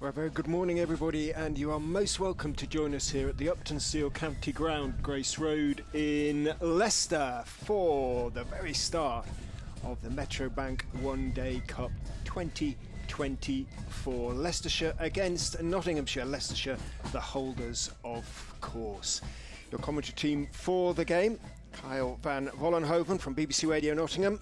Well, a very good morning, everybody, and you are most welcome to join us here at the Uptonsteel County Ground, Grace Road in Leicester, for the very start of the Metrobank One Day Cup 2024. Leicestershire against Nottinghamshire. Leicestershire, the holders, of course. Your commentary team for the game: Kyle van Vollenhoven from BBC Radio Nottingham,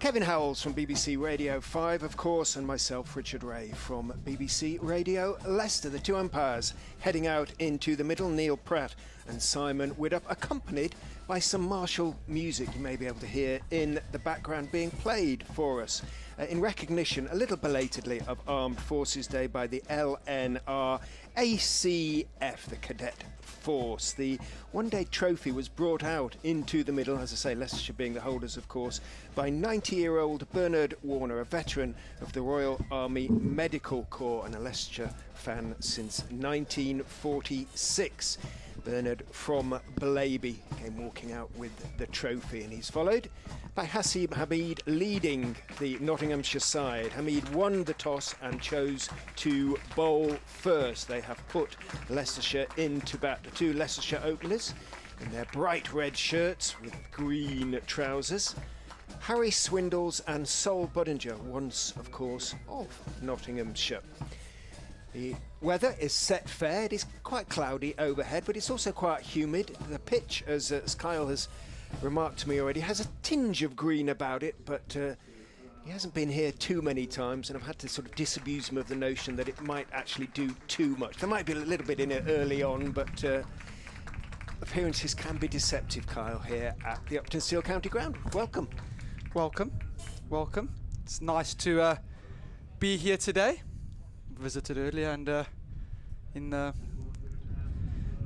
Kevin Howells from BBC Radio 5, of course, and myself, Richard Ray, from BBC Radio Leicester. The two umpires heading out into the middle, Neil Pratt and Simon Widdop, accompanied by some martial music you may be able to hear in the background being played for us in recognition, a little belatedly, of Armed Forces Day by the LNR ACF, the Cadet Force. The one-day trophy was brought out into the middle, as I say, Leicestershire being the holders, of course, by 90-year-old Bernard Warner, a veteran of the Royal Army Medical Corps and a Leicestershire fan since 1946. Bernard from Blaby came walking out with the trophy, and he's followed by Hasib Hamid leading the Nottinghamshire side. Hamid won the toss and chose to bowl first. They have put Leicestershire into bat. The two Leicestershire openers in their bright red shirts with green trousers: Harry Swindles and Sol Budinger, once, of course, of Nottinghamshire. The weather is set fair. It is quite cloudy overhead, but it's also quite humid. The pitch, as Kyle has remarked to me already, has a tinge of green about it, but he hasn't been here too many times, and I've had to sort of disabuse him of the notion that it might actually do too much. There might be a little bit in it early on, but appearances can be deceptive, Kyle, here at the Uptonsteel County Ground. Welcome. Welcome. It's nice to be here today. Visited earlier and in the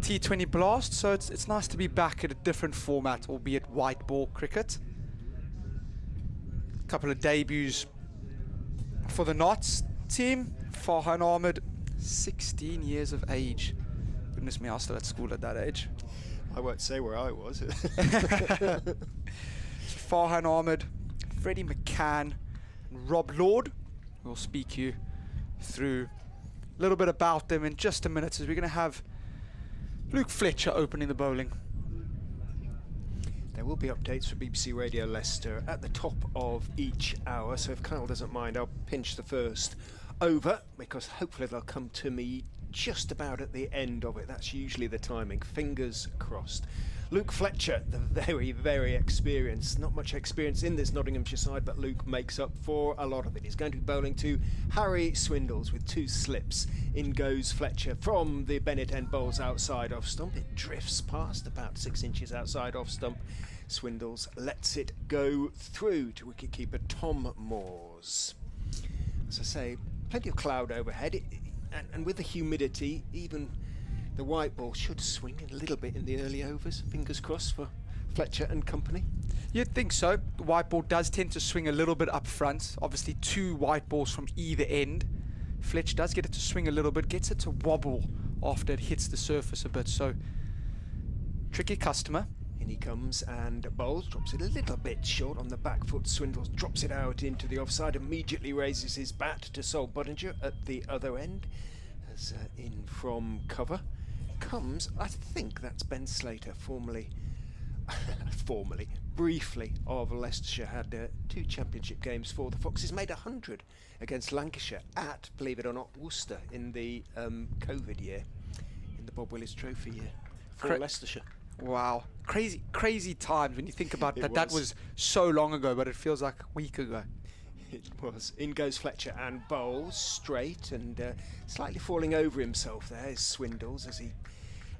T20 Blast, so it's nice to be back at a different format, albeit white ball cricket. A couple of debuts for the Knots team. Farhan Ahmed, 16 years of age. Goodness me, I was still at school at that age. I won't say where I was. Farhan Ahmed, Freddie McCann, and Rob Lord. We'll speak you through a little bit about them in just a minute, as we're going to have Luke Fletcher opening the bowling. There will be updates for BBC Radio Leicester at the top of each hour, so if Kyle doesn't mind, I'll pinch the first over, because hopefully they'll come to me just about at the end of it. That's usually the timing. Fingers crossed. Luke Fletcher, the very, very experienced. Not much experience in this Nottinghamshire side, but Luke makes up for a lot of it. He's going to be bowling to Harry Swindles with two slips. In goes Fletcher from the Bennett end, bowls outside off stump. It drifts past about 6 inches outside off stump. Swindles lets it go through to wicketkeeper Tom Moores. As I say, plenty of cloud overhead. And with the humidity, even the white ball should swing a little bit in the early overs. Fingers crossed for Fletcher and company. You'd think so. The white ball does tend to swing a little bit up front. Obviously, two white balls from either end. Fletcher does get it to swing a little bit, gets it to wobble after it hits the surface a bit. So, tricky customer. In he comes and bowls, drops it a little bit short on the back foot. Swindles drops it out into the offside, immediately raises his bat to Sol Budinger at the other end. As in from cover comes, I think that's Ben Slater, briefly, of Leicestershire. Had 2 championship games for the Foxes, made 100 against Lancashire at, believe it or not, Worcester in the COVID year, in the Bob Willis Trophy year for Leicestershire. Wow, crazy times when you think about that. That was so long ago, but it feels like a week ago. It was. In goes Fletcher and bowls straight, and slightly falling over himself there is Swindles as he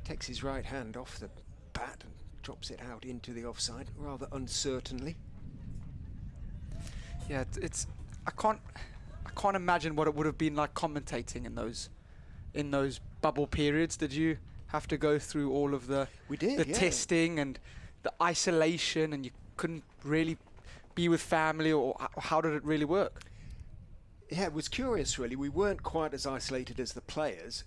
takes his right hand off the bat and drops it out into the offside rather uncertainly. Yeah, I can't imagine what it would have been like commentating in those bubble periods. Did you have to go through all of the testing and the isolation, and you couldn't really be with family, or how did it really work? Yeah, it was curious really. We weren't quite as isolated as the players.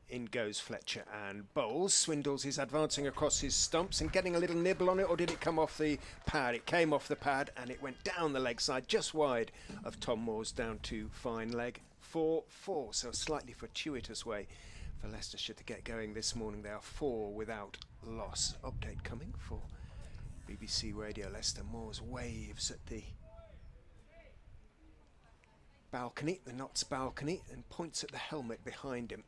In goes Fletcher and bowls. Swindles is advancing across his stumps and getting a little nibble on it, or did it come off the pad? It came off the pad and it went down the leg side, just wide of Tom Moores, down to fine leg 4-4, so a slightly fortuitous way for Leicestershire to get going this morning. They are 4 without loss. Update coming for BBC Radio Leicester. Moore's waves at the balcony, the Notts balcony, and points at the helmet behind him,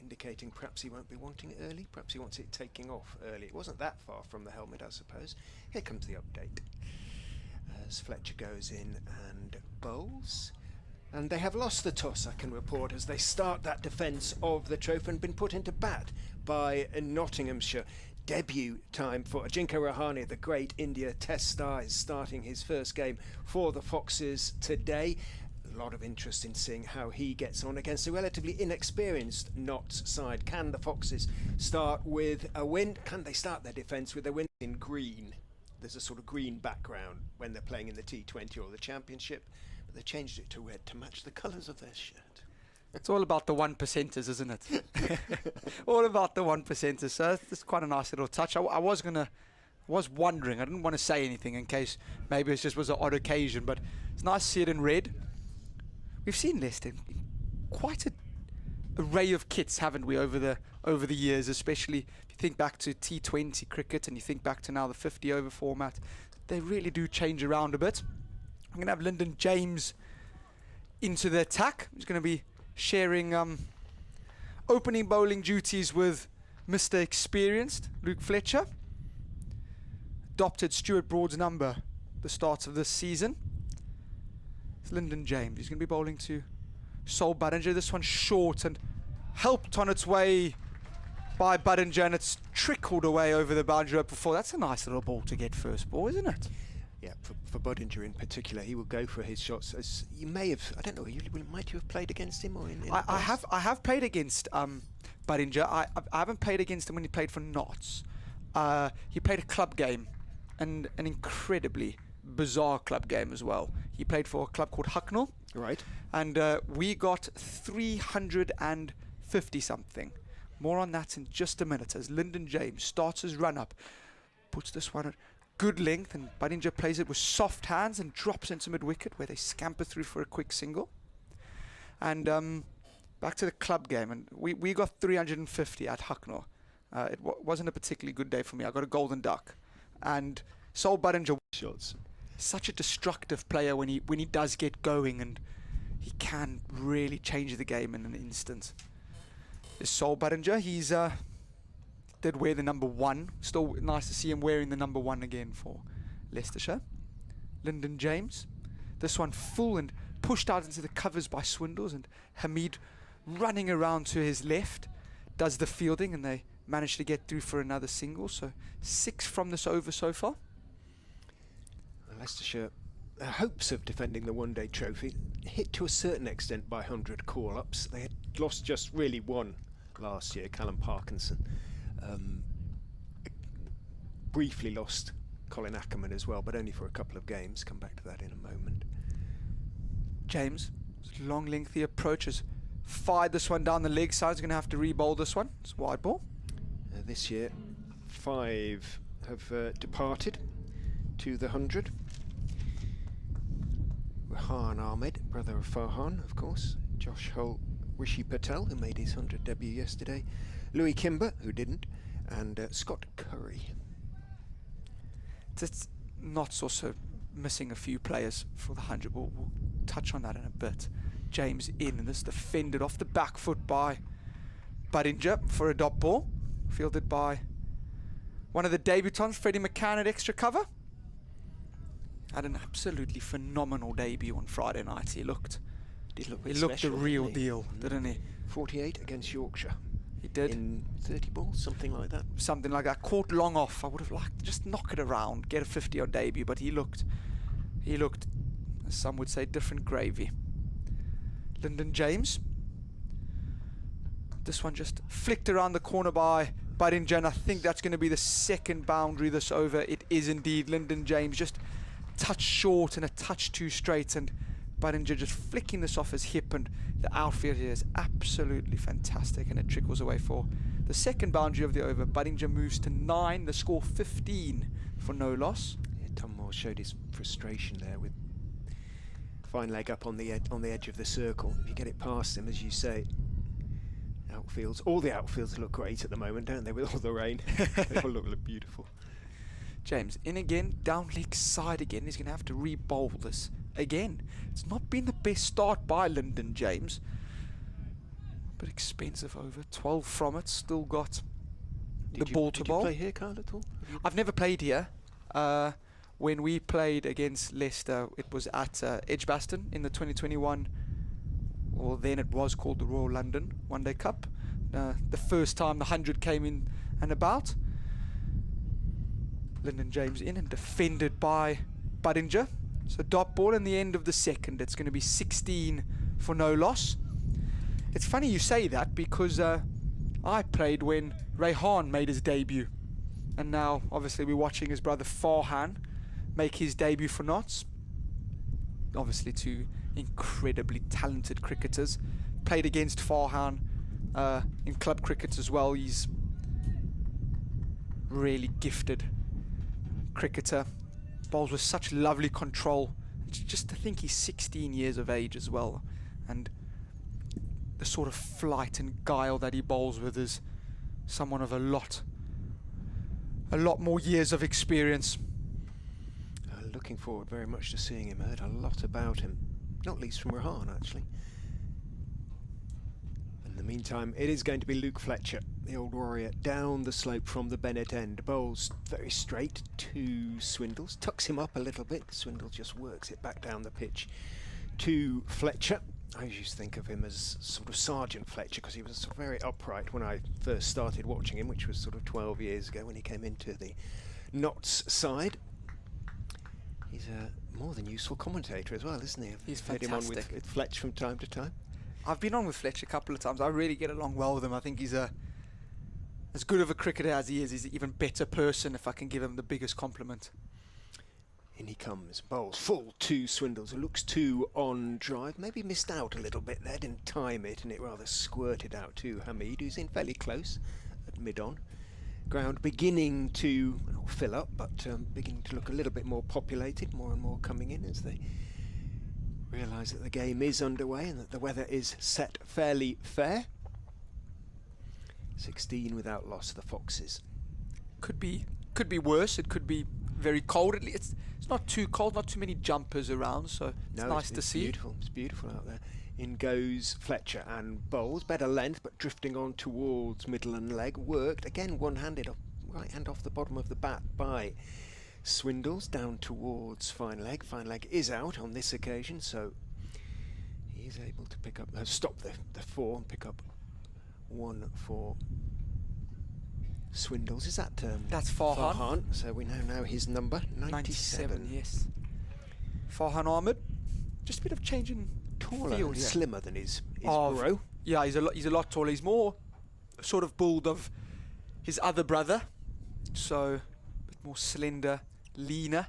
indicating perhaps he won't be wanting it early, perhaps he wants it taking off early. It wasn't that far from the helmet, I suppose. Here comes the update as Fletcher goes in and bowls. And they have lost the toss, I can report, as they start that defence of the trophy and been put into bat by Nottinghamshire. Debut time for Ajinkya Rahane, the great India Test star, is starting his first game for the Foxes today. A lot of interest in seeing how he gets on against a relatively inexperienced Notts side. Can the Foxes start with a win? Can they start their defence with a win in green? There's a sort of green background when they're playing in the T20 or the Championship, but they changed it to red to match the colours of their shirt. It's all about the 1%ers, isn't it? All about the 1%ers. So it's quite a nice little touch. I was wondering, I didn't want to say anything in case maybe it just was an odd occasion, but it's nice to see it in red. We've seen Leicester in quite an array of kits, haven't we, over the years, especially if you think back to T20 cricket and you think back to now the 50-over format. They really do change around a bit. I'm going to have Lyndon James into the attack. He's going to be sharing opening bowling duties with Mr. Experienced, Luke Fletcher. Adopted Stuart Broad's number the start of this season. It's Lyndon James. He's going to be bowling to Sol Budinger. This one's short and helped on its way by Budinger, and it's trickled away over the boundary before. That's a nice little ball to get first ball, isn't it? Yeah, for Budinger in particular, he will go for his shots. As you may have, I don't know, might you have played against him or in I have played against Budinger. I haven't played against him when he played for Notts. He played a club game, and an incredibly bizarre club game as well. He played for a club called Hucknall. Right. And we got 350 something. More on that in just a minute as Lyndon James starts his run up, puts this one at good length, and Budinger plays it with soft hands and drops into mid-wicket where they scamper through for a quick single. And back to the club game, and we got 350 at Hucknall. It wasn't a particularly good day for me. I got a golden duck. And Sol Budinger shots. Such a destructive player when he does get going, and he can really change the game in an instant. Is Sol Budinger. He's did wear the number 1. Still nice to see him wearing the number 1 again for Leicestershire. Lyndon James. This one full and pushed out into the covers by Swindles, and Hamid running around to his left does the fielding, and they manage to get through for another single. So 6 from this over so far. Leicestershire hopes of defending the one-day trophy hit to a certain extent by 100 call-ups. They had lost just really one last year, Callum Parkinson. Briefly lost Colin Ackerman as well, but only for a couple of games. Come back to that in a moment. James, long lengthy approach, has fired this one down the leg side. He's going to have to re-bowl this one. It's wide ball. This year, 5 have departed to the 100. Rehan Ahmed, brother of Farhan, of course. Josh Hull, Rishi Patel, who made his 100 debut yesterday. Louis Kimber, who didn't. And Scott Curry. It's Notts also missing a few players for the 100. We'll touch on that in a bit. James in, and this defended off the back foot by Budinger for a dot ball. Fielded by one of the debutants, Freddie McCann, at extra cover. Had an absolutely phenomenal debut on Friday night. He looked the real deal, didn't he? 48 against Yorkshire. He did. In 30 balls, something like that. Something like that. Caught long off. I would have liked to just knock it around, get a 50 on debut, but he looked, as some would say, different gravy. Lyndon James. This one just flicked around the corner by Budinger, and I think that's going to be the second boundary this over. It is indeed. Lyndon James just touch short and a touch too straight, and Budinger just flicking this off his hip, and the outfield here is absolutely fantastic, and it trickles away for the second boundary of the over. Budinger moves to 9, the score 15 for no loss. Yeah, Tom Moore showed his frustration there with Fine leg up on the edge of the circle. If you get it past him, as you say, outfields, all the outfields look great at the moment, don't they, with all the rain? They all look beautiful. James, in again, down leg side again. He's going to have to re-bowl this again. It's not been the best start by Lyndon James. But expensive over. 12 from it. Still got the ball to bowl. Did you play here, Carl, at all? I've never played here. When we played against Leicester, it was at Edgbaston in the 2021, or then it was called the Royal London One Day Cup. The first time the 100 came in and about. Lyndon James in and defended by Budinger. So dot ball in the end of the second. It's going to be 16 for no loss. It's funny you say that because I played when Rehan made his debut. And now, obviously, we're watching his brother Farhan make his debut for Notts. Obviously, two incredibly talented cricketers. Played against Farhan in club cricket as well. He's really gifted cricketer. Bowls with such lovely control. Just to think he's 16 years of age as well. And the sort of flight and guile that he bowls with is someone of a lot more years of experience. Looking forward very much to seeing him. Heard a lot about him, not least from Rehan, actually. In the meantime, it is going to be Luke Fletcher, the old warrior, down the slope from the Bennett end. Bowls very straight to Swindles, tucks him up a little bit. Swindle just works it back down the pitch to Fletcher. I used to think of him as sort of Sergeant Fletcher because he was sort of very upright when I first started watching him, which was sort of 12 years ago when he came into the Notts side. He's a more than useful commentator as well, isn't he? He's had him on with Fletch from time to time. I've been on with Fletch a couple of times. I really get along well with him. I think he's as good of a cricketer as he is. He's an even better person, if I can give him the biggest compliment. In he comes, bowls full to Swindles, who looks to on drive. Maybe missed out a little bit there, didn't time it, and it rather squirted out to Hamid, who's in fairly close at mid-on. Ground beginning to fill up, but beginning to look a little bit more populated, more and more coming in as they realise that the game is underway and that the weather is set fairly fair. 16 without loss, the Foxes. Could be worse. It could be very cold. It's not too cold, not too many jumpers around, so it's nice to see. It's beautiful out there. In goes Fletcher and bowls, better length, but drifting on towards middle and leg. Worked again, one-handed, right hand off the bottom of the bat by Swindles, down towards fine leg. Fine leg is out on this occasion, so he's able to pick up, stop the four and pick up one for Swindles. Is that that's Farhan? So we know his number, 97. Yes. Farhan Ahmed, just a bit of change in taller field, and yeah. slimmer than his bro. Yeah, he's a lot taller. He's more sort of build of his other brother, so a bit more slender, leaner.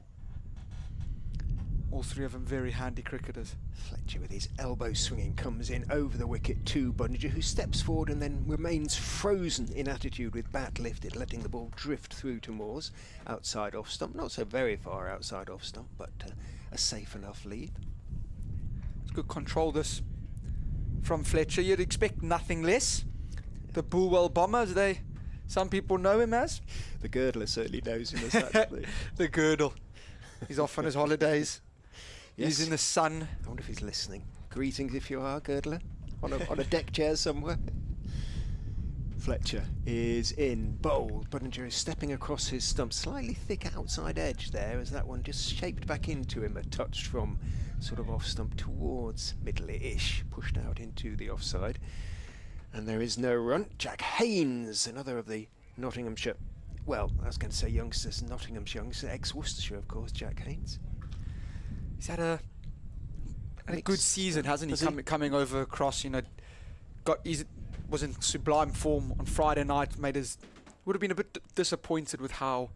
All three of them very handy cricketers. Fletcher with his elbow swinging comes in over the wicket to Budinger, who steps forward and then remains frozen in attitude with bat lifted, letting the ball drift through to Moores outside off stump. Not so very far outside off stump, but a safe enough lead. It's good control this from Fletcher. You'd expect nothing less. The Bulwell Bomber, as some people know him as. The Girdler certainly knows him as that. The Girdle. He's off on his holidays. Yes. He's in the sun. I wonder if he's listening. Greetings if you are, Girdler. On a deck chair somewhere. Fletcher is in, bowled. Budinger is stepping across his stump. Slightly thick outside edge there, as that one just shaped back into him, a touch from sort of off stump towards middle-ish, pushed out into the offside. And there is no run. Jack Haynes, another of the Nottinghamshire, well, I was going to say youngsters, Nottinghamshire youngsters, ex-Worcestershire, of course, Jack Haynes. He's had a good season, hasn't he? Coming over across, was in sublime form on Friday night. Would have been a bit disappointed with how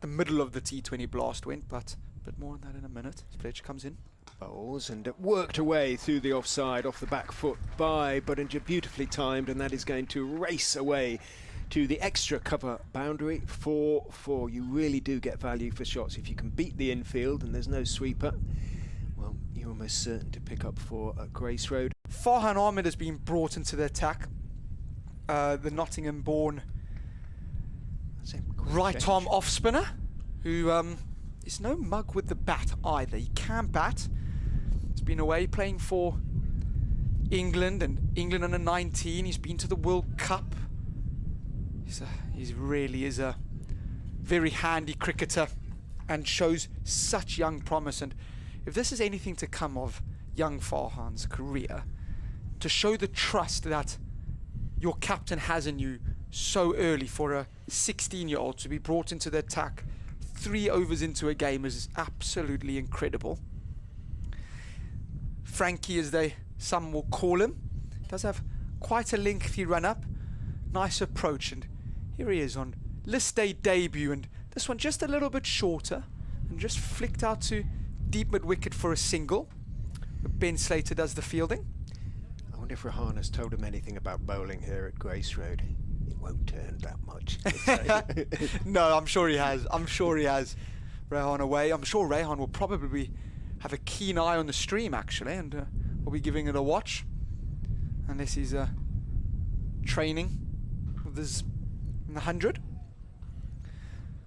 the middle of the T20 blast went, but a bit more on that in a minute. Fletcher comes in. Bowls and worked away through the offside off the back foot by Budinger, beautifully timed, and that is going to race away to the extra cover boundary. 4-4. You really do get value for shots if you can beat the infield and there's no sweeper. Well, you're almost certain to pick up for Grace Road. Farhan Ahmed has been brought into the attack. The Nottingham-born right-arm off-spinner, who is no mug with the bat either. He can bat. He's been away playing for England and England under 19. He's been to the World Cup. He really is a very handy cricketer and shows such young promise. And if this is anything to come of young Farhan's career, to show the trust that your captain has in you so early for a 16-year-old to be brought into the attack 3 overs into a game is absolutely incredible. Frankie, as some will call him, does have quite a lengthy run-up, nice approach, and here he is on list day debut, and this one just a little bit shorter and just flicked out to deep mid-wicket for a single. Ben Slater does the fielding. I wonder if Rehan has told him anything about bowling here at Grace Road. It won't turn that much. No, I'm sure he has. Rehan away. I'm sure Rehan will probably have a keen eye on the stream, actually, and we'll be giving it a watch. Unless he's training with his in the 100.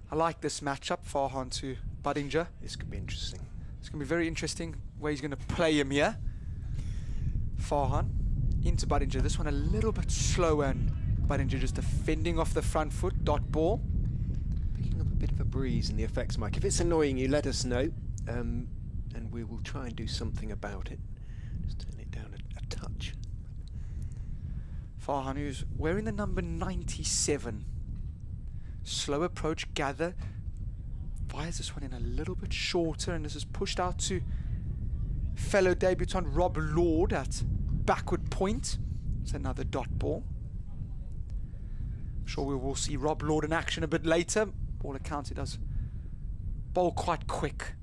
I like this matchup, Farhan to Budinger. This could be interesting. It's going to be very interesting where he's going to play him here. Farhan into Budinger. This one a little bit slower, and Budinger just defending off the front foot, dot ball. Picking up a bit of a breeze in the effects mic. If it's annoying you, let us know, and we will try and do something about it. Just turn it down a touch. Farhan, who's wearing the number 97. Slow approach, gather. Fires this one in a little bit shorter, and this is pushed out to fellow debutant Rob Lord at backward point. It's another dot ball. I'm sure we will see Rob Lord in action a bit later. All accounts, he does bowl quite quick,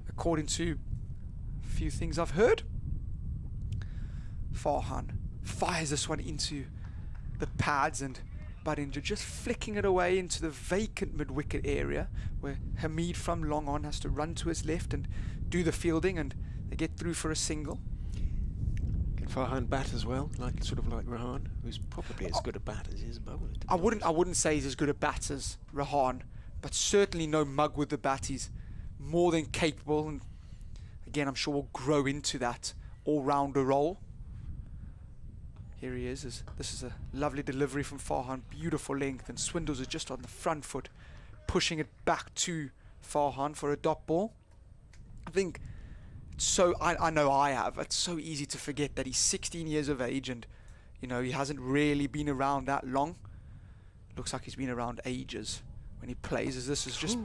according to a few things I've heard. Farhan fires this one into the pads, and Budinger just flicking it away into the vacant mid-wicket area where Hamid from long on has to run to his left and do the fielding, and they get through for a single. Can Farhan bat as well, sort of like Rehan, who's probably as good a bat as he is a bowler? I wouldn't say he's as good a bat as Rehan, but certainly no mug with the bat. He's more than capable, and again, I'm sure will grow into that all-rounder role. Here he is. This is a lovely delivery from Farhan. Beautiful length, and Swindles is just on the front foot, pushing it back to Farhan for a dot ball. I think I know I have. It's so easy to forget that he's 16 years of age, and he hasn't really been around that long. Looks like he's been around ages when he plays, as this is just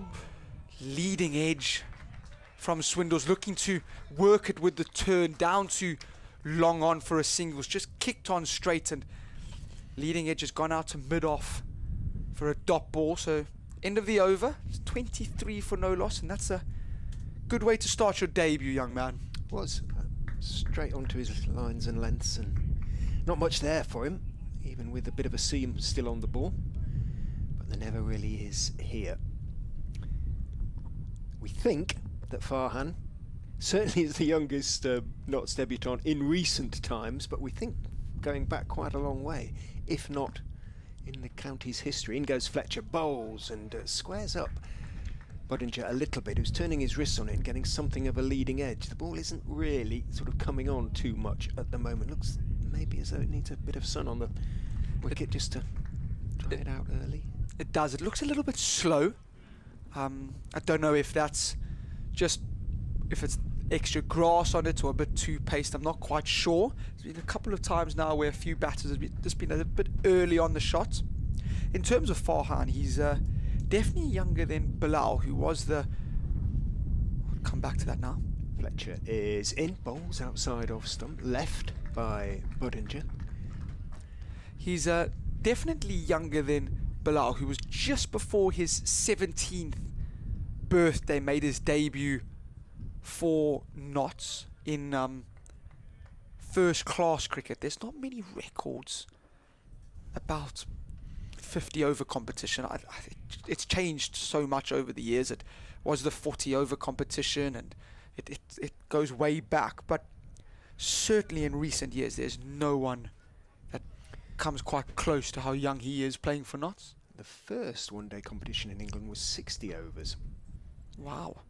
leading edge from Swindles, looking to work it with the turn down to long on for a singles, just kicked on straight, and leading edge has gone out to mid-off for a dot ball. So end of the over, it's 23 for no loss, and that's a good way to start your debut, young man. Was straight onto his lines and lengths, and not much there for him, even with a bit of a seam still on the ball, but there never really is here. We think that Farhan certainly is the youngest Notts debutant in recent times, but we think going back quite a long way, if not in the county's history. In goes Fletcher, bowls and squares up Budinger a little bit, who's turning his wrists on it and getting something of a leading edge. The ball isn't really sort of coming on too much at the moment. Looks maybe as though it needs a bit of sun on the wicket just to dry it out early. It does. It looks a little bit slow. I don't know if that's just if it's extra grass on it or a bit too paced. I'm not quite sure. There's been a couple of times now where a few batters have just been a bit early on the shot. In terms of Farhan, he's definitely younger than Bilal, who was the... I'll come back to that now. Fletcher is in, bowls outside off stump, left by Budinger. He's definitely younger than Bilal, who was just before his 17th birthday, made his debut for Notts in first class cricket. There's not many records about 50 over competition. It's changed so much over the years. It was the 40 over competition, and it goes way back, but certainly in recent years there's no one that comes quite close to how young he is playing for Notts. The first one-day competition in England was 60 overs. Wow.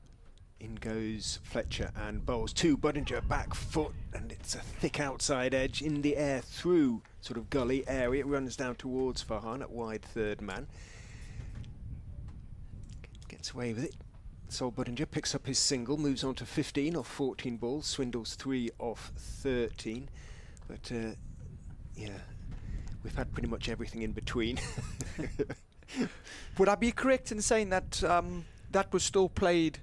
In goes Fletcher and bowls to Budinger, back foot, and it's a thick outside edge in the air through sort of gully area. It runs down towards Farhan at wide third man. Gets away with it. Sol Budinger picks up his single, moves on to 15 off 14 balls, swindles 3 off 13. But yeah, we've had pretty much everything in between. Would I be correct in saying that that was still played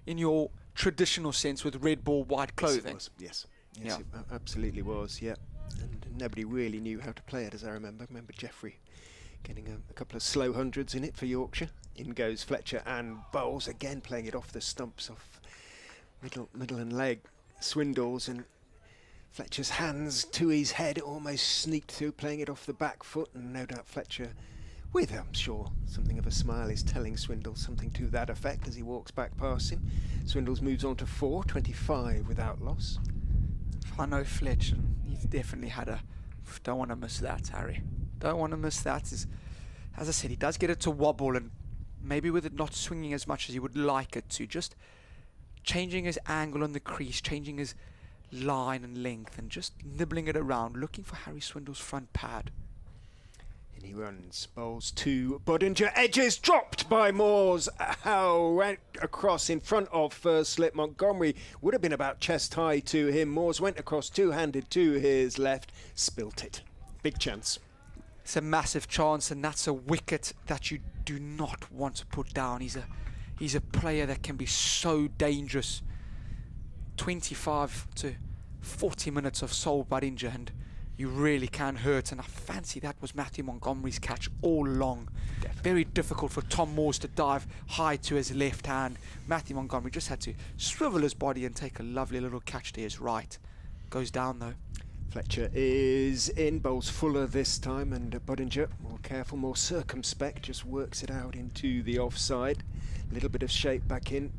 in your traditional sense with red ball, white clothing? Yes, it was. Yes, it absolutely was, yeah. And nobody really knew how to play it, as I remember. I remember Geoffrey getting a couple of slow hundreds in it for Yorkshire. In goes Fletcher and bowls, again playing it off the stumps, off middle and leg. Swindles, and Fletcher's hands to his head, almost sneaked through, playing it off the back foot, and no doubt Fletcher, with, I'm sure, something of a smile, is telling Swindles something to that effect as he walks back past him. Swindles moves on to 4, 25 without loss. I know Fletcher, he's definitely had a... Don't want to miss that, Harry. Don't want to miss that. As I said, he does get it to wobble, and maybe with it not swinging as much as he would like it to, just changing his angle on the crease, changing his line and length, and just nibbling it around, looking for Harry Swindle's front pad. And he runs, bowls to Budinger, edges dropped by Moores. Howe went across in front of first slip. Montgomery would have been about chest high to him. Moores went across two-handed to his left, spilt it. Big chance. It's a massive chance, and that's a wicket that you do not want to put down. He's a player that can be so dangerous. 25 to 40 minutes of Sol Budinger, and you really can hurt. And I fancy that was Matthew Montgomery's catch all along. Definitely. Very difficult for Tom Moores to dive high to his left hand. Matthew Montgomery just had to swivel his body and take a lovely little catch to his right. Goes down though. Fletcher is in, bowls fuller this time, and Budinger, more careful, more circumspect, just works it out into the offside. A little bit of shape back in.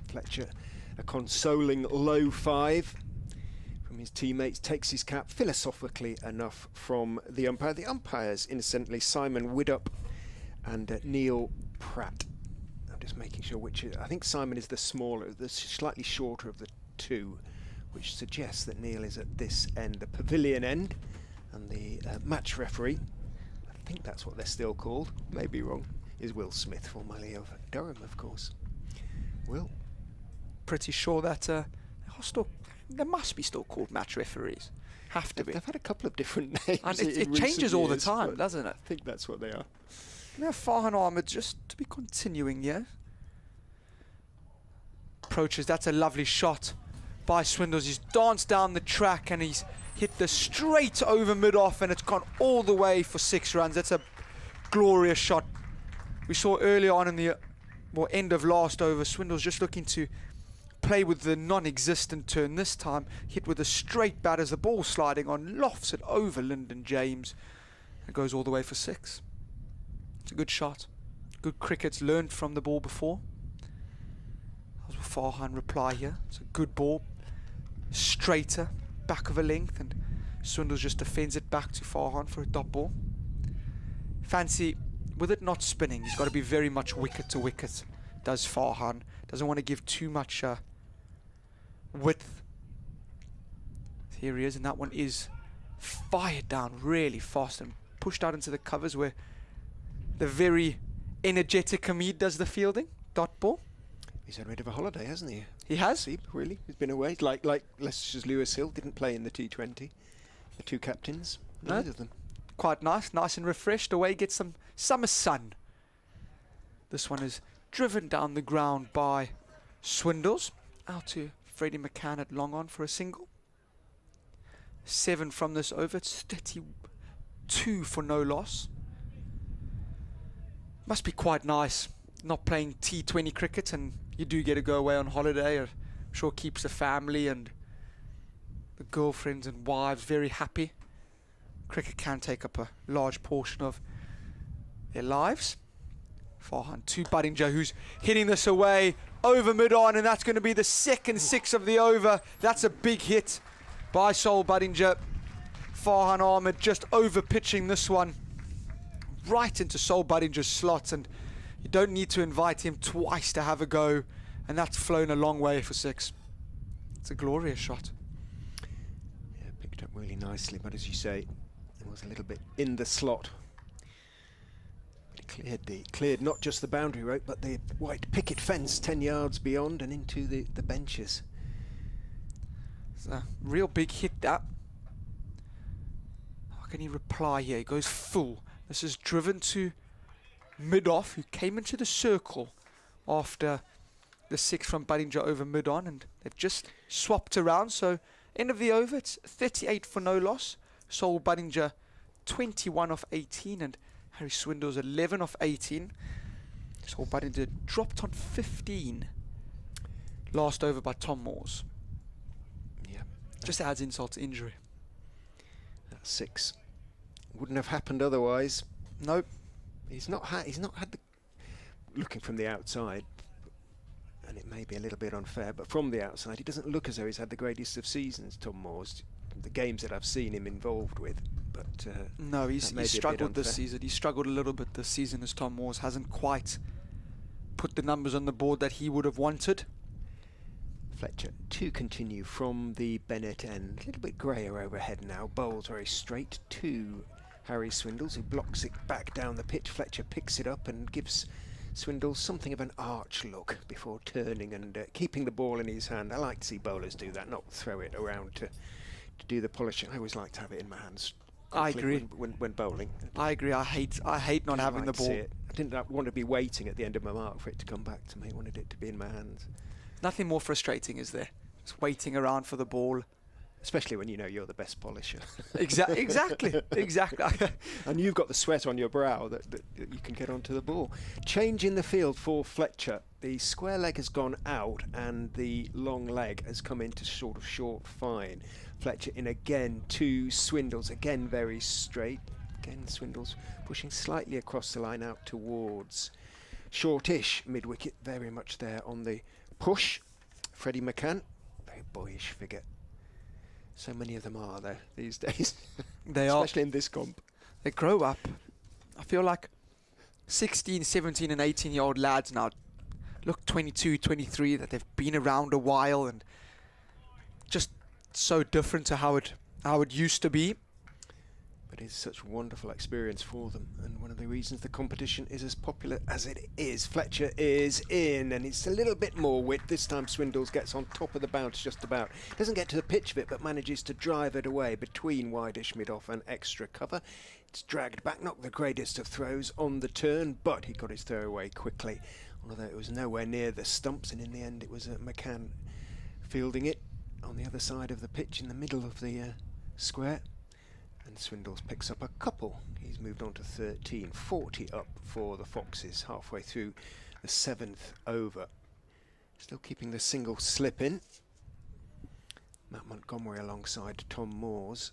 Fletcher, a consoling low 5 from his teammates, takes his cap philosophically enough from the umpire. The umpires, incidentally, Simon Widup and Neil Pratt. I'm just making sure which I think Simon is the smaller, the slightly shorter of the two, which suggests that Neil is at this end, the pavilion end, and the match referee, I think that's what they're still called, may be wrong, is Will Smith, formerly of Durham, of course. Will? Pretty sure that they must be still called match referees. Have to be. They've had a couple of different names. And it changes all the time, doesn't it? I think that's what they are. Now Farhan Ahmed just to be continuing, yeah? Approaches, that's a lovely shot by Swindles. He's danced down the track and he's hit the straight over mid-off, and it's gone all the way for 6 runs. That's a glorious shot. We saw early on in the end of last over, Swindles just looking to play with the non-existent turn. This time hit with a straight bat as the ball sliding on, lofts it over Lyndon James. It goes all the way for 6. It's a good shot. Good cricket's learned from the ball before. That was a Farhan reply here. It's a good ball. Straighter, back of a length, and Swindles just defends it back to Farhan for a dot ball. Fancy, with it not spinning, he's got to be very much wicket to wicket, does Farhan. Doesn't want to give too much width. Here he is, and that one is fired down really fast and pushed out into the covers, where the very energetic Hamid does the fielding. Dot ball. He's had rid of a holiday, hasn't he? He has? Really? He's been away. Like Leicestershire's Lewis Hill didn't play in the T20. The two captains, neither of them. Quite nice and refreshed. Away, gets some summer sun. This one is driven down the ground by Swindles. Out to Freddie McCann at long on for a single. 7 from this over. It's 32 for no loss. Must be quite nice not playing T20 cricket, and you do get to go away on holiday. I'm sure keeps the family and the girlfriends and wives very happy. Cricket can take up a large portion of their lives. Farhan to Budinger, who's hitting this away over mid-on, and that's going to be the second 6 of the over. That's a big hit by Sol Budinger. Farhan Ahmed just over-pitching this one right into Sol Budinger's slot, and you don't need to invite him twice to have a go, and that's flown a long way for 6. It's a glorious shot. Yeah, picked up really nicely, but as you say, it was a little bit in the slot. It cleared not just the boundary rope, but the white picket fence 10 yards beyond and into the benches. It's a real big hit, that. How can he reply here? He goes full. This is driven to mid-off, who came into the circle after the 6 from Budinger over mid-on, and they've just swapped around. So end of the over, it's 38 for no loss. Sol Budinger 21 off 18, and Harry Swindle's 11 off 18. Sol Budinger dropped on 15 last over by Tom Moores. Yeah, just adds insult to injury. That 6 wouldn't have happened otherwise. Nope. He's not had the, looking from the outside, and it may be a little bit unfair, but from the outside he doesn't look as though he's had the greatest of seasons, Tom Moores, the games that I've seen him involved with. But no, he's struggled this season. He struggled a little bit this season, as Tom Moores hasn't quite put the numbers on the board that he would have wanted. Fletcher to continue from the Bennett end. A little bit greyer overhead now. Bowls very straight to Harry Swindles, who blocks it back down the pitch. Fletcher picks it up and gives Swindles something of an arch look before turning and keeping the ball in his hand. I like to see bowlers do that, not throw it around to do the polishing. I always like to have it in my hands. I agree. When bowling. I agree. I hate not having the ball. I didn't want to be waiting at the end of my mark for it to come back to me. I wanted it to be in my hands. Nothing more frustrating, is there? Just waiting around for the ball. Especially when you know you're the best polisher. Exactly. And you've got the sweat on your brow that you can get onto the ball. Change in the field for Fletcher. The square leg has gone out and the long leg has come into sort of short fine. Fletcher in again to Swindles, again very straight. Again Swindles pushing slightly across the line out towards shortish mid-wicket, very much there on the push. Freddie McCann, very boyish figure. So many of them are there these days. They are. Especially in this comp. They grow up. I feel like 16, 17 and 18-year-old lads now look 22, 23, that they've been around a while, and just so different to how it used to be. But it's such a wonderful experience for them, and one of the reasons the competition is as popular as it is. Fletcher is in, and it's a little bit more width. This time Swindles gets on top of the bounce just about. Doesn't get to the pitch of it, but manages to drive it away between wideish mid-off and extra cover. It's dragged back, not the greatest of throws on the turn, but he got his throw away quickly, although it was nowhere near the stumps, and in the end it was McCann fielding it on the other side of the pitch in the middle of the square. And Swindles picks up a couple. He's moved on to 13, 40 up for the Foxes halfway through the 7th over. Still keeping the single slip in. Matt Montgomery alongside Tom Moores.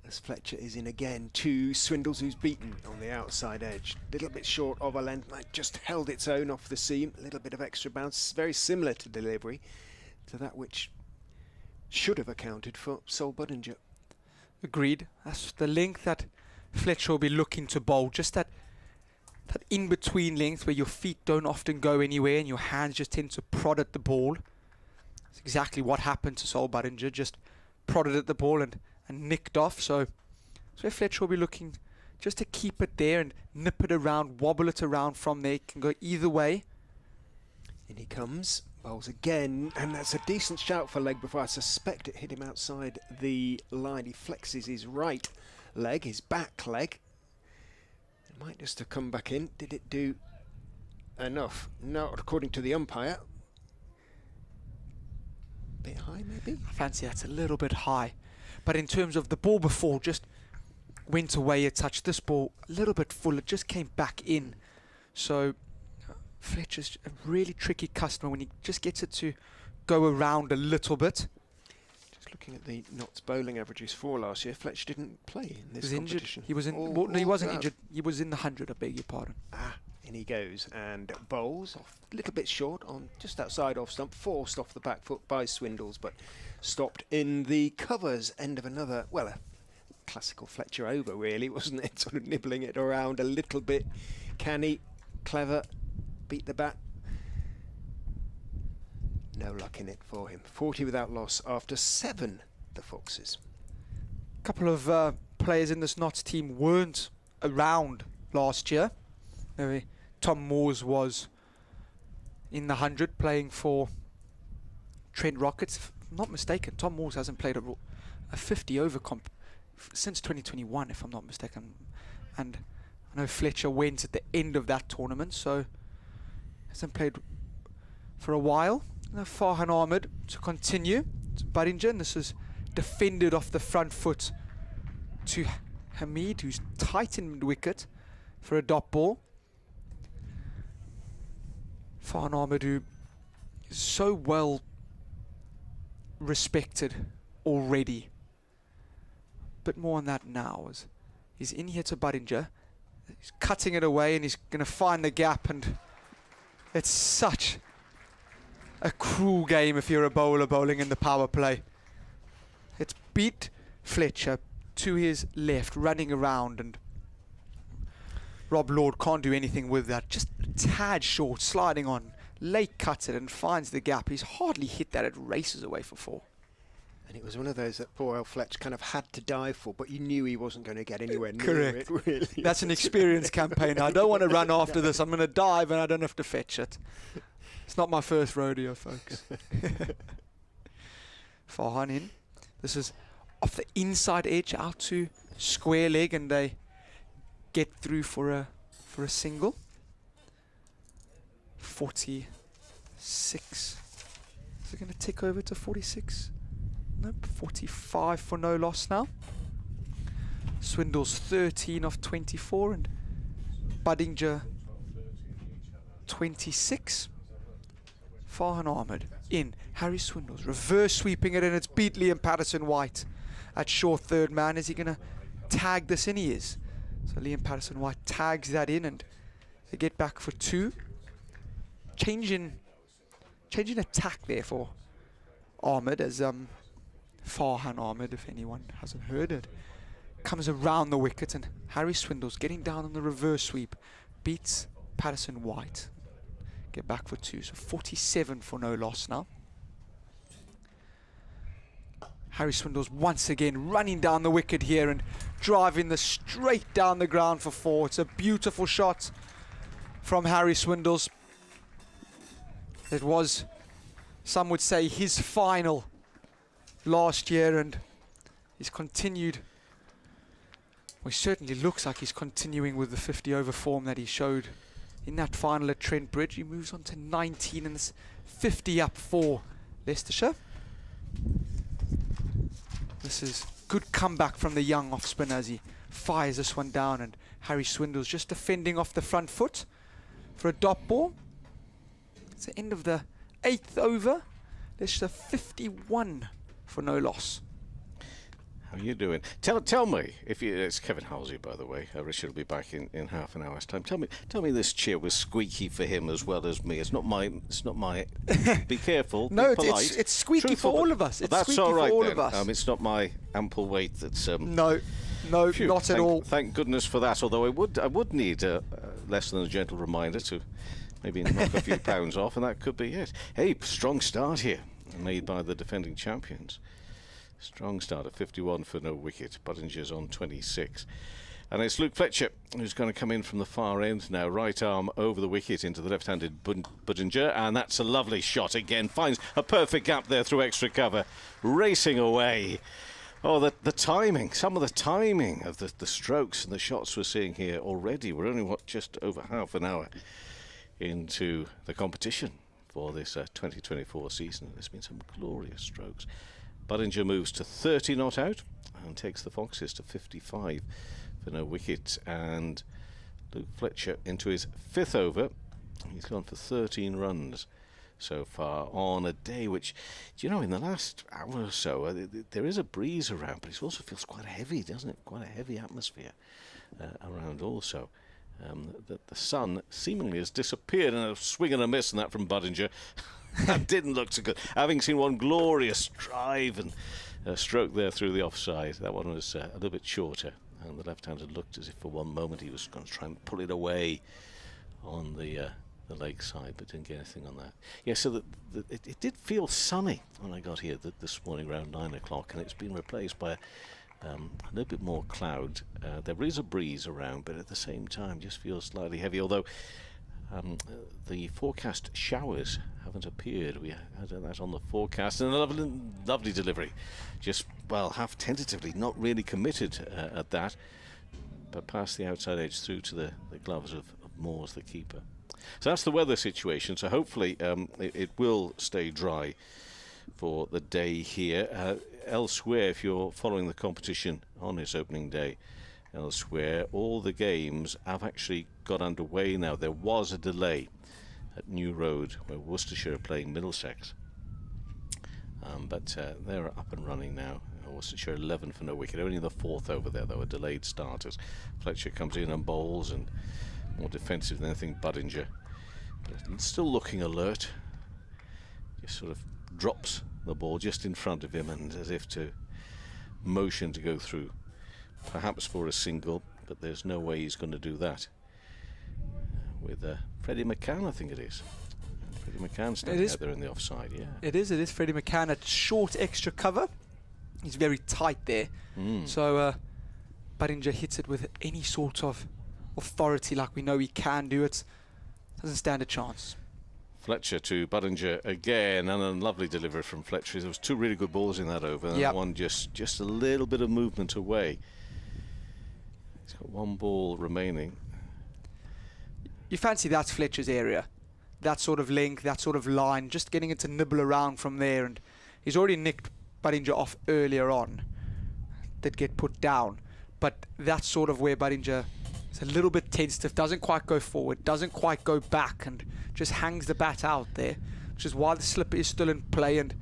As Fletcher is in again to Swindles, who's beaten on the outside edge. A little bit short of a length, just held its own off the seam. A little bit of extra bounce, very similar to delivery to that which should have accounted for Sol Budinger. Agreed. That's the length that Fletcher will be looking to bowl. Just that in-between length where your feet don't often go anywhere and your hands just tend to prod at the ball. That's exactly what happened to Sol Budinger. Just prodded at the ball and nicked off. So Fletcher will be looking just to keep it there and nip it around, wobble it around from there. It can go either way. In he comes. Bowls again, and that's a decent shout for leg before. I suspect it hit him outside the line. He flexes his right leg, his back leg. It might just have come back in. Did it do enough? Not according to the umpire. Bit high maybe? I fancy that's a little bit high. But in terms of the ball before, just went away a touch. This ball a little bit full. It just came back in. So Fletcher's a really tricky customer when he just gets it to go around a little bit. Just looking at the Notts bowling averages for last year, Fletcher didn't play in this competition. He was injured. He was no, he wasn't injured. He was in the 100. I beg your pardon. In he goes and bowls off a little bit short on just outside off stump, forced off the back foot by Swindles, but stopped in the covers. End of another, well, a classical Fletcher over, really, wasn't it? Sort of nibbling it around a little bit. Canny, clever, beat the bat. No luck in it for him. 40 without loss after 7, the Foxes. A couple of players in this Notts team weren't around last year. Tom Moores was in the 100 playing for Trent Rockets. If I'm not mistaken, Tom Moores hasn't played a 50 over comp since 2021, if I'm not mistaken. And I know Fletcher went at the end of that tournament, so hasn't played for a while. Farhan Ahmed to continue. It's Buttinger, and this is defended off the front foot to Hamid, who's tight in mid-wicket for a dot ball. Farhan Ahmed, who is so well respected already. Bit more on that now. As he's in here to Buttinger. He's cutting it away and he's going to find the gap, and it's such a cruel game if you're a bowler bowling in the power play. It's beat Fletcher to his left, running around, and Rob Lord can't do anything with that. Just a tad short, sliding on. Lake cuts it and finds the gap. He's hardly hit that. It races away for 4. And it was one of those that poor old Fletch kind of had to dive for, but you knew he wasn't going to get anywhere near Correct. it, really. That's an experienced campaigner. I don't want to run after this. I'm going to dive and I don't have to fetch it. It's not my first rodeo, folks. Farhan in. This is off the inside edge out to square leg, and they get through for a single. 46. Is it going to tick over to 46? Nope. 45 for no loss now. Swindles 13 off 24, and Buttinger 26. Farhan Ahmed in. Harry Swindles reverse sweeping it, and it's beat Liam Patterson-White at short third man. Is he going to tag this in? He is. So Liam Patterson-White tags that in, and they get back for 2. Changing attack there for Ahmed, as Farhan Ahmed, if anyone hasn't heard it, comes around the wicket, and Harry Swindles getting down on the reverse sweep beats Patterson-White. Get back for 2, so 47 for no loss now. Harry Swindles once again running down the wicket here and driving this straight down the ground for 4. It's a beautiful shot from Harry Swindles. It was, some would say, his final last year, and he's continued. Well, he certainly looks like he's continuing with the 50 over form that he showed in that final at Trent Bridge. He moves on to 19, and it's 50 up for Leicestershire. This is good comeback from the young off spinner as he fires this one down, and Harry Swindles just defending off the front foot for a dot ball. It's the end of the 8th over. Leicestershire 51 for no loss. How are you doing? Tell me if you. It's Kevin Halsey, by the way. Richard will be back in half an hour's time. Tell me this cheer was squeaky for him as well as me. It's not my. Be careful. No, be polite. it's squeaky for all of us. It's that's squeaky all right for all then. of us. It's not my ample weight that's. No, phew, not at all. Thank goodness for that. Although I would need less than a gentle reminder to maybe knock a few pounds off, and that could be it. Hey, strong start here, made by the defending champions. Strong start at 51 for no wicket. Buttinger's on 26. And it's Luke Fletcher who's going to come in from the far end now. Right arm over the wicket into the left-handed Buttinger. And that's a lovely shot again. Finds a perfect gap there through extra cover. Racing away. Oh, the timing. Some of the timing of the strokes and the shots we're seeing here already. We're only, just over half an hour into the competition for this 2024 season. There's been some glorious strokes. Buttinger moves to 30 not out and takes the Foxes to 55 for no wicket. And Luke Fletcher into his 5th over. He's gone for 13 runs so far on a day which, in the last hour or so, there is a breeze around, but it also feels quite heavy, doesn't it? Quite a heavy atmosphere around also. The sun seemingly has disappeared, and a swing and a miss, and that from Budinger. That didn't look so good. Having seen one glorious drive and stroke there through the offside, that one was a little bit shorter, and the left-hander looked as if for one moment he was going to try and pull it away on the leg side, but didn't get anything on that. Yeah, so it did feel sunny when I got here this morning around 9 o'clock, and it's been replaced by a little bit more cloud. There is a breeze around, but at the same time just feels slightly heavy, although the forecast showers haven't appeared. We had that on the forecast, and a lovely delivery. Just, well, half tentatively, not really committed at that, but past the outside edge through to the gloves of Moores, the keeper. So that's the weather situation. So hopefully it will stay dry for the day here. Elsewhere, if you're following the competition on its opening day, elsewhere, all the games have actually got underway now. There was a delay at New Road where Worcestershire are playing Middlesex, but they're up and running now. Worcestershire 11 for no wicket, only the fourth over there though, a delayed starters. Fletcher comes in and bowls, and more defensive than anything Budinger, but still looking alert. Just sort of drops the ball just in front of him, and as if to motion to go through, perhaps for a single, but there's no way he's going to do that with Freddie McCann, I think it is. Freddie McCann standing out there in the offside. Yeah, it is Freddie McCann at short extra cover. He's very tight there, so Budinger hits it with any sort of authority like we know he can do. It doesn't stand a chance. Fletcher to Budinger again, and a lovely delivery from Fletcher. There was two really good balls in that over, and one just a little bit of movement away. He's got one ball remaining. You fancy that's Fletcher's area, that sort of length, that sort of line, just getting it to nibble around from there, and he's already nicked Budinger off earlier on. Did get put down, but that's sort of where Budinger is a little bit tentative, doesn't quite go forward, doesn't quite go back, and just hangs the bat out there, which is why the slip is still in play, and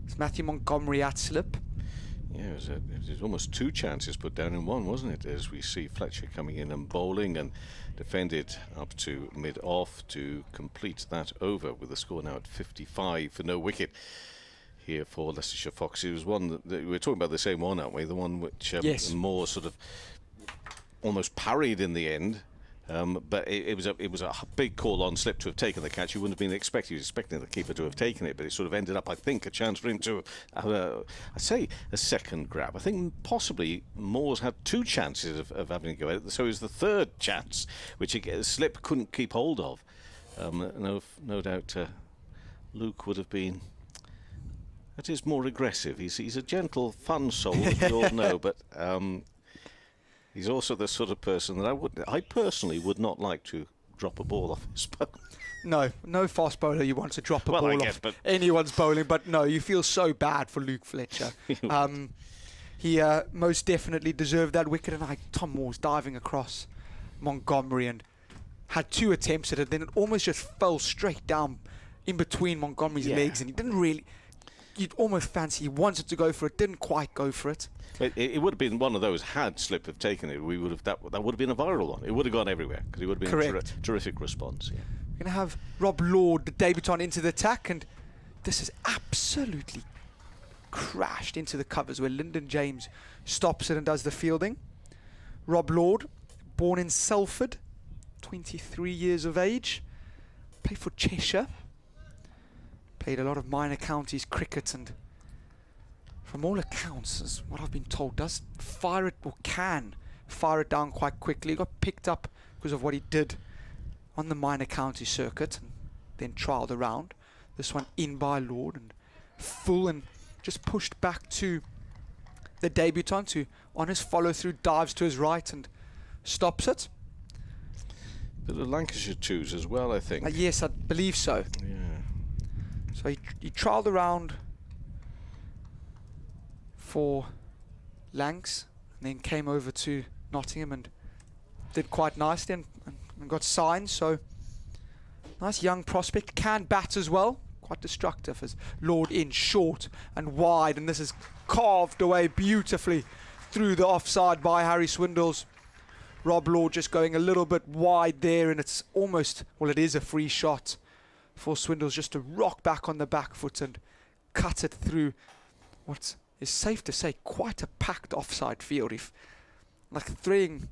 it's Matthew Montgomery at slip. Yeah, it was almost two chances put down in one, wasn't it? As we see Fletcher coming in and bowling, and defended up to mid-off to complete that over, with the score now at 55 for no wicket here for Leicestershire Fox. It was one that we're talking about, the same one, aren't we? The one which Moore sort of almost parried in the end, but it was a big call on slip to have taken the catch. You wouldn't have been expecting the keeper to have taken it, but it sort of ended up, I think, a chance for him to have a second grab. I think possibly Moore's had two chances of having a go at it, so it was the third chance which slip couldn't keep hold of. No doubt Luke would have been. That is more aggressive. He's a gentle, fun soul, as we all know, but he's also the sort of person that I personally would not like to drop a ball off his bowl. No fast bowler you want to drop a ball off anyone's bowling, but no, you feel so bad for Luke Fletcher. He most definitely deserved that wicket, and Tom Moore's diving across Montgomery and had two attempts at it, then it almost just fell straight down in between Montgomery's legs, and he didn't really. You'd almost fancy he wanted to go for it, didn't quite go for it. It would have been one of those, had Slip have taken it, we would have that would have been a viral one. It would have gone everywhere, because it would have been a terrific response. Yeah. We're going to have Rob Lord, the debutant, into the attack, and this is absolutely crashed into the covers where Lyndon James stops it and does the fielding. Rob Lord, born in Salford, 23 years of age, played for Cheshire. Played a lot of minor counties cricket, and from all accounts, as what I've been told, does fire it, or can fire it down quite quickly. He got picked up because of what he did on the minor county circuit, and then trialled around. This one in by Lord, and full, and just pushed back to the debutant, who on his follow through dives to his right and stops it. But the Lancashire twos as well, I think. Yes, I believe so. Yeah. So he trialled around for Lancs, and then came over to Nottingham and did quite nicely and got signed. So nice young prospect, can bat as well, quite destructive, as Lord in short and wide, and this is carved away beautifully through the offside by Harry Swindles. Rob Lord just going a little bit wide there, and it's almost, well, it is a free shot for Swindles just to rock back on the back foot and cut it through what is safe to say quite a packed offside field. If like threading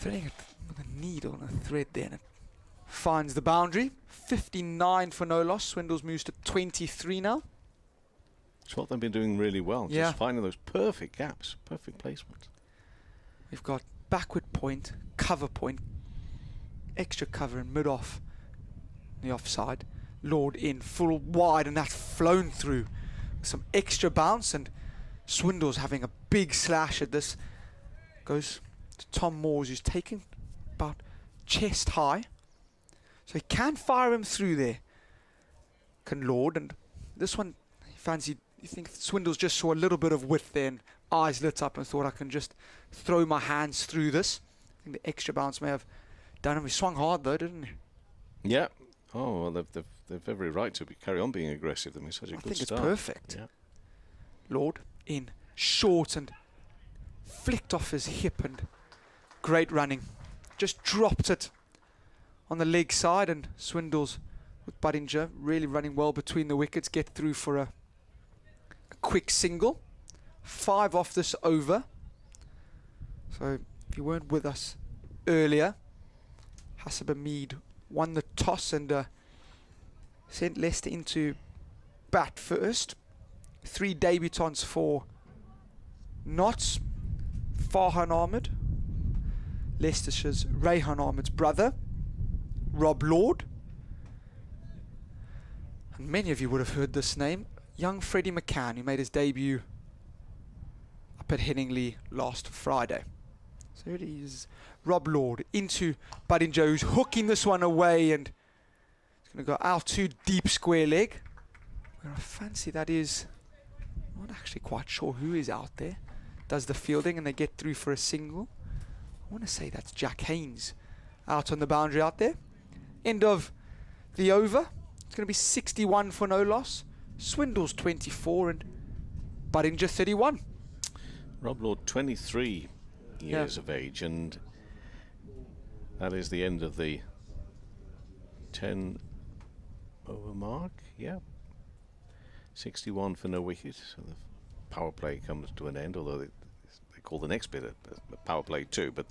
it with a needle and a thread there, and it finds the boundary. 59 for no loss. Swindles moves to 23 now. It's what they've been doing really well. Yeah. Just finding those perfect gaps, perfect placement. We've got backward point, cover point, extra cover and mid-off, the offside. Lord in full wide, and that's flown through. Some extra bounce, and Swindles having a big slash at this. Goes to Tom Moores, who's taking about chest high. So he can fire him through there. Can Lord, and this one, you think Swindles just saw a little bit of width there and eyes lit up and thought, I can just throw my hands through this. I think the extra bounce may have done him. He swung hard though, didn't he? Yeah. Oh, well, they've every right to carry on being aggressive. I mean, such a good start. I think it's perfect. Yeah. Lord in short and flicked off his hip, and great running. Just dropped it on the leg side, and Swindles with Budinger really running well between the wickets, get through for a quick single. 5 off this over. So if you weren't with us earlier, Hasib Hamid won the toss and sent Leicester into bat first. 3 debutants for Notts. Farhan Ahmed, Leicestershire's Rayhan Ahmed's brother, Rob Lord. And many of you would have heard this name, young Freddie McCann, who made his debut up at Headingley last Friday. So it is Rob Lord into Budinger, who's hooking this one away, and it's going to go out to deep square leg, where I fancy that is, I'm not actually quite sure who is out there. Does the fielding and they get through for a single. I want to say that's Jack Haynes out on the boundary out there. End of the over. It's going to be 61 for no loss. Swindles 24 and Budinger 31. Rob Lord, 23 years of age, and that is the end of the 10 over mark. Yeah. 61 for no wicket. So the power play comes to an end, although they call the next bit a power play too, but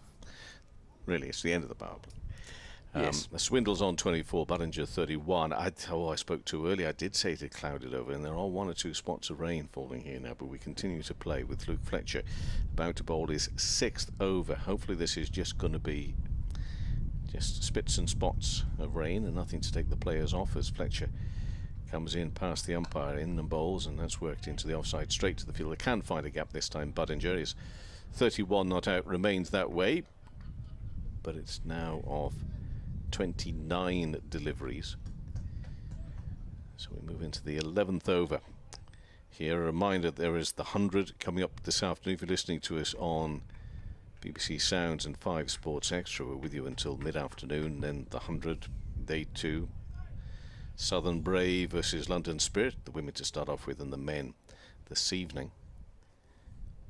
really it's the end of the power play. Yes. Swindles on 24, Budinger 31. I spoke too early. I did say it clouded over, and there are 1 or 2 spots of rain falling here now, but we continue to play with Luke Fletcher about to bowl his 6th over. Hopefully this is just going to be just spits and spots of rain and nothing to take the players off as Fletcher comes in past the umpire in and bowls, and that's worked into the offside straight to the field. They can find a gap this time. Budinger is 31 not out, remains that way, but it's now off 29 deliveries. So we move into the 11th over. Here a reminder, there is the 100 coming up this afternoon. If you're listening to us on BBC Sounds and 5 Sports Extra, we're with you until mid-afternoon. Then the 100, day 2, Southern Brave versus London Spirit, the women to start off with, and the men this evening.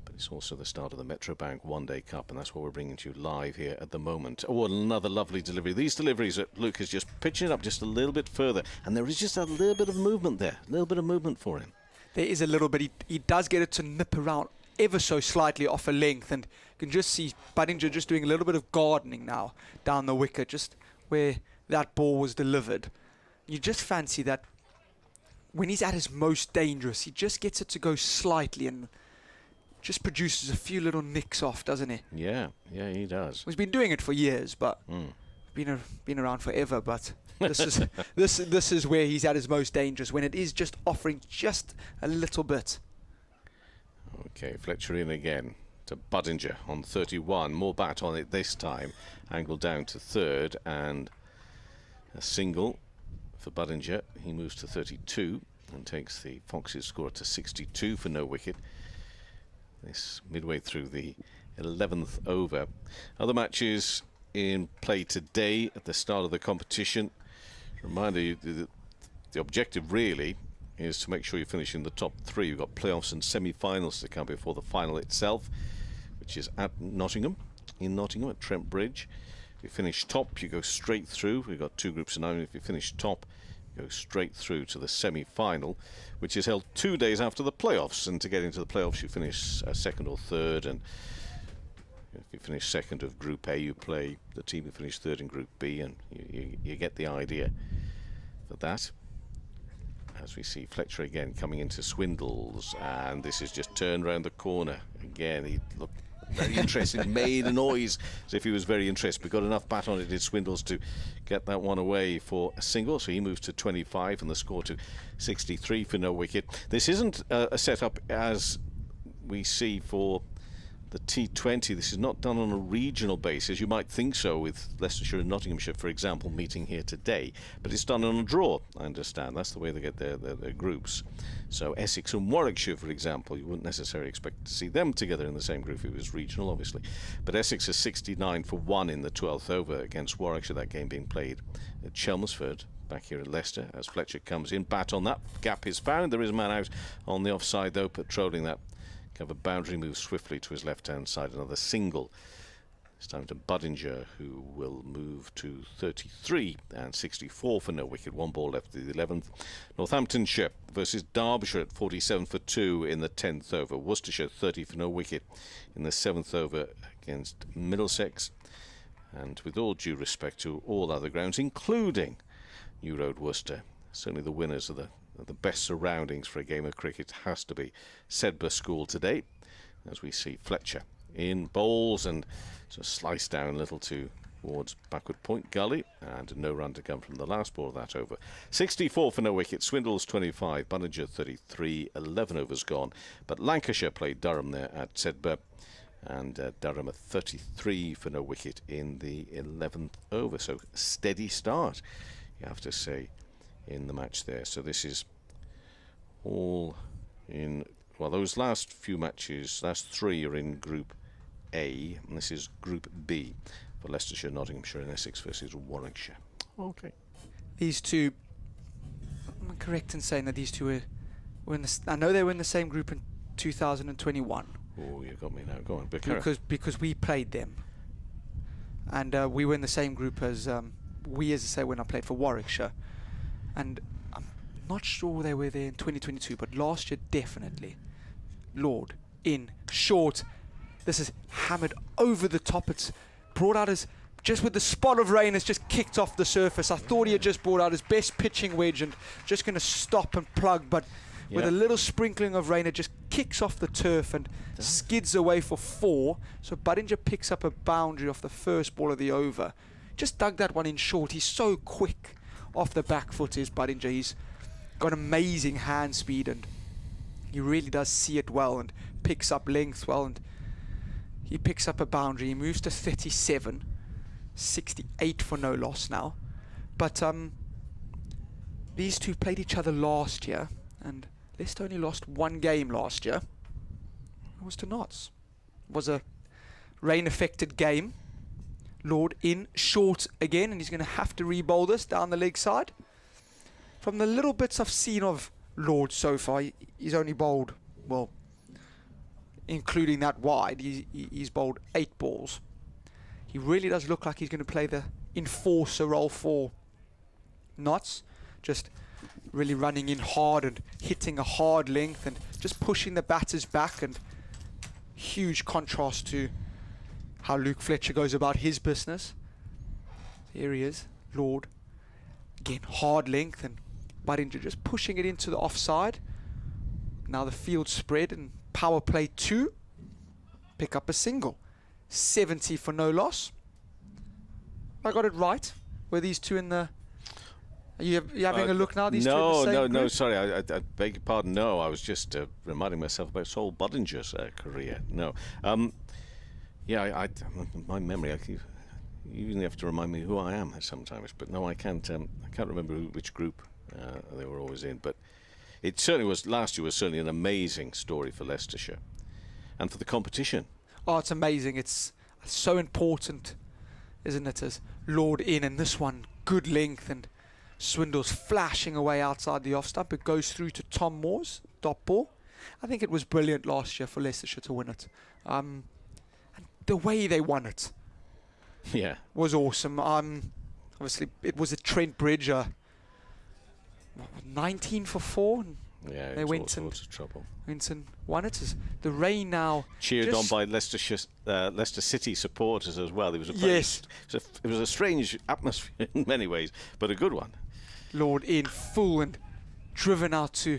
But it's also the start of the Metrobank One Day Cup, and that's what we're bringing to you live here at the moment. Oh, another lovely delivery. These deliveries that Luke is just pitching it up just a little bit further, and there is just a little bit of movement there, a little bit of movement for him. There is a little bit. He does get it to nip around ever so slightly off a length, and you can just see Budinger just doing a little bit of gardening now down the wicket, just where that ball was delivered. You just fancy that when he's at his most dangerous, he just gets it to go slightly and just produces a few little nicks off, doesn't he? Yeah, he does. He's been doing it for years, but been around forever. But this is this is where he's at his most dangerous, when it is just offering just a little bit. Okay, Fletcher in again to Budinger on 31. More bat on it this time. Angled down to third, and a single for Budinger. He moves to 32 and takes the Foxes score to 62 for no wicket. This midway through the 11th over. Other matches in play today at the start of the competition. Reminder you, the objective really is to make sure you finish in the top 3. You've got playoffs and semi-finals to come before the final itself, which is at Nottingham in Nottingham at Trent Bridge. If you finish top, you go straight through. We've got 2 groups of 9. If you finish top, you go straight through to the semi-final, which is held 2 days after the playoffs. And to get into the playoffs, you finish second or third. And if you finish second of Group A, you play the team who finished third in Group B, and you get the idea for that. As we see Fletcher again coming into Swindles, and this is just turned round the corner. Again, he looked very interested, made a noise as if he was very interested, but got enough bat on it, did Swindles, to get that one away for a single. So he moves to 25 and the score to 63 for no wicket. This isn't a setup as we see for the T20. This is not done on a regional basis. You might think so with Leicestershire and Nottinghamshire, for example, meeting here today, but it's done on a draw, I understand. That's the way they get their groups. So Essex and Warwickshire, for example, you wouldn't necessarily expect to see them together in the same group if it was regional, obviously. But Essex is 69 for 1 in the 12th over against Warwickshire, that game being played at Chelmsford, back here at Leicester, as Fletcher comes in. Bat on that, gap is found. There is a man out on the offside though, patrolling that cover boundary, moves swiftly to his left-hand side. Another single. It's time to Budinger, who will move to 33 and 64 for no wicket. 1 ball left to the 11th. Northamptonshire versus Derbyshire at 47 for 2 in the 10th over. Worcestershire 30 for no wicket in the 7th over against Middlesex. And with all due respect to all other grounds, including New Road Worcester, certainly the winners of the best surroundings for a game of cricket has to be Sedbergh School today, as we see Fletcher in bowls and so sliced down a little towards backward point gully, and no run to come from the last ball of that over. 64 for no wicket. Swindles 25, Budinger 33, 11 overs gone. But Lancashire played Durham there at Sedbergh, and Durham at 33 for no wicket in the 11th over. So steady start, you have to say, in the match there. So this is all in, well, those last few matches, last 3 are in Group A, and this is Group B for Leicestershire, Nottinghamshire and Essex versus Warwickshire. Okay. These two, I'm correct in saying that these two were in the, I know they were in the same group in 2021. Oh, you got me now. Go on. Because we played them, and we were in the same group as as I say, when I played for Warwickshire. And I'm not sure they were there in 2022, but last year definitely. Lord, in, short. This is hammered over the top. It's brought out his, just with the spot of rain, it's just kicked off the surface. I thought he had just brought out his best pitching wedge and just going to stop and plug, but with a little sprinkling of rain, it just kicks off the turf and skids away for 4. So Budinger picks up a boundary off the first ball of the over. Just dug that one in short. He's so quick off the back foot, is Budinger. He's got amazing hand speed, and he really does see it well and picks up length well, and he picks up a boundary. He moves to 37, 68 for no loss now. But these two played each other last year, and Leicester only lost 1 game last year. It was to Notts. It was a rain-affected game. Lord in short again, and he's going to have to re-bowl this down the leg side. From the little bits I've seen of Lord so far, he's only bowled, well, including that wide, he's bowled 8 balls. He really does look like he's going to play the enforcer role for Notts, just really running in hard and hitting a hard length and just pushing the batters back, and huge contrast to how Luke Fletcher goes about his business. Here he is, Lord. Again, hard length, and Budinger just pushing it into the offside. Now the field spread, and power play 2. Pick up a single. 70 for no loss. I got it right. Were these two in the... Are you having a look now? These two in the same group? Sorry, I beg your pardon. No, I was just reminding myself about Saul Budinger's career. No. My memory, you even have to remind me who I am sometimes, but no, I can't remember which group they were always in, but it certainly was, last year was certainly an amazing story for Leicestershire and for the competition. Oh, it's amazing. It's so important, isn't it, as Lord in, and this one, good length, and Swindles flashing away outside the off stump. It goes through to Tom Moore's dot ball. I think it was brilliant last year for Leicestershire to win it. And the way they won it was awesome. Obviously, it was a Trent Bridge, 19 for 4. Yeah, they went all sorts of trouble. Went and won it. The rain now cheered on by Leicester City supporters as well. It was it was a strange atmosphere in many ways, but a good one. Lord in full and driven out to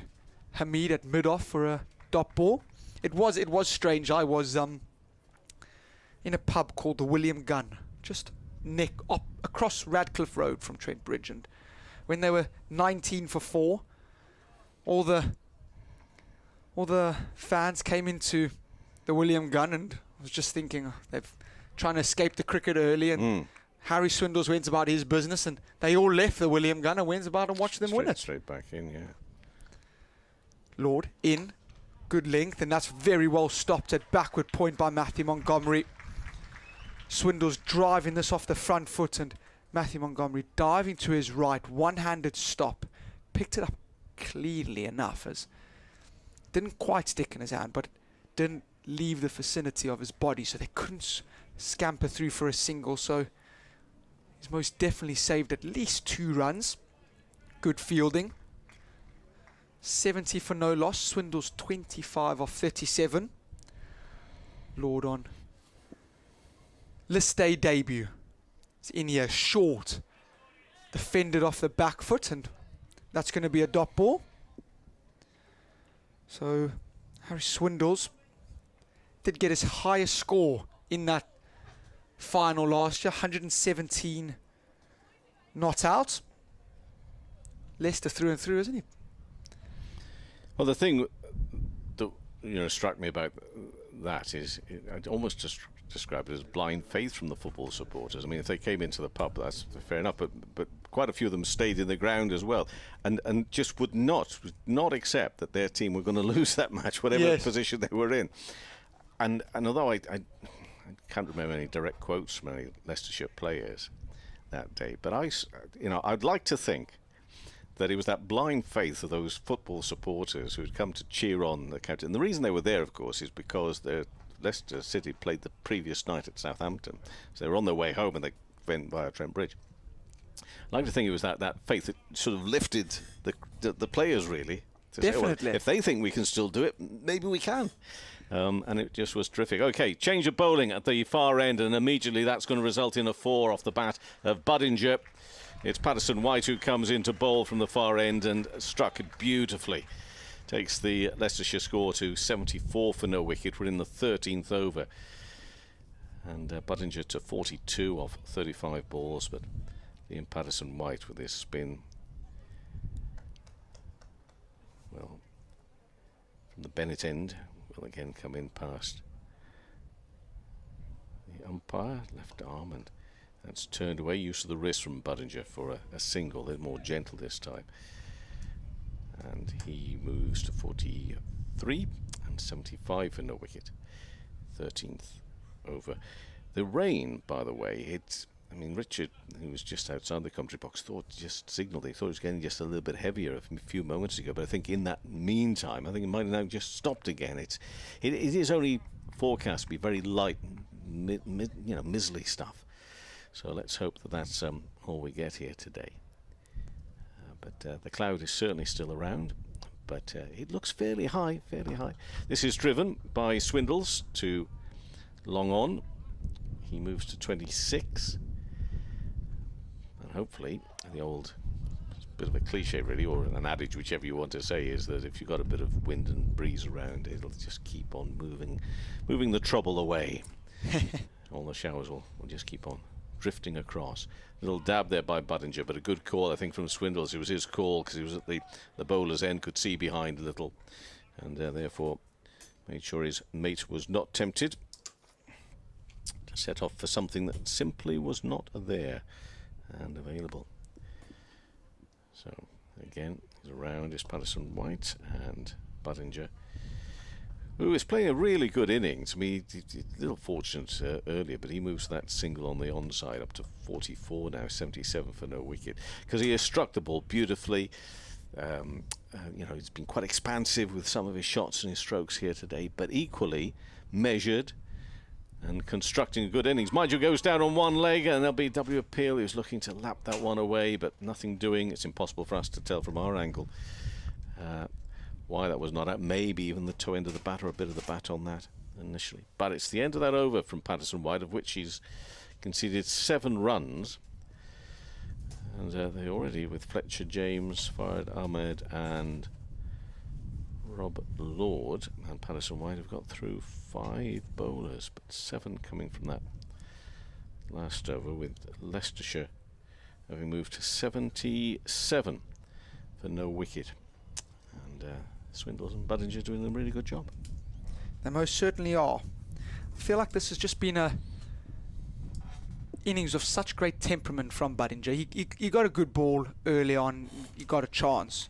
Hamid at mid-off for a dot ball. It was strange. I was in a pub called the William Gunn, just across Radcliffe Road from Trent Bridge, and when they were 19 for 4, all the fans came into the William Gunn, and I was just thinking they're trying to escape the cricket early, and Harry Swindles went about his business, and they all left the William Gunn and went about and watched them win it. Straight back in, yeah. Lord in, good length, and that's very well stopped at backward point by Matthew Montgomery. Swindles driving this off the front foot, and Matthew Montgomery diving to his right, one-handed stop, picked it up cleanly enough, as didn't quite stick in his hand, but didn't leave the vicinity of his body, so they couldn't scamper through for a single. So he's most definitely saved at least 2 runs. Good fielding. 70 for no loss. Swindles 25 off 37. Lord on list day debut. It's in here short, defended off the back foot, and that's going to be a dot ball. So Harry Swindles did get his highest score in that final last year, 117 not out. Leicester through and through, isn't he? Well, the thing that struck me about that is, I'd almost just describe it as blind faith from the football supporters. I mean, if they came into the pub, that's fair enough, but quite a few of them stayed in the ground as well, and just would not accept that their team were going to lose that match, whatever position they were in. And although I can't remember any direct quotes from any Leicestershire players that day, but I'd like to think that it was that blind faith of those football supporters who had come to cheer on the captain. And the reason they were there, of course, is because Leicester City played the previous night at Southampton. So they were on their way home and they went via Trent Bridge. I'd like to think it was that faith that sort of lifted the players, really. To Definitely. Say, well, if they think we can still do it, maybe we can. And it just was terrific. Okay, change of bowling at the far end, and immediately that's going to result in a 4 off the bat of Budinger. It's Patterson White who comes in to bowl from the far end and struck it beautifully. Takes the Leicestershire score to 74 for no wicket. We're in the 13th over. And Budinger to 42 off 35 balls, but Ian Patterson White with his spin. Well, from the Bennett end, will again come in past the umpire, left arm, and that's turned away. Use of the wrist from Budinger for a single, a little more gentle this time. And he moves to 43 and 75 for no wicket. 13th over. The rain, by the way, Richard, who was just outside the commentary box, signalled he thought it was getting just a little bit heavier a few moments ago, but I think in that meantime, I think it might have now just stopped again. It is only forecast to be very light, mizzly stuff. So let's hope that that's all we get here today. But the cloud is certainly still around, but it looks fairly high. This is driven by Swindles to long on. He moves to 26. And hopefully, the old bit of a cliche really, or an adage, whichever you want to say, is that if you've got a bit of wind and breeze around, it'll just keep on moving the trouble away. All the showers will just keep on drifting across. Little dab there by Budinger, but a good call, I think, from Swindles. It was his call because he was at the bowler's end, could see behind a little, and therefore made sure his mate was not tempted to set off for something that simply was not there and available. So again, he's around is Patterson White and Budinger, who is playing a really good innings. I mean, he's a little fortunate earlier, but he moves that single on the onside up to 44 now, 77 for no wicket, because he has struck the ball beautifully. He's been quite expansive with some of his shots and his strokes here today, but equally measured, and constructing a good innings. Mind you, goes down on one leg, and there'll be W. Appeal who's looking to lap that one away, but nothing doing. It's impossible for us to tell from our angle why that was not out. Maybe even the toe end of the bat or a bit of the bat on that initially. But it's the end of that over from Patterson White, of which he's conceded 7 runs. And they already, with Fletcher, James, Farid Ahmed and Rob Lord and Patterson White, have got through 5 bowlers, but 7 coming from that last over, with Leicestershire having moved to 77 for no wicket. And Swindles and Budinger doing a really good job. They most certainly are. I feel like this has just been a innings of such great temperament from Budinger. He got a good ball early on, he got a chance,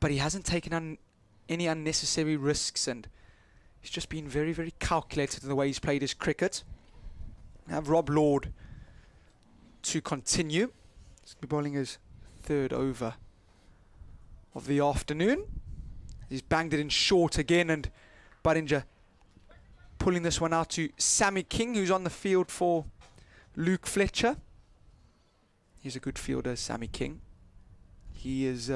but he hasn't taken any unnecessary risks, and he's just been very, very calculated in the way he's played his cricket. I have Rob Lord to continue. He's going to be bowling his 3rd over of the afternoon. He's banged it in short again, and Budinger pulling this one out to Sammy King, who's on the field for Luke Fletcher. He's a good fielder, Sammy King. He is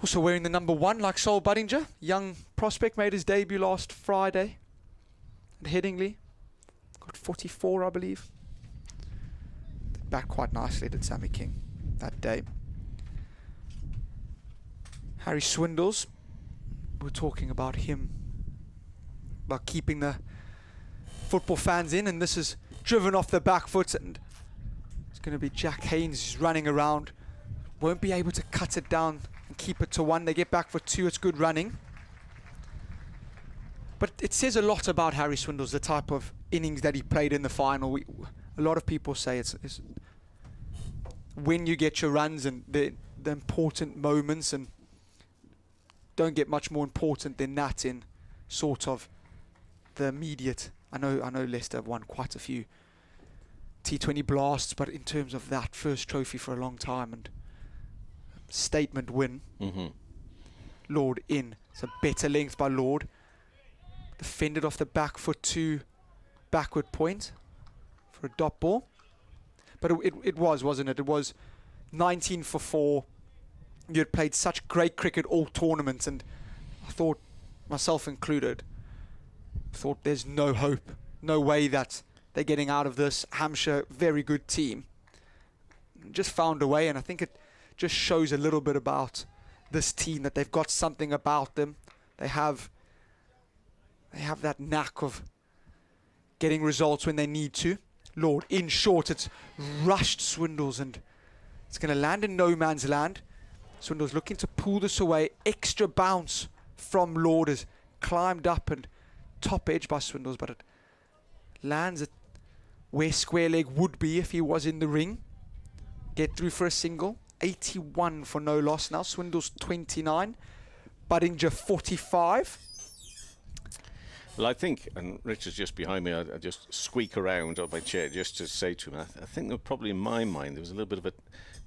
also wearing the number 1 like Sol Budinger. Young prospect, made his debut last Friday at Headingley. Got 44, I believe. Back quite nicely, did Sammy King that day. Harry Swindles, we're talking about him, about keeping the football fans in, and this is driven off the back foot, and it's going to be Jack Haynes who's running around. Won't be able to cut it down and keep it to 1. They get back for 2. It's good running. But it says a lot about Harry Swindles, the type of innings that he played in the final. A lot of people say it's when you get your runs and the important moments, and don't get much more important than that in sort of the immediate. I know Leicester have won quite a few T20 blasts, but in terms of that first trophy for a long time and statement win, Lord in. It's a better length by Lord. Defended off the back foot to backward point for a dot ball. But it was, wasn't it? It was 19 for 4. You had played such great cricket all tournament, and I thought, myself included, thought there's no hope, no way that they're getting out of this. Hampshire, very good team. Just found a way, and I think it just shows a little bit about this team, that they've got something about them. They have that knack of getting results when they need to. Lord in short, it's rushed Swindles, and it's going to land in no man's land. Swindles looking to pull this away. Extra bounce from Lord, has climbed up and top edge by Swindles, but it lands at where square leg would be if he was in the ring. Get through for a single. 81 for no loss now. Swindles 29, Budinger 45. Well, I think, and Richard's just behind me, I just squeak around on my chair just to say to him, I think that probably in my mind there was a little bit of a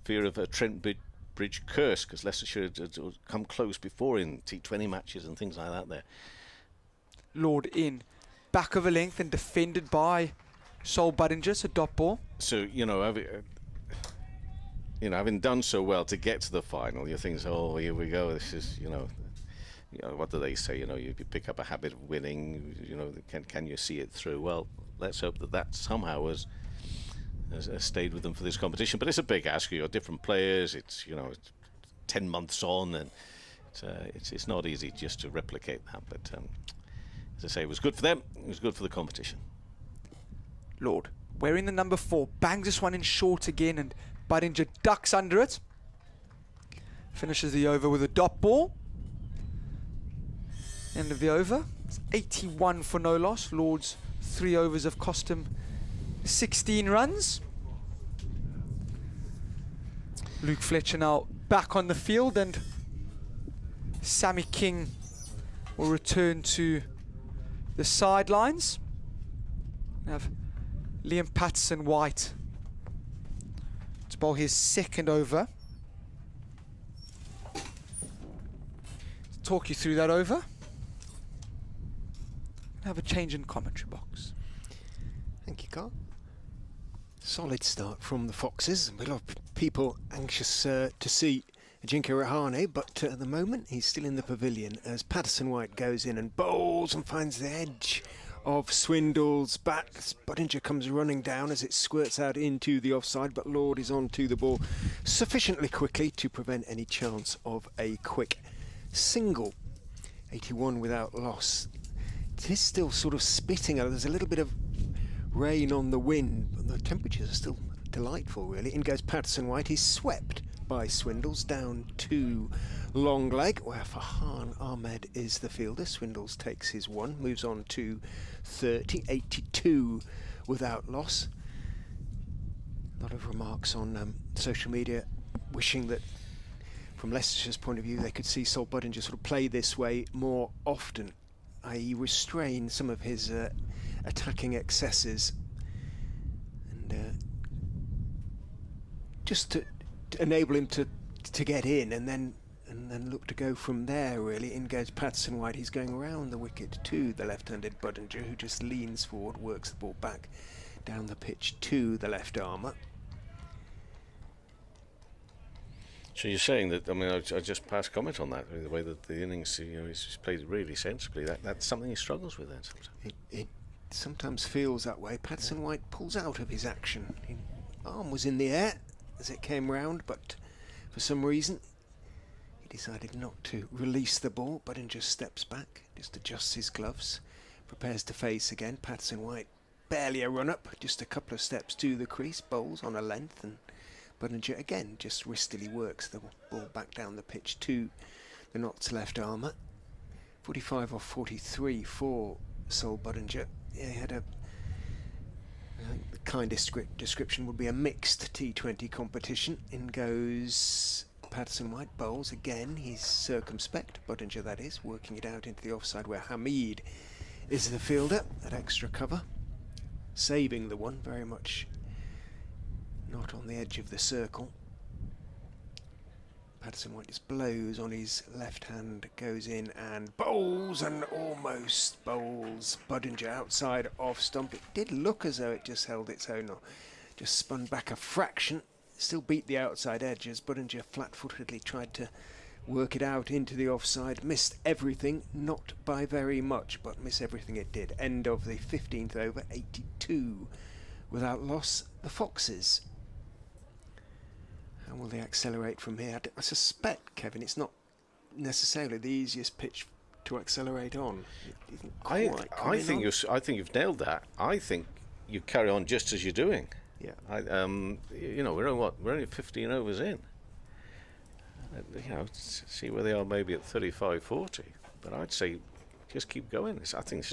fear of a Trent Bridge curse, because Leicestershire had come close before in T20 matches and things like that there. Lord in, back of a length and defended by Sol Budinger. It's a dot ball. So, having done so well to get to the final, you think, oh, here we go, this is, what do they say? You pick up a habit of winning. Can you see it through? Well, let's hope that somehow has stayed with them for this competition. But it's a big ask. You've got different players. It's 10 months on, and it's not easy just to replicate that. But as I say, it was good for them. It was good for the competition. Lord, wearing the number 4, bangs this one in short again, and Budinger ducks under it. Finishes the over with a dot ball. End of the over. It's 81 for no loss. Lord's 3 overs have cost him 16 runs. Luke Fletcher now back on the field, and Sammy King will return to the sidelines. We have Liam Patterson White to bowl his 2nd over. Talk you through that over. have a change in commentary box. Thank you, Carl. Solid start from the Foxes. A lot of people anxious to see Ajinkya Rahane, but at the moment he's still in the pavilion as Patterson White goes in and bowls and finds the edge of Swindle's bat. Budinger comes running down as it squirts out into the offside, but Lord is on to the ball sufficiently quickly to prevent any chance of a quick single. 81 without loss. It is still sort of spitting out. There's a little bit of rain on the wind, but the temperatures are still delightful, really. In goes Patterson White. He's swept by Swindles down to long leg, where Farhan Ahmed is the fielder. Swindles takes his one, moves on to 30, 82 without loss. A lot of remarks on social media wishing that, from Leicestershire's point of view, they could see Sol Budinger sort of play this way more often, i.e. restrain some of his attacking excesses, and just to enable him to get in and then look to go from there, really. In goes Patterson White. He's going around the wicket to the left-handed Budinger, who just leans forward, works the ball back down the pitch to the left armour. So you're saying that, I mean, I just passed comment on that, the way that the innings, he's played really sensibly. That's something he struggles with then sometimes. It sometimes feels that way. Patterson White pulls out of his action. His arm was in the air as it came round, but for some reason he decided not to release the ball. Budinger steps back, just adjusts his gloves, prepares to face again. Patterson White, barely a run-up, just a couple of steps to the crease, bowls on a length, and Budinger again just wristily works the ball back down the pitch to the Notts left armour. 45 off 43 for Sol Budinger. Yeah, he had I think the kindest description would be a mixed T20 competition. In goes Patterson White, bowls again. He's circumspect, Budinger that is, working it out into the offside where Hamid is the fielder at extra cover, saving the one, very much not on the edge of the circle. Patterson White just blows on his left hand, goes in and bowls, and almost bowls Budinger outside off stump. It did look as though it just held its own, or just spun back a fraction. Still beat the outside edge as Budinger flat-footedly tried to work it out into the offside. Missed everything, not by very much, but miss everything it did. End of the 15th over, 82 without loss. The Foxes. How will they accelerate from here? I suspect, Kevin, it's not necessarily the easiest pitch to accelerate on. I think you've nailed that. I think you carry on just as you're doing. Yeah. We're only 15 overs in. See where they are maybe at 35, 40. But I'd say just keep going. I think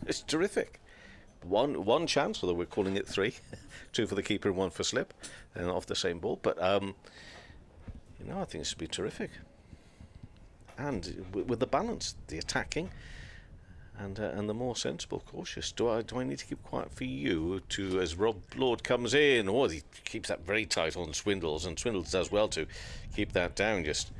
it's terrific. One chance, although we're calling it three. Two for the keeper and one for slip, and off the same ball. But I think this would be terrific. And with the balance, the attacking, and the more sensible, cautious. Do I need to keep quiet for you to, as Rob Lord comes in, or he keeps that very tight on Swindles, and Swindles does well to keep that down, just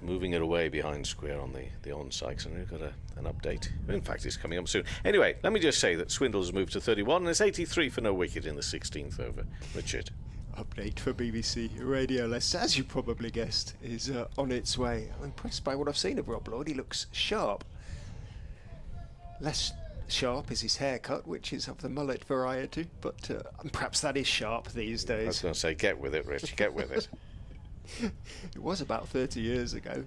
moving it away behind square on the onside. So we've got an update. In fact, it's coming up soon. Anyway, let me just say that Swindles has moved to 31, and it's 83 for no wicket in the 16th over. Richard. Update for BBC Radio Leicester, as you probably guessed, is on its way. I'm impressed by what I've seen of Rob Lord. He looks sharp. Less sharp is his haircut, which is of the mullet variety, but perhaps that is sharp these days. I was going to say, get with it, Rich, get with it. It was about 30 years ago.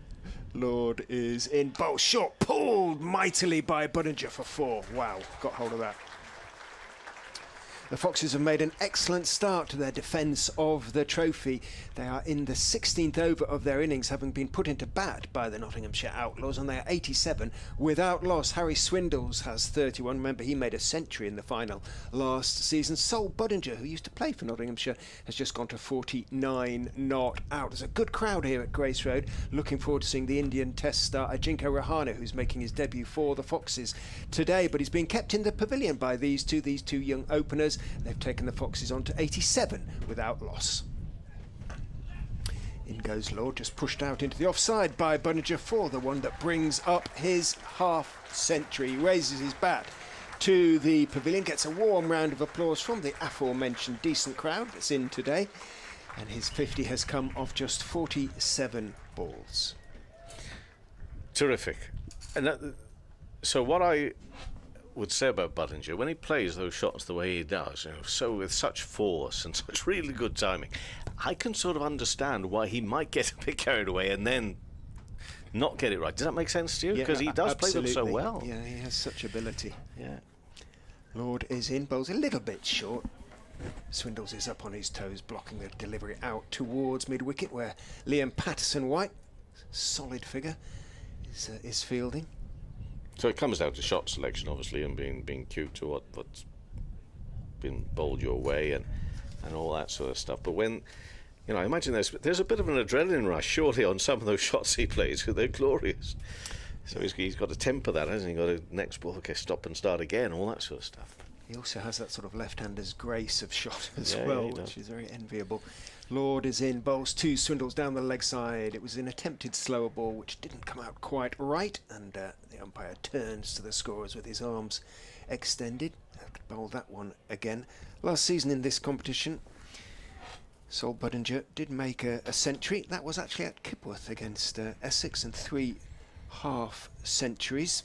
Lord is in bowl, shot pulled mightily by Budinger for 4. Wow, got hold of that. The Foxes have made an excellent start to their defence of the trophy. They are in the 16th over of their innings, having been put into bat by the Nottinghamshire Outlaws, and they are 87 without loss. Harry Swindles has 31. Remember, he made a century in the final last season. Sol Budinger, who used to play for Nottinghamshire, has just gone to 49 not out. There's a good crowd here at Grace Road. Looking forward to seeing the Indian Test star Ajinkya Rahane, who's making his debut for the Foxes today, but he's being kept in the pavilion by these two young openers. They've taken the Foxes on to 87 without loss. In goes Lord, just pushed out into the offside by Buninger for the one that brings up his half-century. He raises his bat to the pavilion, gets a warm round of applause from the aforementioned decent crowd that's in today, and his 50 has come off just 47 balls. Terrific. And so what I would say about Buninger, when he plays those shots the way he does, so with such force and such really good timing, I can sort of understand why he might get a bit carried away and then not get it right. Does that make sense to you? Because he does play them so well. Yeah, he has such ability. Yeah. Lord is in, bowls a little bit short. Swindles is up on his toes, blocking the delivery out towards mid-wicket, where Liam Patterson-White, solid figure, is fielding. So it comes down to shot selection, obviously, and being cute to what's been bowled your way and all that sort of stuff. But when, I imagine there's a bit of an adrenaline rush, surely, on some of those shots he plays, because they're glorious. So he's got to temper that, hasn't he? Got to next ball, okay, stop and start again, all that sort of stuff. He also has that sort of left-hander's grace of shot as well, which is very enviable. Lord is in, bowls 2 Swindles down the leg side. It was an attempted slower ball which didn't come out quite right, and the umpire turns to the scorers with his arms extended. Bowl that one again. Last season in this competition, Sol Buninger did make a century. That was actually at Kipworth against Essex, and 3 half-centuries.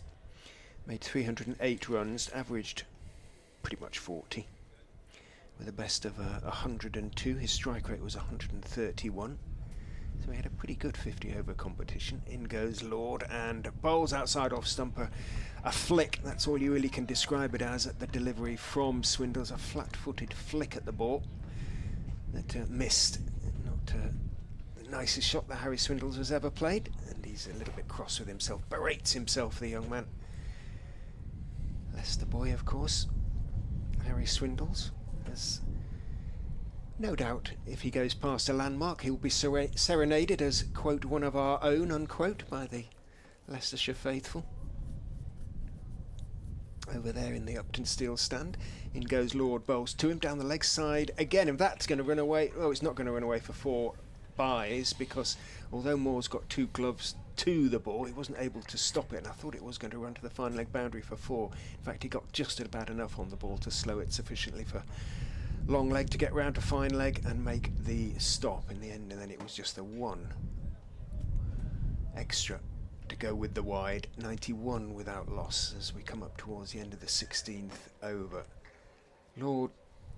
Made 308 runs, averaged pretty much 40. With a best of 102. His strike rate was 131. So he had a pretty good 50-over competition. In goes Lord and bowls outside off stumper. A flick, that's all you really can describe it as at the delivery from Swindles. A flat-footed flick at the ball that missed. Not the nicest shot that Harry Swindles has ever played. And he's a little bit cross with himself. Berates himself, the young man. Leicester boy, of course. Harry Swindles. As no doubt, if he goes past a landmark, he will be serenaded as, quote, one of our own, unquote, by the Leicestershire faithful. Over there in the Uptonsteel stand, in goes Lord, bowls to him down the leg side again, and that's going to run away. Oh, it's not going to run away for 4 byes, because although Moore's got 2 gloves to the ball, he wasn't able to stop it, and I thought it was going to run to the fine leg boundary for 4. In fact, he got just about enough on the ball to slow it sufficiently for long leg to get round to fine leg and make the stop in the end, and then it was just the 1 extra to go with the wide. 91 without loss as we come up towards the end of the 16th over. Lord,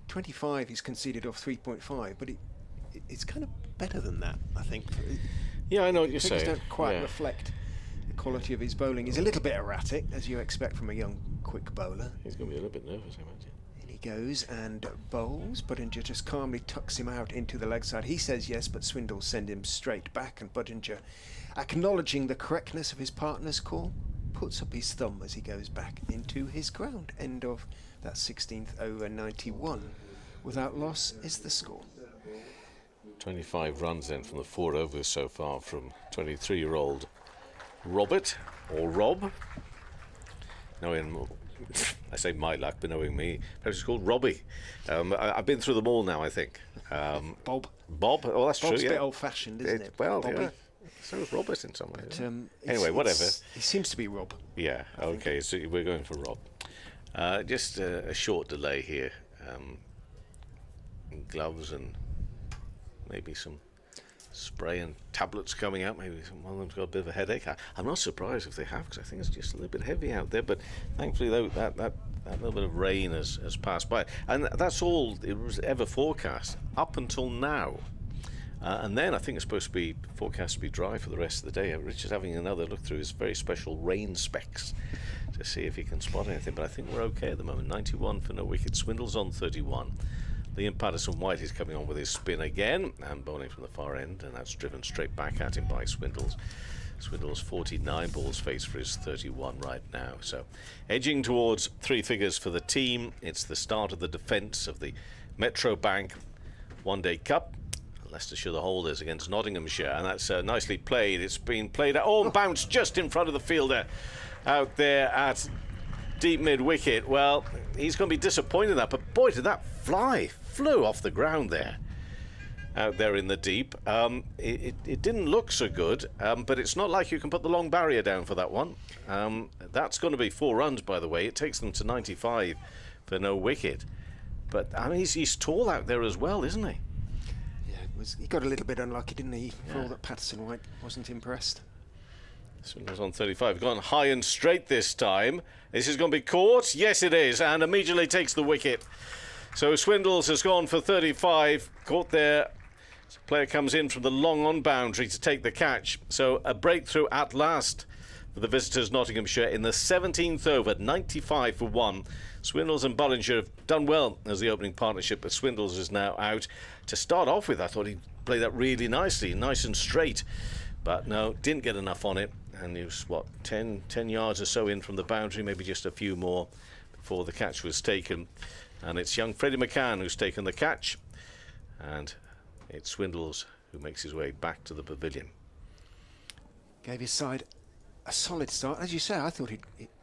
25 he's conceded off 3.5, but it's kind of better than that, I think. Yeah, I know what you're saying. Things don't quite reflect the quality of his bowling. He's a little bit erratic, as you expect from a young, quick bowler. He's going to be a little bit nervous, I imagine. In he goes and bowls. Buninger just calmly tucks him out into the leg side. He says yes, but Swindles send him straight back, and Buninger, acknowledging the correctness of his partner's call, puts up his thumb as he goes back into his ground. End of that 16th over. 91 without loss is the score. 25 runs then from the 4 overs so far from 23-year-old Robert, or Rob. Knowing, I say my luck, but knowing me, perhaps it's called Robbie. I've been through them all now, I think. Bob. Oh, that's Bob's true, a bit old-fashioned, isn't it? Well, Bobby. yeah. So is Robert in some way. But, anyway, whatever. He seems to be Rob. Yeah, okay, so we're going for Rob. Just a short delay here. Gloves and maybe some spray and tablets coming out. Maybe one of them's got a bit of a headache. I'm not surprised if they have, because I think it's just a little bit heavy out there. But thankfully, though, that little bit of rain has passed by. And that's all it was ever forecast up until now. And then I think it's supposed to be forecast to be dry for the rest of the day. Richard's having another look through his very special rain specs to see if he can spot anything. But I think we're okay at the moment. 91 for no wicket. Swindles on 31. Liam Patterson-White is coming on with his spin again and bowling from the far end, and that's driven straight back at him by Swindles. Swindles 49 balls face for his 31 right now. So edging towards 3 figures for the team. It's the start of the defence of the Metro Bank One-Day Cup. Leicestershire the holders against Nottinghamshire, and that's nicely played. It's been played at bounced just in front of the fielder out there at deep mid-wicket. Well, he's going to be disappointed in that, but boy, did that flew off the ground there. out there in the deep. It didn't look so good, but it's not like you can put the long barrier down for that one. That's going to be 4 runs, by the way. It takes them to 95 for no wicket. But I mean, he's tall out there as well, isn't he? Yeah, he got a little bit unlucky, didn't he? For all that Patterson White wasn't impressed. Swindles on 35, gone high and straight this time. This is going to be caught. Yes, it is, and immediately takes the wicket. So Swindles has gone for 35, caught there. Player comes in from the long on boundary to take the catch. So a breakthrough at last for the visitors Nottinghamshire in the 17th over, 95 for 1. Swindles and Bullinger have done well as the opening partnership, but Swindles is now out. To start off with, I thought he'd play that really nicely, nice and straight. But no, didn't get enough on it. And he was, 10 yards or so in from the boundary, maybe just a few more before the catch was taken. And it's young Freddie McCann who's taken the catch. And it's Swindles who makes his way back to the pavilion. Gave his side a solid start. As you say, I thought he'd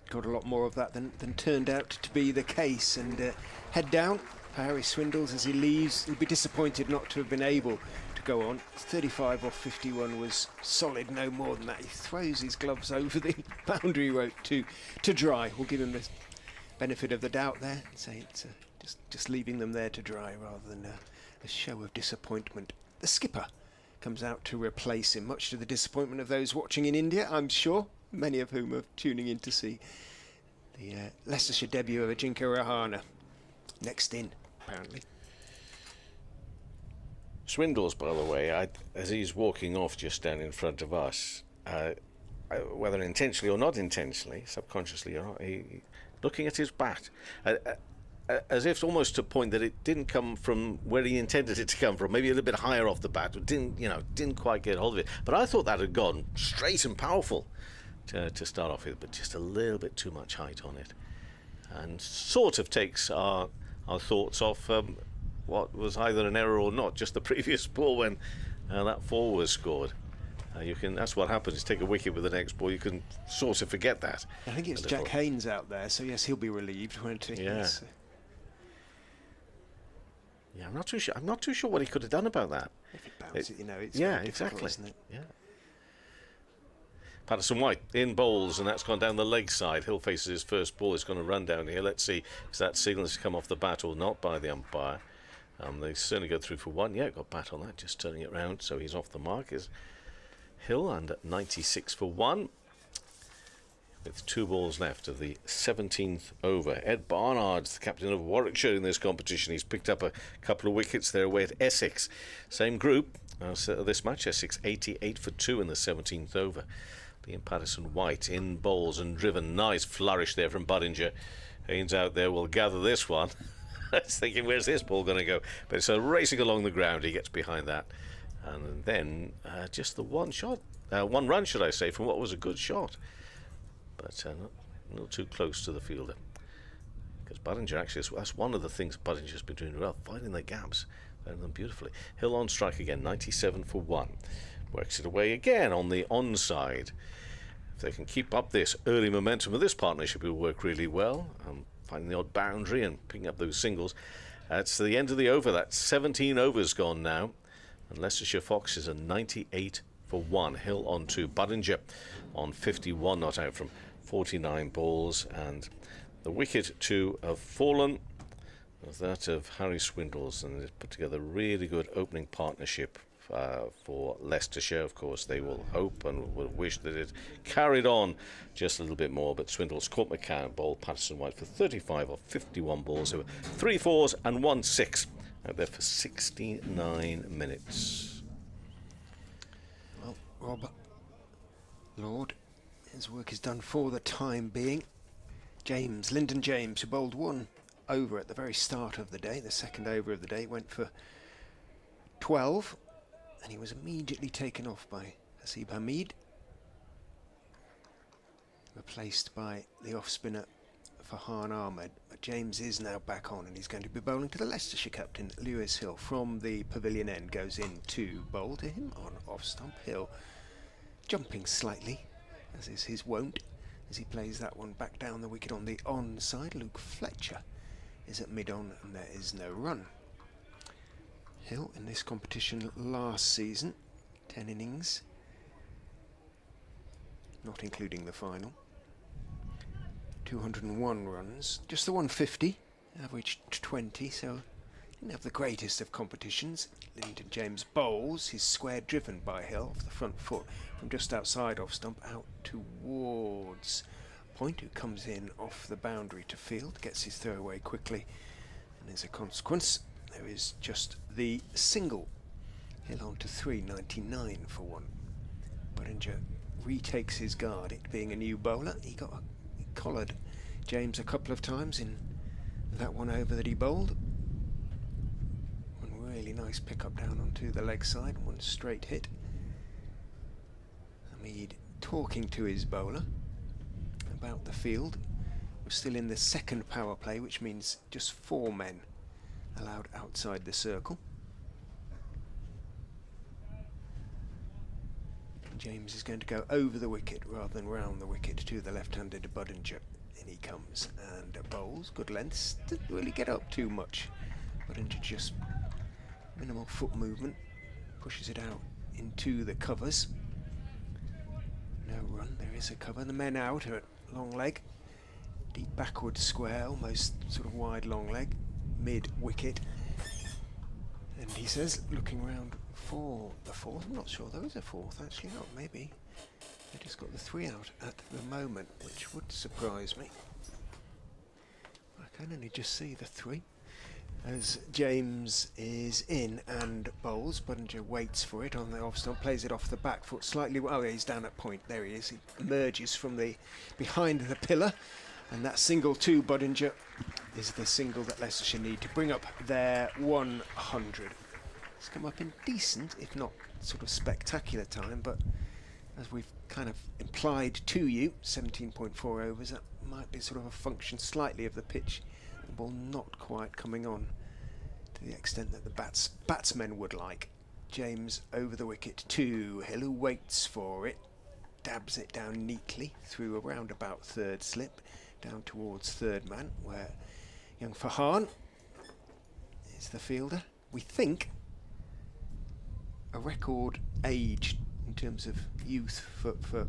got a lot more of that than turned out to be the case. And head down for Harry Swindles as he leaves. He'll be disappointed not to have been able to go on. 35 off 51 was solid, no more than that. He throws his gloves over the boundary rope to dry. We'll give him the benefit of the doubt there. Say it's just leaving them there to dry rather than a show of disappointment. The skipper comes out to replace him, much to the disappointment of those watching in India, I'm sure, many of whom are tuning in to see the Leicestershire debut of Ajinkya Rahane. Next in, apparently. Swindles, by the way, as he's walking off just down in front of us, whether intentionally or not intentionally, subconsciously or not, looking at his bat, as if almost to point that it didn't come from where he intended it to come from, maybe a little bit higher off the bat, but didn't quite get hold of it. But I thought that had gone straight and powerful to start off with, but just a little bit too much height on it, and sort of takes our thoughts off what was either an error or not, just the previous ball when that 4 was scored. That's what happens. Take a wicket with the next ball. You can sort of forget that. I think it's Jack Haynes out there, so yes, he'll be relieved, won't he? Yeah. Yes. Yeah, I'm not too sure what he could have done about that. If it bounces, it's yeah, very difficult, exactly. isn't it? Yeah. Patterson White in bowls, and that's gone down the leg side. Hill faces his first ball. It's going to run down here. Let's see if that signal has come off the bat or not by the umpire. They certainly go through for 1. Yeah, got bat on that, just turning it round, so he's off the mark. Is Hill, and at 96 for 1. With 2 balls left of the 17th over. Ed Barnard's the captain of Warwickshire in this competition. He's picked up a couple of wickets there away at Essex. Same group this match. Essex 88 for 2 in the 17th over. Being Patterson White in bowls and driven. Nice flourish there from Bullinger. Haynes out there will gather this one. I was thinking, where's this ball going to go? But it's racing along the ground. He gets behind that. And then just the one run, should I say, from what was a good shot. But not a little too close to the fielder. Because Bullinger actually, that's one of the things Bullinger's been doing well, finding the gaps, finding them beautifully. Hill on strike again, 97 for 1. Works it away again on the onside. If they can keep up this early momentum of this partnership, it will work really well. Finding the odd boundary and picking up those singles. That's the end of the over. That's 17 overs gone now. And Leicestershire Foxes are 98 for 1. Hill on 2. Bullinger on 51, not out from 49 balls. And the wicket to have fallen was that of Harry Swindles. And they've put together a really good opening partnership for Leicestershire. Of course, they will hope and will wish that it carried on just a little bit more. But Swindles caught McCann, bowled Patterson White for 35 of 51 balls. There were 3 4s and 1 6 out there for 69 minutes. Well, Rob Lord, his work is done for the time being. Lyndon James, who bowled 1 over at the very start of the day, the second over of the day, went for 12, and he was immediately taken off by Hasib Hamid, replaced by the off-spinner Farhan Ahmed. But James is now back on, and he's going to be bowling to the Leicestershire captain, Lewis Hill, from the pavilion end. Goes in to bowl to him on off-stump. Hill jumping slightly, as is his wont, as he plays that one back down the wicket on the onside. Luke Fletcher is at mid-on, and there is no run. Hill in this competition last season. 10 innings, not including the final. 201 runs, just the 150, averaged 20, so didn't have the greatest of competitions. Lyndon James bowls, he's square driven by Hill off the front foot from just outside off stump out towards Point, who comes in off the boundary to field, gets his throw away quickly, and as a consequence there is just the single. Hill on to 399 for 1. Budinger retakes his guard, it being a new bowler. He collared James a couple of times in that one over that he bowled. One really nice pick up down onto the leg side, one straight hit. Hamid talking to his bowler about the field. We're still in the second power play, which means just 4 men allowed outside the circle. James is going to go over the wicket rather than round the wicket to the left-handed Budinger. In he comes and bowls, good lengths, didn't really get up too much. Budinger just minimal foot movement, pushes it out into the covers. No run, there is a cover. The men out are at long leg, deep backward square, almost sort of wide long leg, mid wicket. And he says, looking round for the fourth, I'm not sure there is a fourth, actually not, maybe. They just got the 3 out at the moment, which would surprise me. I can only just see the 3. As James is in and bowls, Budinger waits for it on the off stump, plays it off the back foot slightly. Oh, he's down at point. There he is. He emerges from the behind the pillar, and that single to Budinger is the single that Leicestershire need to bring up their 100. It's come up in decent, if not sort of spectacular time, but as we've kind of implied to you, 17.4 overs, that might be sort of a function slightly of the pitch. The ball not quite coming on to the extent that the batsmen would like. James over the wicket to Hill, who waits for it, dabs it down neatly through around about third slip, down towards third man, where young Farhan is the fielder. We think a record age in terms of youth for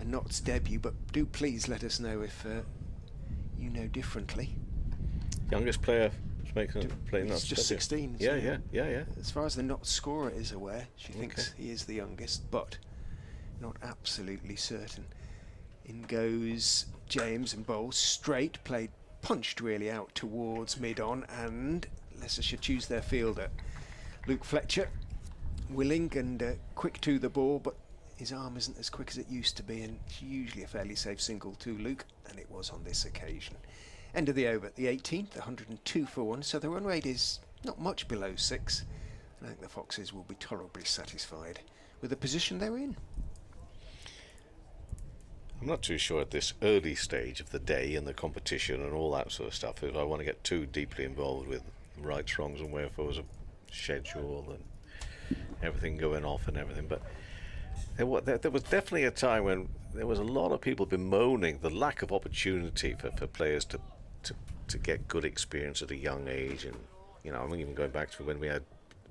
a Notts debut, but do please let us know if you know differently. Youngest player making playing Notts. It's just 16. Yeah. As far as the Notts scorer is aware, she thinks he is the youngest, but not absolutely certain. In goes James and bowls straight, played punched really out towards mid-on, and Leicestershire choose their fielder. Luke Fletcher, willing and quick to the ball, but his arm isn't as quick as it used to be, and it's usually a fairly safe single to Luke, and it was on this occasion. End of the over, the 18th, 102 for 1, so the run rate is not much below 6, and I think the Foxes will be tolerably satisfied with the position they're in. I'm not too sure at this early stage of the day and the competition and all that sort of stuff if I want to get too deeply involved with rights, wrongs and wherefores of schedule and everything going off and everything, but there was definitely a time when there was a lot of people bemoaning the lack of opportunity for players to get good experience at a young age. And you know, I'm even going back to when we had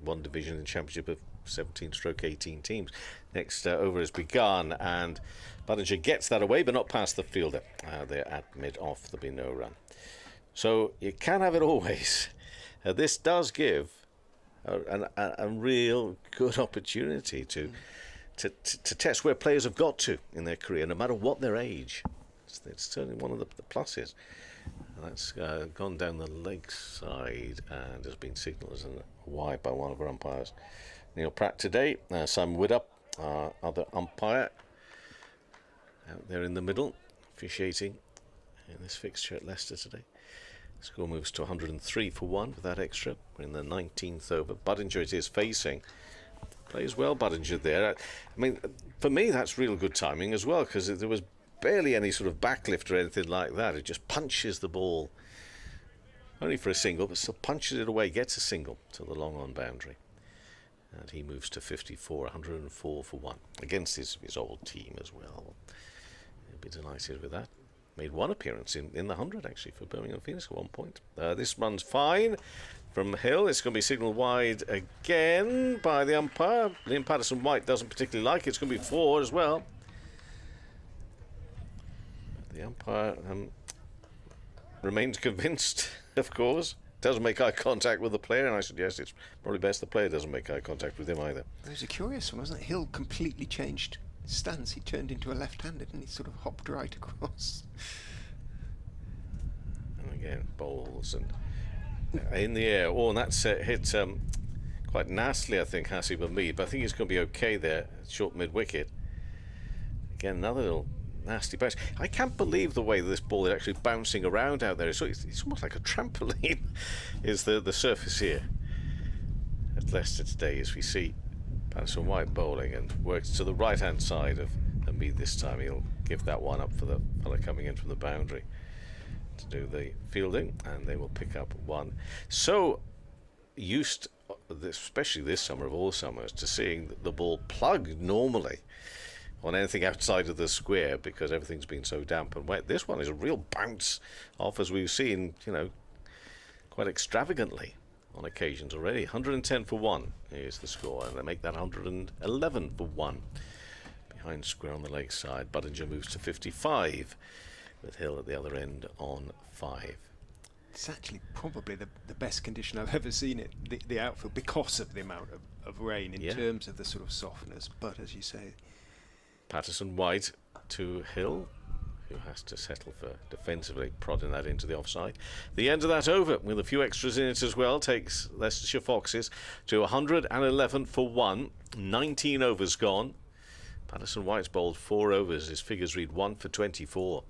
one division in the championship of 17/18 teams. Next over has begun, and Budinger gets that away, but not past the fielder. They're at mid-off, there'll be no run. So you can have it always. This does give a real good opportunity to test where players have got to in their career, no matter what their age. It's certainly one of the pluses. And that's gone down the leg side and has been signalled as a wide by one of our umpires. Neil Pratt today, Simon Widup, other umpire, out there in the middle, officiating in this fixture at Leicester today. Score moves to 103 for 1 with that extra. We're in the 19th over. Budinger it is facing. Plays well, Budinger there. I mean, for me, that's real good timing as well, because there was barely any sort of backlift or anything like that. It just punches the ball, only for a single, but still punches it away, gets a single to the long-on boundary. And he moves to 54, 104 for 1, against his old team as well. He'll be delighted with that. Made one appearance in the 100, actually, for Birmingham Phoenix at one point. This runs fine. from Hill. It's going to be signalled wide again by the umpire. Liam Patterson-White doesn't particularly like it. It's going to be 4 as well. The umpire remains convinced, of course. Doesn't make eye contact with the player, and I suggest it's probably best the player doesn't make eye contact with him either. It was a curious one, wasn't it? Hill completely changed stance. He turned into a left-handed and he sort of hopped right across. And again, bowls and in the air. Oh, and that's hit quite nastily, I think, Hasib Hamid, but I think he's going to be okay there, short mid-wicket. Again, another little nasty bounce. I can't believe the way this ball is actually bouncing around out there. It's almost like a trampoline is the surface here at Leicester today, as we see Patterson-White bowling and works to the right-hand side of Hamid this time. He'll give that one up for the fella coming in from the boundary to do the fielding, and they will pick up 1. So used, especially this summer of all summers, to seeing the ball plugged normally on anything outside of the square because everything's been so damp and wet. This one is a real bounce off, as we've seen, quite extravagantly on occasions already. 110 for 1 is the score, and they make that 111 for 1. Behind square on the leg side, Budinger moves to 55, with Hill at the other end on 5. It's actually probably the best condition I've ever seen it, the outfield, because of the amount of rain in terms of the sort of softness. But as you say, Patterson-White to Hill, who has to settle for defensively prodding that into the offside. The end of that over, with a few extras in it as well, takes Leicestershire Foxes to 111 for 1. 19 overs gone. Patterson-White's bowled 4 overs. His figures read 1 for 24.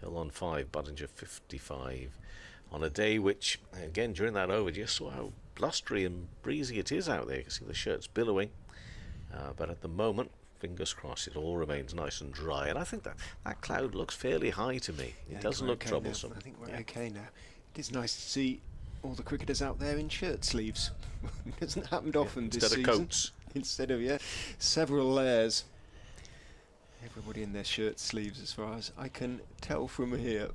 Hill on 5, Budinger 55. On a day which, again, during that over, just saw how blustery and breezy it is out there. You can see the shirts billowing. But at the moment, fingers crossed, it all remains nice and dry. And I think that cloud looks fairly high to me. It doesn't look troublesome. Now. I think we're okay now. It is nice to see all the cricketers out there in shirt sleeves. It hasn't happened often this season. Instead of coats. Instead of, several layers. Everybody in their shirt sleeves, as far as I can tell from here.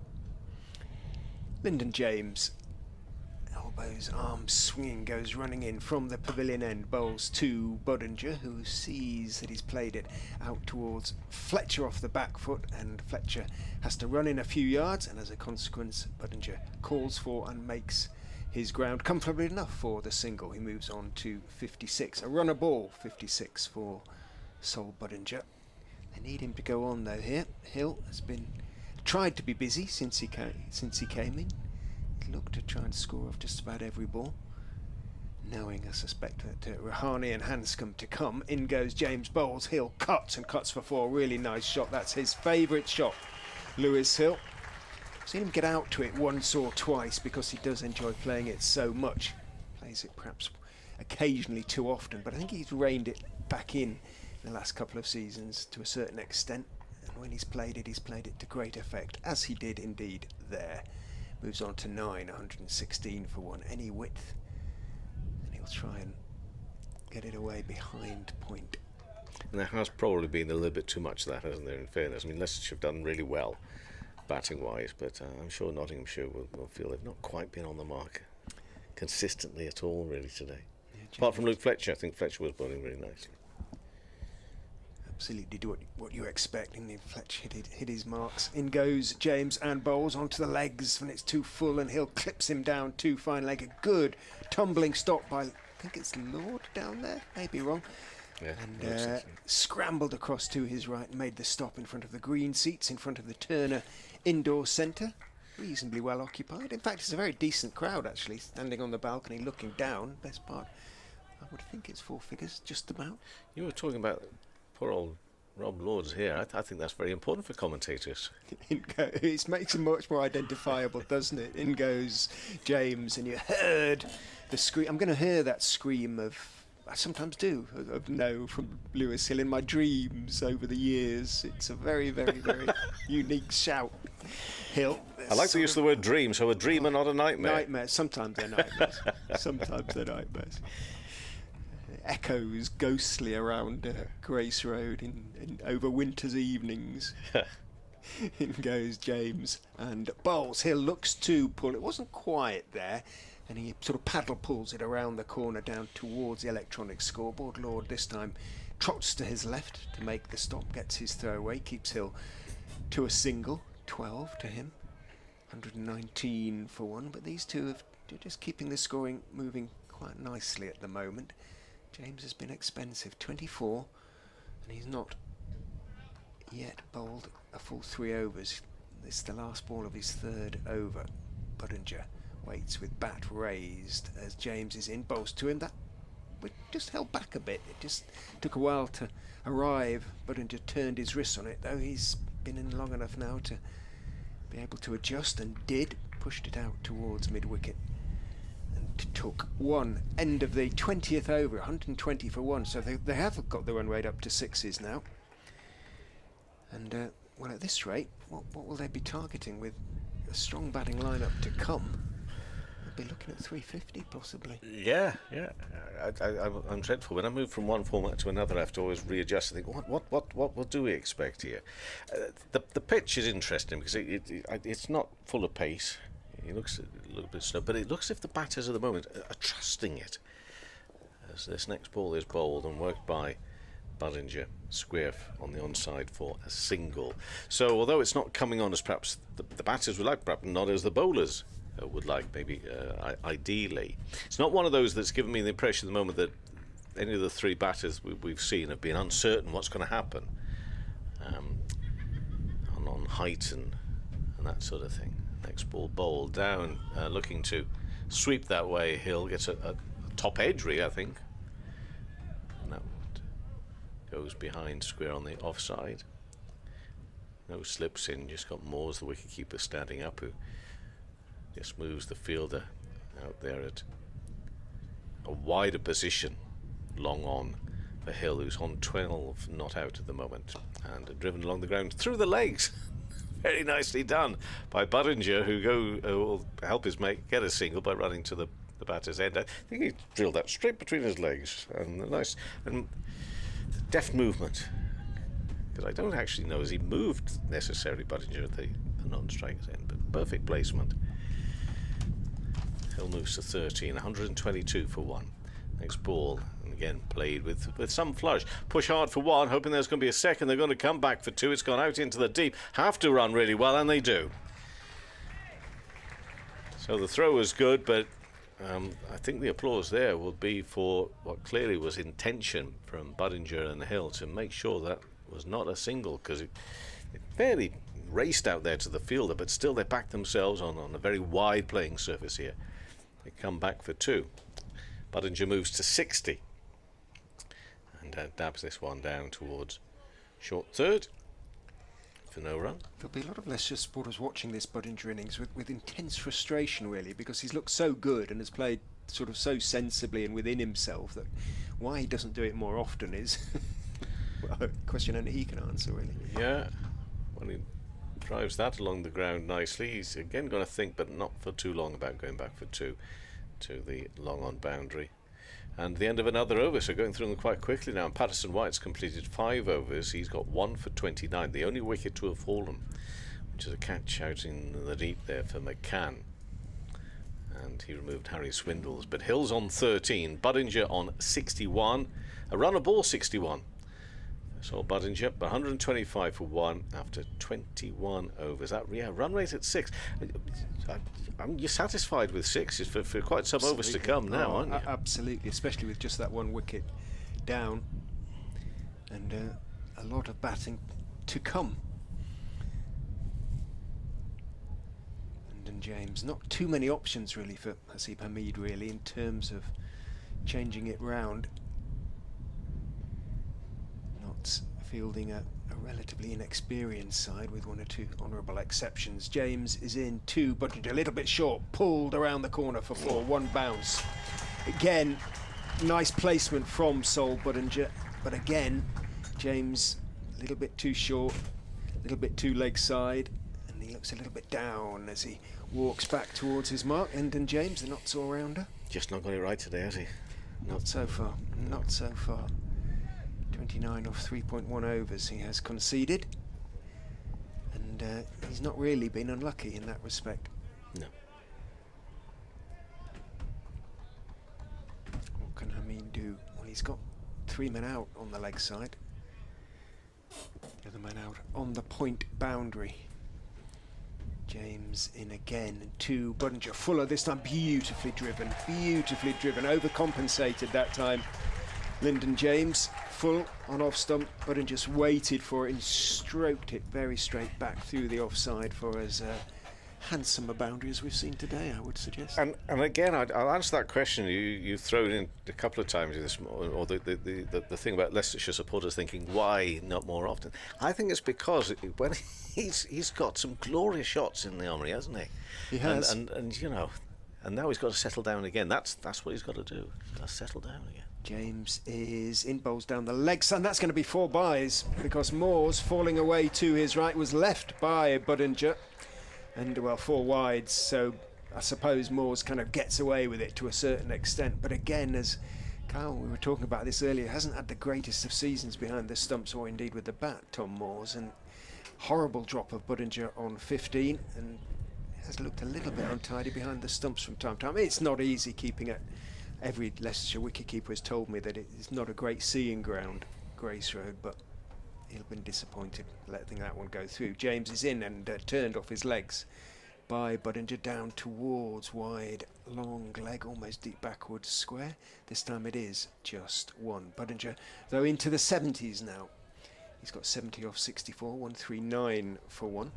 Lyndon James, elbows, arms swinging, goes running in from the pavilion end, bowls to Budinger, who sees that he's played it out towards Fletcher off the back foot, and Fletcher has to run in a few yards, and as a consequence, Budinger calls for and makes his ground comfortably enough for the single. He moves on to 56, a runner ball, 56 for Sol Budinger. They need him to go on though here. Hill has tried to be busy since he came in. He looked to try and score off just about every ball, knowing, I suspect, that Rahane and Hanscom to come. In goes James, bowls. Hill cuts and cuts for 4. Really nice shot. That's his favourite shot, Lewis Hill. I've seen him get out to it once or twice because he does enjoy playing it so much. Plays it perhaps occasionally too often, but I think he's reined it back in the last couple of seasons to a certain extent, and when he's played it to great effect, as he did indeed there. Moves on to 9, 116 for 1, any width, and he'll try and get it away behind point. And there has probably been a little bit too much of that, hasn't there, in fairness? I mean, Leicestershire have done really well batting wise, but I'm sure Nottinghamshire will feel they've not quite been on the mark consistently at all really today. Apart from Luke Fletcher, I think Fletcher was bowling really nicely. Absolutely did what you expect, and Fletch hit his marks. In goes James and bowls onto the legs when it's too full, and Hill clips him down too fine leg. A good tumbling stop by, I think it's Lord down there, maybe wrong. Yeah, and scrambled across to his right and made the stop in front of the green seats, in front of the Turner Indoor Centre. Reasonably well occupied. In fact, it's a very decent crowd actually, standing on the balcony looking down. Best part, I would think it's 4 figures, just about. You were talking about poor old Rob Lords here. I think that's very important for commentators. It makes him much more identifiable, doesn't it? In goes James, and you heard the scream. I'm going to hear that scream I sometimes do, of no from Lewis Hill in my dreams over the years. It's a very, very, very unique shout. Hill. I like the use of the word dream, so a dream and not a nightmare. Nightmares. Sometimes they're nightmares. Sometimes they're nightmares. Echoes ghostly around Grace Road in over winter's evenings. In goes James and bowls. Hill looks to pull. It wasn't quiet there. and he sort of paddle pulls it around the corner down towards the electronic scoreboard. Lord this time trots to his left to make the stop, gets his throw away, keeps Hill to a single. 12 to him, 119 for 1, but these two are just keeping the scoring moving quite nicely at the moment. James has been expensive, 24, and he's not yet bowled a full 3 overs. This is the last ball of his 3rd over. Budinger waits with bat raised as James is in, bowls to him. That we just held back a bit. It just took a while to arrive. Budinger turned his wrists on it, though he's been in long enough now to be able to adjust, and did. Pushed it out towards mid-wicket and took 1. End of the 20th over, 120 for 1. So they have got the run rate up to 6s now. And well, at this rate, what will they be targeting with a strong batting lineup to come? They'll be looking at 350 possibly. Yeah. I'm dreadful. When I move from one format to another, I have to always readjust and think, what do we expect here? The pitch is interesting because it's not full of pace. It looks a little bit slow, but it looks as if the batters at the moment are trusting it. As this next ball is bowled and worked by Budinger, square on the onside for a single. So although it's not coming on as perhaps the batters would like, perhaps not as the bowlers would like, maybe ideally. It's not one of those that's given me the impression at the moment that any of the 3 batters we've seen have been uncertain what's going to happen on height and that sort of thing. Next ball bowled down, looking to sweep that way. Hill gets a top edge, really, I think. And that goes behind square on the offside. No slips in, just got Moores, the wicketkeeper, standing up, who just moves the fielder out there at a wider position, long on for Hill, who's on 12 not out at the moment, and driven along the ground through the legs. Very nicely done by Budinger, who will help his mate get a single by running to the batter's end. I think he drilled that straight between his legs, and a nice and deft movement. Because I don't actually know, has he moved necessarily, Budinger, at the non-striker's end, but perfect placement. Hill moves to 13, 122 for 1. Next ball, and again played with some flourish. Push hard for 1, hoping there's going to be a second. They're going to come back for 2. It's gone out into the deep. Have to run really well, and they do. So the throw was good, but I think the applause there will be for what clearly was intention from Budinger and Hill to make sure that was not a single, because it fairly raced out there to the fielder, but still they backed themselves on a very wide playing surface here. They come back for 2. Budinger moves to 60 and dabs this one down towards short third for no run. There'll be a lot of Leicestershire supporters watching this Budinger innings with intense frustration, really, because he's looked so good and has played sort of so sensibly and within himself that why he doesn't do it more often is well, a question only he can answer, really. Yeah, when he drives that along the ground nicely, he's again going to think, but not for too long, about going back for 2 to the long on boundary. And the end of another over, so going through them quite quickly now. And Patterson White's completed 5 overs. He's got 1 for 29, the only wicket to have fallen, which is a catch out in the deep there for McCann. And he removed Harry Swindles. But Hill's on 13, Budinger on 61, a run of ball 61. So Budinger, 125 for 1 after 21 overs. That, yeah, run rate at 6. You're satisfied with 6 for quite some overs to come now, aren't you? Absolutely, especially with just that 1 wicket down and a lot of batting to come. And James, not too many options really for Hasib Hamid, really, in terms of changing it round. Not fielding a relatively inexperienced side with 1 or 2 honourable exceptions. James is in 2, but a little bit short, pulled around the corner for 4, 1 bounce. Again, nice placement from Sol Budinger, but again, James a little bit too short, a little bit too leg side, and he looks a little bit down as he walks back towards his mark. Endon James, the not all-rounder. Just not got it right today, has he? Not so far, not so far. 29 off 3.1 overs he has conceded, and he's not really been unlucky in that respect. No. he's got 3 men out on the leg side. The other man out on the point boundary. James in again to Budinger. Fuller this time beautifully driven, overcompensated that time. Lyndon James full on off stump. Budinger just waited for it and stroked it very straight back through the offside for as handsome a boundary as we've seen today, I would suggest. And again, I'll answer that question you've thrown in a couple of times this morning, or the thing about Leicestershire supporters thinking why not more often. I think it's because when he's got some glorious shots in the armoury, hasn't he? He has, and you know, and now he's got to settle down again. That's what he's got to do. He's got to settle down again. James is in, bowls down the leg side. That's going to be 4 byes because Moores falling away to his right was left by Budinger. And, well, 4 wides, so I suppose Moores kind of gets away with it to a certain extent. But again, as Kyle, we were talking about this earlier, hasn't had the greatest of seasons behind the stumps or indeed with the bat, Tom Moores. And horrible drop of Budinger on 15 and has looked a little bit untidy behind the stumps from time to time. It's not easy keeping it. Every Leicestershire wicketkeeper has told me that it's not a great seeing ground, Grace Road, but he'll have been disappointed letting that one go through. James is in and turned off his legs by Budinger down towards wide, long leg, almost deep backwards square. This time it is just 1. Budinger, though, into the 70s now. He's got 70 off 64, 139 for 1.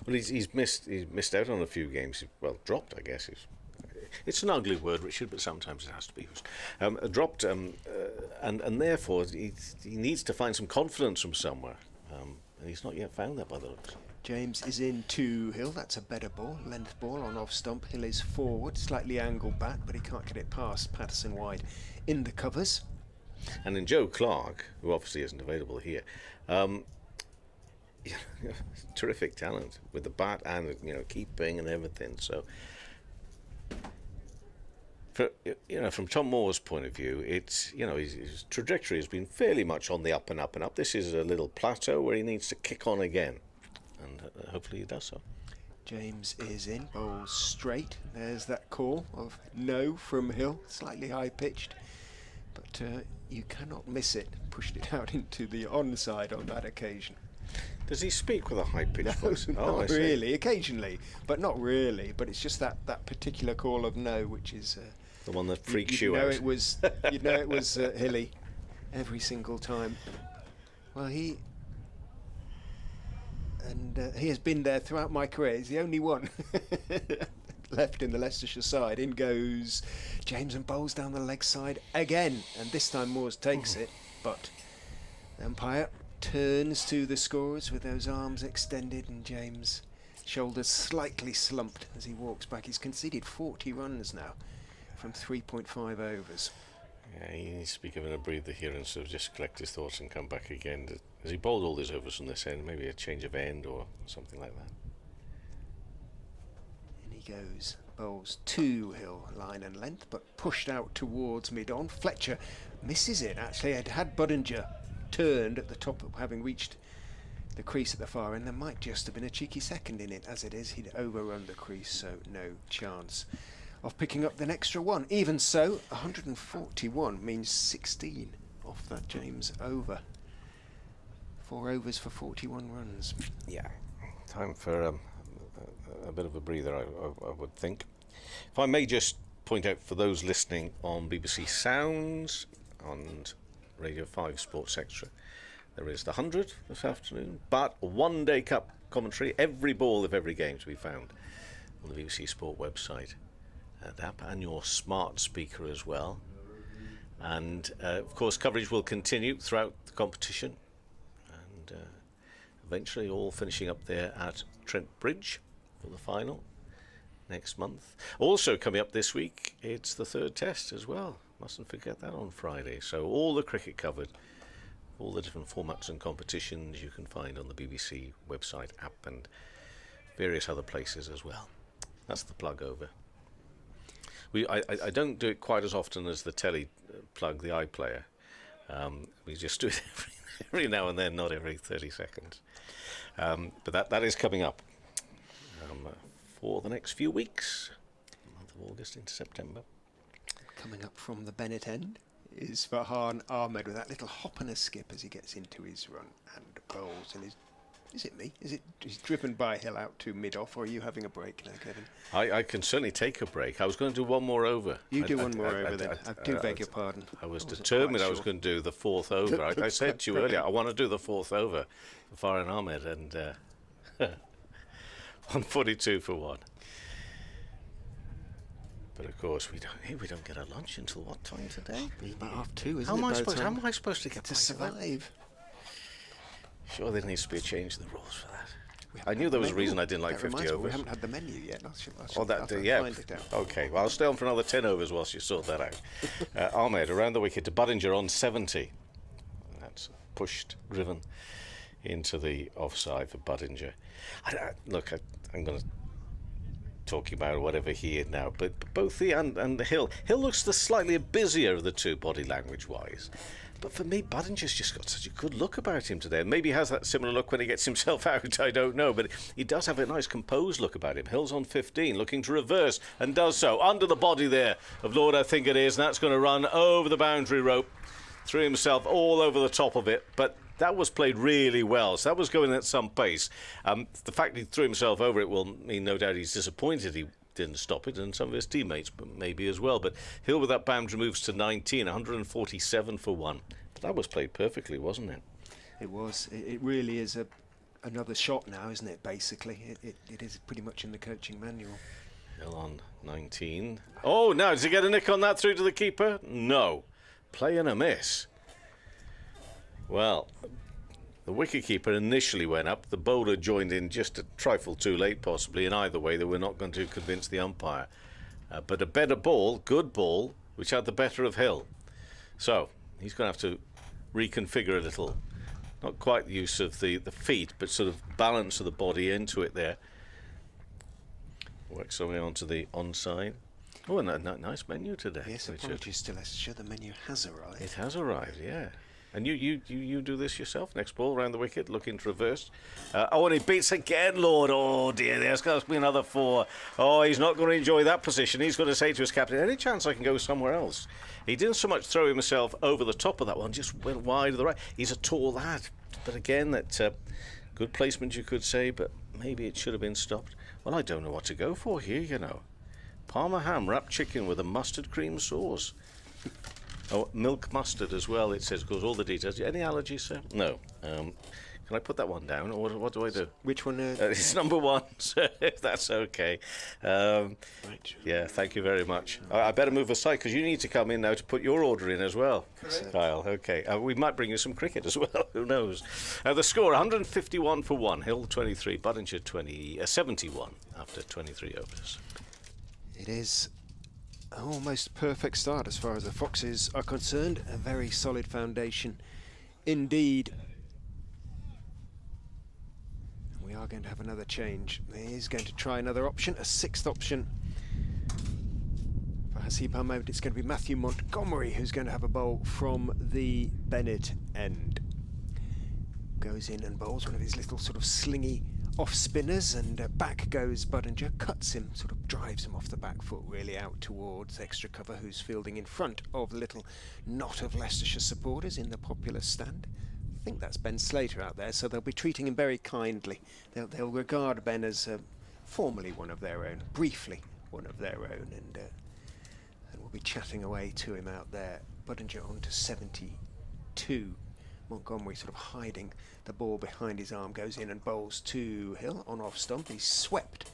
Well, he's missed out on a few games. Well, dropped, I guess. It's an ugly word, Richard, but sometimes it has to be used. Dropped, and therefore he needs to find some confidence from somewhere, and he's not yet found that by the looks. James is in to Hill. That's a better ball, length ball on off stump. Hill is forward, slightly angled bat, but he can't get it past Patterson wide in the covers. And in Joe Clark, who obviously isn't available here, terrific talent with the bat and keeping and everything. So. From Tom Moore's point of view, it's his trajectory has been fairly much on the up and up and up. This is a little plateau where he needs to kick on again, and hopefully he does so. James is in, bowls straight. There's that call of no from Hill, slightly high pitched, but you cannot miss it. Pushed it out into the onside on that occasion. Does he speak with a high-pitched voice? Not really. Occasionally, but not really. But it's just that particular call of no, which is the one that freaks you out. out. You'd know it was Hilly every single time. Well, he has been there throughout my career. He's the only one left in the Leicestershire side. In goes James and bowls down the leg side again, and this time Moores takes it, but the umpire turns to the scorers with those arms extended, and James' shoulders slightly slumped as he walks back. He's conceded 40 runs now from 3.5 overs. Yeah, he needs to be given a breather here and sort of just collect his thoughts and come back again. Has he bowled all these overs from this end? Maybe a change of end or something like that. And he goes, bowls to Hill, line and length, but pushed out towards mid-on. Fletcher misses it, actually. Had Budinger turned at the top, having reached the crease at the far end, there might just have been a cheeky second in it. As it is, he'd overrun the crease, so no chance of picking up the extra 1. Even so, 141 means 16 off that James over. 4 overs for 41 runs. Yeah, time for a bit of a breather, I would think. If I may just point out for those listening on BBC Sounds and Radio 5 Sports Extra, there is the 100 this afternoon, but One Day Cup commentary, every ball of every game to be found on the BBC Sport website app and your smart speaker as well. And of course coverage will continue throughout the competition, and eventually all finishing up there at Trent Bridge for the final next month. Also coming up this week, it's the 3rd test as well. Mustn't forget that on Friday. So all the cricket covered, all the different formats and competitions you can find on the BBC website, app and various other places as well. That's the plug over. I don't do it quite as often as the telly plug, the iPlayer. We just do it every now and then, not every 30 seconds. But that is coming up for the next few weeks, the month of August into September. Coming up from the Bennett end is Farhan Ahmed with that little hop and a skip as he gets into his run and bowls. And is it me? He's driven by Hill out to mid-off, or are you having a break now, Kevin? I can certainly take a break. I was going to do one more over. You do one more over then. I do beg your pardon. I was determined I was going to do the fourth over. I said to you earlier, I want to do the fourth over for Farhan Ahmed, and 142 for 1. But of course we don't get our lunch until what time today? About 2:30, isn't how it? How am I supposed to get to survive? Sure, there needs to be a change in the rules for that. I knew there was a reason I didn't like 50 overs. We haven't had the menu yet. Yeah. Okay, well, I'll stay on for another 10 overs whilst you sort that out. Ahmed around the wicket to Budinger on 70. That's driven into the offside for Budinger. I'm going to talk about whatever he is now, but both he and Hill looks the slightly busier of the two, body language wise. But for me, Budinger's just got such a good look about him today. And maybe he has that similar look when he gets himself out, I don't know. But he does have a nice composed look about him. Hill's on 15, looking to reverse, and does so. Under the body there of Lord, I think it is, and that's going to run over the boundary rope. Threw himself all over the top of it. But that was played really well, so that was going at some pace. The fact he threw himself over it will mean no doubt he's disappointed he didn't stop it, and some of his teammates maybe as well. But Hill with that boundary moves to 19, 147 for 1. But that was played perfectly, wasn't it? It was. It really is another shot now, isn't it, basically? It is pretty much in the coaching manual. Hill on 19. Oh, now, does he get a nick on that through to the keeper? No. Play and a miss. Well, the wicketkeeper initially went up. The bowler joined in just a trifle too late, possibly. And either way, they were not going to convince the umpire. But a better ball, good ball, which had the better of Hill. So he's going to have to reconfigure a little. Not quite the use of the feet, but sort of balance of the body into it there. Work some way onto the onside. Oh, and a nice menu today. Yes, apologies to Leicestershire. The menu has arrived. It has arrived, yeah. And you do this yourself. Next ball around the wicket, looking to reverse. And he beats again, Lord. Oh dear, there's going to be another 4. Oh, he's not going to enjoy that position. He's going to say to his captain, any chance I can go somewhere else? He didn't so much throw himself over the top of that one, just went wide to the right. He's a tall lad. But again, that good placement, you could say, but maybe it should have been stopped. Well, I don't know what to go for here, you know. Parma ham, wrapped chicken with a mustard cream sauce. Oh, milk mustard as well, it says, of course, all the details. Any allergies, sir? No. Can I put that one down, or what do I do? Which one? It's number 1, sir, if that's okay. Right. Yeah, thank you very much. I better move aside, because you need to come in now to put your order in as well, Kyle. Okay. We might bring you some cricket as well, who knows. The score, 151 for 1. Hill 23, Budinger 71 after 23 overs. It is almost perfect start as far as the Foxes are concerned. A very solid foundation indeed. We are going to have another change. He is going to try another option, a 6th option for Hasib Ahmed. It's going to be Matthew Montgomery who's going to have a bowl from the Bennett end. Goes in and bowls one of his little sort of slingy off spinners, and back goes Budinger, cuts him, sort of drives him off the back foot really out towards extra cover, who's fielding in front of the little knot of Leicestershire supporters in the popular stand. I think that's Ben Slater out there, so they'll be treating him very kindly. They'll regard Ben as formally one of their own, briefly one of their own, and we'll be chatting away to him out there. Budinger on to 72. Montgomery sort of hiding the ball behind his arm, goes in and bowls to Hill on off stump. He's swept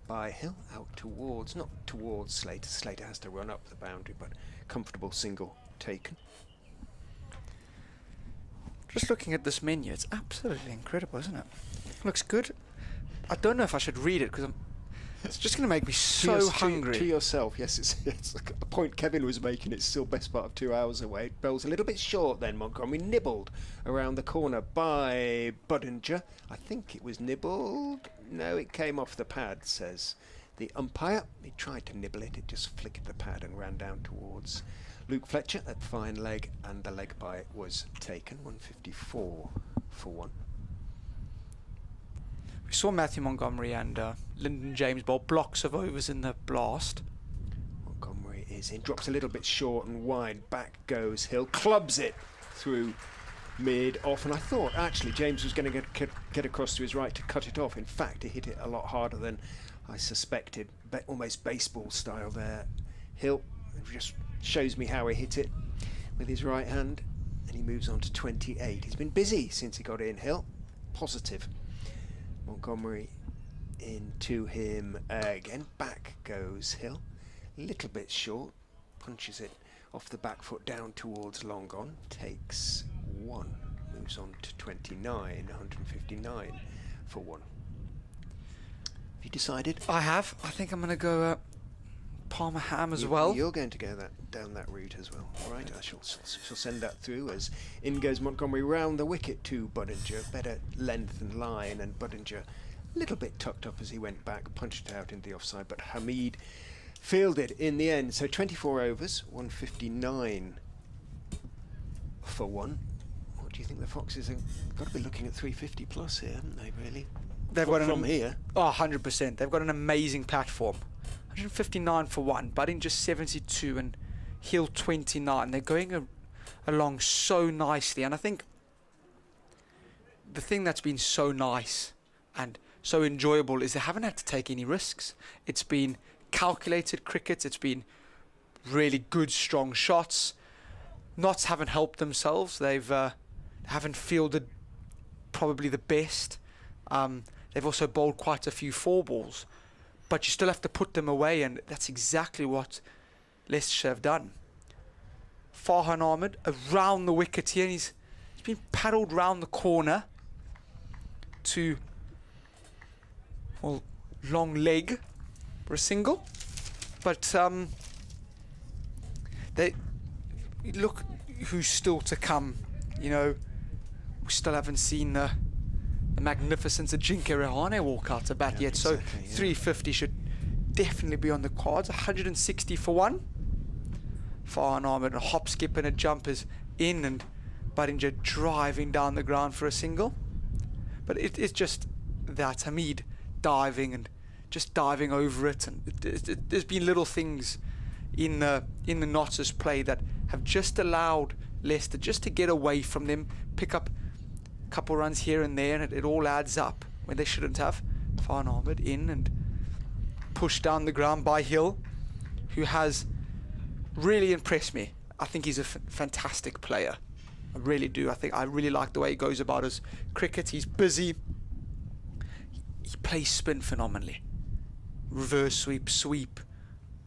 by Hill out towards, not towards Slater. Slater has to run up the boundary, but comfortable single taken. Just looking at this menu, it's absolutely incredible, isn't it? Looks good. I don't know if I should read it because it's just going to make me so hungry. To yourself, yes, it's like a point Kevin was making. It's still best part of 2 hours away. Bowls a little bit short then. Montgomery nibbled around the corner by Budinger. I think it was nibbled. No, it came off the pad, says the umpire. He tried to nibble it. It just flicked the pad and ran down towards Luke Fletcher at fine leg, and the leg by was taken. 154 for 1. We saw Matthew Montgomery and Lyndon James bowl blocks of overs in the blast. Montgomery is in, drops a little bit short and wide. Back goes Hill, clubs it through mid off, and I thought actually James was going to get across to his right to cut it off. In fact, he hit it a lot harder than I suspected, almost baseball style there. Hill just shows me how he hit it with his right hand, and he moves on to 28. He's been busy since he got in, Hill. Positive. Montgomery into him again. Back goes Hill. A little bit short. Punches it off the back foot down towards long on. Takes one. Moves on to 29. 159 for one. Have you decided? I have. I think I'm going to go Palmer Ham as well. You're going to go down that route as well. All right, I shall send that through as in goes Montgomery round the wicket to Budinger. Better length and line, and Budinger a little bit tucked up as he went back, punched it out in the offside, but Hamid fielded in the end. So 24 overs, 159 for one. What do you think the Foxes have got to be looking at 350 plus here, haven't they, really? They've got from here. Oh, 100%. They've got an amazing platform. 159 for one, Budinger 72 and Hill 29. They're going along so nicely, and I think the thing that's been so nice and so enjoyable is they haven't had to take any risks. It's been calculated cricket. It's been really good, strong shots. Knots haven't helped themselves. They've haven't fielded probably the best. They've also bowled quite a few 4 balls, but you still have to put them away, and that's exactly what Leicestershire have done. Farhan Ahmed around the wicket here, and he's been paddled round the corner to, well, long leg for a single, but they look who's still to come. You know, we still haven't seen the magnificence of Ajinkya Rahane walk out to bat yet, so exactly, 350 should definitely be on the cards. 160 for one. Farhan Ahmed, a hop, skip and a jump is in, and Budinger driving down the ground for a single. But it's just that Hamid diving and just diving over it, and there's been little things in the Notts' play that have just allowed Leicester just to get away from them, pick up a couple runs here and there, and it all adds up when they shouldn't have. Farhan Ahmed in and pushed down the ground by Hill, who has really impressed me. I think he's a fantastic player. I really do. I really like the way he goes about his cricket. He's busy. He plays spin phenomenally. Reverse sweep,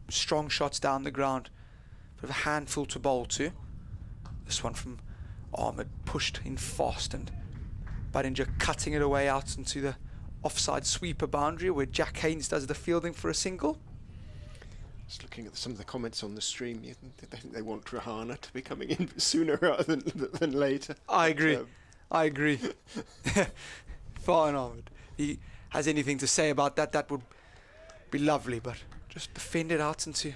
strong shots down the ground. Bit of a handful to bowl to. This one from Ahmed pushed in fast, and Budinger cutting it away out into the offside sweeper boundary where Jack Haynes does the fielding for a single. Just looking at some of the comments on the stream, I think they want Rahane to be coming in sooner rather than later. I agree. I agree. Farhan Ahmed, he has anything to say about that, that would be lovely, but just defend it out into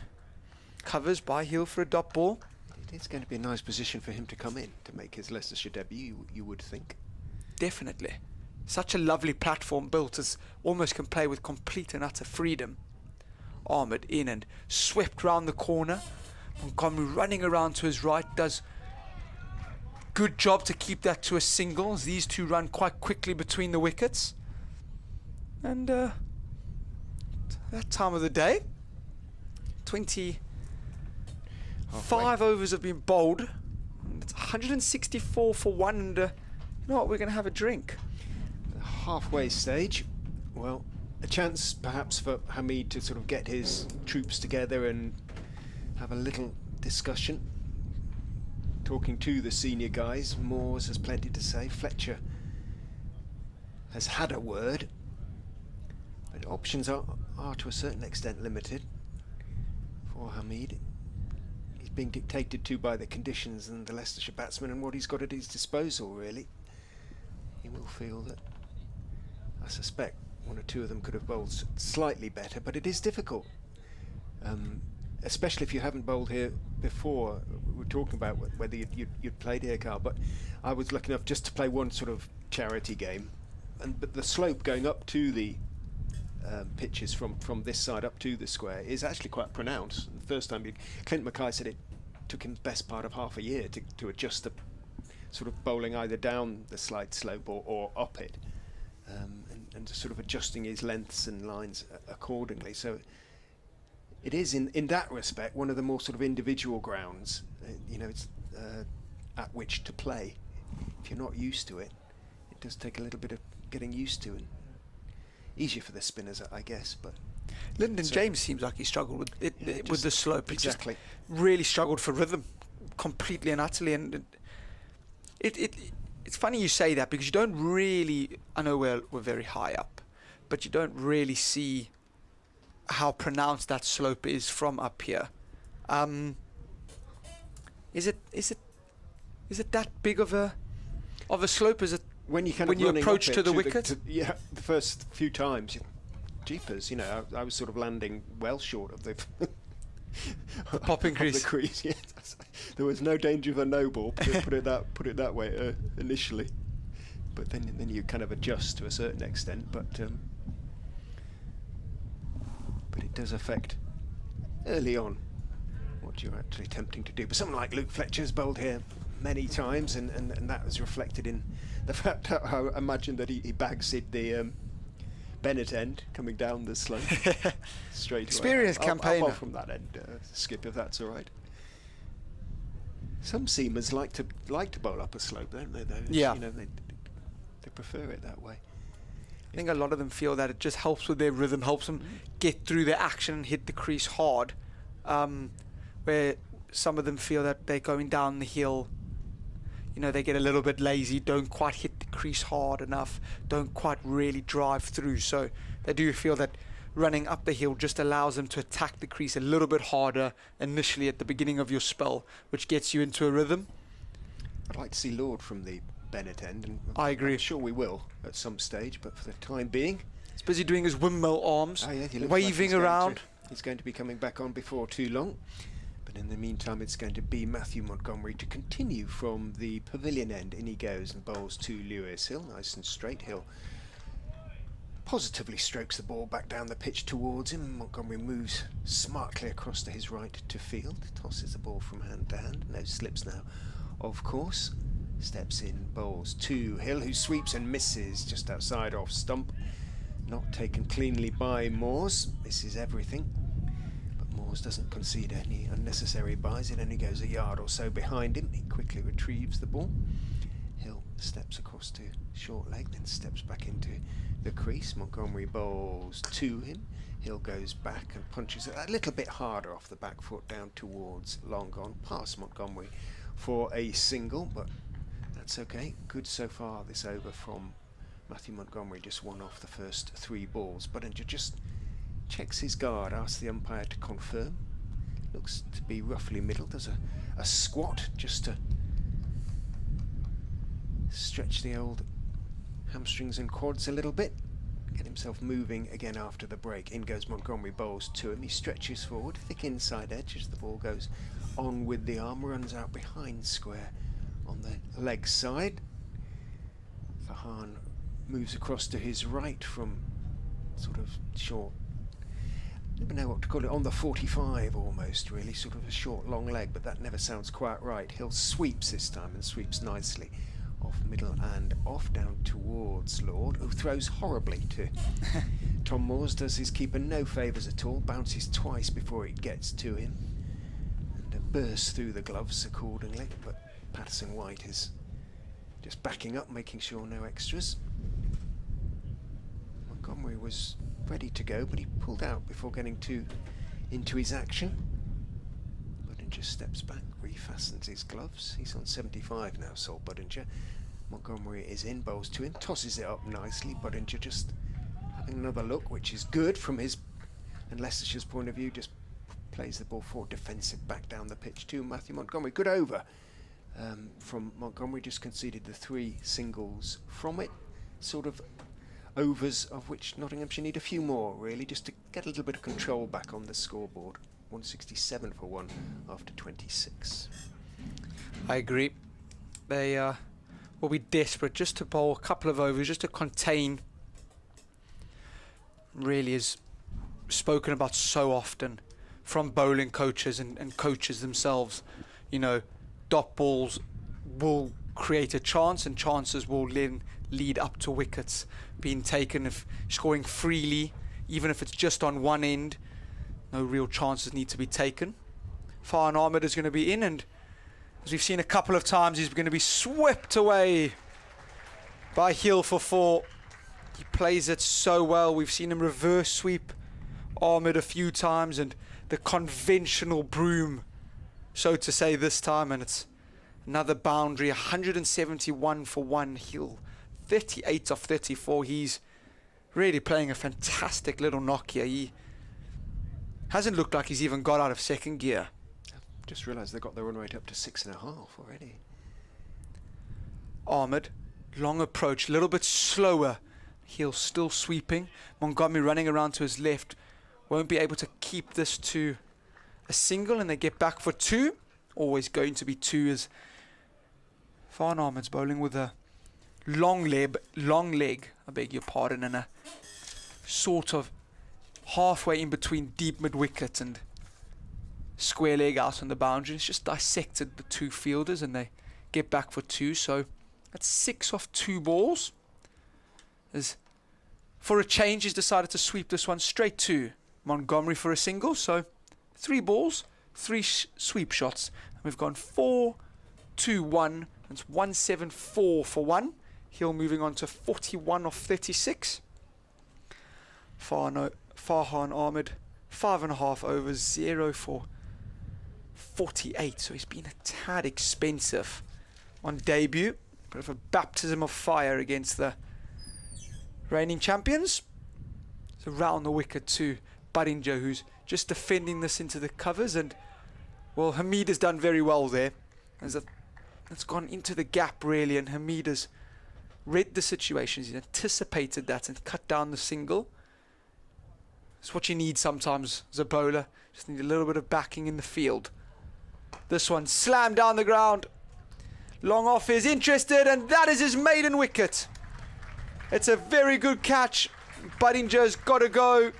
covers by Hill for a dot ball. It is going to be a nice position for him to come in to make his Leicestershire debut, you would think. Definitely. Such a lovely platform built, as almost can play with complete and utter freedom. Ahmed in and swept round the corner. Montgomery running around to his right, does good job to keep that to a single, as these two run quite quickly between the wickets. And that time of the day, 25 overs have been bowled. It's 164 for one, and you know what, we're going to have a drink. The halfway stage, well, a chance perhaps for Hamid to sort of get his troops together and have a little discussion, talking to the senior guys. Moores has plenty to say. Fletcher has had a word, but options are to a certain extent limited for Hamid. He's being dictated to by the conditions and the Leicestershire batsman and what he's got at his disposal, really. He will feel that, I suspect, one or two of them could have bowled slightly better, but it is difficult, especially if you haven't bowled here before. We were talking about whether you'd played here, Carl, but I was lucky enough just to play one sort of charity game, but the slope going up to the pitches from this side up to the square is actually quite pronounced. The first time Clint Mackay said it took him the best part of half a year to adjust the sort of bowling either down the slight slope or up it, and sort of adjusting his lengths and lines accordingly. So it is in that respect one of the more sort of individual grounds, it's at which to play. If you're not used to it, it does take a little bit of getting used to, and easier for the spinners, I guess. But Lyndon James seems like he struggled with it, with the slope. Exactly. He just really struggled for rhythm, completely and utterly. And it's funny you say that, because you don't really. I know we're very high up, but you don't really see how pronounced that slope is from up here. Is it that big of a slope? Is it when you approach to the wicket? The first few times, jeepers, I was sort of landing well short of the popping crease. The crease. Yeah, there was no danger of a no ball. Put it that way initially, but then you kind of adjust to a certain extent. But it does affect early on what you're actually attempting to do. But someone like Luke Fletcher's bowled here many times, and that was reflected in the fact that I imagine that he bagsied the Bennett end coming down the slope straight away. Experienced campaigner. I'll bowl from that end, Skip, if that's all right. Some seamers like to bowl up a slope, don't they? Though, yeah. They prefer it that way. I think a lot of them feel that it just helps with their rhythm, helps them get through their action and hit the crease hard. Where some of them feel that they're going down the hill, they get a little bit lazy, don't quite hit the crease hard enough, don't quite really drive through. So they do feel that running up the hill just allows them to attack the crease a little bit harder initially at the beginning of your spell, which gets you into a rhythm. I'd like to see Lord from the Bennett end, and I agree. I'm sure we will at some stage, but for the time being, he's busy doing his windmill arms, waving like around. He's going to be coming back on before too long. But in the meantime, it's going to be Matthew Montgomery to continue from the pavilion end. In he goes and bowls to Lewis. Hill, nice and straight. Hill positively strokes the ball back down the pitch towards him. Montgomery moves smartly across to his right to field. Tosses the ball from hand to hand. No slips now, of course. Steps in, bowls to Hill, who sweeps and misses just outside off stump. Not taken cleanly by Moores. Misses everything. Moores doesn't concede any unnecessary buys. It only goes a yard or so behind him. He quickly retrieves the ball. Hill steps across to short leg, then steps back into the crease. Montgomery bowls to him. Hill goes back and punches it a little bit harder off the back foot down towards long on, past Montgomery for a single, but that's okay. Good so far this over from Matthew Montgomery. Just one off the first three balls. Buttinger just checks his guard, asks the umpire to confirm. Looks to be roughly middle. Does a squat just to stretch the old hamstrings and quads a little bit. Get himself moving again after the break. In goes Montgomery, bowls to him. He stretches forward, thick inside edge as the ball goes on with the arm, runs out behind square on the leg side. Fahan moves across to his right from sort of short, never know what to call it, on the 45 almost, really, sort of a short long leg, but that never sounds quite right. Hill sweeps this time and sweeps nicely off middle and off down towards Lord, who throws horribly to Tom Moores. Does his keeper no favours at all, bounces twice before it gets to him and bursts through the gloves accordingly, but Patterson White is just backing up, making sure no extras. Montgomery was ready to go, but he pulled out before getting into his action. Buttinger steps back, refastens his gloves. He's on 75 now, Sol Buttinger. Montgomery is in, bowls to him, tosses it up nicely. Buttinger just having another look, which is good from his and Leicestershire's point of view. Just plays the ball forward, defensive, back down the pitch to Matthew Montgomery. Good over from Montgomery. Just conceded the 3 singles from it. Sort of overs of which Nottinghamshire need a few more, really, just to get a little bit of control back on the scoreboard. 167 for 1 after 26. I agree. They will be desperate just to bowl a couple of overs, just to contain really is spoken about so often from bowling coaches and coaches themselves. You know, dot balls will create a chance, and chances will then lead up to wickets being taken. If scoring freely, even if it's just on one end, no real chances need to be taken. Farhan Ahmed is going to be in, and as we've seen a couple of times, he's going to be swept away by Hill for 4. He plays it so well. We've seen him reverse sweep Ahmed a few times, and the conventional broom, so to say, this time, and it's another boundary. 171 for 1. Hill 38 off 34. He's really playing a fantastic little knock here. He hasn't looked like he's even got out of second gear. Just realised they got their run rate up to 6.5 already. Ahmed, long approach, a little bit slower. Hill still sweeping. Montgomery running around to his left. Won't be able to keep this to a single, and they get back for 2. Always going to be 2 as Farhan Ahmed's bowling with a long leg, I beg your pardon, and a sort of halfway in between deep mid-wicket and square leg out on the boundary. It's just dissected the 2 fielders, and they get back for 2. So that's 6 off 2 balls. As for a change, he's decided to sweep this one straight to Montgomery for a single. So 3 balls, 3 sweep shots, and we've gone 4, 2, 1. It's 174 for 1. Hill moving on to 41 off 36. Farhan Ahmed, 5.5 overs, 0 for 48. So he's been a tad expensive on debut. Bit of a baptism of fire against the reigning champions. So round the wicket to Badinger, who's just defending this into the covers. And, well, Hamid has done very well there. It's gone into the gap, really, and Hamid has read the situation. He's anticipated that and cut down the single. It's what you need sometimes as a bowler. Just need a little bit of backing in the field. This one slammed down the ground. Long off is interested, and that is his maiden wicket. It's a very good catch. Badinger's got to go.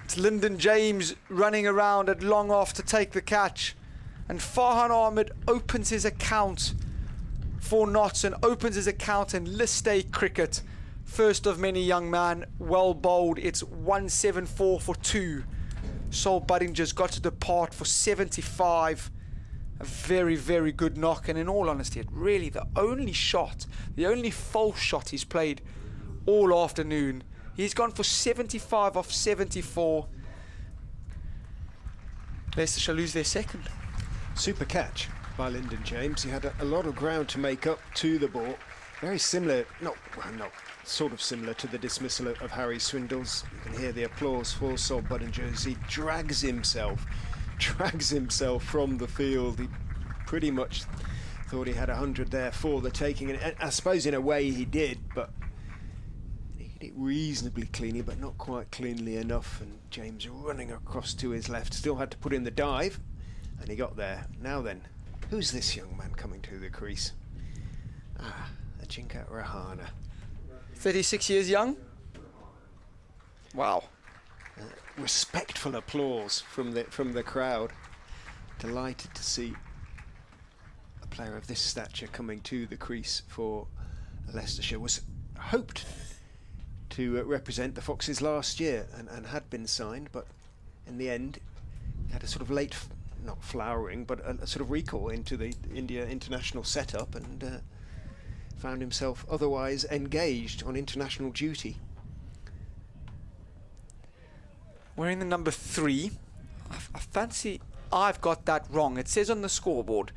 It's Lyndon James running around at long off to take the catch. And Farhan Ahmed opens his account for Notts and opens his account in List A cricket. First of many, young man. Well bowled. It's 174 for 2. Sol Badinger's got to depart for 75. A very, very good knock. And in all honesty, really the only false shot he's played all afternoon. He's gone for 75 off 74. Leicestershire lose their second. Super catch by Lyndon James. He had a lot of ground to make up to the ball. Very similar, sort of similar to the dismissal of Harry Swindles. You can hear the applause for Sol Badinger as he drags himself from the field. He pretty much thought he had 100 there for the taking, and I suppose in a way he did, but he did it reasonably cleanly, but not quite cleanly enough. And James running across to his left, still had to put in the dive, and he got there. Now then, who's this young man coming to the crease? Ajinkya Rahane. 36 years young. Wow. Respectful applause from the crowd. Delighted to see a player of this stature coming to the crease for Leicestershire. Was hoped to represent the Foxes last year and had been signed, but in the end had a sort of late, not flowering, but a sort of recall into the India international setup, and found himself otherwise engaged on international duty. Wearing the number 3. I fancy I've got that wrong. It says on the scoreboard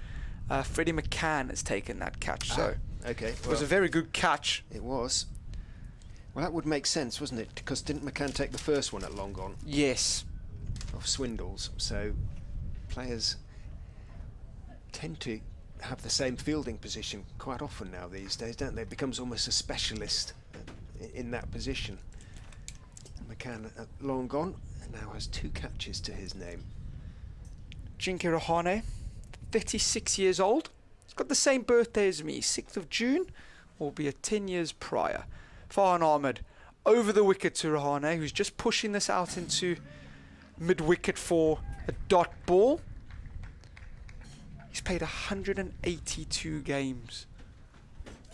Freddie McCann has taken that catch. So okay, it was a very good catch. It was. Well, that would make sense, wasn't it? Because didn't McCann take the first one at long on? Yes. Of Swindles. So players tend to have the same fielding position quite often now these days, don't they? It becomes almost a specialist in that position. McCann long gone and now has 2 catches to his name. Ajinkya Rahane, 36 years old. He's got the same birthday as me, 6th of June, albeit 10 years prior. Farhan Ahmed over the wicket to Rahane, who's just pushing this out into mid-wicket for a dot ball. He's played 182 games.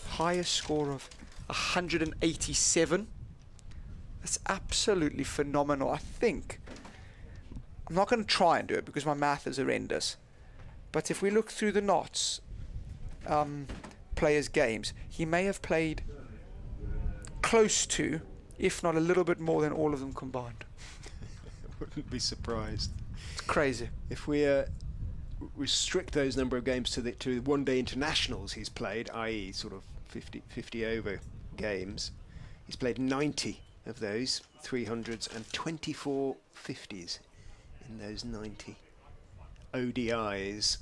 Highest score of 187. That's absolutely phenomenal. I think, I'm not going to try and do it because my math is horrendous, but if we look through the Notts players' games, he may have played close to, if not a little bit more than all of them combined. Wouldn't be surprised. It's crazy. If we restrict those number of games to one-day internationals he's played, i.e. sort of 50 over games, he's played 90 of those 300s and 24 50s in those 90 ODIs.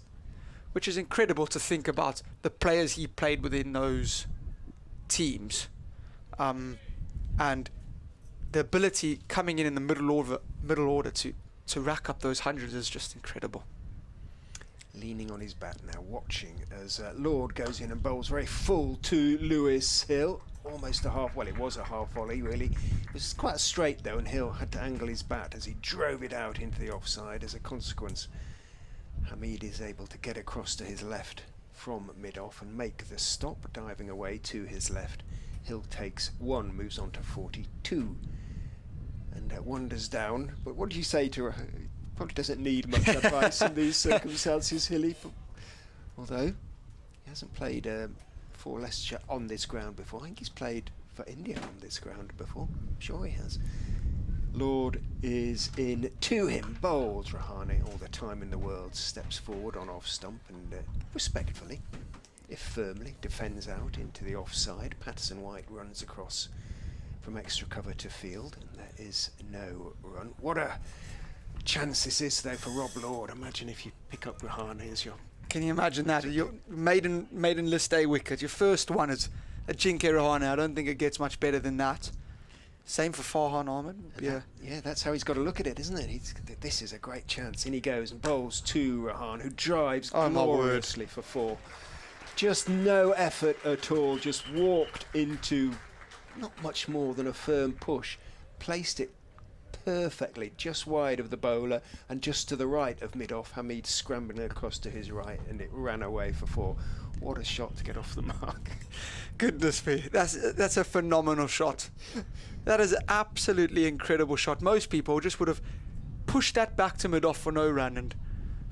Which is incredible to think about the players he played within those teams, and the ability coming in the middle order to rack up those hundreds is just incredible. Leaning on his bat now, watching as Lord goes in and bowls very full to Lewis Hill. Almost a half, well, it was a half volley really. It was quite straight though, and Hill had to angle his bat as he drove it out into the offside. As a consequence, Hamid is able to get across to his left from mid-off and make the stop, diving away to his left. Hill takes one, moves on to 42 and wanders down. But what do you say to her? Probably doesn't need much advice in these circumstances, Hilly. Although he hasn't played for Leicestershire on this ground before. I think he's played for India on this ground before. I'm sure he has. Lord is in to him, bowls Rahane all the time in the world, steps forward on off stump and respectfully, if firmly, defends out into the offside. Patterson White runs across from extra cover to field, and there is no run. What a chance this is though for Rob Lord. Imagine if you pick up Rahane as your... Can you imagine that? Your maiden list day wicket, your first one is a Jinke Rahane. I don't think it gets much better than that. Same for Farhan Ahmed. Yeah, that's how he's got to look at it, isn't it? This is a great chance. In he goes and bowls to Rahane, who drives gloriously for four. Just no effort at all. Just walked into not much more than a firm push. Placed it perfectly, just wide of the bowler and just to the right of mid-off. Hamid scrambling across to his right, and it ran away for four. What a shot to get off the mark. Goodness me, that's a phenomenal shot. That is an absolutely incredible shot. Most people just would have pushed that back to mid-off for no run, and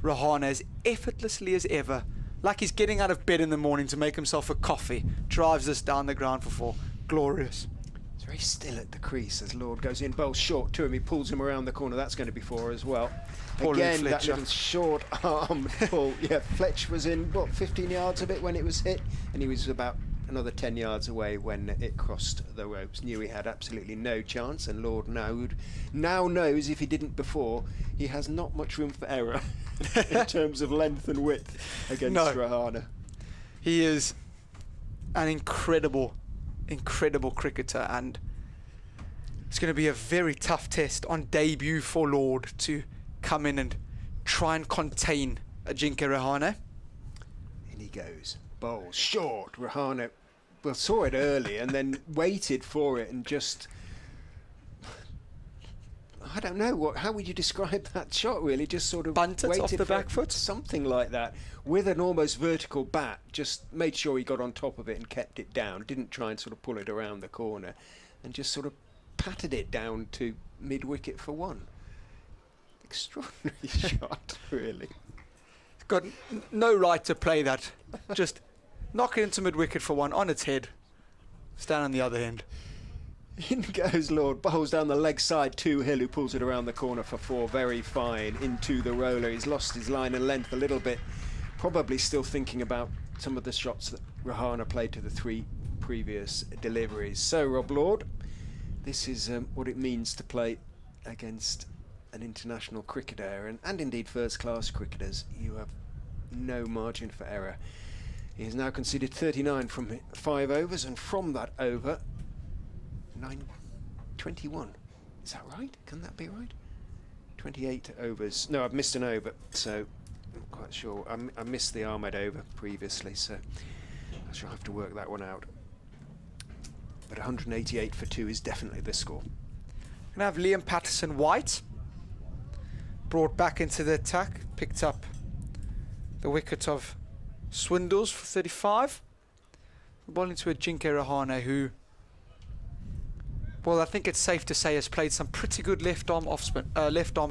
Rahane, as effortlessly as ever, like he's getting out of bed in the morning to make himself a coffee, drives this down the ground for four. Glorious. It's very still at the crease as Lord goes in, bowls short to him. He pulls him around the corner. That's going to be four as well. Poor Again, that little short arm pull. Yeah, Fletch was in, 15 yards of it when it was hit, and he was about another 10 yards away when it crossed the ropes. Knew he had absolutely no chance, and Lord now knows, if he didn't before, he has not much room for error in terms of length and width against Rahane. He is an incredible cricketer, and it's going to be a very tough test on debut for Lord to come in and try and contain a Jinke Rahane. In he goes, bowls short. Rahane saw it early and then waited for it and just, I don't know, how would you describe that shot really? Just sort of bunted waited off the back foot? Something like that, with an almost vertical bat. Just made sure he got on top of it and kept it down. Didn't try and sort of pull it around the corner, and just sort of patted it down to mid-wicket for one. Extraordinary shot, really. He's got no right to play that. Just knock it into mid-wicket for one, on its head. Stand on the other end. In goes Lord, bowls down the leg side to Hill, who pulls it around the corner for four. Very fine, into the roller. He's lost his line and length a little bit. Probably still thinking about some of the shots that Rahane played to the three previous deliveries. So, Rob Lord, this is what it means to play against an international cricketer, and indeed first-class cricketers. You have no margin for error. He has now conceded 39 from 5 overs, and from that over, 21. Is that right? Can that be right? 28 overs. No, I've missed an over, so I'm not quite sure. I missed the Ahmed over previously, so I'm sure I'll have to work that one out. but 188 for 2 is definitely the score. Gonna have Liam Patterson-White brought back into the attack, picked up the wicket of Swindles for 35. Bowling to Ajinkya Rahane, who, well, I think it's safe to say has played some pretty good left arm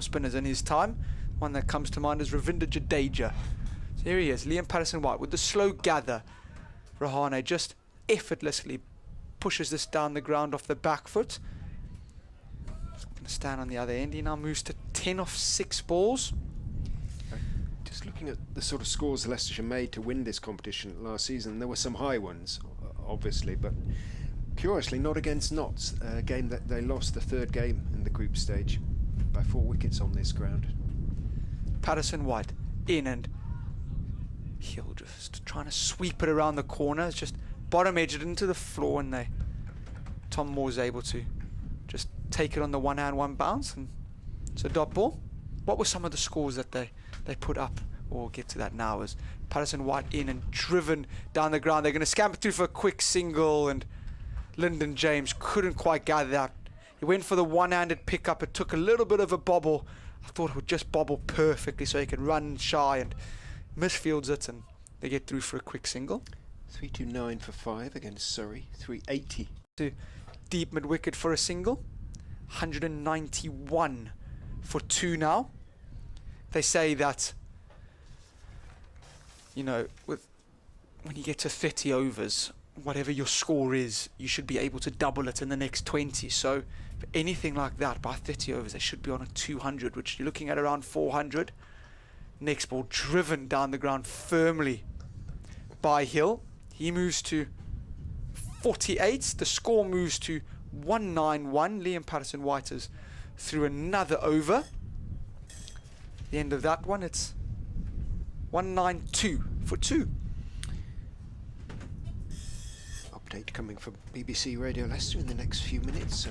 spinners in his time. One that comes to mind is Ravinder Jadeja. So here he is, Liam Patterson-White with the slow gather. Rahane just effortlessly pushes this down the ground off the back foot. Going to stand on the other end. He now moves to 10 off 6 balls. Just looking at the sort of scores Leicestershire made to win this competition last season, there were some high ones, obviously, but curiously not against Notts, a game that they lost, the 3rd game in the group stage, by 4 wickets on this ground. Patterson-White in, and he'll just trying to sweep it around the corner. It's just bottom edged it into the floor, and Tom Moore's able to just take it on the one hand, one bounce, and it's a dot ball. What were some of the scores that they put up? We'll get to that now. As Patterson-White in and driven down the ground, they're going to scamper through for a quick single, and Lyndon James couldn't quite gather that. He went for the one-handed pickup. It took a little bit of a bobble. I thought it would just bobble perfectly so he could run shy, and misfields it, and they get through for a quick single. 329 for 5 against Surrey. 380 to deep mid wicket for a single. 191 for 2 now. They say that, you know, when you get to 30 overs, whatever your score is, you should be able to double it in the next 20. So for anything like that, by 30 overs, they should be on a 200, which you're looking at around 400. Next ball driven down the ground firmly by Hill. He moves to 48. The score moves to 191. Liam Patterson-White is through another over. The end of that one, it's 192 for 2. Update coming from BBC Radio Leicester in the next few minutes, so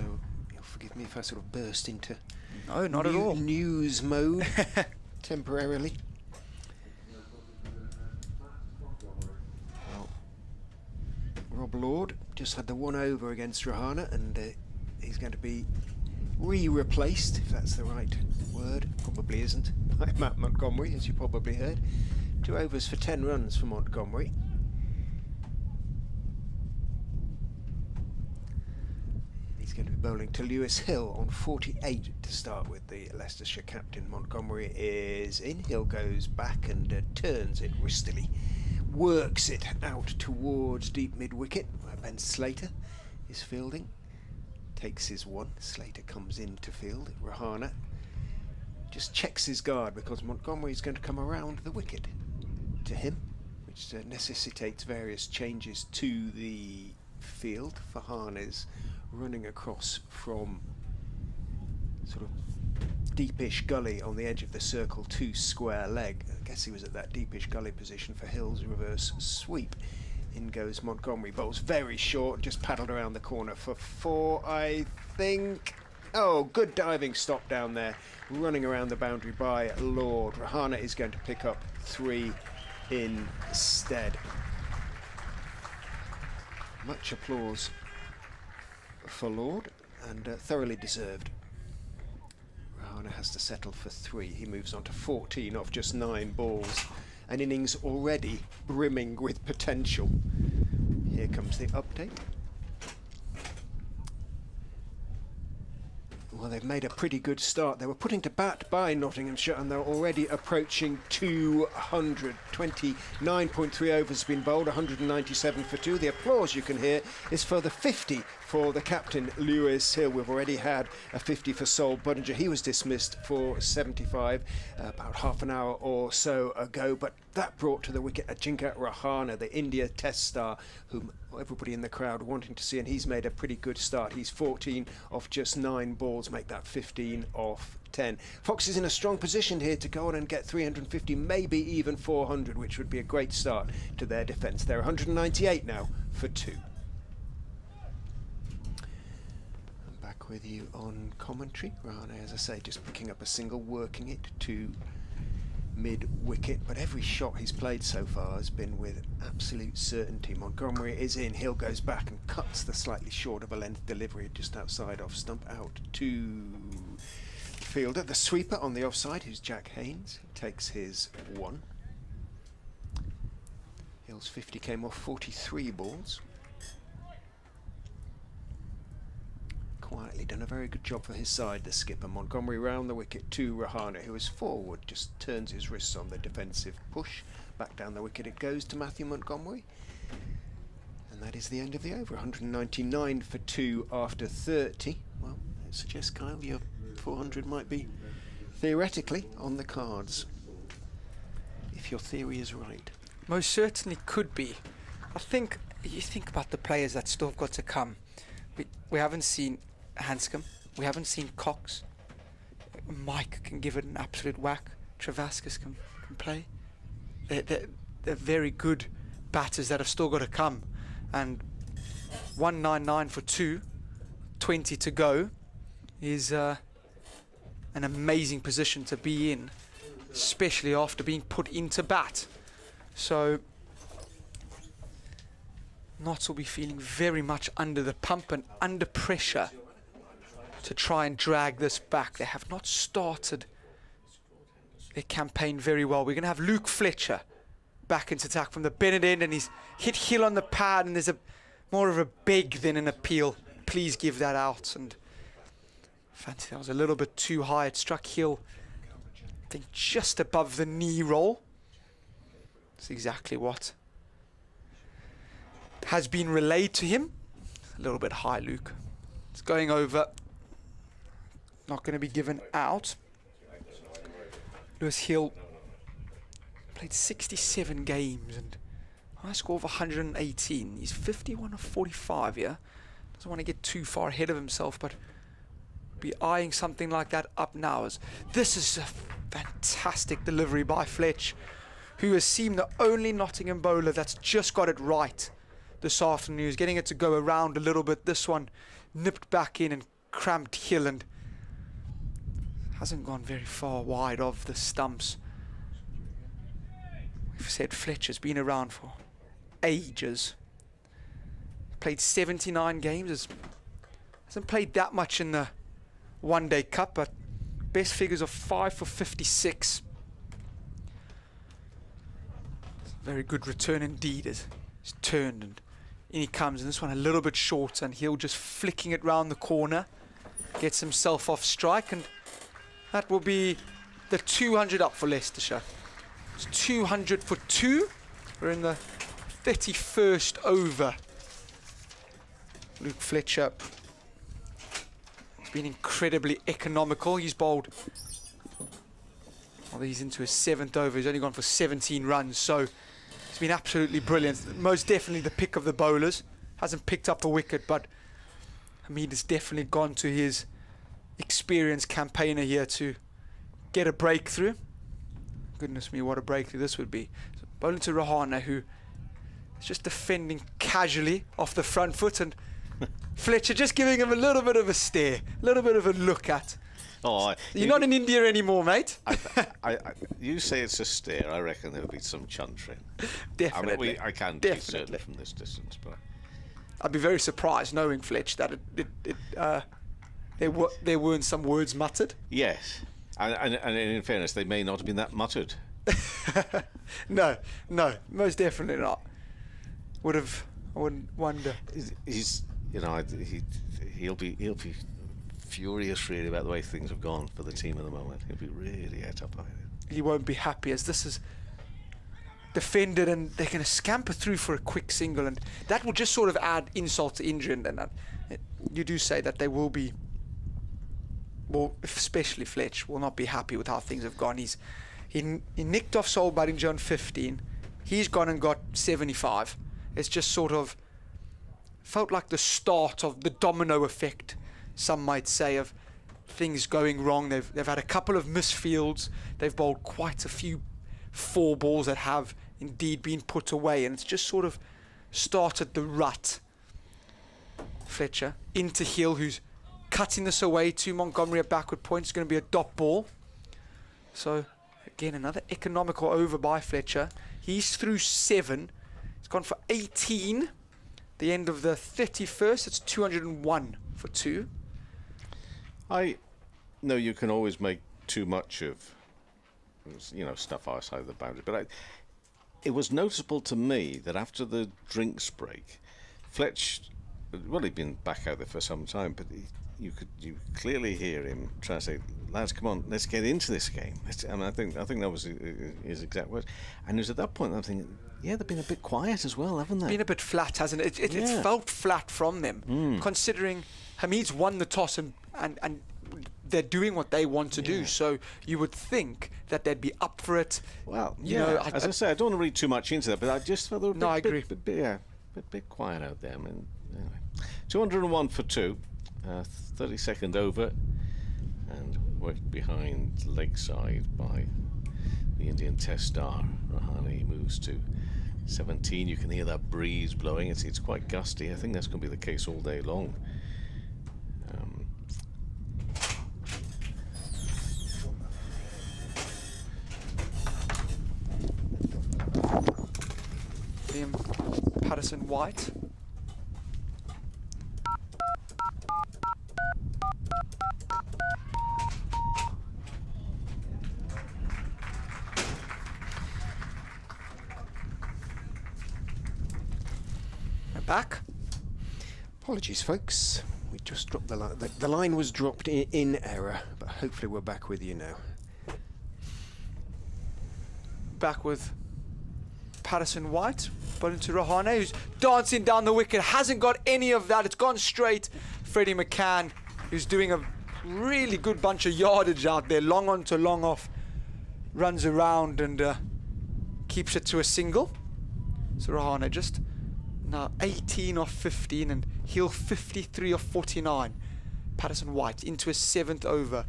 you'll forgive me if I sort of burst into no, not at all. News mode temporarily. Well, Rob Lord just had the 1 over against Rahane, and he's going to be replaced, if that's the right word. Probably isn't, by Matt Montgomery, as you probably heard. 2 overs for 10 runs for Montgomery. He's going to be bowling to Lewis Hill on 48 to start with. The Leicestershire captain. Montgomery is in. Hill goes back and turns it wristily, works it out towards deep mid wicket where Ben Slater is fielding. Takes his 1. Slater comes in to field. Rahane just checks his guard because Montgomery is going to come around the wicket to him, which necessitates various changes to the field. Farhan is running across from sort of deepish gully on the edge of the circle to square leg. I guess he was at that deepish gully position for Hill's reverse sweep. In goes Montgomery, bowls very short, just paddled around the corner for 4, I think. Oh, good diving stop down there, running around the boundary by Lord. Rahane is going to pick up 3 instead. Much applause for Lord, and thoroughly deserved. Rahane has to settle for 3. He moves on to 14 off just 9 balls. An innings already brimming with potential. Here comes the update. Well, they've made a pretty good start. They were putting to bat by Nottinghamshire, and they're already approaching 200. 29.3 overs has been bowled, 197 for 2. The applause you can hear is for the 50 for the captain, Lewis Hill. We've already had a 50 for Sol Budinger. He was dismissed for 75 about half an hour or so ago, but that brought to the wicket Ajinkya Rahane, the India Test star, whom everybody in the crowd wanting to see, and he's made a pretty good start. He's 14 off just 9 balls, make that 15 off 10. Fox is in a strong position here to go on and get 350, maybe even 400, which would be a great start to their defence. They're 198 now for 2. I'm back with you on commentary. Rahane, as I say, just picking up a single, working it to mid-wicket, but every shot he's played so far has been with absolute certainty. Montgomery is in, Hill goes back and cuts the slightly short of a length delivery just outside off stump, out to the fielder. The sweeper on the offside, who's Jack Haynes, takes his 1. Hill's 50 came off 43 balls. Quietly done a very good job for his side, the skipper. Montgomery round the wicket to Rahane, who is forward, just turns his wrists on the defensive push. Back down the wicket it goes to Matthew Montgomery. And that is the end of the over. 199 for 2 after 30. Well, it suggests, Kyle, your 400 might be theoretically on the cards, if your theory is right. Most certainly could be. I think, you think about the players that still have got to come. We haven't seen Hanscom, we haven't seen Cox. Mike can give it an absolute whack. Travascus can play. They're very good batters that have still got to come. And 199 for 2, 20 to go is an amazing position to be in, especially after being put into bat. So Notts will be feeling very much under the pump and under pressure to try and drag this back. They have not started their campaign very well. We're going to have Luke Fletcher back into attack from the Bennett end, and he's hit Hill on the pad, and there's more of a beg than an appeal. Please give that out. And fancy that was a little bit too high. It struck Hill, I think, just above the knee roll. That's exactly what has been relayed to him. A little bit high, Luke. It's going over. Not going to be given out. Lewis Hill played 67 games and high score of 118. He's 51 of 45 here. Doesn't want to get too far ahead of himself, but be eyeing something like that up now. As this is a fantastic delivery by Fletch, who has seemed the only Nottingham bowler that's just got it right this afternoon. He's getting it to go around a little bit. This one nipped back in and cramped Hill and hasn't gone very far wide of the stumps. We've said Fletcher's been around for ages. Played 79 games. Hasn't played that much in the One Day Cup, but best figures of 5 for 56. Very good return indeed as he's turned and in he comes, and this one a little bit short, and Hill just flicking it round the corner, gets himself off strike, and that will be the 200 up for Leicestershire. It's 200 for 2. We're in the 31st over. Luke Fletcher has been incredibly economical. He's bowled, well, he's into his 7th over. He's only gone for 17 runs, so it's been absolutely brilliant. Most definitely the pick of the bowlers. Hasn't picked up a wicket, but Hamid has definitely gone to his experienced campaigner here to get a breakthrough. Goodness me, what a breakthrough this would be. So bowling to Rahane, who is just defending casually off the front foot, and Fletcher just giving him a little bit of a stare, a little bit of a look at. Oh, you're not in India anymore, mate. You say it's a stare. I reckon there'll be some chuntering. Definitely. I mean, I can't be certain from this distance, but I'd be very surprised, knowing Fletch, that there weren't some words muttered. Yes, and in fairness, they may not have been that muttered. No, most definitely not. I wouldn't wonder. He's, he'll be furious really about the way things have gone for the team at the moment. He'll be really het up by it. He won't be happy, as this is defended and they're going to scamper through for a quick single, and that will just sort of add insult to injury. And you do say that they will be, well, especially Fletch will not be happy with how things have gone. He nicked off Sol Barringer on 15. He's gone and got 75. It's just sort of felt like the start of the domino effect, some might say, of things going wrong. They've had a couple of misfields. They've bowled quite a few 4 balls that have indeed been put away, and it's just sort of started the rut. Fletcher into Hill, who's cutting this away to Montgomery at backward point. It's going to be a dot ball. So Again, another economical over by Fletcher. He's through 7. He's gone for 18. The end of the 31st, it's 201 for 2. I know you can always make too much of, stuff outside the boundary, but it was noticeable to me that after the drinks break, Fletch, well, he'd been back out there for some time, but you clearly hear him trying to say, "Lads, come on, let's get into this game." I think that was his exact words. And it was at that point I'm thinking, yeah, they've been a bit quiet as well, haven't they? Been a bit flat, hasn't it? It's felt flat from them, considering Hamid's won the toss and they're doing what they want to do. So you would think that they'd be up for it. Well, as I say, I don't want to read too much into that, but I just felt they were I agree. a bit quiet out there. I mean, anyway, 201 for 2, 32nd over, and worked behind Lakeside by the Indian Test star. Rahane moves to 17. You can hear that breeze blowing. It's quite gusty. I think that's going to be the case all day long. Liam Patterson-White. Back. Apologies, folks. We just dropped the line. The line was dropped in error, but hopefully we're back with you now. Back with Patterson-White, but into Rahane, who's dancing down the wicket. Hasn't got any of that. It's gone straight. Freddie McCann, who's doing a really good bunch of yardage out there. Long on to long off. Runs around and keeps it to a single. So Rahane just now 18 off 15 and he'll 53 off 49. Patterson-White into his 7th over.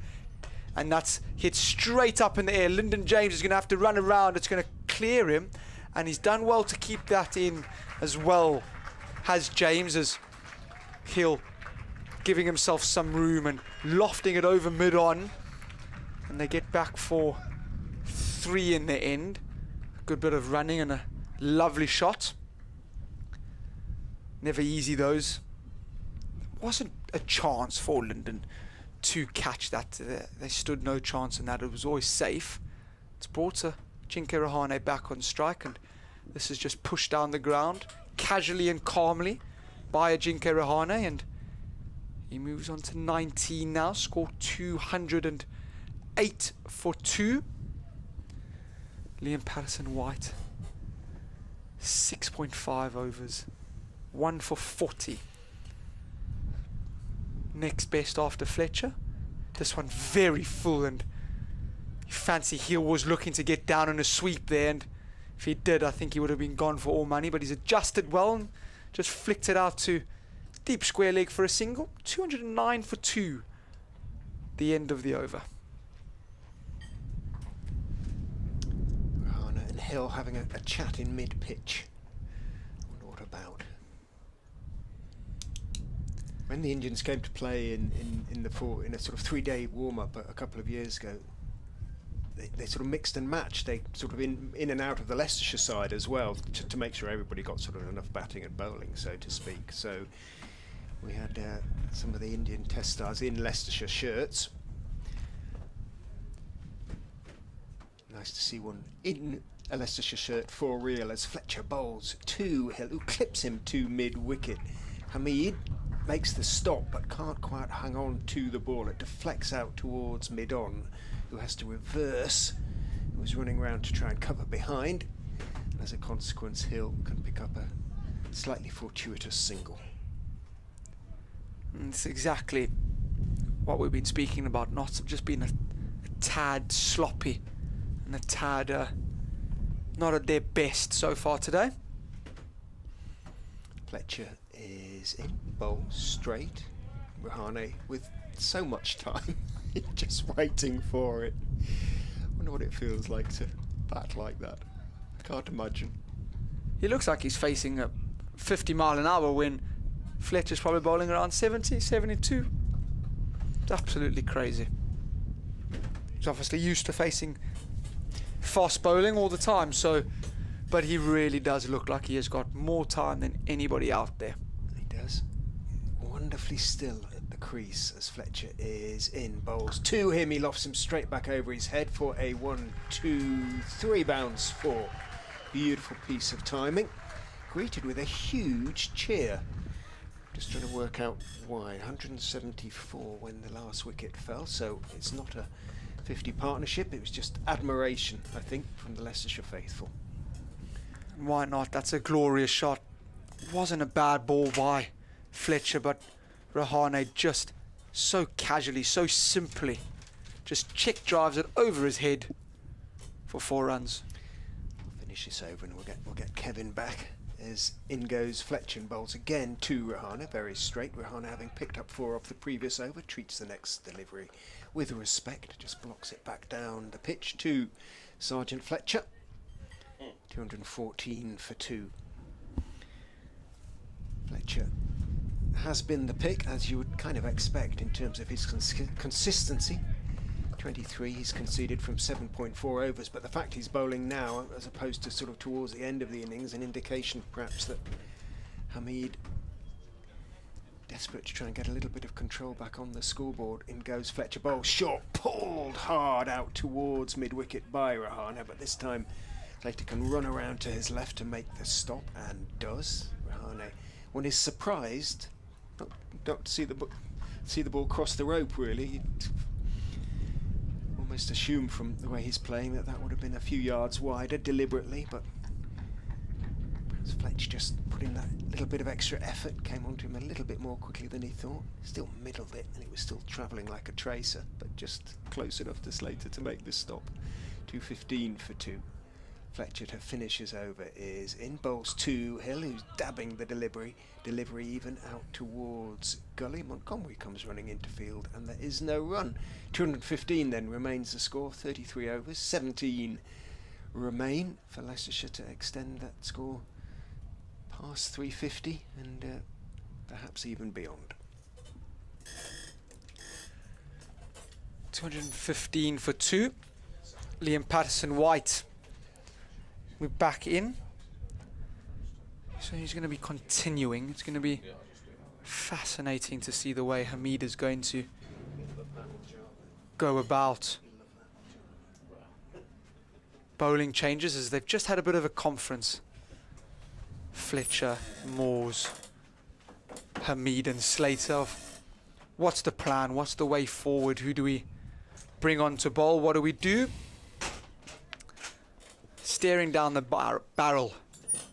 And that's hit straight up in the air. Lyndon James is going to have to run around. It's going to clear him. And he's done well to keep that in as well. Has James as Hill giving himself some room and lofting it over mid-on. And they get back for 3 in the end. A good bit of running and a lovely shot. Never easy, those. Wasn't a chance for Lyndon to catch that. They stood no chance in that. It was always safe. It's brought Jinke Rahane back on strike, and this is just pushed down the ground casually and calmly by Jinke Rahane, and he moves on to 19 now. Scored 208 for 2. Liam Patterson-White, 6.5 overs. 1 for 40. Next best after Fletcher. This one very full, and you fancy Hill was looking to get down on a sweep there, and if he did, I think he would have been gone for all money, but he's adjusted well and just flicked it out to deep square leg for a single. 209 for 2. The end of the over. Rahane and Hill having a chat in mid-pitch. I wonder what about. When the Indians came to play in a sort of 3-day warm-up a couple of years ago, they sort of mixed and matched. They sort of in and out of the Leicestershire side as well to make sure everybody got sort of enough batting and bowling, so to speak. So we had some of the Indian Test stars in Leicestershire shirts. Nice to see one in a Leicestershire shirt for real as Fletcher bowls to Hill, who clips him to mid-wicket. Hamid makes the stop but can't quite hang on to the ball. It deflects out towards mid-on, who has to reverse, who was running around to try and cover behind. And as a consequence, Hill can pick up a slightly fortuitous single. It's exactly what we've been speaking about. Not just been a tad sloppy and a tad not at their best so far today. Fletcher is in, bowl straight. Rahane with so much time, just waiting for it. I wonder what it feels like to bat like that. I can't imagine. He looks like he's facing a 50 mile an hour when Fletcher's probably bowling around 70, 72. It's absolutely crazy. He's obviously used to facing fast bowling all the time. So, but he really does look like he has got more time than anybody out there. He does. Wonderfully still at the crease as Fletcher is in. Bowls to him. He lofts him straight back over his head for a 1-2-3 bounce for beautiful piece of timing. Greeted with a huge cheer. Just trying to work out why. 174 when the last wicket fell, so it's not a 50 partnership. It was just admiration, I think, from the Leicestershire faithful. Why not? That's a glorious shot. Wasn't a bad ball by Fletcher, but Rahane just so casually, so simply, just check drives it over his head for 4 runs. We'll finish this over and we'll get Kevin back. As in goes Fletcher and bowls again to Rahane, very straight. Rahane, having picked up 4 off the previous over, treats the next delivery with respect, just blocks it back down the pitch to Sergeant Fletcher. 214 for 2. Fletcher has been the pick, as you would kind of expect in terms of his consistency. 23 he's conceded from 7.4 overs, but the fact he's bowling now as opposed to sort of towards the end of the innings, an indication perhaps that Hamid, desperate to try and get a little bit of control back on the scoreboard. In goes Fletcher, bowl short, pulled hard out towards mid-wicket by Rahane, but this time Slater can run around to his left to make the stop, and does. Rahane, one is surprised, don't see the ball cross the rope really. Almost assumed from the way he's playing that would have been a few yards wider deliberately, but perhaps Fletch just put in that little bit of extra effort, came onto him a little bit more quickly than he thought. Still middled it, and it was still travelling like a tracer, but just close enough to Slater to make the stop. 215 for 2. Fletcher to finish his over is in. Bowls to Hill, who's dabbing the delivery even out towards gully. Montgomery comes running into field, and there is no run. 215 then remains the score. 33 overs, 17 remain for Leicestershire to extend that score past 350 and perhaps even beyond. 215 for 2. Liam Patterson-White, we're back in. So he's going to be continuing. It's going to be fascinating to see the way Hamid is going to go about bowling changes, as they've just had a bit of a conference. Fletcher, Moores, Hamid and Slater. What's the plan? What's the way forward? Who do we bring on to bowl? What do we do? Staring down the barrel,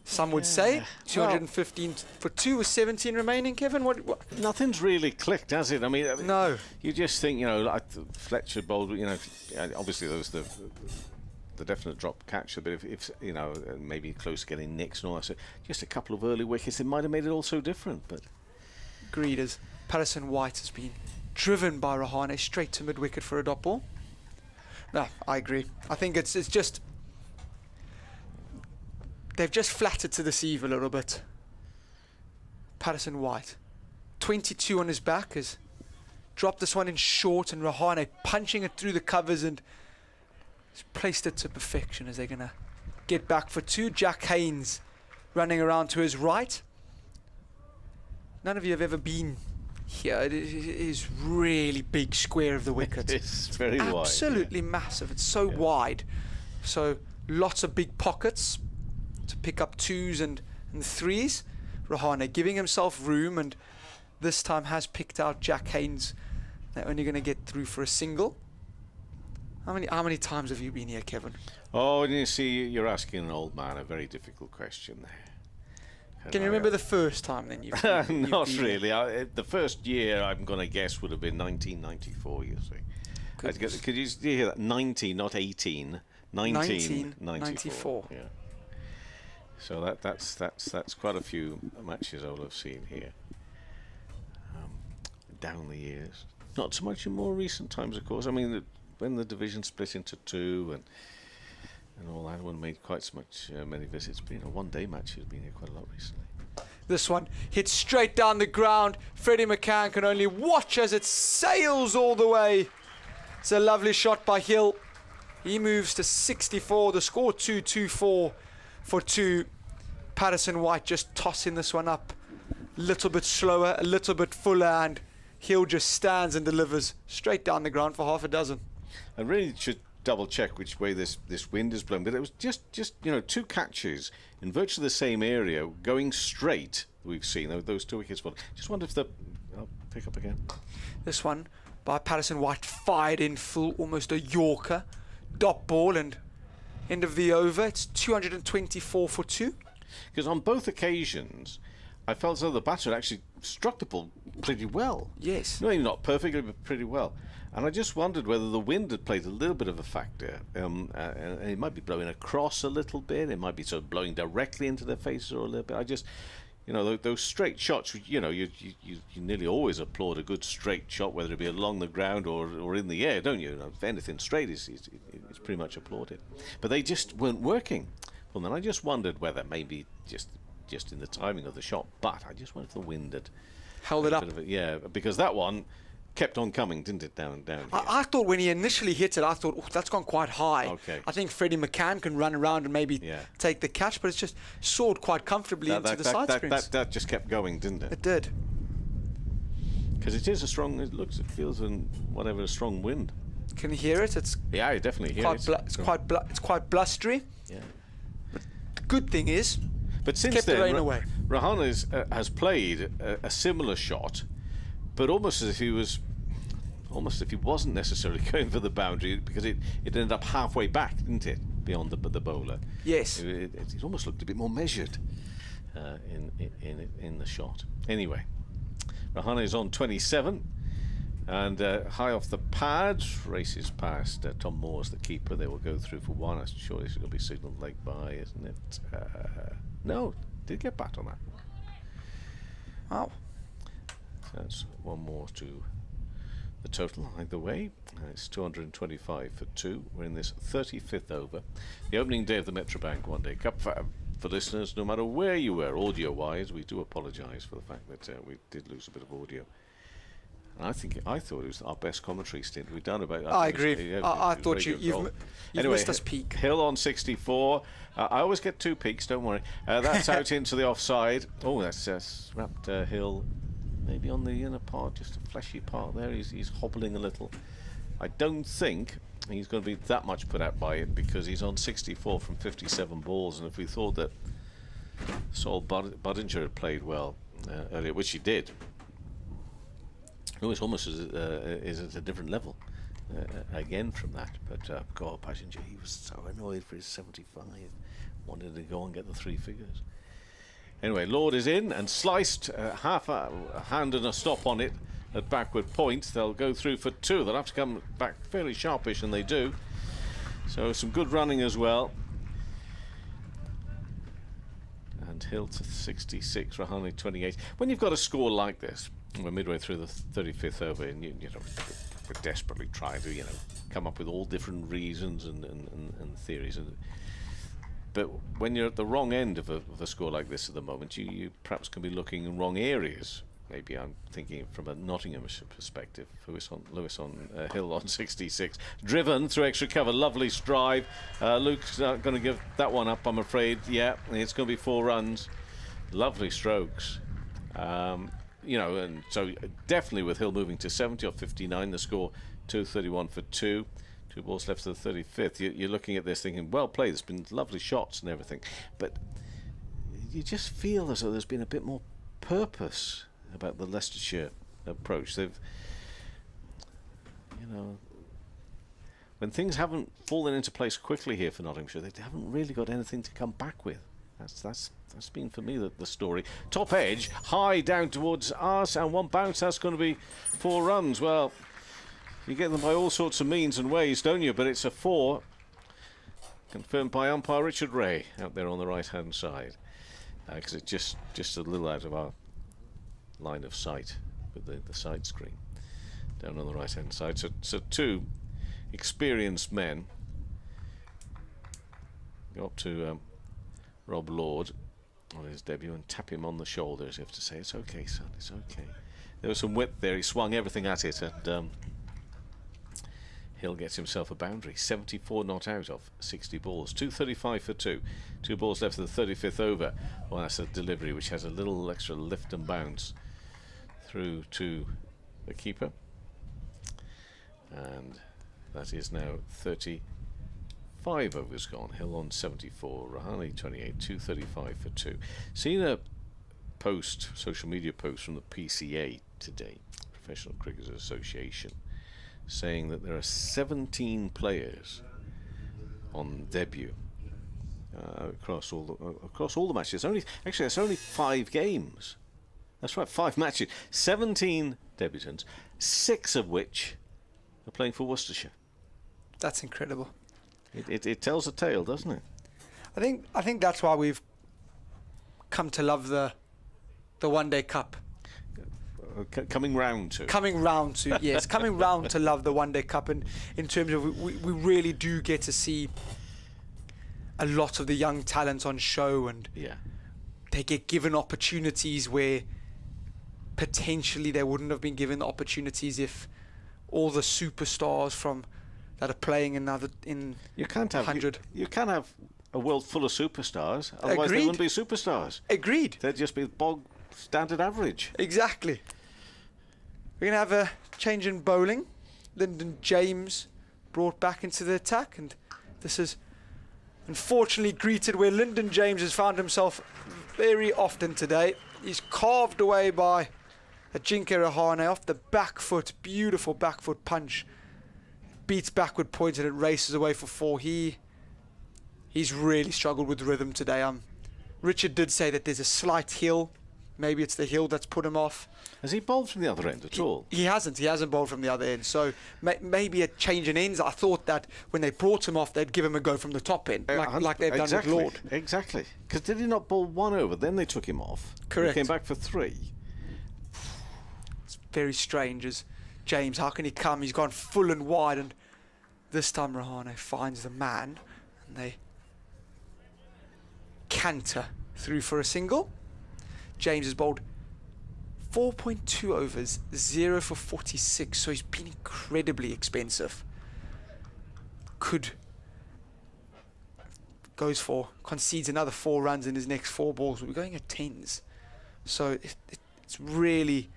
some would say. 215 for 2 with 17 remaining. Kevin, what? Nothing's really clicked, has it? I mean, no. You just think, like Fletcher bowled, obviously there was the definite drop catcher, but if maybe close to getting nicks and all that, so just a couple of early wickets, it might have made it all so different. But agreed, as Patterson-White has been driven by Rahane straight to mid-wicket for a dot ball. No, I agree. I think it's just, they've just flattered to deceive a little bit. Patterson-White, 22 on his back, has dropped this one in short, and Rahane punching it through the covers and has placed it to perfection as they're going to get back for 2. Jack Haynes running around to his right. None of you have ever been here. It is really big square of the wicket. It's very wide. Absolutely massive. It's so wide. So lots of big pockets to pick up 2s and 3s. Rahane giving himself room, and this time has picked out Jack Haynes. They're only going to get through for a single. How many times have you been here, Kevin? Oh, you see, you're asking an old man a very difficult question there. Can you remember the first time then you've Not really. The first year I'm going to guess would have been 1994, you see. Could you hear that? 19, not 18. 1994. Yeah. So that's quite a few matches I'll have seen here. Down the years. Not so much in more recent times, of course. I mean, when the division split into 2 and all that, one made quite so much many visits. Been a one-day match has been here quite a lot recently. This one hits straight down the ground. Freddie McCann can only watch as it sails all the way. It's a lovely shot by Hill. He moves to 64. The score 2-2-4 for 2. Patterson White just tossing this one up a little bit slower, a little bit fuller, and Hill just stands and delivers straight down the ground for half a dozen. I really should double check which way this wind is blowing, but it was just 2 catches in virtually the same area going straight. We've seen those 2 wickets fall. Just wonder if I'll pick up again. This one by Patterson White, fired in full, almost a Yorker dot ball, and end of the over. It's 224 for 2. Because on both occasions, I felt as though the batter actually struck the ball pretty well. Yes. Maybe not perfectly, but pretty well. And I just wondered whether the wind had played a little bit of a factor. And it might be blowing across a little bit. It might be sort of blowing directly into their faces or a little bit. I just, those straight shots, you nearly always applaud a good straight shot, whether it be along the ground or in the air, don't you? If anything straight is pretty much applauded. But they just weren't working. Well, then I just wondered whether maybe just in the timing of the shot, but I just wondered if the wind had held it up. Because that one kept on coming, didn't it, down here. I thought when he initially hit it, I thought, that's gone quite high. Okay. I think Freddie McCann can run around and maybe take the catch, but it's just soared quite comfortably into the side screens. That just kept going, didn't it? It did. Because it is it feels a strong wind. Can you hear it? Yeah, you definitely hear it. It's quite blustery. Yeah. But the good thing is, but since kept then, the rain away. Rahane has played a similar shot, but almost if he wasn't necessarily going for the boundary, because it ended up halfway back, didn't it, beyond the bowler? Yes. It almost looked a bit more measured in the shot. Anyway, Rahane is on 27. And high off the pad, races past Tom Moore's the keeper. They will go through for 1. I'm sure this is going to be signalled leg by, isn't it? No, did get back on that. Wow. So that's 1 more to the total either way. It's 225 for 2. We're in this 35th over. The opening day of the Metrobank One Day Cup. For listeners, no matter where you were, audio-wise, we do apologise for the fact that we did lose a bit of audio. And I thought it was our best commentary stint we've done about. I agree. I thought you've missed us peak. Hill on 64. I always get 2 peaks. Don't worry. That's out into the offside. Oh, that's wrapped Hill maybe on the inner part, just a fleshy part there. He's hobbling a little. I don't think he's going to be that much put out by it, because he's on 64 from 57 balls. And if we thought that Saul Budinger had played well earlier, which he did. It's almost is at a different level again from that. But God, Passenger, he was so annoyed for his 75. Wanted to go and get the 3 figures. Anyway, Lord is in and sliced, half a hand and a stop on it at backward point. They'll go through for 2. They'll have to come back fairly sharpish, and they do. So some good running as well. And Hill to 66, Rahane 28. When you've got a score like this, we're midway through the 35th over, and we're desperately trying to come up with all different reasons and theories. But when you're at the wrong end of a score like this at the moment, you perhaps can be looking in wrong areas. Maybe I'm thinking from a Nottingham perspective. Lewis on Hill on 66, driven through extra cover, lovely strive. Luke's not going to give that one up, I'm afraid. Yeah, it's going to be 4 runs. Lovely strokes. And so definitely with Hill moving to 70 or 59, the score 231 for 2. 2 balls left to the 35th. You're looking at this thinking, well played, there's been lovely shots and everything. But you just feel as though there's been a bit more purpose about the Leicestershire approach. They've, when things haven't fallen into place quickly here for Nottinghamshire, they haven't really got anything to come back with. That's been for me the story. Top edge, high down towards us, and 1 bounce. That's going to be 4 runs. Well, you get them by all sorts of means and ways, don't you? But it's a 4, confirmed by umpire Richard Ray out there on the right-hand side, because it's just a little out of our line of sight with the side screen down on the right-hand side. So 2 experienced men go up to Rob Lord on his debut and tap him on the shoulder as if to say, it's okay, son, it's okay. There was some whip there. He swung everything at it, and Hill gets himself a boundary. 74 not out of 60 balls. 235 for 2. 2 balls left of the 35th over. Well, that's a delivery which has a little extra lift and bounce through to the keeper. And that is now 35 overs gone. Hill on 74. Rahane 28. 235 for 2. Seen a post, social media post from the PCA today, Professional Cricketers Association, saying that there are 17 players on debut across all the matches. It's only 5 games. That's right, 5 matches. 17 debutants, 6 of which are playing for Worcestershire. That's incredible. It tells a tale, doesn't it? I think that's why we've come to love the One Day Cup. Coming round to yes, coming round to love the One Day Cup, and in terms of we really do get to see a lot of the young talent on show, and they get given opportunities where potentially they wouldn't have been given the opportunities if all the superstars that are playing in 100. You can't have a world full of superstars, otherwise they wouldn't be superstars. Agreed. They'd just be bog standard average. Exactly. We're going to have a change in bowling. Lyndon James brought back into the attack, and this is unfortunately greeted where Lyndon James has found himself very often today. He's carved away by Ajinkya Rahane off the back foot. Beautiful back foot punch. Beats backward point and it races away for 4. He's really struggled with rhythm today. Richard did say that there's a slight hill. Maybe it's the hill that's put him off. Has he bowled from the other end at all? He hasn't. He hasn't bowled from the other end. So maybe a change in ends. I thought that when they brought him off, they'd give him a go from the top end, like they've done with Lord. Exactly. Because did he not bowl 1 over? Then they took him off. Correct. He came back for 3. It's very strange. As James, how can he come? He's gone full and wide, and this time Rahane finds the man, and they canter through for a single. James has bowled 4.2 overs, 0 for 46, so he's been incredibly expensive. Concedes another 4 runs in his next 4 balls. We're going at 10s. So it's really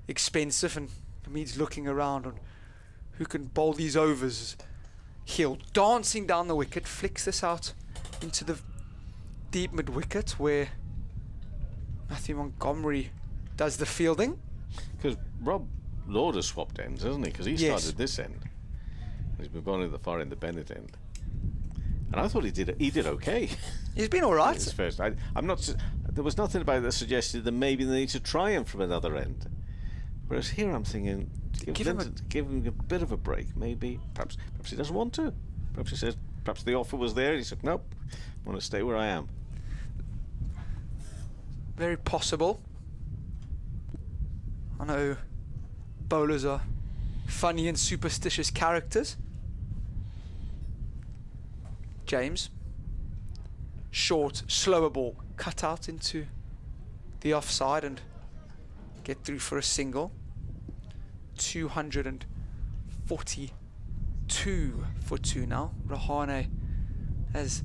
expensive, and Hamid's looking around on who can bowl these overs. Hill dancing down the wicket, flicks this out into the deep mid-wicket where Matthew Montgomery does the fielding. Because Rob Lord has swapped ends, hasn't he? Because he started this end. He's been bowling at the far end, the Bennett end. And I thought he did okay. He's been all right. His first. There was nothing about it that suggested that maybe they need to try him from another end. Whereas here I'm thinking, give him a bit of a break. Maybe, perhaps he doesn't want to. Perhaps he says, perhaps the offer was there. He said, nope, I want to stay where I am. Very possible. I know bowlers are funny and superstitious characters. James, short, slower ball, cut out into the offside and get through for a single. 242 for 2 now. Rahane, as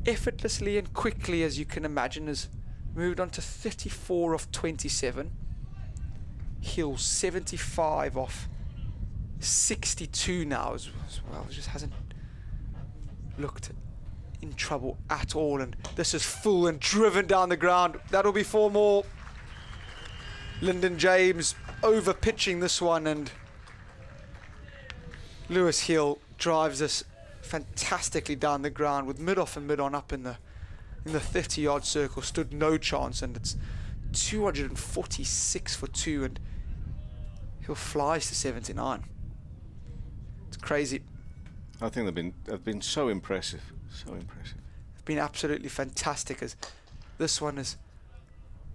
effortlessly and quickly as you can imagine, has moved on to 34 off 27. Hill 75 off 62 now as well. Just hasn't looked in trouble at all, and this is full and driven down the ground. That'll be 4 more. Lyndon James over pitching this one, and Lewis Hill drives this fantastically down the ground with mid-off and mid-on up in the 30-yard circle. Stood no chance, and it's 246 for 2, and Hill flies to 79. It's crazy. I think they've been so impressive. They've been absolutely fantastic, as this one is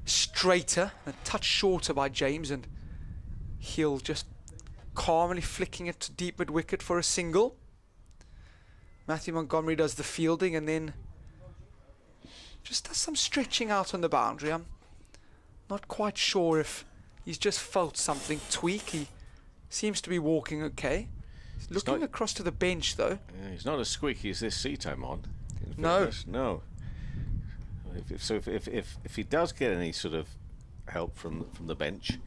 straighter, a touch shorter by James, and Hill just calmly flicking it to deep mid-wicket for a single. Matthew Montgomery does the fielding and then just does some stretching out on the boundary. I'm not quite sure if he's just felt something tweak. He seems to be walking okay. He's looking across to the bench, though. Yeah, he's not as squeaky as this seat I'm on. No. No. If he does get any sort of help from the bench,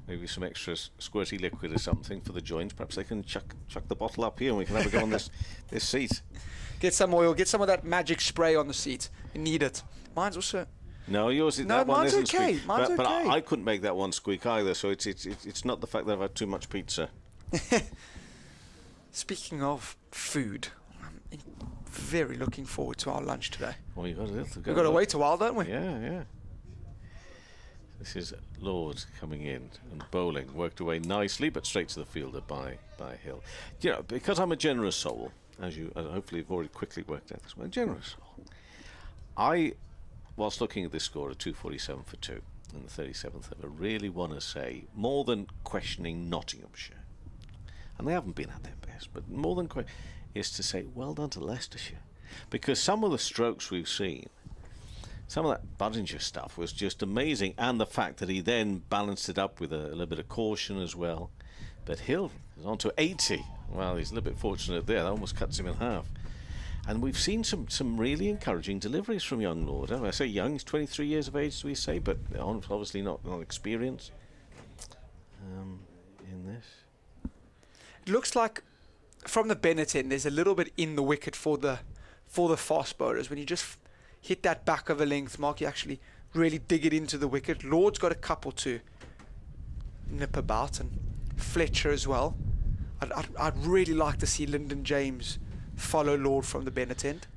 maybe some extra squirty liquid or something for the joints, perhaps they can chuck the bottle up here and we can have a go on this seat. Get some oil, get some of that magic spray on the seat. You need it. Mine's also... No, yours is no, that one mine's isn't okay. squeak. Mine's but okay. I couldn't make that one squeak either, so it's not the fact that I've had too much pizza. Speaking of food, I'm very looking forward to our lunch today. Well, we've got to wait a while, don't we? Yeah. This is Lord coming in and bowling, worked away nicely, but straight to the fielder by Hill. You know, because I'm a generous soul, as you hopefully have already quickly worked out this way, a generous soul. Whilst looking at this score of 247 for 2 in the 37th over, really want to say, more than questioning Nottinghamshire, and they haven't been at their best, but more than is to say, well done to Leicestershire, because some of the strokes we've seen, some of that Budinger stuff was just amazing, and the fact that he then balanced it up with a little bit of caution as well. But Hill is on to 80. Well, he's a little bit fortunate there. That almost cuts him in half. And we've seen some really encouraging deliveries from young Lord. I say young, he's 23 years of age, as we say, but obviously not experienced in this. It looks like from the Bennett end, there's a little bit in the wicket for the fast bowlers. When you just hit that back of a length mark, you actually really dig it into the wicket. Lord's got a couple to nip about, and Fletcher as well. I'd really like to see Lyndon James follow Lord from the Bennett end.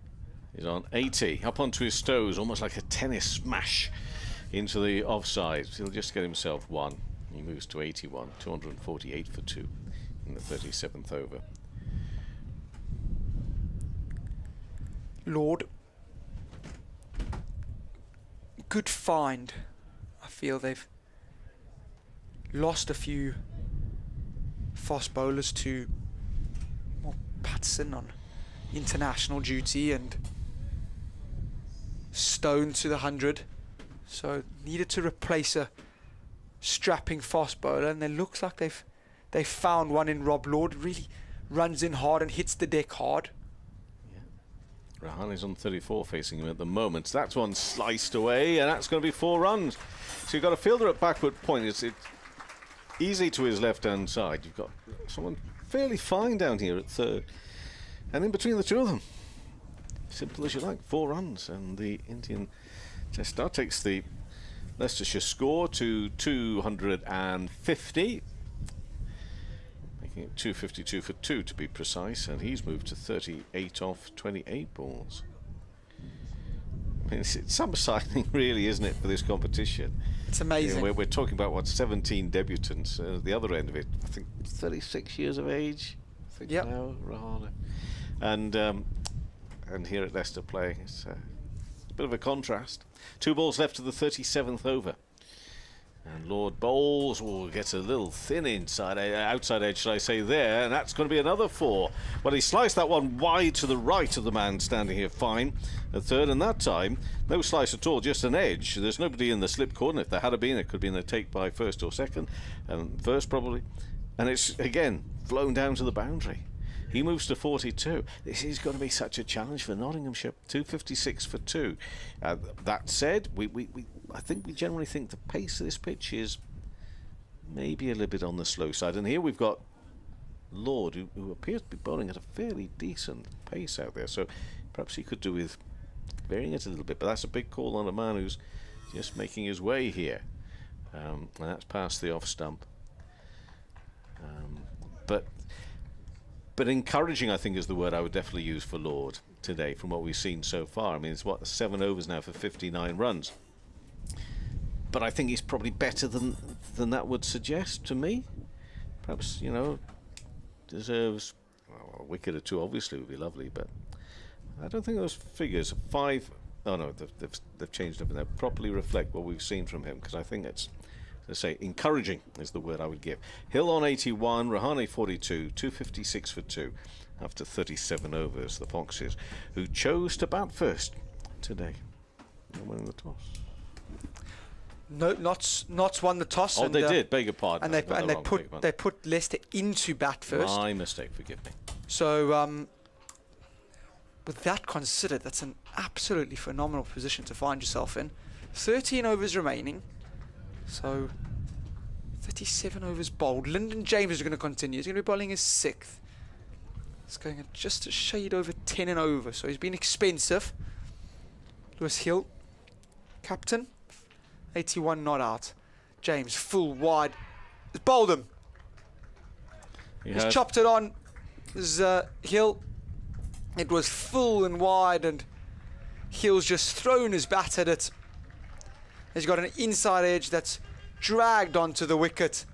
He's on 80, up onto his toes, almost like a tennis smash into the offside. He'll just get himself one. He moves to 81, 248 for 2 in the 37th over. Lord, good find. I feel they've lost a few fast bowlers to Patson on international duty and Stone to the 100, so needed to replace a strapping fast bowler, and it looks like they've found one in Rob Lord. Really runs in hard and hits the deck hard. Rahani's on 34 facing him at the moment. That's one sliced away, and that's going to be 4 runs. So you've got a fielder at backward point. It's easy to his left-hand side. You've got someone fairly fine down here at third. And in between the two of them, simple as you like, 4 runs. And the Indian test star takes the Leicestershire score to 250. Making it 252 for 2 to be precise, and he's moved to 38 off 28 balls. I mean, it's some signing, really, isn't it, for this competition? It's amazing. You know, we're talking about 17 debutants at the other end of it. I think 36 years of age. I think now, Rahana, and here at Leicester playing, it's a bit of a contrast. 2 balls left to the 37th over. And Lord bowls gets a little thin outside edge, shall I say, there, and that's going to be another 4. Well, he sliced that one wide to the right of the man standing here fine at third, and that time, no slice at all, just an edge. There's nobody in the slip corner. If there had been, it could have been a take by first or second, first probably. And it's, again, flown down to the boundary. He moves to 42. This is going to be such a challenge for Nottinghamshire. 256 for 2. That said, I think we generally think the pace of this pitch is maybe a little bit on the slow side. And here we've got Lord, who appears to be bowling at a fairly decent pace out there. So perhaps he could do with varying it a little bit. But that's a big call on a man who's just making his way here. And that's past the off stump. But encouraging, I think, is the word I would definitely use for Lord today from what we've seen so far. I mean, it's 7 overs now for 59 runs. But I think he's probably better than that would suggest to me. Perhaps, deserves a wicket or 2, obviously, would be lovely. But I don't think those figures, 5... Oh, no, they've changed up and they properly reflect what we've seen from him, because I think it's... Let's say encouraging is the word I would give. Hill on 81, Rahane 42, 256 for 2 after 37 overs. The Foxes, who chose to bat first today, winning the toss. No, Notts won the toss. Oh, and, they did. Beg your pardon. And they put Leicester into bat first. My mistake. Forgive me. So with that considered, that's an absolutely phenomenal position to find yourself in. 13 overs remaining. So 37 overs bowled. Lyndon James is going to continue. He's going to be bowling his 6th. It's going at just a shade over 10 and over. So he's been expensive. Lewis Hill, captain. 81 not out. James full wide. He's bowled him. He's chopped it on. There's Hill. It was full and wide, and Hill's just thrown his bat at it. He's got an inside edge that's dragged onto the wicket.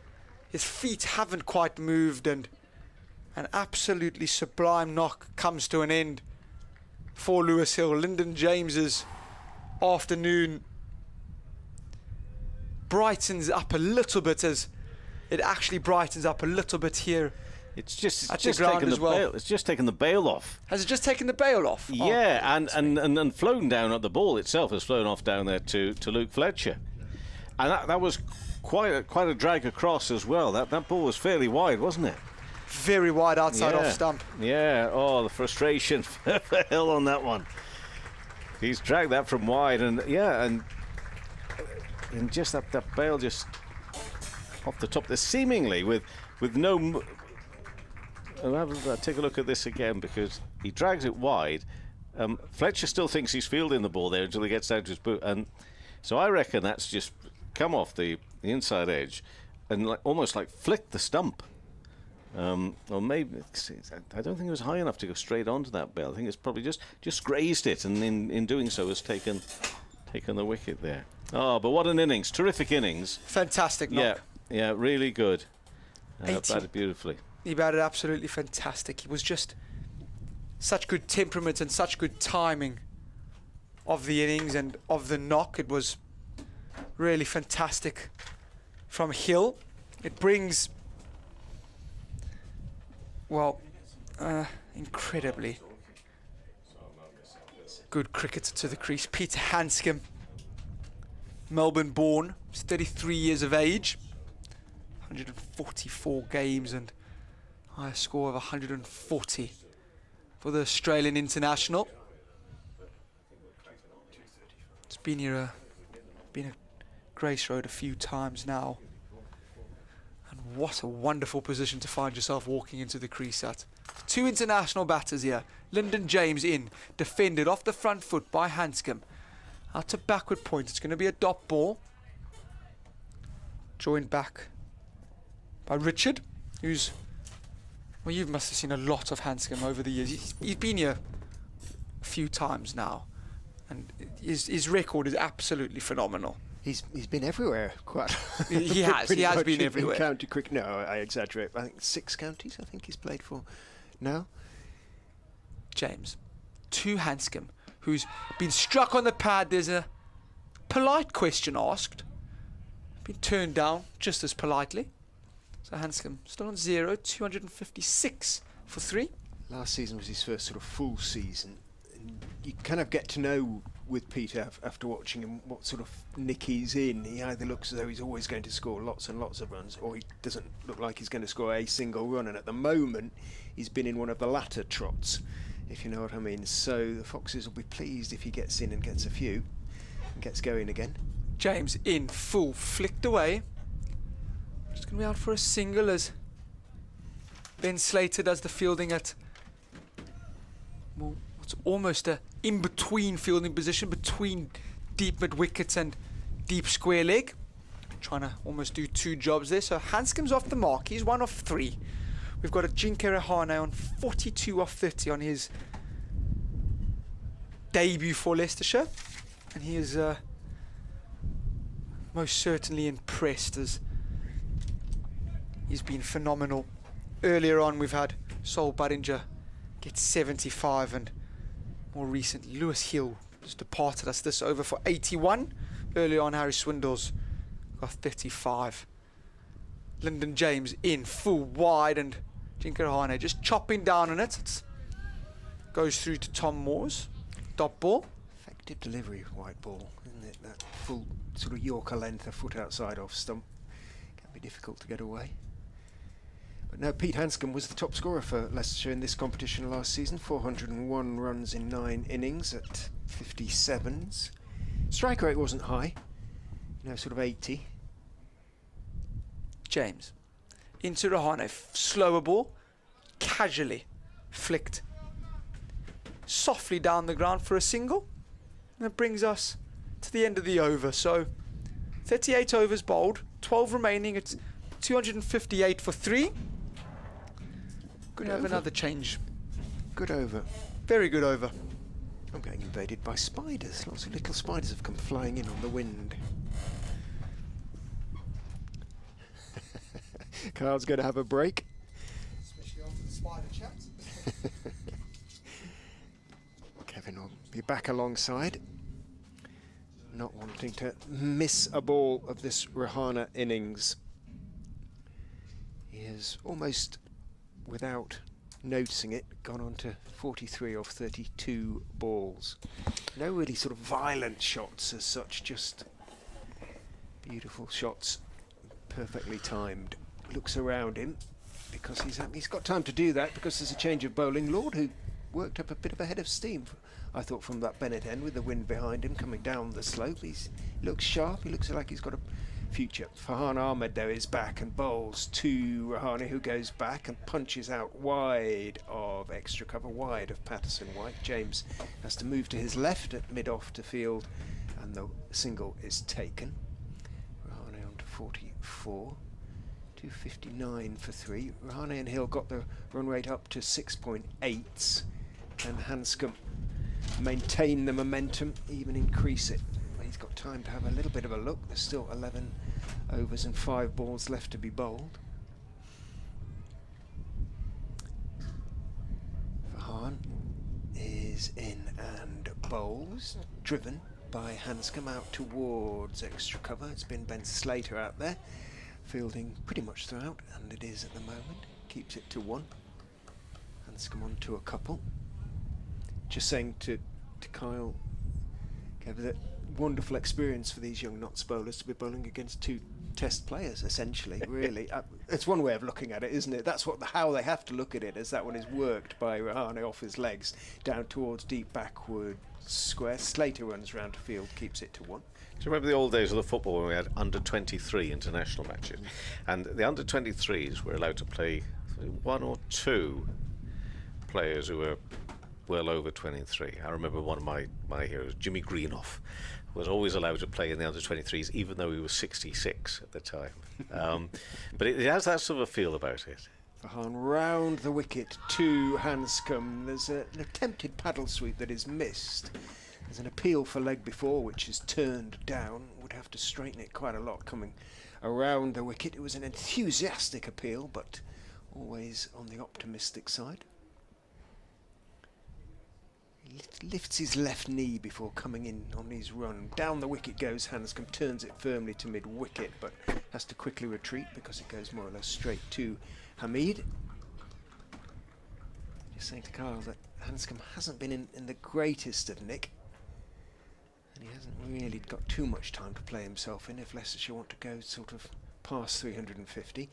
His feet haven't quite moved, and an absolutely sublime knock comes to an end for Lewis Hill. Lyndon James's afternoon brightens up a little bit, as it actually brightens up a little bit here. It's just taken the bail. It's just taken the bail off. Has it just taken the bail off? Yeah, and flown down at the ball itself has flown off down there to Luke Fletcher, and that was quite a drag across as well. That ball was fairly wide, wasn't it? Very wide outside off stump. Yeah. Oh, the frustration for Hill on that one. He's dragged that from wide, and just that bail just off the top there, seemingly with no. I'll take a look at this again, because he drags it wide. Fletcher still thinks he's fielding the ball there until he gets down to his boot, and so I reckon that's just come off the inside edge and almost flicked the stump. Or maybe I don't think it was high enough to go straight onto that bail. I think it's probably just grazed it, and in doing so has taken the wicket there. Oh, but what an innings! Terrific innings. Fantastic knock. Yeah, really good. Batted beautifully. He batted absolutely fantastic. He was just such good temperament and such good timing of the innings and of the knock. It was really fantastic from Hill. It brings, incredibly good cricketer to the crease. Peter Hanscom, Melbourne born, he's 33 years of age, 144 games and high score of 140 for the Australian international. It's been here, been at Grace Road a few times now. And what a wonderful position to find yourself walking into the crease at. 2 international batters here. Lyndon James in, defended off the front foot by Hanscom. Out to backward point. It's going to be a dot ball. Joined back by Richard, who's... Well, you must have seen a lot of Hanscom over the years. He's been here a few times now, and his record is absolutely phenomenal. He's been everywhere, quite. He has been everywhere. In county cricket. No, I exaggerate. I think 6 counties. I think he's played for now. James, to Hanscom, who's been struck on the pad. There's a polite question asked, been turned down just as politely. So Hanscom still on 0, 256 for 3. Last season was his first sort of full season. And you kind of get to know with Peter after watching him what sort of nick he's in. He either looks as though he's always going to score lots and lots of runs, or he doesn't look like he's going to score a single run. And at the moment, he's been in one of the latter trots, if you know what I mean. So the Foxes will be pleased if he gets in and gets a few and gets going again. James in full, flicked away. Just going to be out for a single as Ben Slater does the fielding at what's almost a in-between fielding position between deep mid-wicket and deep square leg. Trying to almost do 2 jobs there. So Hanscom's off the mark. He's 1 off 3. We've got a Ajinkya Rahane on 42 off 30 on his debut for Leicestershire. And he is most certainly impressed, as he's been phenomenal. Earlier on, we've had Sol Baringer get 75, and more recently, Lewis Hill just departed us this over for 81. Earlier on, Harry Swindles got 35. Lyndon James in full wide, and Ajinkya Rahane just chopping down on it. Goes through to Tom Moores. Dot ball. In fact, Effective delivery of white ball, isn't it? That full sort of Yorker length, a foot outside off stump. Can be difficult to get away. But no, Pete Hanscom was the top scorer for Leicestershire in this competition last season. 401 runs in 9 innings at 57s. Strike rate wasn't high, sort of 80. James, into Rahane, slower ball, casually flicked softly down the ground for a single. And it brings us to the end of the over. So 38 overs bowled, 12 remaining. It's 258 for 3. Could have another change. Good over. Very good over. I'm getting invaded by spiders. Lots of little spiders have come flying in on the wind. Kyle's going to have a break. Especially after the spider chat. Kevin will be back alongside, not wanting to miss a ball of this Rahane innings. He has almost, without noticing it, gone on to 43 off 32 balls. No really sort of violent shots as such, just beautiful shots, perfectly timed. Looks around him because he's got time to do that because there's a change of bowling. Lord, who worked up a bit of a head of steam, I thought, from that Bennett end with the wind behind him coming down the slope. He looks sharp. He looks like he's got a future. Farhan Ahmed, though, is back and bowls to Rahane, who goes back and punches out wide of extra cover, wide of Patterson White. James has to move to his left at mid-off to field, and the single is taken. Rahane on to 44. 259 for 3. Rahane and Hill got the run rate up to 6.8s, and Hanscom maintain the momentum, even increase it. He's got time to have a little bit of a look. There's still 11 overs and 5 balls left to be bowled. Farhan is in and bowls, driven by Hanscom out towards extra cover. It's been Ben Slater out there, fielding pretty much throughout, and it is at the moment. Keeps it to 1. Hanscom on to a couple. Just saying to Kyle, Kev, that wonderful experience for these young Notts bowlers to be bowling against 2 test players, essentially, really. It's one way of looking at it, isn't it? That's how they have to look at it, as that one is worked by Rahane off his legs down towards deep backward square. Slater runs round to field, keeps it to 1. Do you remember the old days of the football when we had under-23 international matches? And the under-23s were allowed to play 1 or 2 players who were well over 23. I remember one of my heroes, Jimmy Greenough, was always allowed to play in the under-23s, even though he was 66 at the time. But it has that sort of a feel about it. Farhan round the wicket to Hanscom. There's an attempted paddle sweep that is missed. There's an appeal for leg before, which is turned down. Would have to straighten it quite a lot coming around the wicket. It was an enthusiastic appeal, but always on the optimistic side. He lifts his left knee before coming in on his run. Down the wicket goes Hanscom, turns it firmly to mid-wicket, but has to quickly retreat because it goes more or less straight to Hamid. Just saying to Kyle that Hanscom hasn't been in the greatest of nick, and he hasn't really got too much time to play himself in if Leicestershire want to go sort of past 350.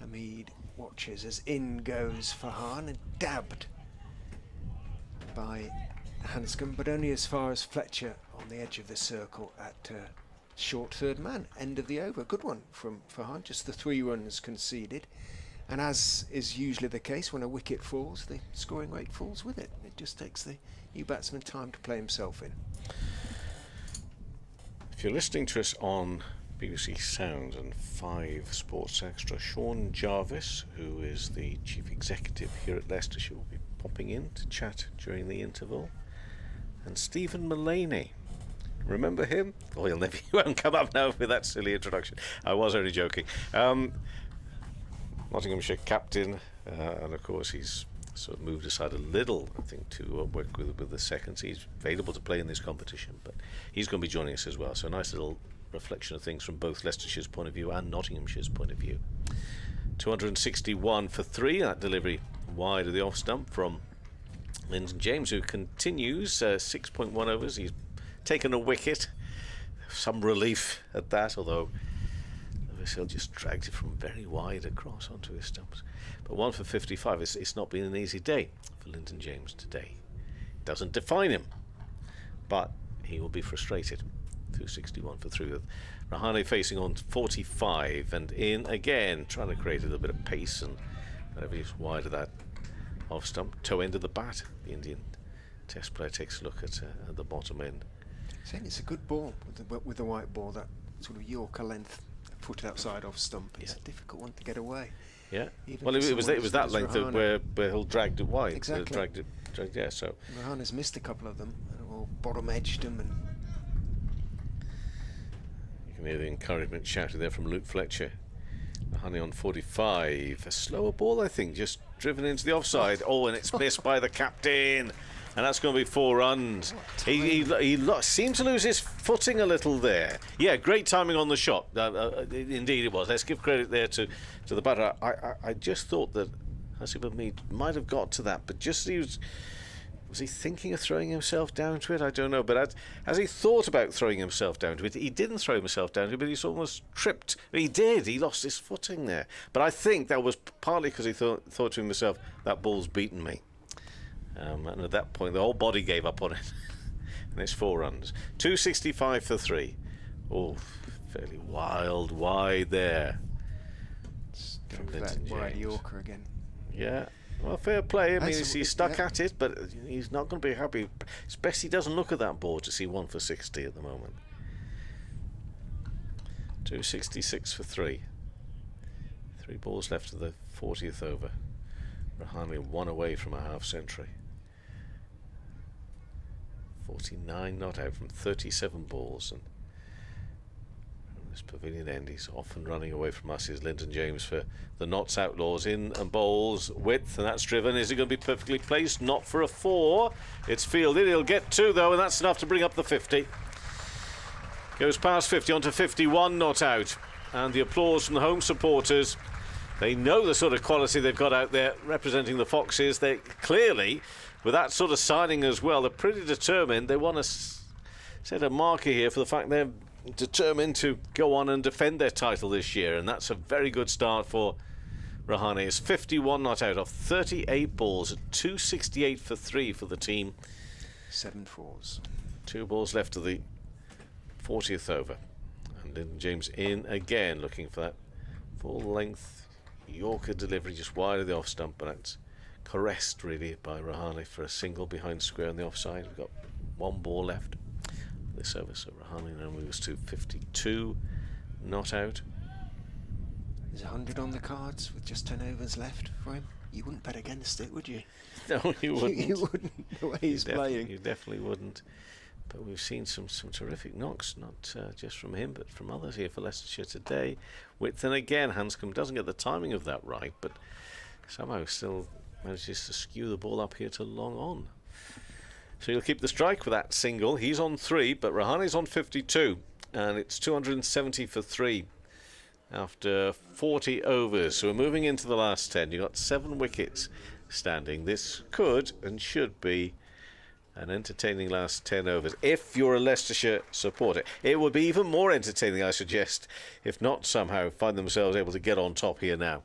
Hamid watches as in goes Farhan, and dabbed by Hanscom, but only as far as Fletcher on the edge of the circle at short third man. End of the over. Good one from Farhan, just the 3 runs conceded. And as is usually the case when a wicket falls, the scoring rate falls with it. It just takes the new batsman time to play himself in. If you're listening to us on BBC Sounds and 5 Sports Extra, Sean Jarvis, who is the Chief Executive here at Leicestershire, will be popping in to chat during the interval. And Stephen Mullaney, remember him? Oh, he won't come up now with that silly introduction. I was only joking. Nottinghamshire captain, and of course he's sort of moved aside a little, I think, to work with the seconds. He's available to play in this competition, but he's going to be joining us as well. So a nice little reflection of things from both Leicestershire's point of view and Nottinghamshire's point of view. 261 for 3, that delivery wide of the off stump from Inns and James, who continues 6.1 overs. He's taken a wicket. Some relief at that, although Vasil just dragged it from very wide across onto his stumps. But 1 for 55. It's not been an easy day for Lyndon James today. Doesn't define him, but he will be frustrated. 261 for 3 with Rahane facing on 45 and in again, trying to create a little bit of pace, and whenever he's wide of that off stump, toe end of the bat. The Indian Test player takes a look at the bottom end. Saying it's a good ball with the white ball, that sort of Yorker length, foot outside off stump. It's a difficult one to get away. Yeah. Well, it was that length where he'll dragged it wide. Exactly. Yeah. So Rahane's missed a couple of them, or bottom edged them, and you can hear the encouragement shouted there from Luke Fletcher. Rahane on 45. A slower ball, I think, just driven into the offside. Oh, and it's missed by the captain. And that's going to be 4 runs. He seemed to lose his footing a little there. Yeah, great timing on the shot. Indeed it was. Let's give credit there to the batter. I just thought that Hasib Hamid might have got to that, but just as was he thinking of throwing himself down to it? I don't know. But as he thought about throwing himself down to it, he didn't throw himself down to it, but he's almost tripped. He did. He lost his footing there. But I think that was partly because he thought to himself, that ball's beaten me. And at that point, the whole body gave up on it. And it's 4 runs. 265 for 3. Oh, fairly wide there. From that wide Yorker again. Yeah. Well, fair play. I mean, he's stuck at it, but he's not going to be happy. It's best he doesn't look at that board to see 1 for 60 at the moment. 266 for 3. 3 balls left of the 40th over. Rahane 1 away from a half-century. 49 not out from 37 balls, and from this pavilion end he's often running away from us is Lyndon James for the Notts Outlaws. In and bowls width, and that's driven. Is it going to be perfectly placed? Not for a 4. It's fielded. He'll get 2 though, and that's enough to bring up the 50. Goes past 50 onto 51 not out, and the applause from the home supporters. They know the sort of quality they've got out there representing the Foxes. They clearly, with that sort of signing as well, they're pretty determined. They want to set a marker here for the fact they're determined to go on and defend their title this year, and that's a very good start for Rahane. It's 51 not out off 38 balls at 268 for 3 for the team. 7 fours. 2 balls left of the 40th over, and Lyndon James in again, looking for that full length Yorker delivery just wide of the off stump, but that's caressed really by Rahane for a single behind square on the offside. We've got 1 ball left this over, so Rahane now moves to 52 not out. There's 100 on the cards with just 10 overs left for him. You wouldn't bet against it, would you? No, you wouldn't. You wouldn't, the way he's playing. You definitely wouldn't. But we've seen some terrific knocks, not just from him, but from others here for Leicestershire today. Width, and again, Hanscom doesn't get the timing of that right, but somehow still manages to skew the ball up here to long on. So he'll keep the strike with that single. He's on 3, but Rahane's on 52, and it's 270 for 3 after 40 overs. So we're moving into the last 10. You've got 7 wickets standing. This could and should be an entertaining last 10 overs if you're a Leicestershire supporter. It would be even more entertaining, I suggest, if not somehow find themselves able to get on top here now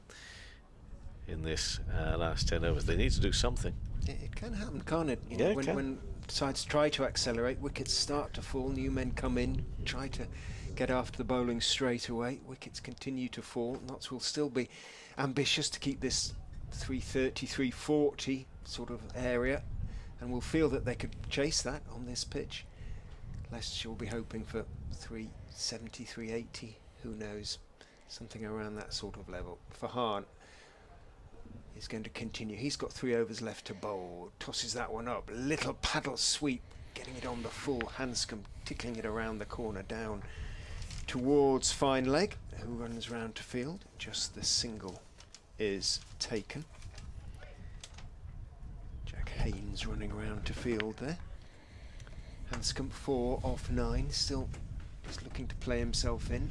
in this last 10 overs. They need to do something. It can happen, can't it? You know, when sides try to accelerate, wickets start to fall, new men come in, try to get after the bowling straight away, wickets continue to fall. Notts will still be ambitious to keep this 330, 340 sort of area, and will feel that they could chase that on this pitch. Leicestershire will be hoping for 370, 380, who knows, something around that sort of level. Farhan is going to continue. He's got 3 overs left to bowl. Tosses that one up. Little paddle sweep, getting it on the full. Hanscom tickling it around the corner down towards fine leg, who runs round to field. Just the single is taken. Haynes running around to field there. Hanscom 4 off 9, still just looking to play himself in.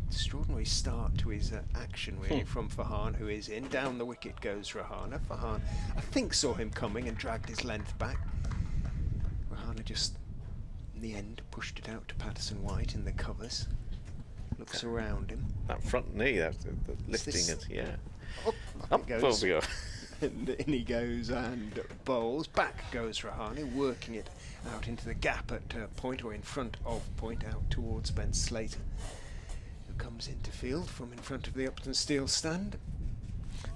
Extraordinary start to his action really from Farhan, who is in. Down the wicket goes Rahane. Farhan, I think, saw him coming and dragged his length back. Rahane just In the end, pushed it out to Patterson White in the covers. Looks around him. That front knee, that's lifting it, yeah. Up it goes. There we go. And in he goes and bowls. Back goes Rahane, working it out into the gap at point, or in front of point, out towards Ben Slater, who comes into field from in front of the Uptonsteel stand.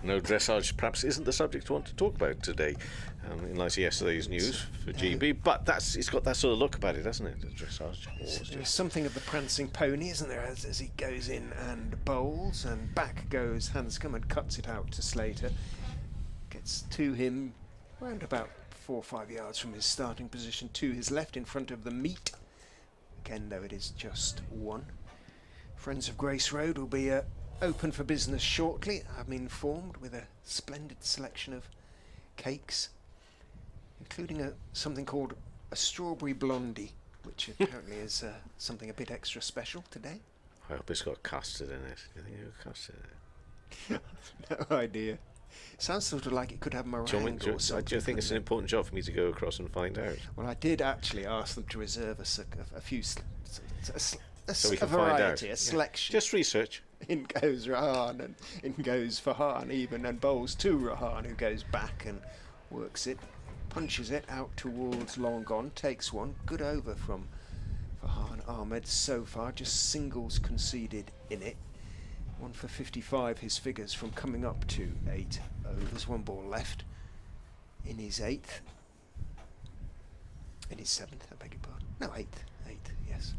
No, dressage perhaps isn't the subject I want to talk about today, in light of yesterday's news for GB, but it's got that sort of look about it, hasn't it? The dressage. There's something of the prancing pony, isn't there, as he goes in and bowls, and back goes Hanscom and cuts it out to Slater. Gets to him around about 4 or 5 yards from his starting position, to his left in front of the meet. Again, though, it is just one. Friends of Grace Road will be open for business shortly, I'm informed, with a splendid selection of cakes, including something called a strawberry blondie, which apparently is something a bit extra special today. I hope it's got custard in it. Do you think it's got custard in it? No idea. Sounds sort of like it could have meringue or something. Do you think it's an important job for me to go across and find out? Well, I did actually ask them to reserve us a few, So we a can variety, find out. a selection. Just research. In goes Rahan, and in goes Farhan even, and bowls to Rahan, who goes back and works it, punches it out towards long on, takes one. Good over from Farhan Ahmed so far, just singles conceded in it. 1 for 55 his figures from coming up to 8 overs. 1 ball left in his 8th. In his 7th, I beg your pardon. No, 8th, yes.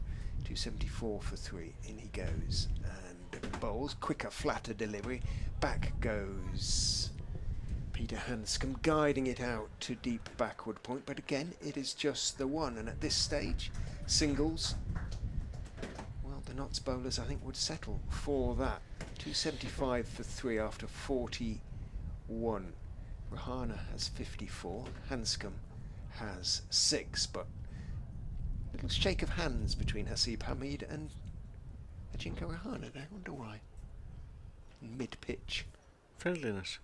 274 for 3. In he goes and bowls. Quicker, flatter delivery. Back goes Peter Hanscom, guiding it out to deep backward point. But again, it is just the one. And at this stage, singles. Well, the Notts bowlers, I think, would settle for that. 275 for 3 after 41. Rahana has 54. Hanscom has 6. But little shake of hands between Hasib Hamid and Ajinkya Rahane. I wonder why. Mid-pitch. Friendliness.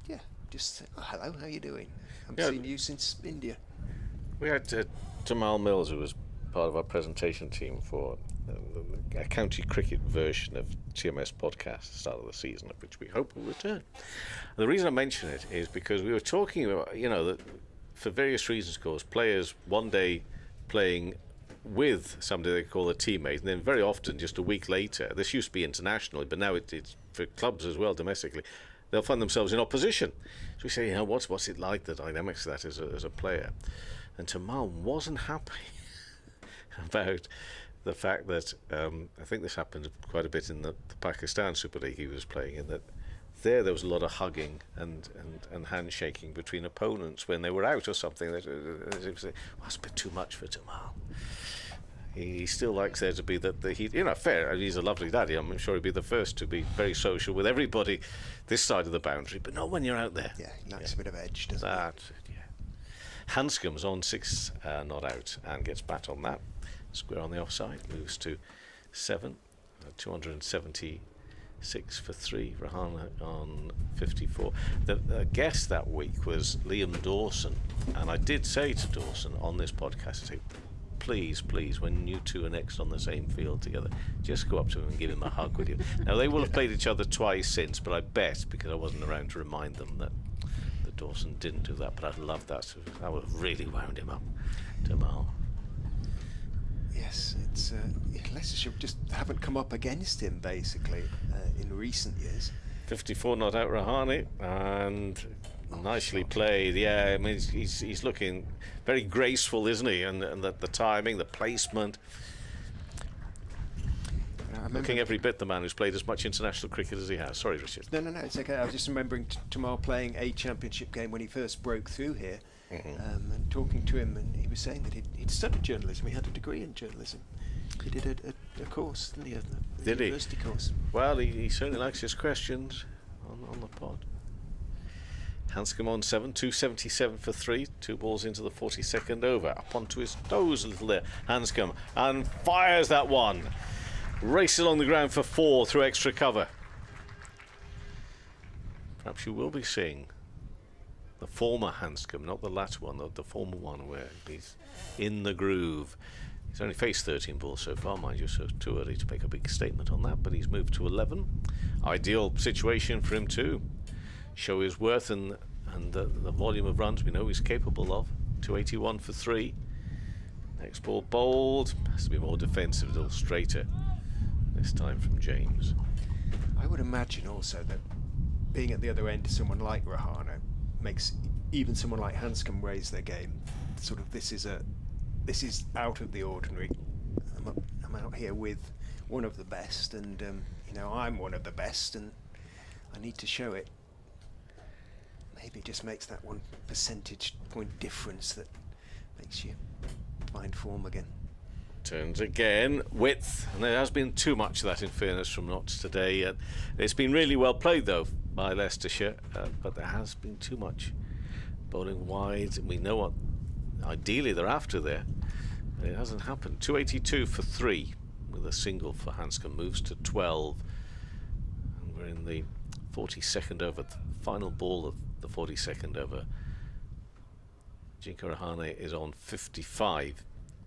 Yeah, just hello, how you doing? I haven't seen you since India. We had Jamal Mills, who was part of our presentation team for a county cricket version of TMS podcast at the start of the season, of which we hope will return. And the reason I mention it is because we were talking about, that for various reasons, of course, players one day playing with somebody they call a teammate, and then very often just a week later, this used to be internationally, but now it's for clubs as well, domestically, they'll find themselves in opposition. So we say, what's it like, the dynamics of that as a player? And Tamal wasn't happy about the fact that, I think this happened quite a bit in the Pakistan Super League he was playing in, that there was a lot of hugging and handshaking between opponents when they were out or something. That's a bit too much for Tamal. He still likes there to be fair. He's a lovely daddy. I'm sure he'd be the first to be very social with everybody this side of the boundary, but not when you're out there. Yeah, he likes a bit of edge, doesn't he? That's it, yeah. Hanscom's on 6 not out and gets bat on that. Square on the offside, moves to 7. 276 for 3. Rahane on 54. The guest that week was Liam Dawson, and I did say to Dawson on this podcast, please, when you two are next on the same field together, just go up to him and give him a hug, would you? Now, they will have played each other twice since, but I bet, because I wasn't around to remind them, that Dawson didn't do that, but I'd love that. So that would have really wound him up. Jamal. Yes, it's Leicestershire just haven't come up against him, basically, in recent years. 54 not out Rahane, and nicely played. Yeah, I mean, he's looking very graceful, isn't he? And the timing, the placement. Looking every bit the man who's played as much international cricket as he has. Sorry, Richard. No, it's okay. I was just remembering Tamal playing a championship game when he first broke through here, and talking to him, and he was saying that he'd studied journalism. He had a degree in journalism. He did a course, didn't he? A university course. Well, he certainly likes his questions on the pod. Hanscom on 7, 277 for 3, 2 balls into the 42nd over. Up onto his toes a little there, Hanscom, and fires that one. Race along the ground for 4 through extra cover. Perhaps you will be seeing the former Hanscom, not the latter one, the former one where he's in the groove. He's only faced 13 balls so far, mind you, so too early to make a big statement on that, but he's moved to 11. Ideal situation for him to show his worth and the volume of runs we know he's capable of. 281 for 3. Next ball bowled. Has to be more defensive, a little straighter this time from James. I would imagine also that being at the other end, someone like Rahane makes even someone like Hanscom raise their game. Sort of, this is out of the ordinary. I'm out here with one of the best, and you know, I'm one of the best, and I need to show it. Maybe it just makes that 1 percentage point difference that makes you find form again. Turns again, width, and there has been too much of that, in fairness, from Notts today. It's been really well played though by Leicestershire, but there has been too much bowling wide. We know what ideally they're after there. It hasn't happened. 282 for 3 with a single for Hanscom, moves to 12, and we're in the 42nd over, the final ball of the 42nd over. Jinka Rahane is on 55,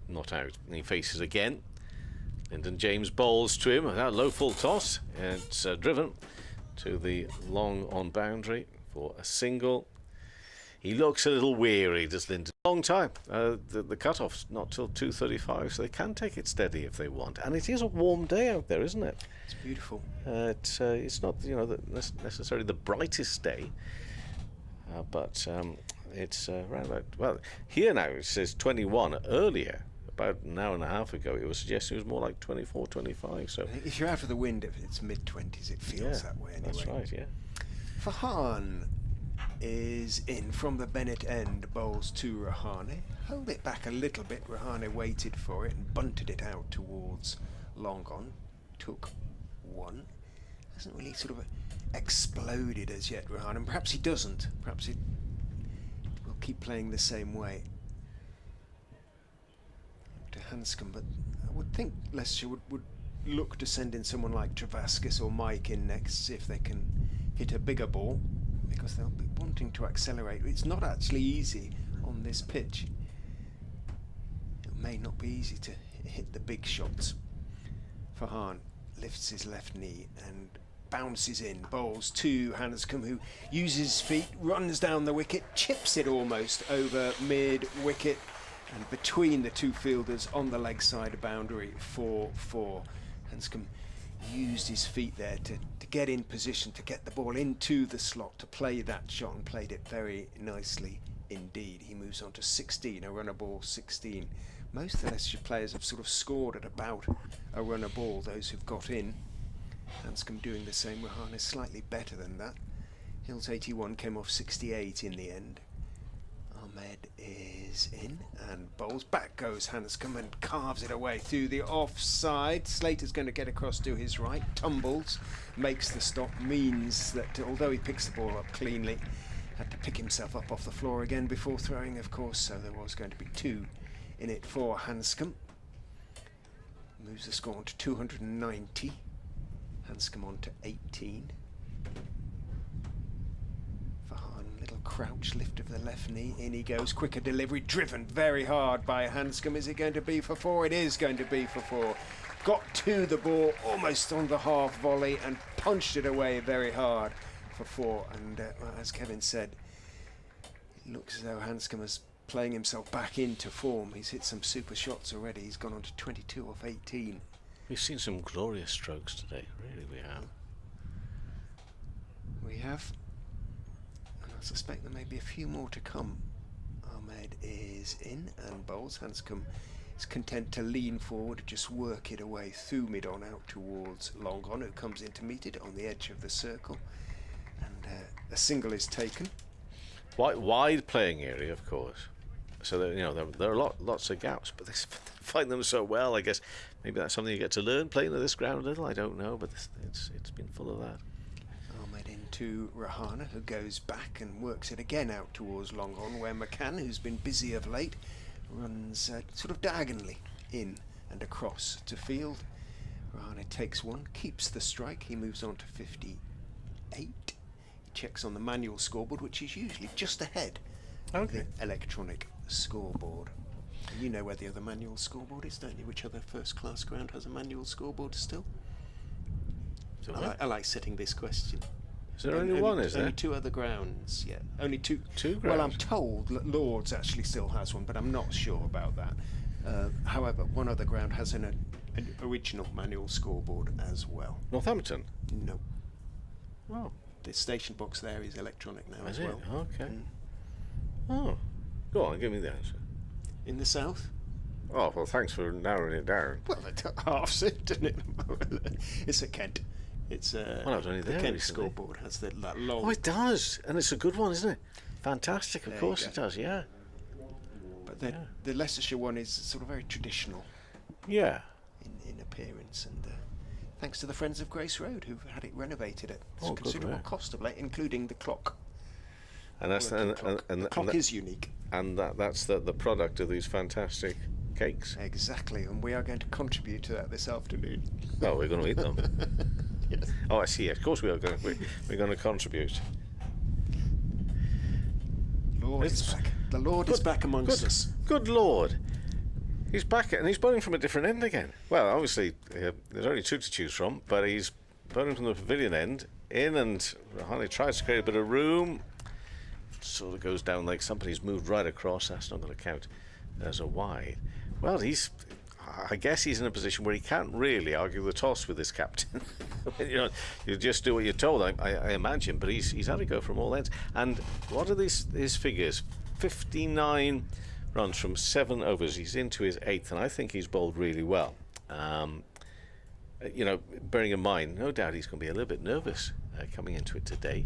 not out, and he faces again. Lyndon James bowls to him, that low full toss, and it's driven to the long on boundary for a single. He looks a little weary, does Lyndon. Long time. The cut-off's not till 2:35, so they can take it steady if they want. And it is a warm day out there, isn't it? It's beautiful. It's not, you know, necessarily the brightest day, but it's around about, well, here now it says 21. Earlier, about an hour and a half ago, it was suggesting it was more like 24, 25. So I think if you're out of the wind, if it's mid-20s, it feels that way anyway. That's right, yeah. Fahan is in from the Bennett end, bowls to Rahane. Held it back a little bit. Rahane waited for it and bunted it out towards long on. Took 1. Hasn't really sort of exploded as yet, Rahane. And perhaps he doesn't. Perhaps he will keep playing the same way. To Hanscom, but I would think Leicestershire would look to send in someone like Travaskis or Mike in next, see if they can hit a bigger ball, because they'll be wanting to accelerate. It's not actually easy on this pitch. It may not be easy to hit the big shots. Fahan lifts his left knee and bounces in, bowls to Hanscom, who uses his feet, runs down the wicket, chips it almost over mid-wicket, and between the two fielders on the leg side boundary for 4. Hanscom used his feet there to get in position, to get the ball into the slot, to play that shot, and played it very nicely indeed. He moves on to 16, a runner ball 16. Most of the Leicestershire players have sort of scored at about a runner ball, those who've got in. Hanscom doing the same. Rahane is slightly better than that. Hills 81 came off 68 in the end. Ahmed is in and bowls. Back goes Hanscom and carves it away through the offside. Slater's going to get across to his right, tumbles, makes the stop, means that although he picks the ball up cleanly, had to pick himself up off the floor again before throwing, of course, so there was going to be 2 in it for Hanscom. Moves the score on to 290. Hanscom on to 18. Little crouch lift of the left knee, in he goes, quicker delivery, driven very hard by Hanscom. Is it going to be for 4? It is going to be for 4. Got to the ball almost on the half volley and punched it away very hard for 4. And well, as Kevin said, it looks as though Hanscom is playing himself back into form. He's hit some super shots already. He's gone on to 22 off 18. We've seen some glorious strokes today, really we have. We have. I suspect there may be a few more to come. Ahmed is in and bowls. Hanscom is content to lean forward, just work it away through mid-on out towards long on, who comes in to meet it on the edge of the circle. And a single is taken. Wide playing area, of course. So there, you know, there are lots of gaps, but they find them so well. I guess maybe that's something you get to learn playing at this ground a little. I don't know, but it's been full of that. To Rahane, who goes back and works it again out towards long on, where McCann, who's been busy of late, runs sort of diagonally in and across to field. Rahane takes 1, keeps the strike. He moves on to 58. He checks on the manual scoreboard, which is usually just ahead of the electronic scoreboard. You know where the other manual scoreboard is, don't you? Which other first-class ground has a manual scoreboard still? I like setting this question. Is there only one, is there? Only 2 other grounds, yeah. Only 2. 2 grounds? Well, I'm told that Lords actually still has one, but I'm not sure about that. However, one other ground has an original manual scoreboard as well. Northampton? No. Oh. The station box there is electronic now as well. Okay. Oh. Go on, give me the answer. In the south? Oh, well, thanks for narrowing it down. Well, it halves it, doesn't it? It's at Kent. It's well, I was only there the Kent recently. scoreboard has that long... Oh, it does. And it's a good one, isn't it? Fantastic, of course it does, yeah. But the Leicestershire one is sort of very traditional. Yeah. In appearance, and thanks to the Friends of Grace Road who've had it renovated at considerable cost of late, including the clock. And that's the clock is unique. And that's the product of these fantastic cakes. Exactly, and we are going to contribute to that this afternoon. Oh, we're going to eat them. Yes. Oh, I see. Of course we are going. We're going to contribute. Lord is back. The Lord is back amongst us. Good Lord. He's back, and he's bowling from a different end again. Well, obviously, there's only 2 to choose from, but he's bowling from the pavilion end, in, and Rahane tries to create a bit of room. Sort of goes down like somebody's moved right across. That's not going to count as a wide. Well, I guess he's in a position where he can't really argue the toss with his captain. You just do what you're told, I imagine, but he's had to go from all ends. And what are his figures? 59 runs from 7 overs. He's into his 8th, and I think he's bowled really well. Bearing in mind, no doubt he's going to be a little bit nervous coming into it today.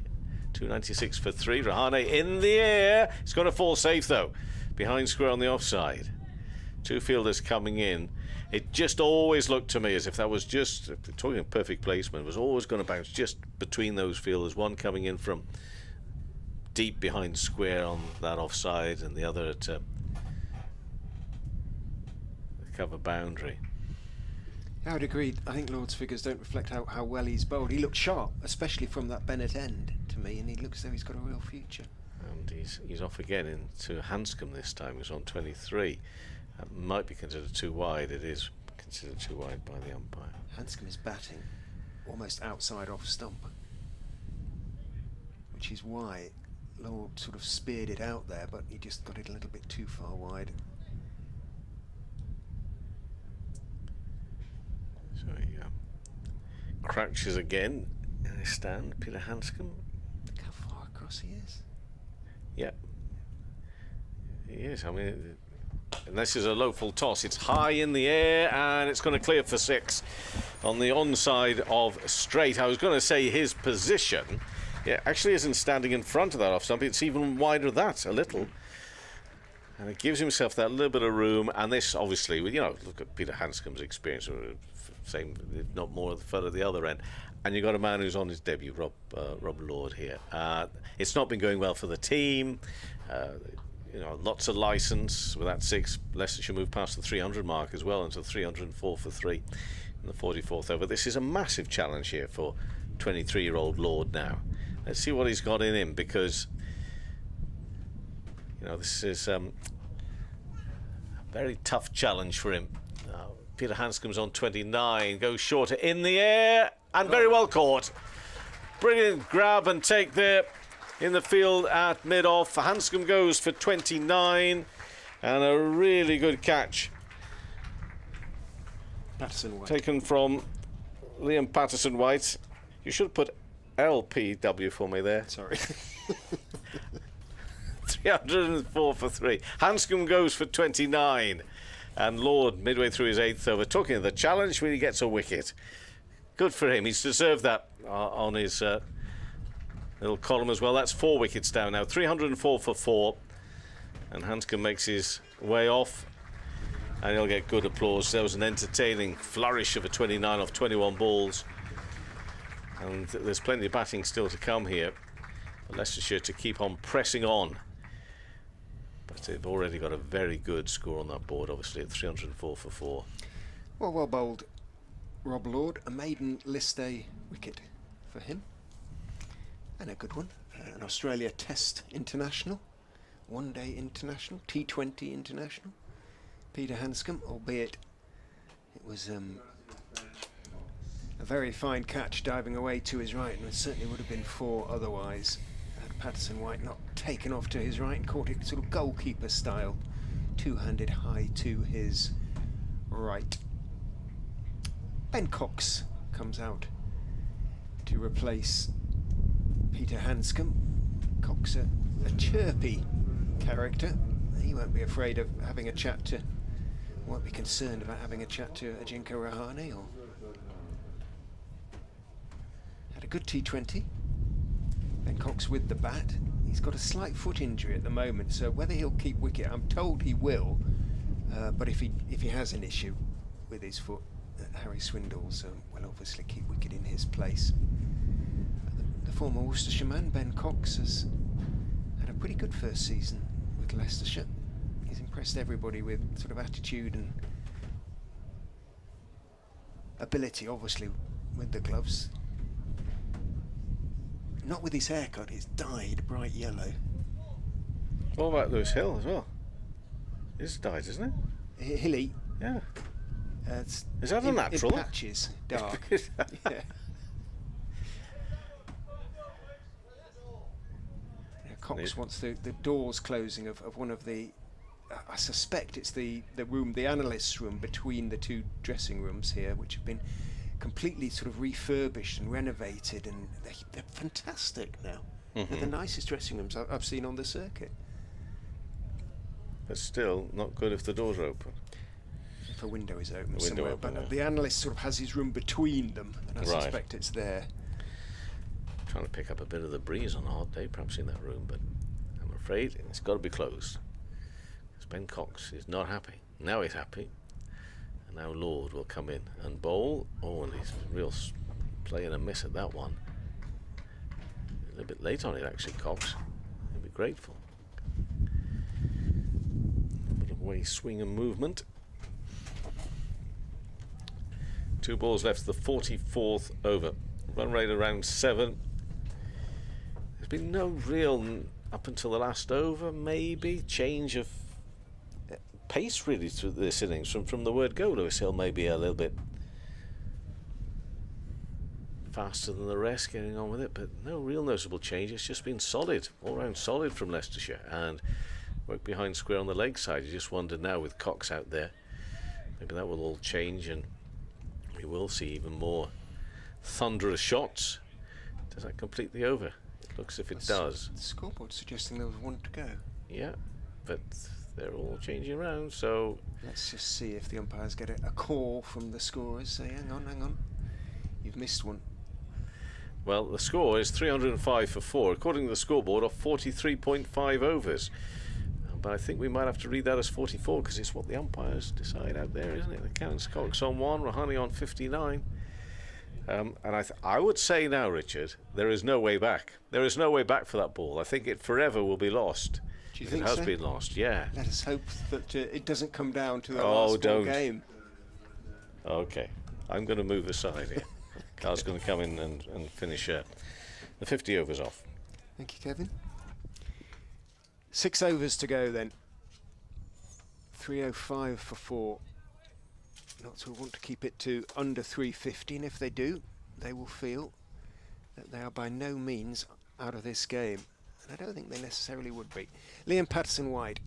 296 for 3. Rahane in the air. It's going to fall safe, though. Behind square on the offside. 2 fielders coming in. It just always looked to me as if that was just, talking perfect placement, was always going to bounce just between those fielders. One coming in from deep behind square on that offside, and the other at the cover boundary. I would agree. I think Lord's figures don't reflect how well he's bowled. He looked sharp, especially from that Bennett end to me, and he looks as though he's got a real future. And he's off again into Hanscom this time. He's on 23. That might be considered too wide. It is considered too wide by the umpire. Hanscom is batting almost outside off stump, which is why Lord sort of speared it out there, but he just got it a little bit too far wide. So he crouches again in his stand, Peter Hanscom. Look how far across he is. Yeah, he is. I mean, and this is a low full toss. It's high in the air, and it's going to clear for 6 on the onside of straight. I was going to say his position, actually isn't standing in front of that off stump. It's even wider than that, a little. And it gives himself that little bit of room. And this, obviously, look at Peter Hanscom's experience, same, if not more, further at the other end. And you've got a man who's on his debut, Rob Lord here. It's not been going well for the team. Lots of licence with that 6. Leicestershire moved past the 300 mark as well, into 304 for 3 in the 44th over. This is a massive challenge here for 23-year-old Lord now. Let's see what he's got in him, because this is a very tough challenge for him. Peter Hanscom's on 29, goes shorter in the air, and very well caught. Brilliant grab and take there in the field at mid-off. Hanscom goes for 29, and a really good catch taken from Liam Patterson-White. You should have put LPW for me there. Sorry. 304 for 3. Hanscom goes for 29, and Lord, midway through his 8th over, talking of the challenge, when he gets a wicket. Good for him. He's deserved that on his little column as well. That's 4 wickets down now. 304 for 4, and Hanscom makes his way off, and he'll get good applause. There was an entertaining flourish of a 29 off 21 balls, and there's plenty of batting still to come here for Leicestershire to keep on pressing on. But they've already got a very good score on that board, obviously, at 304 for 4. Well bowled, Rob Lord. A maiden list day wicket for him, and a good one. An Australia Test international, one-day international, T20 international. Peter Hanscom, albeit it was a very fine catch diving away to his right, and it certainly would have been 4 otherwise had Patterson-White not taken off to his right and caught it sort of goalkeeper style, two-handed high to his right. Ben Cox comes out to replace Peter Hanscom. Cox, a chirpy character. He won't be afraid of having a chat to, won't be concerned about having a chat to Ajinkya Rahane. Or had a good T20. Ben Cox with the bat. He's got a slight foot injury at the moment, so whether he'll keep wicket, I'm told he will. But if he has an issue with his foot, Harry Swindles will obviously keep wicket in his place. The former Worcestershire man, Ben Cox, has had a pretty good first season with Leicestershire. He's impressed everybody with sort of attitude and ability, obviously, with the gloves. Not with his haircut, it's dyed bright yellow. What about Lewis Hill as well? It's dyed, isn't it? Hilly. Yeah. Is that a natural? In patches, dark. Yeah. Cox wants the doors closing of one of the, I suspect it's the room, the analyst's room between the 2 dressing rooms here, which have been completely sort of refurbished and renovated, and they're fantastic now. They're the nicest dressing rooms I've seen on the circuit. But still not good if the doors are open. If a window is open window somewhere, open, but yeah. the analyst sort of has his room between them, and I Right. suspect it's there. Trying to pick up a bit of the breeze on a hot day, perhaps in that room, but I'm afraid it's got to be closed. Because Ben Cox is not happy. Now he's happy. And now Lord will come in and bowl. Oh, and he's playing a miss at that one. A little bit late on it, actually, Cox. He'll be grateful. A bit of way swing and movement. 2 balls left, the 44th over. Run rate around 7. There's been no real, up until the last over, maybe, change of pace really through this innings. From the word go, Lewis Hill may be a little bit faster than the rest, getting on with it, but no real noticeable change. It's just been solid, all round solid from Leicestershire, and work behind square on the leg side. You just wonder now with Cox out there, maybe that will all change and we will see even more thunderous shots. Does that complete the over? It looks if it does. The scoreboard suggesting there was 1 to go. Yeah, but they're all changing around, so let's just see if the umpires get a call from the scorers. Say, hang on, you've missed one. well, the score is 305 for 4 according to the scoreboard of 43.5 overs. But I think we might have to read that as 44 because it's what the umpires decide out there, isn't it? The counts, Cox on 1, Rahane on 59. And I would say now, Richard, there is no way back. There is no way back for that ball. I think it forever will be lost. Do you think it has so? been lost, yeah. Let us hope that it doesn't come down to the last ball game. Okay, I'm going to move aside here. Carl's going to come in and finish the 50 overs off. Thank you, Kevin. 6 overs to go then. 305 for 4. Notts will want to keep it to under 350, and if they do, they will feel that they are by no means out of this game. And I don't think they necessarily would be. Liam Patterson-White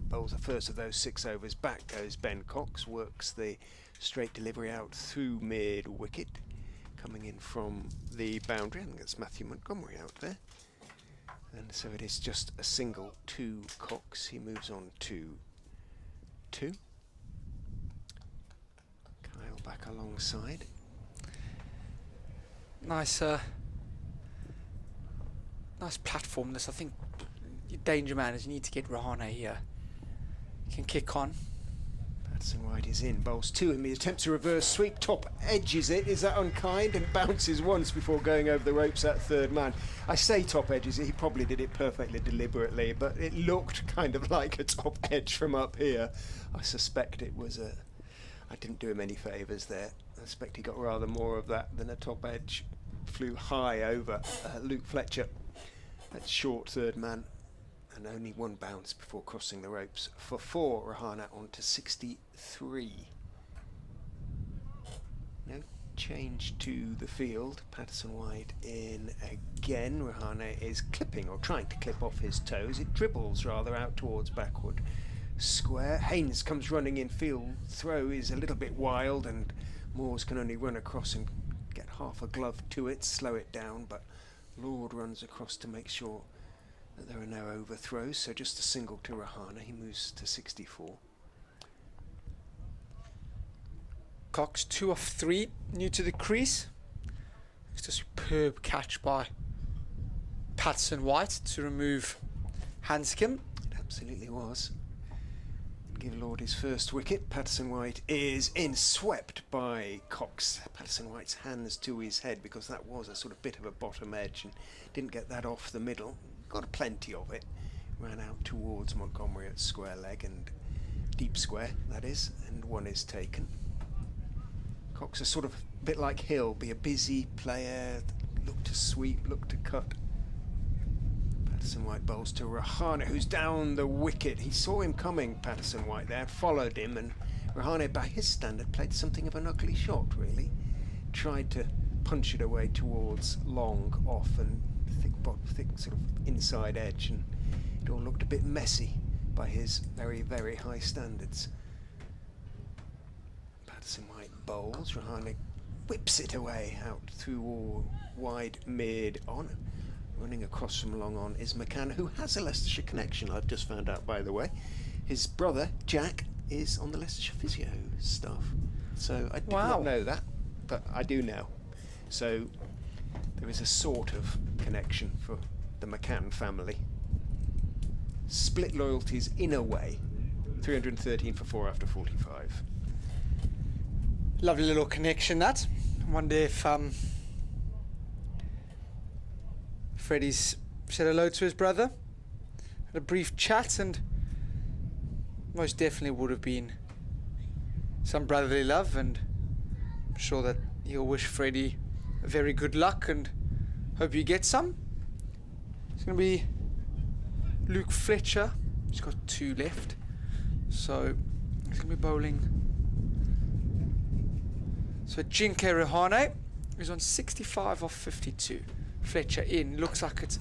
bowls the first of those 6 overs. Back goes Ben Cox, works the straight delivery out through mid-wicket. Coming in from the boundary, I think it's Matthew Montgomery out there. And so it is just a single to Cox. He moves on to 2. Kyle back alongside. Nice platform this. I think your danger man is you need to get Rahane here. He can kick on. Patterson-White is in, bowls to him. He attempts a reverse sweep, top edges it. Is that unkind? And bounces once before going over the ropes at third man. I say top edges it, he probably did it perfectly deliberately, but it looked kind of like a top edge from up here. I suspect it was I didn't do him any favours there. I suspect he got rather more of that than a top edge. Flew high over Luke Fletcher. That's short third man. and only one bounce before crossing the ropes for 4. Rahane on to 63. No change to the field. Patterson-White in again. Rahane is clipping or trying to clip off his toes. It dribbles rather out towards backward square. Haynes comes running in. Field throw is a little bit wild, and Moores can only run across and get half a glove to it, slow it down, but Lord runs across to make sure that there are no overthrows, so just a single to Rahane. He moves to 64. Cox 2 off 3, new to the crease. It's a superb catch by Patterson-White to remove Hanscom. It absolutely was. Give Lord his first wicket. Patterson-White is in, swept by Cox. Patterson-White's hands to his head, because that was a sort of bit of a bottom edge and didn't get that off the middle. Got plenty of it. Ran out towards Montgomery at square leg and deep square, that is, and one is taken. Cox is sort of a bit like Hill, be a busy player, look to sweep, look to cut. Patterson-White bowls to Rahane, who's down the wicket. He saw him coming, Patterson-White there, followed him, and Rahane, by his standard, played something of an ugly shot, really. Tried to punch it away towards long, off, and thick sort of inside edge, and it all looked a bit messy by his very, very high standards. Patterson-White bowls. Rahane whips it away out through all wide mid on. Running across from long on is McCann, who has a Leicestershire connection, I've just found out, by the way. His brother, Jack, is on the Leicestershire physio staff. So I did not know that, but I do now. So there is a sort of connection for the McCann family. Split loyalties in a way. 313 for 4 after 45. Lovely little connection, that. I wonder if Freddie's said hello to his brother, had a brief chat, and most definitely would have been some brotherly love, and I'm sure that he'll wish Freddie very good luck and hope you get some. It's going to be Luke Fletcher. He's got 2 left, so he's going to be bowling. So Jinke Rahane is on 65 off 52. Fletcher in, looks like it's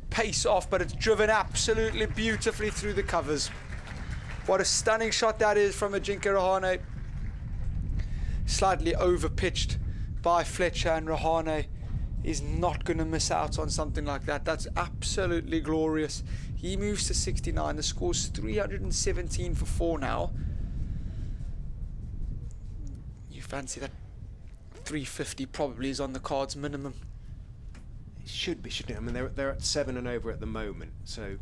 pace off, but it's driven absolutely beautifully through the covers. What a stunning shot that is from a Jinke Rahane. Slightly over pitched by Fletcher, and Rahane is not going to miss out on something like that. That's absolutely glorious. He moves to 69. The score's 317 for 4 now. You fancy that 350 probably is on the cards minimum. Should be, shouldn't it? I mean, they're at 7 and over at the moment, so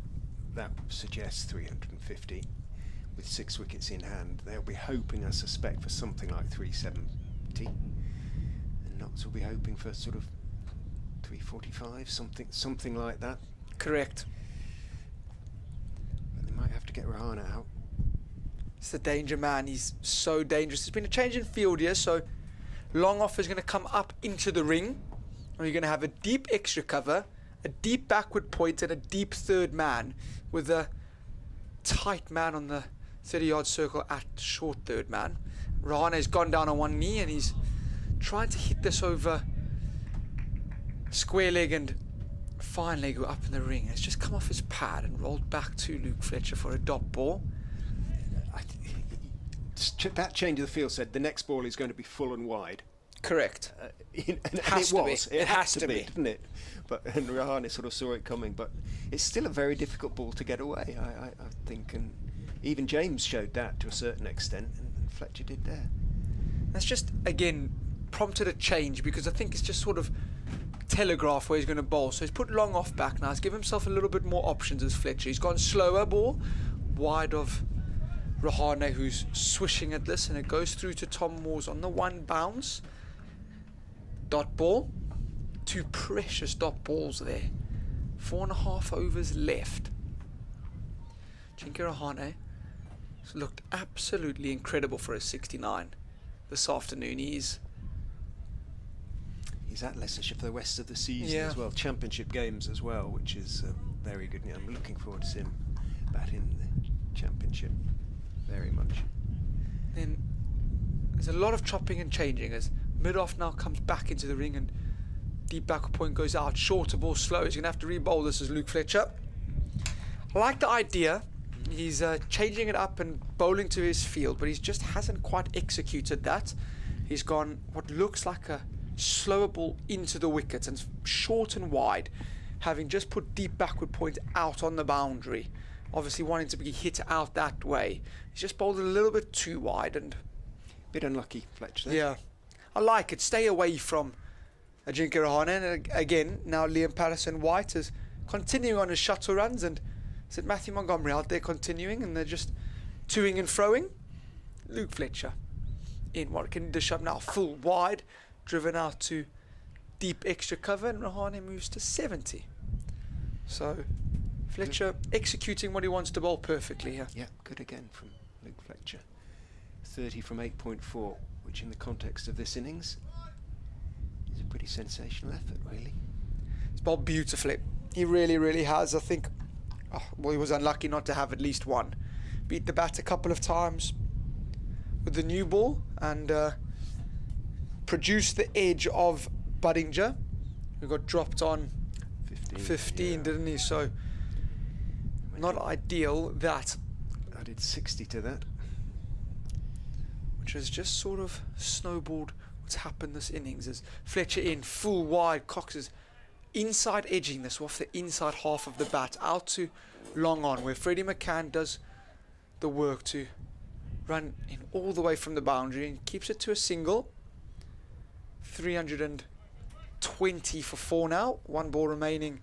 that suggests 350 with 6 wickets in hand. They'll be hoping, I suspect, for something like 370, and Notts will be hoping for sort of 345, something like that. Correct. But they might have to get Rahane out. It's the danger man. He's so dangerous. There's been a change in field here, so long off is going to come up into the ring. And you're going to have a deep extra cover, a deep backward point, and a deep third man, with a tight man on the 30-yard circle at short third man. Rahane's gone down on one knee, and he's trying to hit this over square leg and fine leg up in the ring. It's just come off his pad and rolled back to Luke Fletcher for a dot ball. That change of the field said the next ball is going to be full and wide. Correct. And it has to be, didn't it? And Rahane sort of saw it coming, but it's still a very difficult ball to get away, I think, and even James showed that to a certain extent, and Fletcher did there. That's just, again, prompted a change, because I think it's just sort of telegraph where he's going to bowl. So he's put long off back now. He's given himself a little bit more options as Fletcher. He's gone slower ball, wide of Rahane, who's swishing at this, and it goes through to Tom Moores on the 1 bounce. Dot ball. 2 precious dot balls there. 4.5 overs left. Jinke Rahane has looked absolutely incredible for his 69 this afternoon. He's at Leicestershire for the rest of the season as well. Championship games as well, which is very good. I'm looking forward to seeing him bat in the Championship very much. Then there's a lot of chopping and changing as mid-off now comes back into the ring and deep backward point goes out. Shorter ball, slow. He's going to have to re-bowl this as Luke Fletcher. I like the idea. He's changing it up and bowling to his field, but he just hasn't quite executed that. He's gone what looks like a slower ball into the wicket and short and wide, having just put deep backward point out on the boundary. Obviously wanting to be hit out that way. He's just bowled a little bit too wide and... Bit unlucky, Fletcher. Yeah. I like it. Stay away from Ajinkya Rahane. And again, now Liam Patterson-White is continuing on his shuttle runs, and is it Matthew Montgomery out there continuing, and they're just toing and froing? Luke Fletcher in what can dish up now, full wide, driven out to deep extra cover, and Rahane moves to 70. So Fletcher executing what he wants to bowl perfectly here. Yeah, good again from Luke Fletcher. 30 from 8.4, which in the context of this innings is a pretty sensational effort, really. He's bowled beautifully. He really, really has. I think, well, he was unlucky not to have at least one. Beat the bat a couple of times with the new ball and produced the edge of Buddinger, who got dropped on 15, yeah. Didn't he? So not ideal that. I did 60 to that. Which has just sort of snowballed what's happened this innings. As Fletcher in full wide, Cox is inside edging this off the inside half of the bat out to long on, where Freddie McCann does the work to run in all the way from the boundary and keeps it to a single. 320 for 4 now, 1 ball remaining.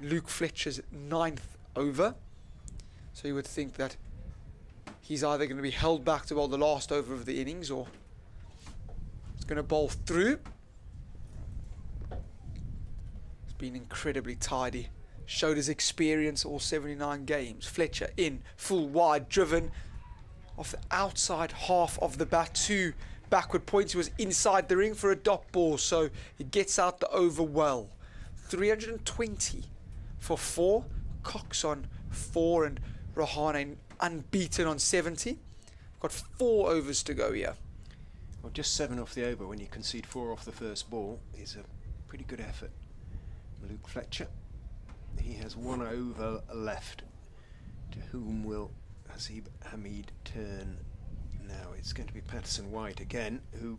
Luke Fletcher's 9th over, so you would think that he's either going to be held back to bowl the last over of the innings, or he's going to bowl through. He's been incredibly tidy, showed his experience all 79 games. Fletcher in full wide, driven off the outside half of the bat to backward points. He was inside the ring for a dot ball, so he gets out the over well. 320 for 4, Cox on 4, and Rahane unbeaten on 70. Got 4 overs to go here. Well, just 7 off the over when you concede 4 off the first ball is a pretty good effort. Luke Fletcher, he has 1 over left. To whom will Hasib Hamid turn now? It's going to be Patterson-White again, who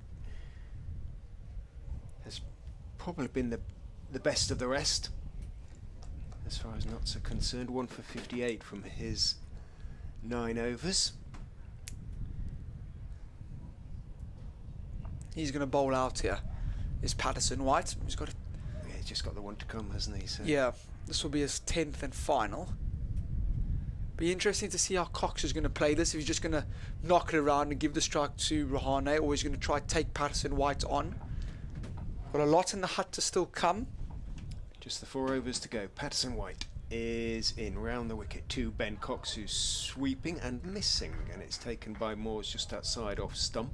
has probably been the best of the rest as far as knots are concerned. 1 for 58 from his 9 overs. He's going to bowl out here. Is Patterson-White. He's got yeah, he's just got the one to come, hasn't he? So yeah, this will be his 10th and final. Be interesting to see how Cox is going to play this. If he's just going to knock it around and give the strike to Rahane, or he's going to try to take Patterson-White on. Got a lot in the hut to still come. Just the 4 overs to go. Patterson-White is in round the wicket to Ben Cox, who's sweeping and missing, and it's taken by Moores just outside off stump.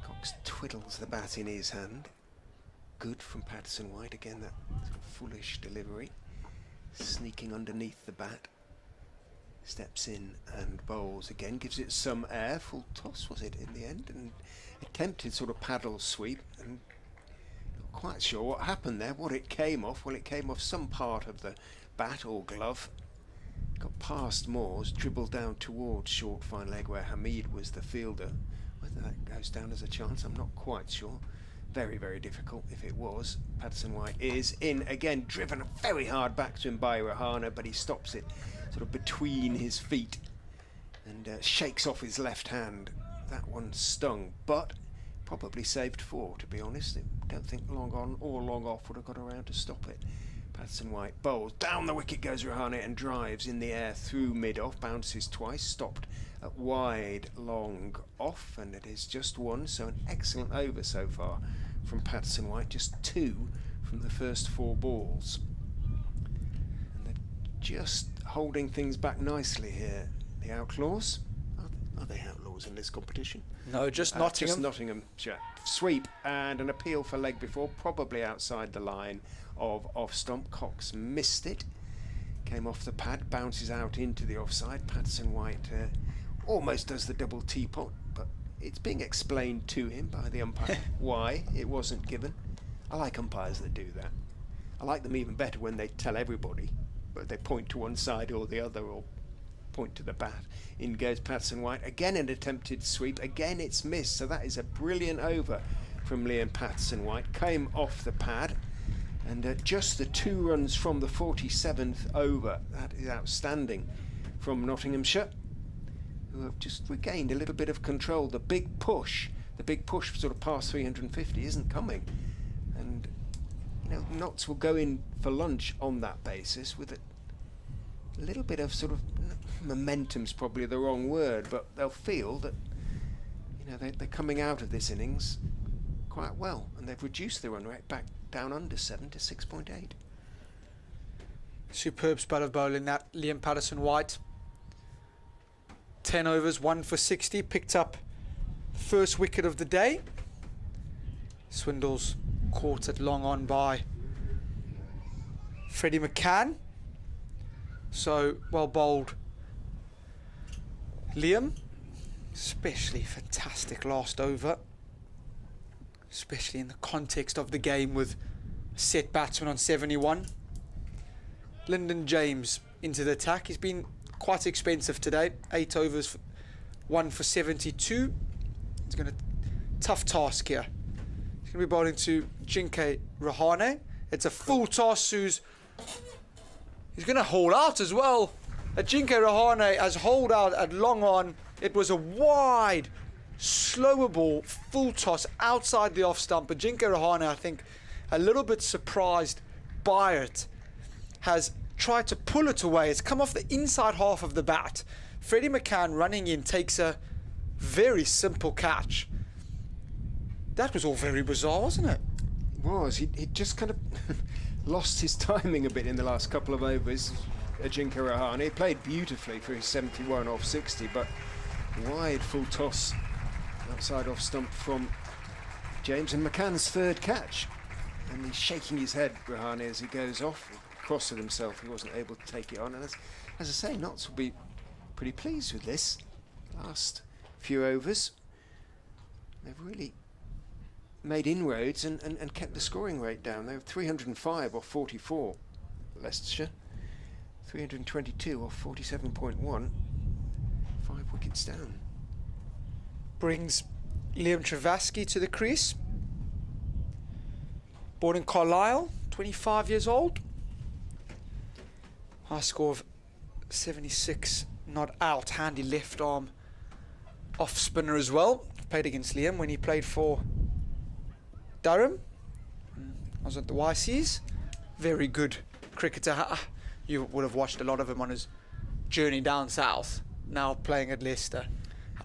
Cox twiddles the bat in his hand. Good from Patterson-White. Again, that sort of foolish delivery. Sneaking underneath the bat. Steps in and bowls again. Gives it some air. Full toss was it in the end, and attempted sort of paddle sweep, and not quite sure what happened there, what it came off. Well, it came off some part of the bat or glove. Got past Moores, dribbled down towards short fine leg where Hamid was the fielder. Whether that goes down as a chance, I'm not quite sure. Very, very difficult if it was. Patterson-White is in again, driven very hard back to him by Rahane, but he stops it sort of between his feet and shakes off his left hand. That one stung, but probably saved 4, to be honest. I don't think long on or long off would have got around to stop it. Patterson-White bowls. Down the wicket goes Rahane and drives in the air through mid-off. Bounces twice, stopped at wide, long off, and it is just 1. So an excellent over so far from Patterson-White. Just 2 from the first 4 balls. And they're just holding things back nicely here. The Outlaws. Are they Outlaws in this competition? No, just Nottingham. Just Nottingham. Sweep and an appeal for leg before, probably outside the line of off stump. Cox missed it. Came off the pad, bounces out into the offside. Patterson-White almost does the double teapot, but it's being explained to him by the umpire why it wasn't given. I like umpires that do that. I like them even better when they tell everybody, but they point to one side or the other, or point to the bat. In goes Patterson-White. Again an attempted sweep. Again it's missed. So that is a brilliant over from Liam Patterson-White. Came off the pad. And just the 2 runs from the 47th over. That is outstanding from Nottinghamshire, who have just regained a little bit of control. The big push sort of past 350 isn't coming. And, you know, Notts will go in for lunch on that basis with a little bit of sort of momentum's probably the wrong word, but they'll feel that, you know, they're coming out of this innings quite well, and they've reduced the run rate back down under 7 to 6.8. Superb spell of bowling that, Liam Patterson-White. 10 overs, 1 for 60, picked up the first wicket of the day. Swindles caught at long on by Freddie McCann. So well bowled Liam, especially fantastic last over, especially in the context of the game with set batsman on 71. Lyndon James into the attack. He's been quite expensive today. 8 overs, 1 for 72. He's got a tough task here. He's going to be bowling to Ajinkya Rahane. It's a full toss. He's going to hold out as well. Ajinkya Rahane has holed out at long on. It was a wide, slower ball, full toss outside the off stump. Ajinkya Rahane, I think, a little bit surprised by it, has tried to pull it away. It's come off the inside half of the bat. Freddie McCann running in takes a very simple catch. That was all very bizarre, wasn't it? It was. He just kind of lost his timing a bit in the last couple of overs. Ajinkya Rahane, he played beautifully for his 71 off 60, but wide full toss outside off stump from James, and McCann's third catch. And he's shaking his head, Rahane, as he goes off. Cross at himself, he wasn't able to take it on. And as I say, Notts will be pretty pleased with this. Last few overs, they've really made inroads and kept the scoring rate down. They were 305 off 44, Leicestershire. 322 off 47.1. 5 wickets down. Brings Liam Travasky to the crease. Born in Carlisle, 25 years old. High score of 76, not out. Handy left arm off spinner as well. Played against Liam when he played for Durham. I was at the YCs. Very good cricketer. You would have watched a lot of him on his journey down south. Now playing at Leicester.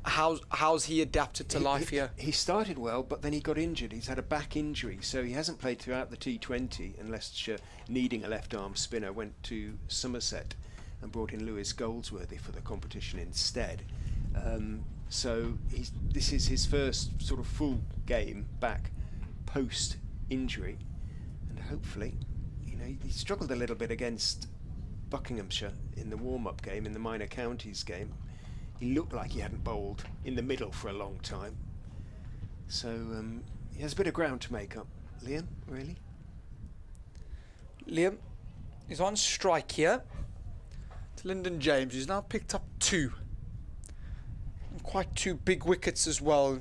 How's he adapted to life here? He started well, but then he got injured. He's had a back injury, so he hasn't played throughout the T20. And Leicestershire, needing a left-arm spinner, went to Somerset and brought in Lewis Goldsworthy for the competition instead. So this is his first sort of full game back post-injury, and hopefully, you know, he struggled a little bit against Buckinghamshire in the warm-up game, in the minor counties game. He looked like he hadn't bowled in the middle for a long time. So he has a bit of ground to make up. Liam, really? Liam is on strike here. To Lyndon James, who's now picked up 2. And quite 2 big wickets as well.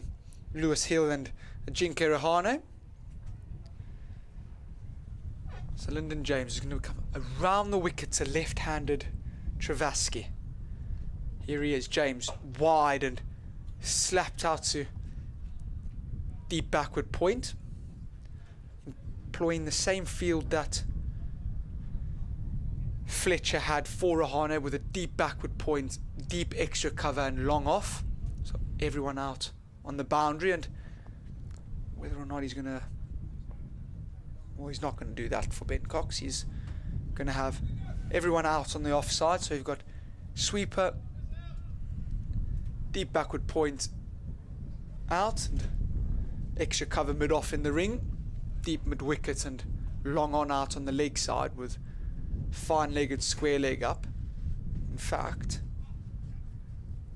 Lewis Hill and Ajinkya Rahane. So Lyndon James is going to come around the wicket to left-handed Travasky. Here he is, James, wide and slapped out to deep backward point. Employing the same field that Fletcher had for Rahane, with a deep backward point, deep extra cover and long off. So everyone out on the boundary, and whether or not he's going to... Well, he's not going to do that for Ben Cox. He's going to have everyone out on the offside. So you've got sweeper, deep backward point out, and extra cover mid-off in the ring, deep mid-wicket and long on out on the leg side, with fine-legged square leg up. In fact,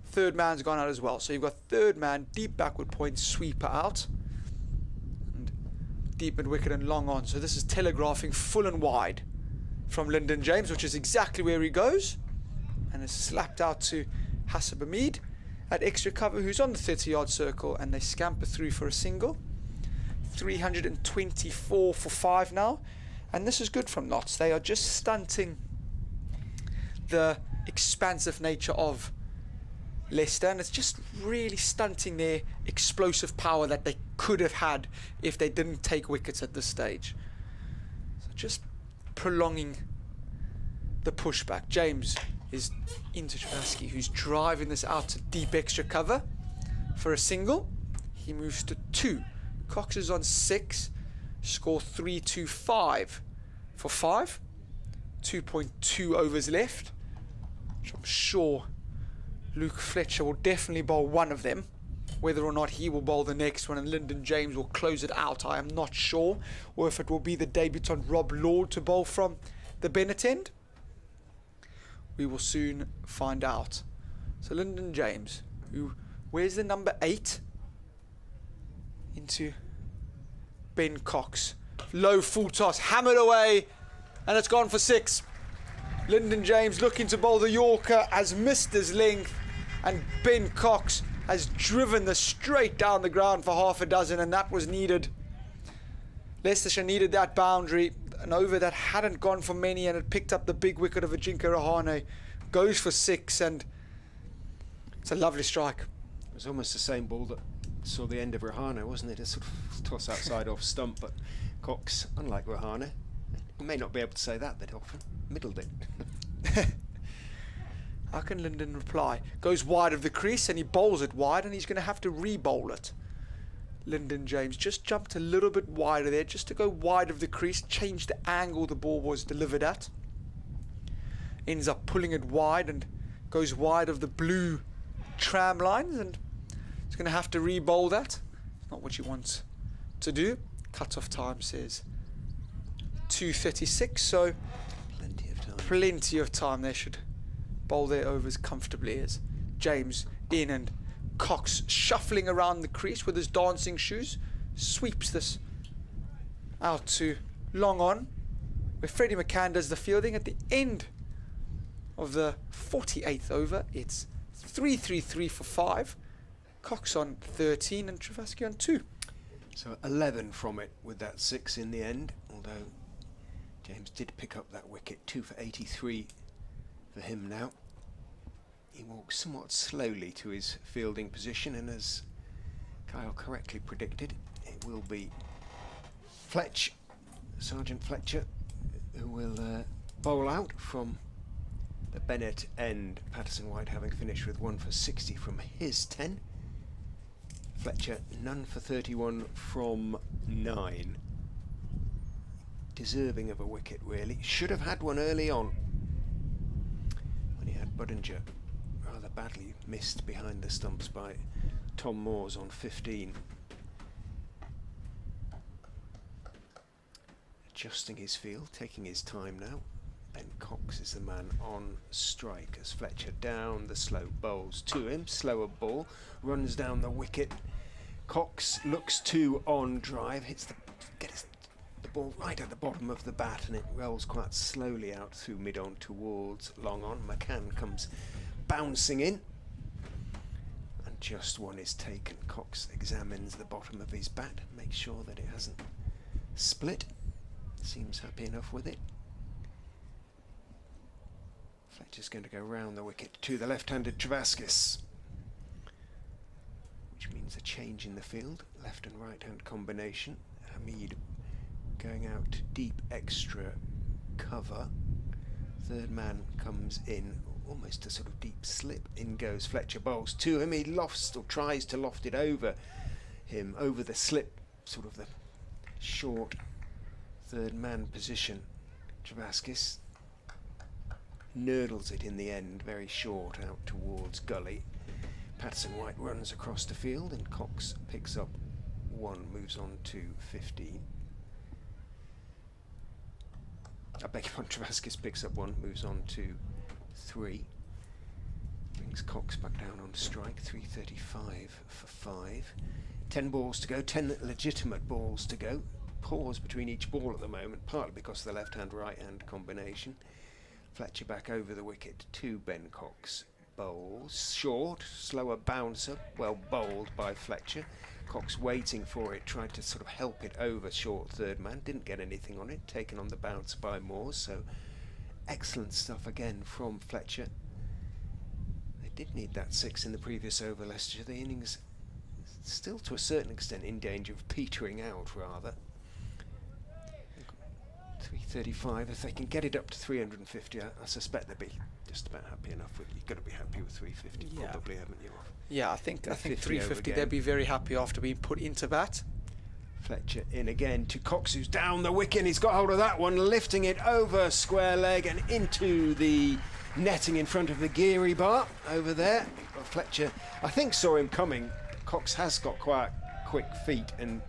third man's gone out as well. So you've got third man, deep backward point, sweeper out. And deep mid-wicket and long on. So this is telegraphing full and wide from Lyndon James, which is exactly where he goes. And is slapped out to Hasib Hamid at extra cover, who's on the 30-yard circle, and they scamper through for a single. 324 for 5 now, and this is good from Notts. They are just stunting the expansive nature of Leicester, and it's just really stunting their explosive power that they could have had if they didn't take wickets at this stage. So just prolonging the pushback. James is into Travasky, who's driving this out to deep extra cover for a single. He moves to 2. Cox is on 6. Score 3-2-5 for 5. 2.2 overs left, which I'm sure Luke Fletcher will definitely bowl one of them. Whether or not he will bowl the next one and Lyndon James will close it out, I am not sure. Or if it will be the debutant Rob Lord to bowl from the Bennett end. We will soon find out. So Lyndon James, who wears the number 8, into Ben Cox. Low full toss, hammered away, and it's gone for 6. Lyndon James looking to bowl the Yorker, has missed his length, and Ben Cox has driven this straight down the ground for half a dozen, and that was needed. Leicestershire needed that boundary. An over that hadn't gone for many, and it picked up the big wicket of Ajinkya Rahane. Goes for 6, and it's a lovely strike. It was almost the same ball that saw the end of Rahane, wasn't it? A sort of toss outside off stump, but Cox, unlike Rahane, you may not be able to say that often, middled it. How can Lyndon reply? Goes wide of the crease, and he bowls it wide, and he's going to have to re-bowl it. Lyndon James just jumped a little bit wider there, just to go wide of the crease, change the angle the ball was delivered at. Ends up pulling it wide and goes wide of the blue tram lines, and he's going to have to re-bowl that. Not what you want to do. Cut-off time says 2:36, so plenty of time. They should bowl their overs comfortably as James in, and Cox shuffling around the crease with his dancing shoes, sweeps this out to long on, where Freddie McCann does the fielding. At the end of the 48th over, it's 3-3-3 for 5. Cox on 13 and Travasky on 2. So 11 from it with that 6 in the end, although James did pick up that wicket. 2 for 83 for him now. He walks somewhat slowly to his fielding position, and Kyle correctly predicted, it will be Sergeant Fletcher, who will bowl out from the Bennett end. Patterson White having finished with 1 for 60 from his 10. Fletcher none for 31 from 9. Deserving of a wicket, really. Should have had one early on when he had Budinger rather badly missed behind the stumps by Tom Moores on 15. Adjusting his field, taking his time now. Ben Cox is the man on strike as Fletcher down the slow bowls to him. Slower ball, runs down the wicket. Cox looks to on drive, gets the ball right at the bottom of the bat, and it rolls quite slowly out through mid-on towards long on. McCann comes bouncing in, and just one is taken. Cox examines the bottom of his bat, makes sure that it hasn't split. Seems happy enough with it. Fletcher's going to go round the wicket to the left-handed Travaskis, which means a change in the field. Left and right-hand combination. Hamid going out to deep extra cover. Third man comes in, almost a sort of deep slip. In goes Fletcher, bowls to him. He lofts, or tries to loft it over him, over the slip, sort of the short third man position. Travaskis nurdles it in the end, very short, out towards gully. Patterson White runs across the field, and Cox picks up 1, moves on to 15. I beg your pardon, Travaskis picks up 1, moves on to 3. Brings Cox back down on strike, 3:35 for 5. 10 balls to go, 10 legitimate balls to go. Pause between each ball at the moment, partly because of the left-hand, right-hand combination. Fletcher back over the wicket to Ben Cox. Bowls, short, slower bouncer, well bowled by Fletcher. Cox waiting for it, tried to sort of help it over short third man, didn't get anything on it, taken on the bounce by Moores, so excellent stuff again from Fletcher. They did need that 6 in the previous over, Leicestershire. The innings still to a certain extent in danger of petering out, rather. 335, if they can get it up to 350, I suspect they'll be just about happy enough with. You've got to be happy with 350, probably, haven't you? Yeah, I think 350 they'd be very happy after being put into bat. Fletcher in again to Cox, who's down the wicket, and he's got hold of that one, lifting it over square leg and into the netting in front of the Geary bar over there. But Fletcher, I think, saw him coming. Cox has got quite quick feet, and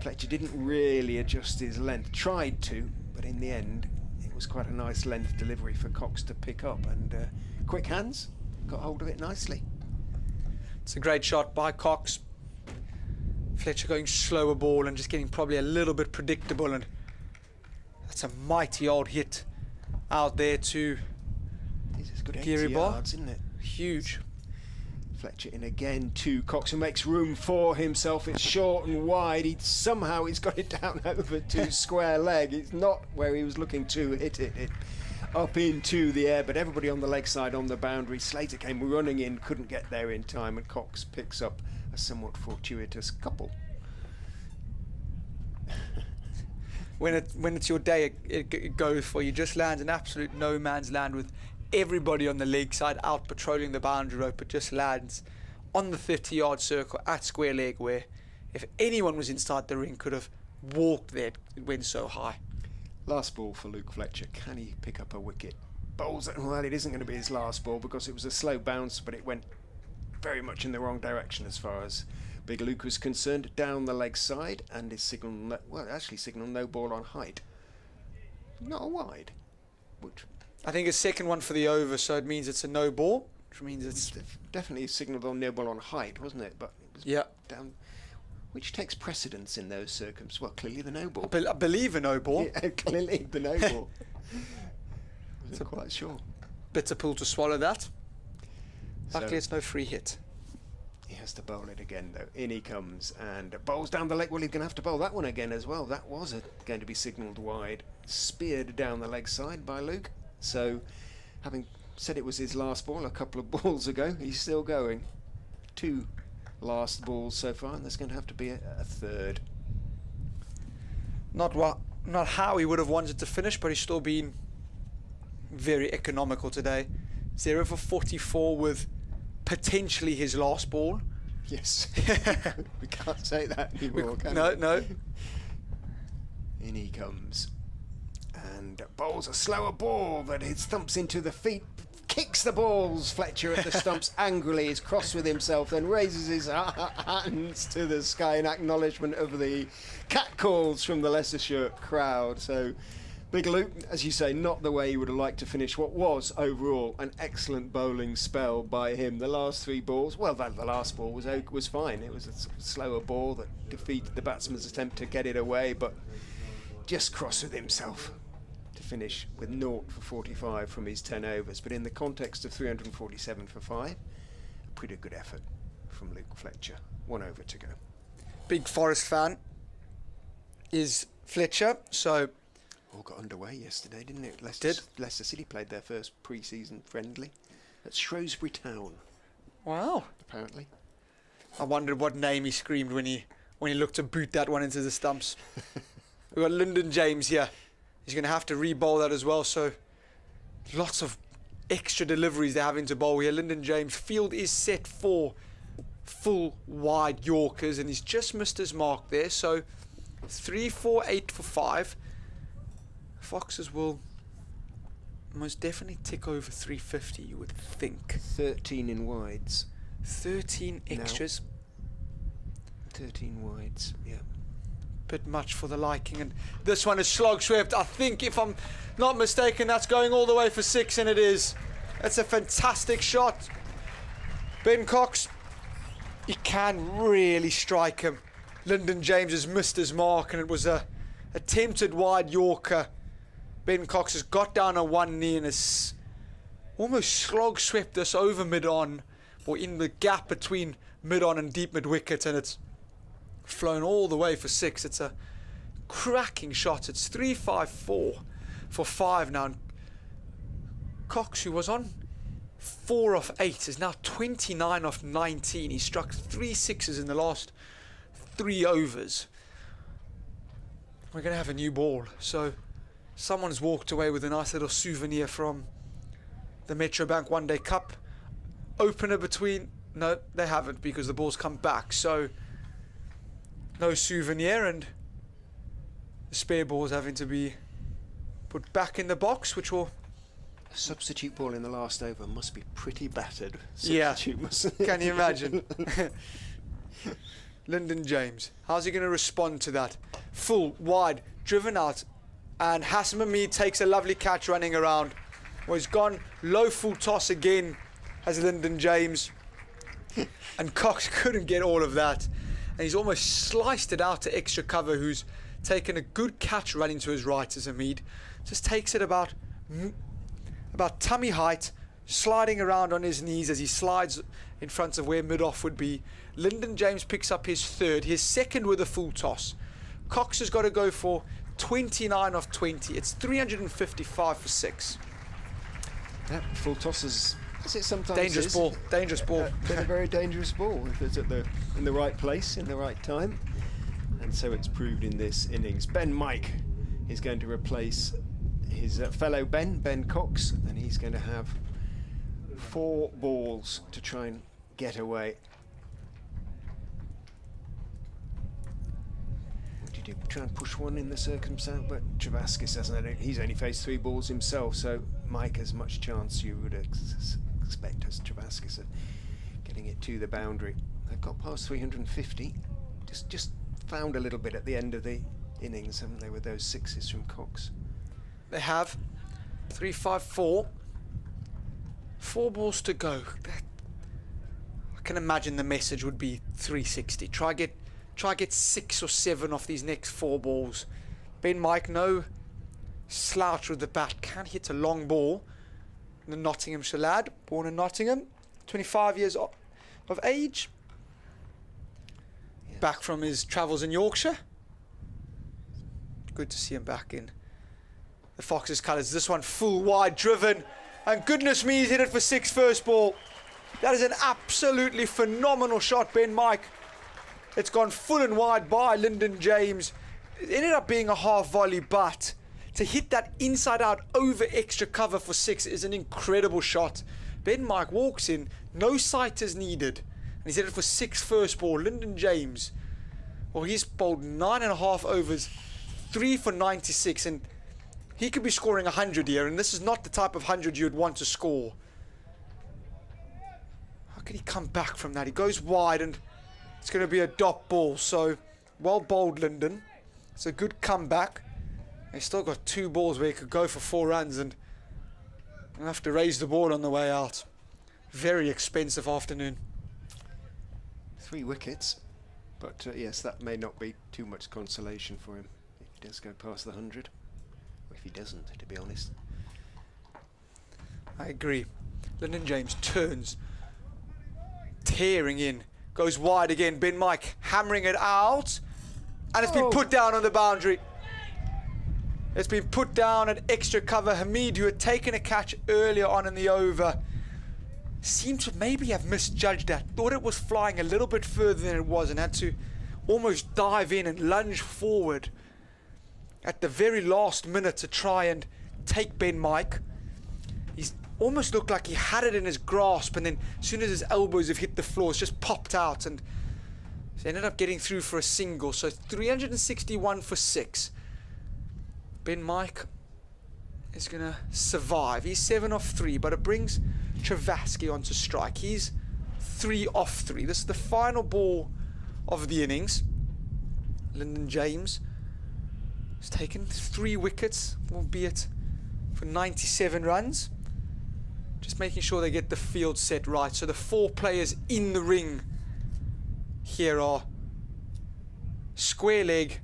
Fletcher didn't really adjust his length. Tried to, but in the end, it was quite a nice length delivery for Cox to pick up, and quick hands, got hold of it nicely. It's a great shot by Cox. Fletcher going slower ball and just getting probably a little bit predictable, and that's a mighty old hit out there to Geary bar, isn't it? Huge. Fletcher in again to Cox, who makes room for himself. It's short and wide. He's got it down over to square leg. It's not where he was looking to hit it. It up into the air, but everybody on the leg side on the boundary. Slater came running in, couldn't get there in time, and Cox picks up a somewhat fortuitous couple. When it's your day, it goes for you. Just lands an absolute no man's land with everybody on the leg side out patrolling the boundary rope. It just lands on the 50-yard circle at square leg, where if anyone was inside the ring could have walked there. It went so high. Last ball for Luke Fletcher. Can he pick up a wicket? Bowls it. Well, it isn't going to be his last ball because it was a slow bounce, but it went very much in the wrong direction as far as Big Luke was concerned. Down the leg side, and his signal, signal no ball on height. Not a wide. Which I think a second one for the over, so it means it's a no ball, which means it's definitely signalled on no ball on height, wasn't it? But it was down. Which takes precedence in those circumstances? Well, clearly the no ball. I believe a no ball. Yeah, clearly the no ball. Wasn't quite sure. Bitter pill to swallow that. So luckily, it's no free hit. He has to bowl it again, though. In he comes and bowls down the leg. Well, he's going to have to bowl that one again as well. That was going to be signalled wide. Speared down the leg side by Luke. So, having said it was his last ball a couple of balls ago, he's still going. 2 last balls so far, and there's going to have to be a third. Not how he would have wanted to finish, but he's still been very economical today. 0 for 44 with potentially his last ball. Yes. We can't say that anymore, can we? No. In he comes. And bowls a slower ball that it thumps into the feet. Kicks the balls. Fletcher at the stumps angrily, is cross with himself, then raises his hands to the sky in acknowledgement of the catcalls from the Leicestershire crowd. So Big Luke, as you say, not the way he would have liked to finish what was overall an excellent bowling spell by him. The last 3 balls, well, the last ball was fine. It was a slower ball that defeated the batsman's attempt to get it away, but just cross with himself to finish with 0 for 45 from his 10 overs. But in the context of 347 for 5, a pretty good effort from Luke Fletcher. 1 over to go. Big Forest fan is Fletcher, so all got underway yesterday, didn't it? Leicester City played their first pre-season friendly at Shrewsbury Town. Wow. Apparently. I wondered what name he screamed when he looked to boot that one into the stumps. We've got Lyndon James here. He's going to have to re-bowl that as well, so lots of extra deliveries they're having to bowl here. Lyndon James, field is set for full wide Yorkers, and he's just missed his mark there, so 3, 4, 8 for 5. Foxes will most definitely tick over 350, you would think. 13 in wides. 13 extras. Now. 13 wides, yeah. bit much for the liking. And this one is slog swept. I think, if I'm not mistaken, that's going all the way for 6, and it is. It's a fantastic shot. Ben Cox, he can really strike him. Lyndon James has missed his mark, and it was a attempted wide Yorker. Ben Cox has got down on one knee and has almost slog swept this over mid-on, or in the gap between mid-on and deep mid-wicket, and it's flown all the way for 6. It's a cracking shot. It's 3-5-4 for 5 now. And Cox, who was on 4 off 8, is now 29 off 19. He struck 3 sixes in the last 3 overs. We're going to have a new ball. So someone's walked away with a nice little souvenir from the Metrobank One Day Cup. Opener between... No, they haven't, because the ball's come back. So no souvenir, and the spare ball's having to be put back in the box, which will... A substitute ball in the last over must be pretty battered. Yeah, can you imagine? Lyndon James, how's he going to respond to that? Full, wide, driven out, and Hassan Mahmood takes a lovely catch running around. Well, he's gone low full toss again as Lyndon James, and Cox couldn't get all of that, and he's almost sliced it out to extra cover, who's taken a good catch running to his right as Hamid just takes it about tummy height, sliding around on his knees as he slides in front of where mid-off would be. Lyndon James picks up his 3rd, his 2nd with a full toss. Cox has got to go for 29 off 20. It's 355 for 6. That full toss is it sometimes dangerous is. Ball, dangerous ball. Been a very dangerous ball if it's in the right place, in the right time. And so it's proved in this innings. Ben Mike is going to replace his fellow Ben Cox, and he's going to have 4 balls to try and get away. What do you do? Try and push one in the circumstance, but Travaskis hasn't. He's only faced 3 balls himself, so Mike has much chance, you would expect, as Travaskis of getting it to the boundary. They've got past 350. Just found a little bit at the end of the innings, haven't they, with those 6s from Cox? They have 3-5-4. 4 balls to go. I can imagine the message would be 360. Try get 6 or 7 off these next 4 balls. Ben Mike, no slouch with the bat, can hit a long ball. The Nottinghamshire lad, born in Nottingham, 25 years of age. Yeah. Back from his travels in Yorkshire. Good to see him back in the Foxes colours. This one full wide driven, and goodness me, he's hit it for 6 first ball. That is an absolutely phenomenal shot, Ben Mike. It's gone full and wide by Lyndon James. It ended up being a half volley, but to hit that inside out over extra cover for 6 is an incredible shot. Ben Mike walks in, no sight is needed, and he's hit it for 6 first ball. Lyndon James, well, he's bowled 9.5 overs, 3 for 96, and he could be scoring 100 here, and this is not the type of 100 you'd want to score. How can he come back from that? He goes wide, and it's going to be a dot ball. So well bowled, Lyndon. It's a good comeback. He's still got 2 balls where he could go for 4 runs, and he'll have to raise the ball on the way out. Very expensive afternoon. 3 wickets, but yes, that may not be too much consolation for him if he does go past the 100. Or if he doesn't, to be honest. I agree. Lyndon James turns, tearing in, goes wide again. Ben Mike hammering it out, and it's been put down on the boundary. It's been put down at extra cover. Hamid, who had taken a catch earlier on in the over, seemed to maybe have misjudged that. Thought it was flying a little bit further than it was, and had to almost dive in and lunge forward at the very last minute to try and take Ben Mike. He's almost looked like he had it in his grasp, and then as soon as his elbows have hit the floor, it's just popped out, and he ended up getting through for a single. So 361 for 6. Ben Mike is going to survive. He's 7 off 3, but it brings Travasky onto strike. He's 3 off 3. This is the final ball of the innings. Lyndon James has taken 3 wickets, albeit for 97 runs. Just making sure they get the field set right. So the 4 players in the ring here are square leg.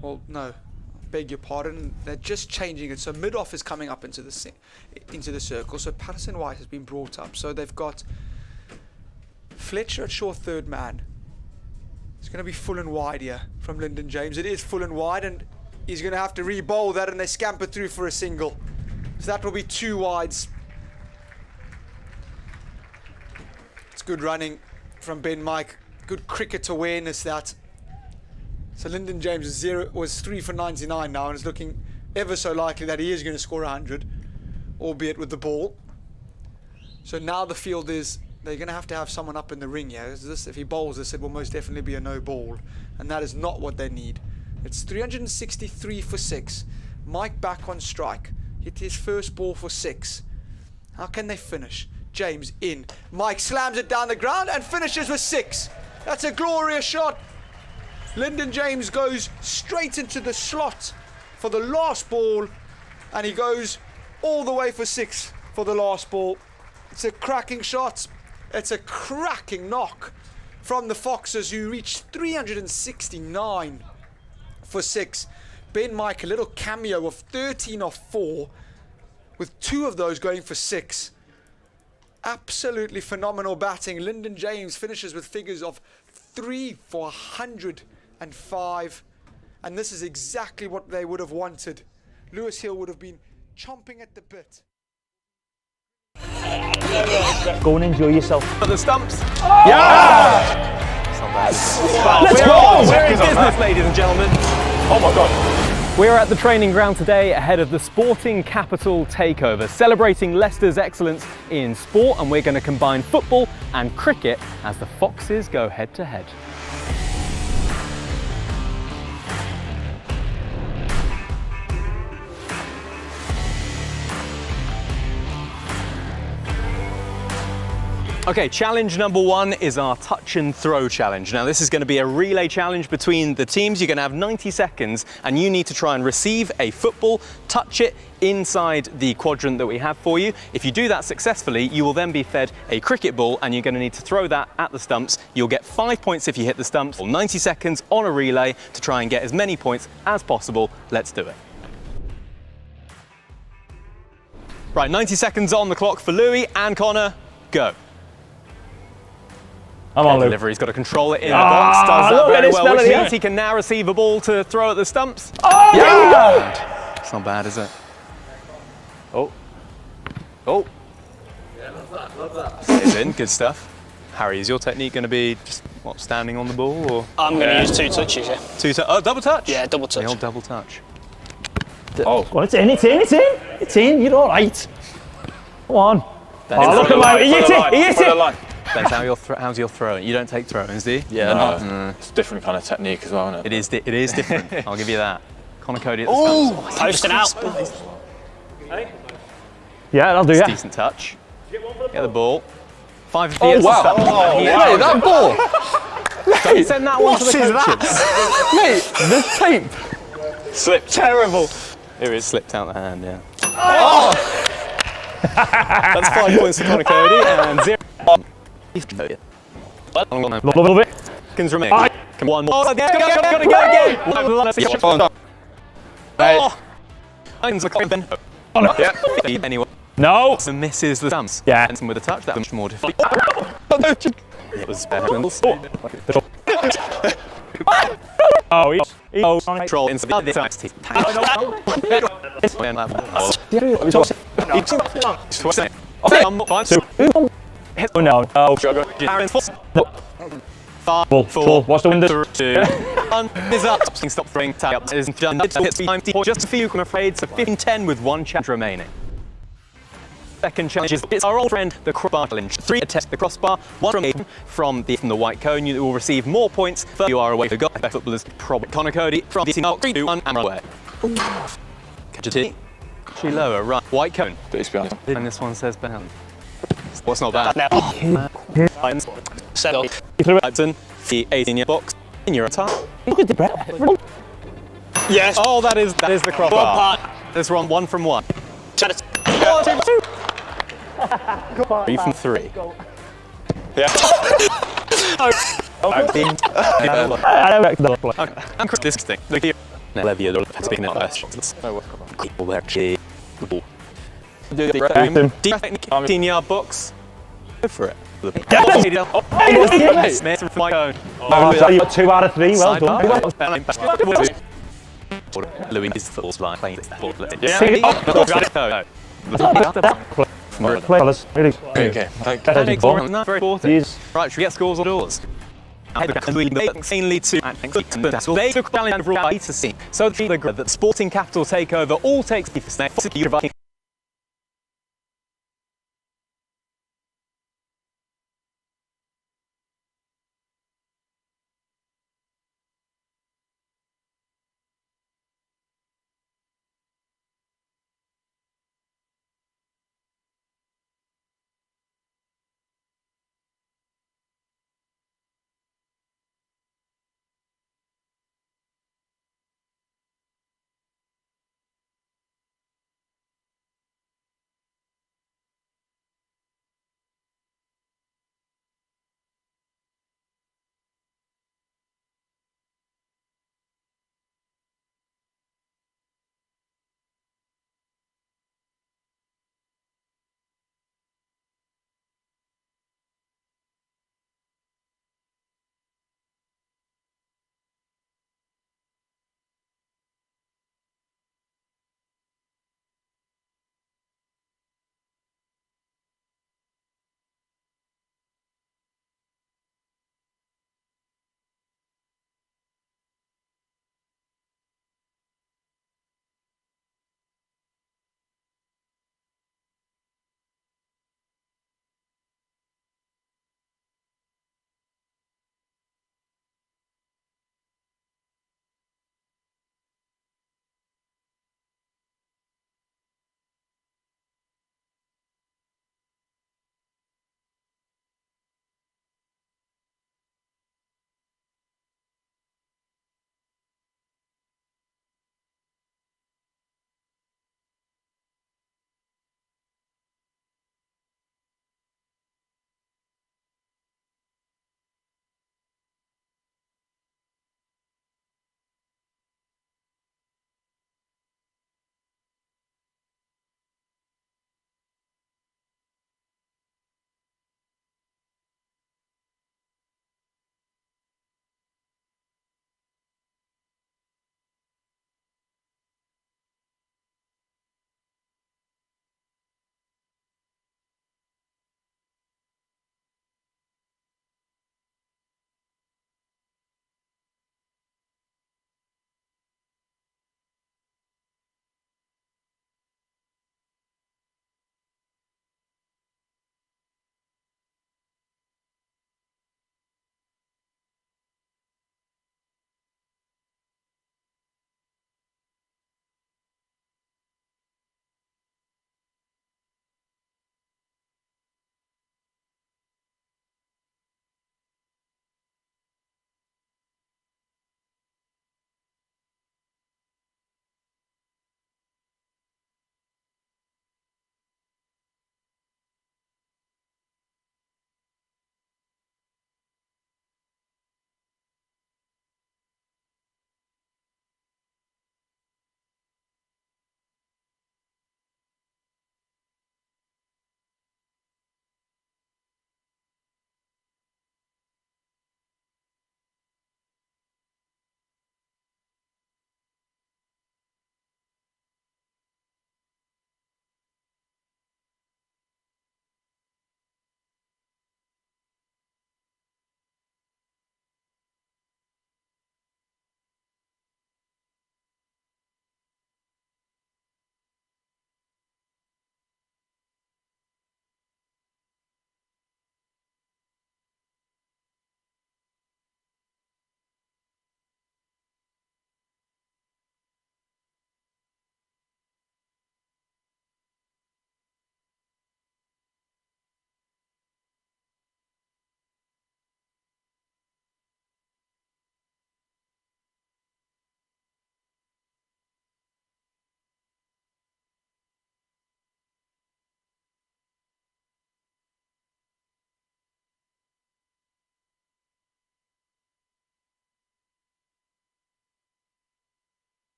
Well, no, beg your pardon. They're just changing it. So mid-off is coming up into the circle. So Patterson White has been brought up. So they've got Fletcher at short third man. It's going to be full and wide here from Lyndon James. It is full and wide, and he's going to have to re-bowl that, and they scamper through for a single. So that will be 2 wides. It's good running from Ben Mike. Good cricket awareness, that. So Lyndon James was 3 for 99 now, and it's looking ever so likely that he is going to score 100, albeit with the ball. So now the field is, they're going to have someone up in the ring here. If he bowls this, it will most definitely be a no ball, and that is not what they need. It's 363 for 6. Mike back on strike. Hit his first ball for 6. How can they finish? James in. Mike slams it down the ground and finishes with 6. That's a glorious shot. Lyndon James goes straight into the slot for the last ball, and he goes all the way for 6 for the last ball. It's a cracking shot. It's a cracking knock from the Foxes, who reached 369 for 6. Ben Mike, a little cameo of 13 off 4, with 2 of those going for 6. Absolutely phenomenal batting. Lyndon James finishes with figures of 3 for 105. And this is exactly what they would have wanted. Lewis Hill would have been chomping at the bit. Go and enjoy yourself. At the stumps. Oh! Yeah! It's not bad. Let's go! We're in business, ladies and gentlemen. Oh my God. We're at the training ground today ahead of the Sporting Capital takeover, celebrating Leicester's excellence in sport, and we're going to combine football and cricket as the Foxes go head to head. Okay, challenge number 1 is our touch and throw challenge. Now this is going to be a relay challenge between the teams. You're going to have 90 seconds and you need to try and receive a football, touch it inside the quadrant that we have for you. If you do that successfully, you will then be fed a cricket ball and you're going to need to throw that at the stumps. You'll get 5 points if you hit the stumps, or 90 seconds on a relay to try and get as many points as possible. Let's do it. Right, 90 seconds on the clock for Louis and Connor. Go. I'm on, Luke. Delivery, he's got to control it in the box. Does that very well, which means he can now receive a ball to throw at the stumps. Oh, yeah! It's not bad, is it? Oh. Oh. Yeah, love that. Stays in, good stuff. Harry, is your technique going to be just, what, standing on the ball? Or? I'm going to use 2 touches, yeah. Oh, double touch? Yeah, double touch. The old double touch. Oh, well, it's in, you're all right. Come on. Oh, look at my, he hit it! Depends how's your throwing. You don't take throw-ins, do you? Yeah, no. It's a different kind of technique as well, isn't it? It is different. I'll give you that. Connor Cody at the stumps. Posting out. Yeah, I'll do that. Decent touch. Get the ball. 5 feet. Oh, wow. Oh, mate, that ball. Don't send that one to the coaches. Mate, the tape. Slipped. Terrible. Here it slipped out the hand, yeah. Oh! That's 5 points to Connor Cody and 0. A little bit. Seconds remaining. Come on, more. Go again. Anyway. No. So misses the stumps. Yeah. And with a touch, that was much more difficult. It was Oh, he's control inside the side team. Oh no. Oh. Full. What's the window? 2. 1 is up. Stop throwing. Tag up. Isn't done. Hits 50. Just a few, I'm afraid. So 15-10 with 1 challenge remaining. Second challenge is it's our old friend, the crossbar challenge. 3 test the crossbar, 1 from the white cone. You will receive more points. Further you are away for goal. Best footballers probably. Connor Cody from the team out. 3, 2, 1, and away. Catch a tee. Actually lower, right. White cone. And this one says bound. What's not bad? Settle. Upton, the 18-yard box. In your time. Look at the breath. Yes. Oh, that is the crossbar. There's one from one. 3 from 3. Yeah. I've been. I don't reckon they'll play. I'm this thing. Look here. Speaking of questions. Deep 15-yard box. Go for it. Smith from my own. You got 2 out of 3. Well done. Louis is the full line playing this ball. Play, fellas. Really. Okay. That makes not very important. Right, should we get scores on doors? Insanely to they took challenge and right to see. So the Sporting Capital takeover all takes place next.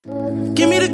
Give me the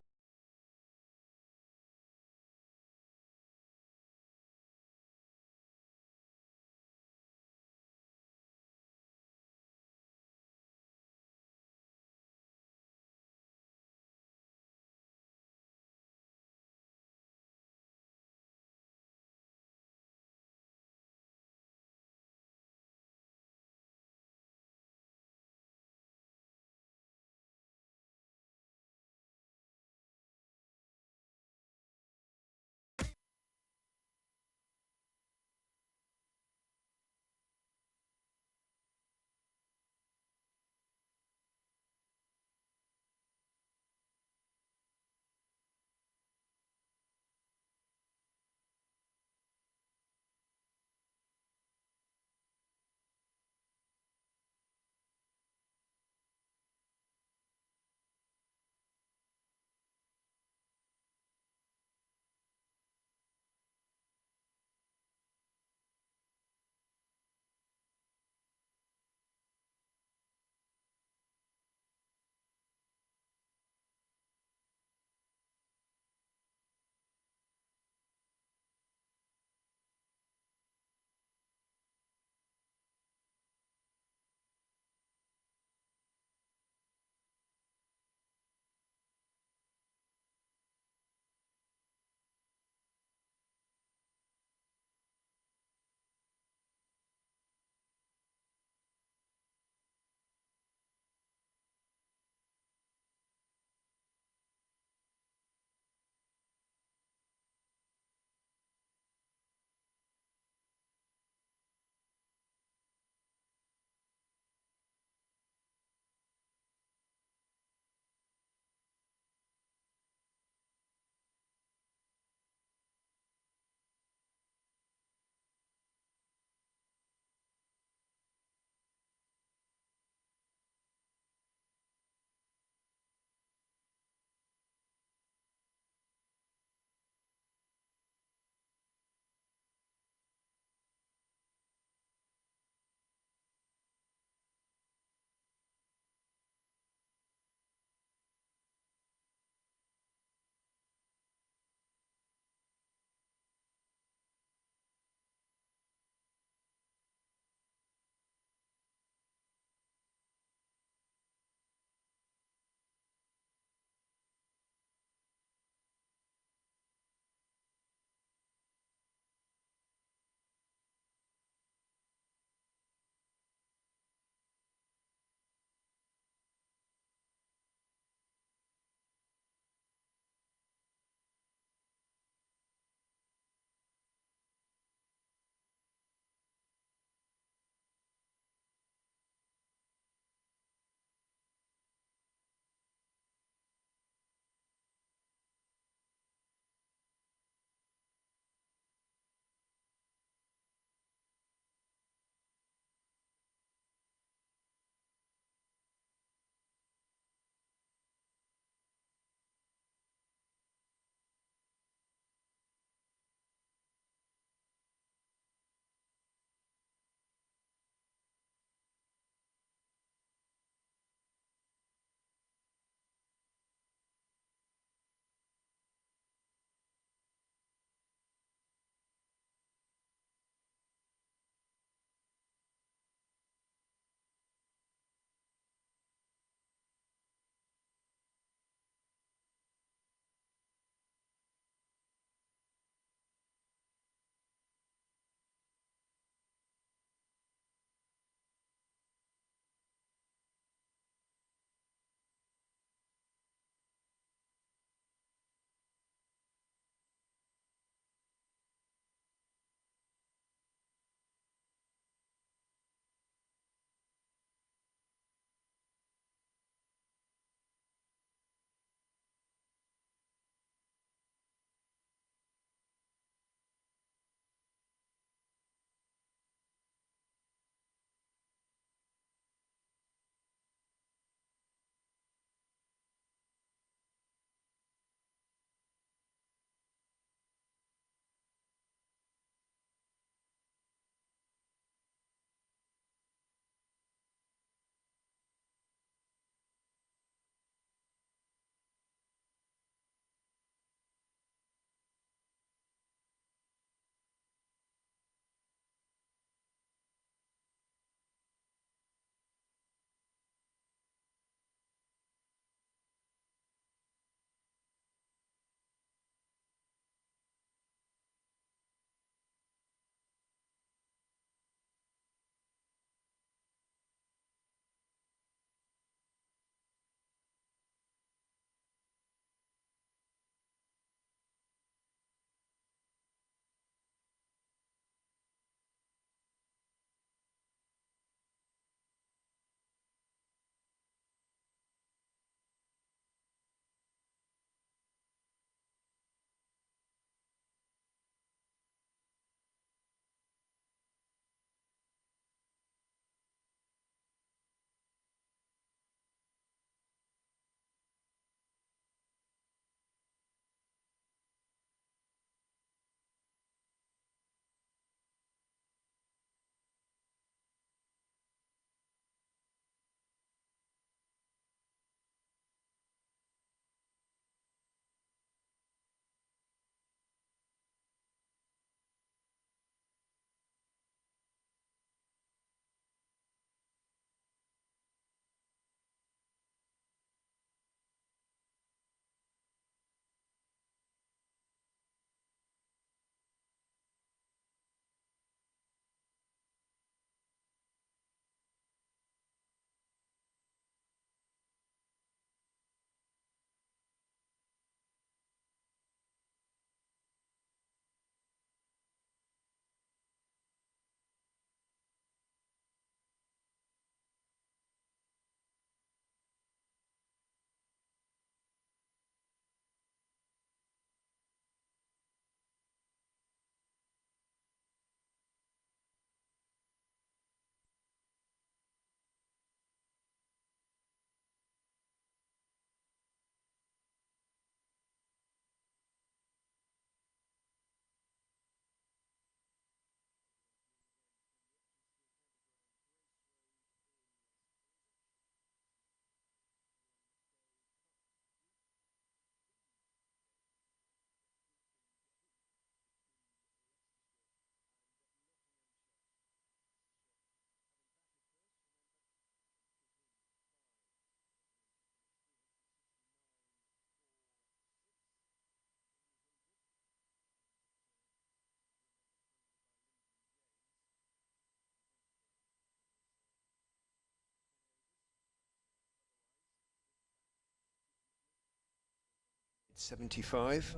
75.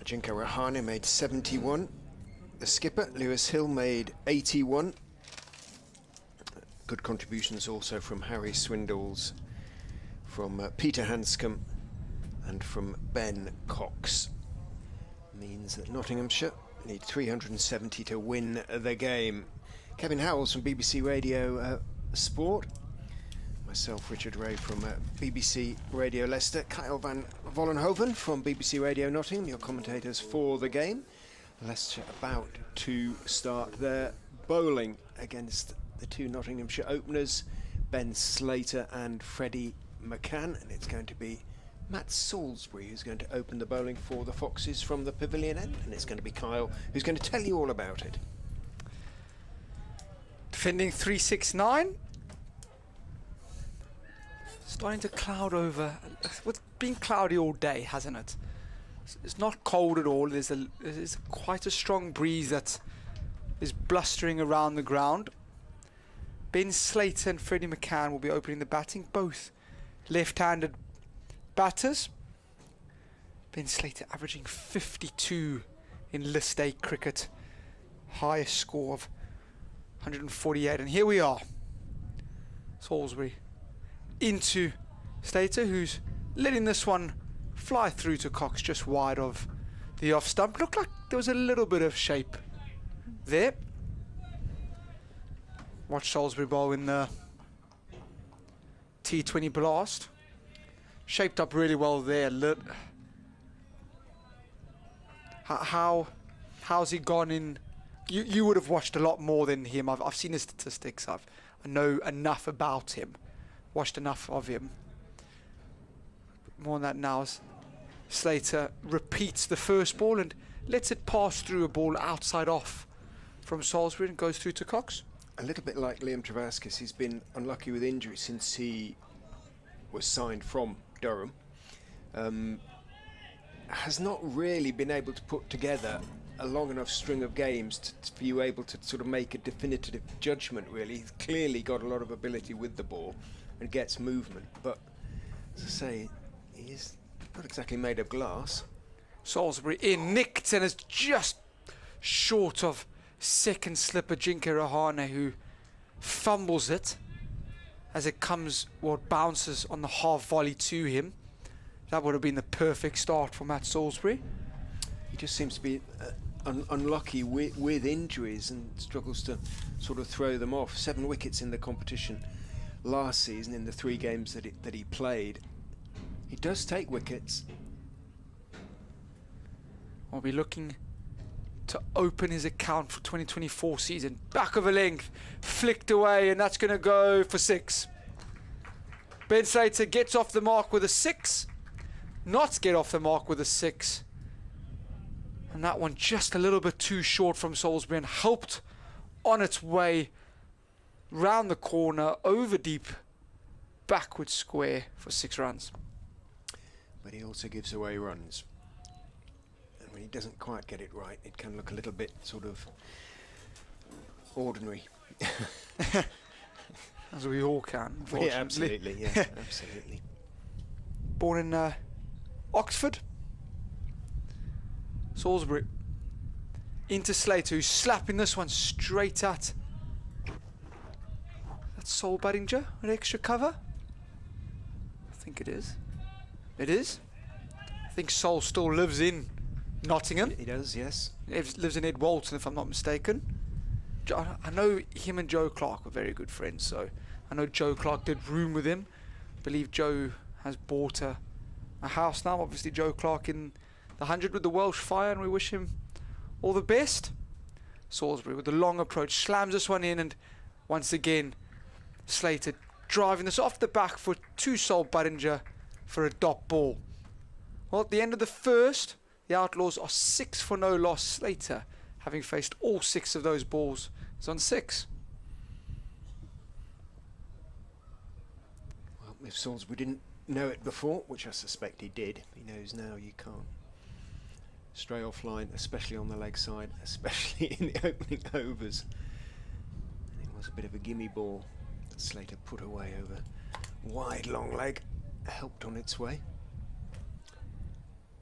Ajinkya Rahane made 71. The skipper, Lewis Hill, made 81. Good contributions also from Harry Swindles, from Peter Hanscom, and from Ben Cox. Means that Nottinghamshire need 370 to win the game. Kevin Howells from BBC Radio Sport. Myself, Richard Ray, from BBC Radio Leicester. Kyle van Vollenhoven from BBC Radio Nottingham, your commentators for the game. Leicestershire about to start their bowling against the two Nottinghamshire openers, Ben Slater and Freddie McCann, and it's going to be Matt Salisbury who's going to open the bowling for the Foxes from the pavilion end, and it's going to be Kyle who's going to tell you all about it. Defending 369. Starting to cloud over. It's been cloudy all day, hasn't it? It's not cold at all. There's quite a strong breeze that is blustering around the ground. Ben Slater and Freddie McCann will be opening the batting, both left-handed batters. Ben Slater averaging 52 in List A cricket, highest score of 148, and here we are. Salisbury into Slater, who's letting this one fly through to Cox just wide of the off stump. Looked like there was a little bit of shape there. Watch Salisbury bowl in the T20 blast. Shaped up really well there. How's he gone in? You would have watched a lot more than him. I've seen his statistics. I know enough about him. Watched enough of him. More on that now. Slater repeats the first ball and lets it pass through a ball outside off from Salisbury and goes through to Cox. A little bit like Liam Travaskis, he's been unlucky with injury since he was signed from Durham. Has not really been able to put together a long enough string of games for you able to sort of make a definitive judgment, really. He's clearly got a lot of ability with the ball and gets movement, but as I say, he's not exactly made of glass. Salisbury in, nicked, and is just short of second slipper Ajinkya Rahane, who fumbles it as it comes, well, it bounces on the half volley to him. That would have been the perfect start for Matt Salisbury. He just seems to be unlucky with injuries and struggles to sort of throw them off. 7 wickets in the competition last season in the 3 games that he played. He does take wickets. We'll be looking to open his account for 2024 season. Back of a length, flicked away, and that's going to go for 6. Ben Slater gets off the mark with a 6. Not get off the mark with a 6. And that one just a little bit too short from Salisbury and helped on its way round the corner, over deep, backward square for 6 runs. But he also gives away runs. And when he doesn't quite get it right, it can look a little bit sort of ordinary. As we all can, unfortunately. Yeah, absolutely, yeah, absolutely. Born in Oxford. Salisbury into Slater, who's slapping this one straight at. That's Sol Badinger with extra cover. I think it is. It is. I think Sol still lives in Nottingham. He does, yes. He lives in Ed Walton, if I'm not mistaken. I know him and Joe Clark were very good friends, so I know Joe Clark did room with him. I believe Joe has bought a house now. Obviously, Joe Clark in the 100 with the Welsh Fire, and we wish him all the best. Salisbury with the long approach, slams this one in, and once again, Slater driving this off the back foot to Sol Badinger for a dot ball. Well, at the end of the first, the Outlaws are 6 for no loss. Slater, having faced all 6 of those balls, is on 6. Well, if Salisbury didn't know it before, which I suspect he did, he knows now you can't stray offline, especially on the leg side, especially in the opening overs. And it was a bit of a gimme ball that Slater put away over wide long leg. helped on its way.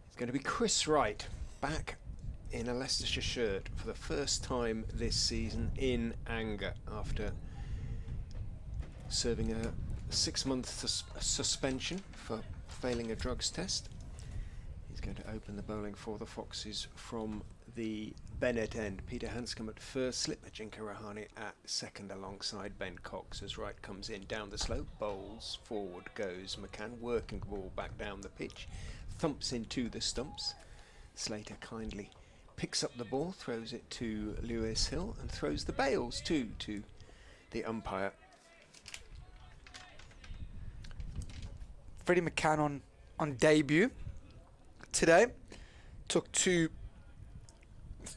It's going to be Chris Wright back in a Leicestershire shirt for the first time this season in anger after serving a 6-month suspension for failing a drugs test. He's going to open the bowling for the Foxes from the Bennett end. Peter Hanscom at first slip, Ajinkya Rahane at second alongside Ben Cox as Wright comes in down the slope, bowls, forward goes McCann, working the ball back down the pitch, thumps into the stumps. Slater kindly picks up the ball, throws it to Lewis Hill and throws the bails too to the umpire. Freddie McCann on debut today. Took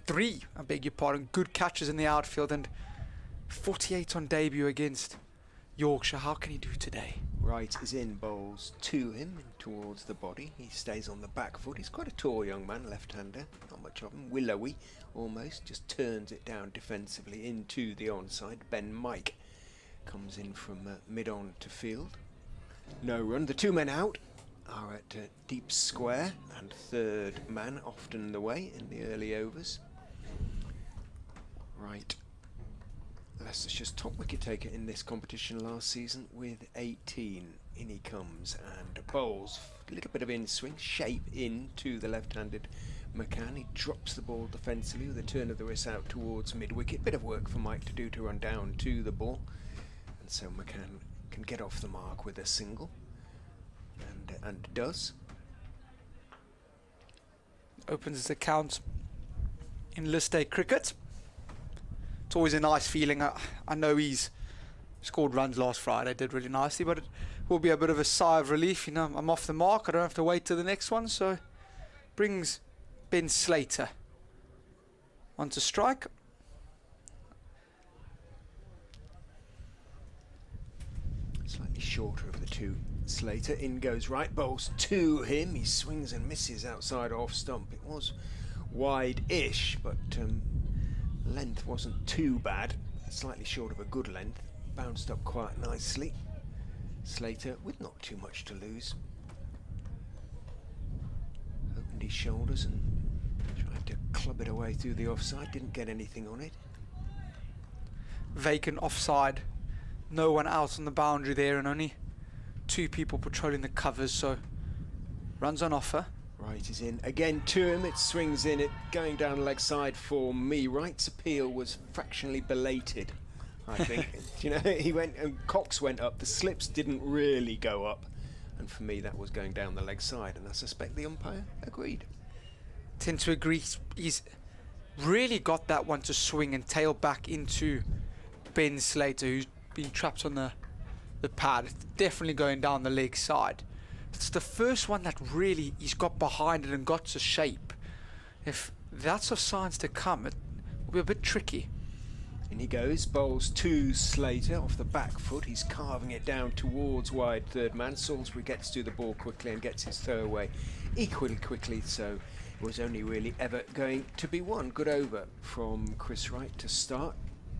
three, I beg your pardon, good catches in the outfield and 48 on debut against Yorkshire. How can he do today? Wright is in, bowls to him towards the body. He stays on the back foot. He's quite a tall young man, left-hander, not much of him, willowy almost, just turns it down defensively into the onside. Ben Mike comes in from mid-on to field. No run. The two men out are at deep square and third man often the way in the early overs. Right. Leicestershire's top wicket taker in this competition last season with 18. In he comes and bowls. A little bit of in-swing, shape into the left-handed McCann. He drops the ball defensively with a turn of the wrist out towards mid-wicket. Bit of work for Mike to do to run down to the ball. And so McCann can get off the mark with a single. And does. Opens his account in List A cricket. It's always a nice feeling. I know he's scored runs last Friday, did really nicely, but it will be a bit of a sigh of relief. You know, I'm off the mark. I don't have to wait till the next one. So brings Ben Slater onto strike. Slightly shorter of the two. Slater in goes Wright, bowls to him. He swings and misses outside off stump. It was wide-ish, but length wasn't too bad. Slightly short of a good length. Bounced up quite nicely. Slater with not too much to lose. Opened his shoulders and tried to club it away through the offside. Didn't get anything on it. Vacant offside. No one out on the boundary there and only two people patrolling the covers, so runs on offer. Wright is in again to him. It swings in, it going down leg side for me. Wright's appeal was fractionally belated, I think. You know, he went and Cox went up. The slips didn't really go up, and for me that was going down the leg side, and I suspect the umpire agreed. Tend to agree. He's really got that one to swing and tail back into Ben Slater, who's been trapped on the pad. It's definitely going down the leg side. It's the first one that really he's got behind it and got to shape. If that's of signs to come, it will be a bit tricky. In he goes, bowls to Slater off the back foot. He's carving it down towards wide third man. Salisbury gets to the ball quickly and gets his throw away equally quickly, so it was only really ever going to be one. Good over from Chris Wright to start,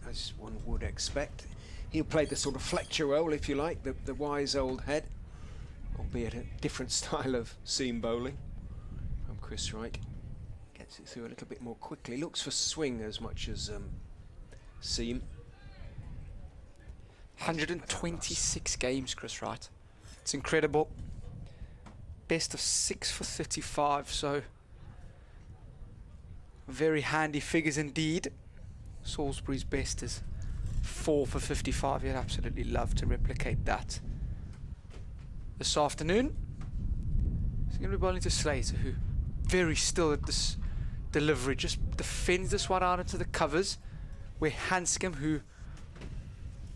as one would expect. He'll play the sort of Fletcher role, if you like, the wise old head, albeit a different style of seam bowling from Chris Wright. Gets it through a little bit more quickly. Looks for swing as much as seam. 126 games, Chris Wright. It's incredible. Best of 6 for 35, so very handy figures indeed. Salisbury's best is 4 for 55. You'd absolutely love to replicate that. This afternoon, he's going to be bowling to Slater, who very still at this delivery, just defends this one out into the covers, where Hanscom, who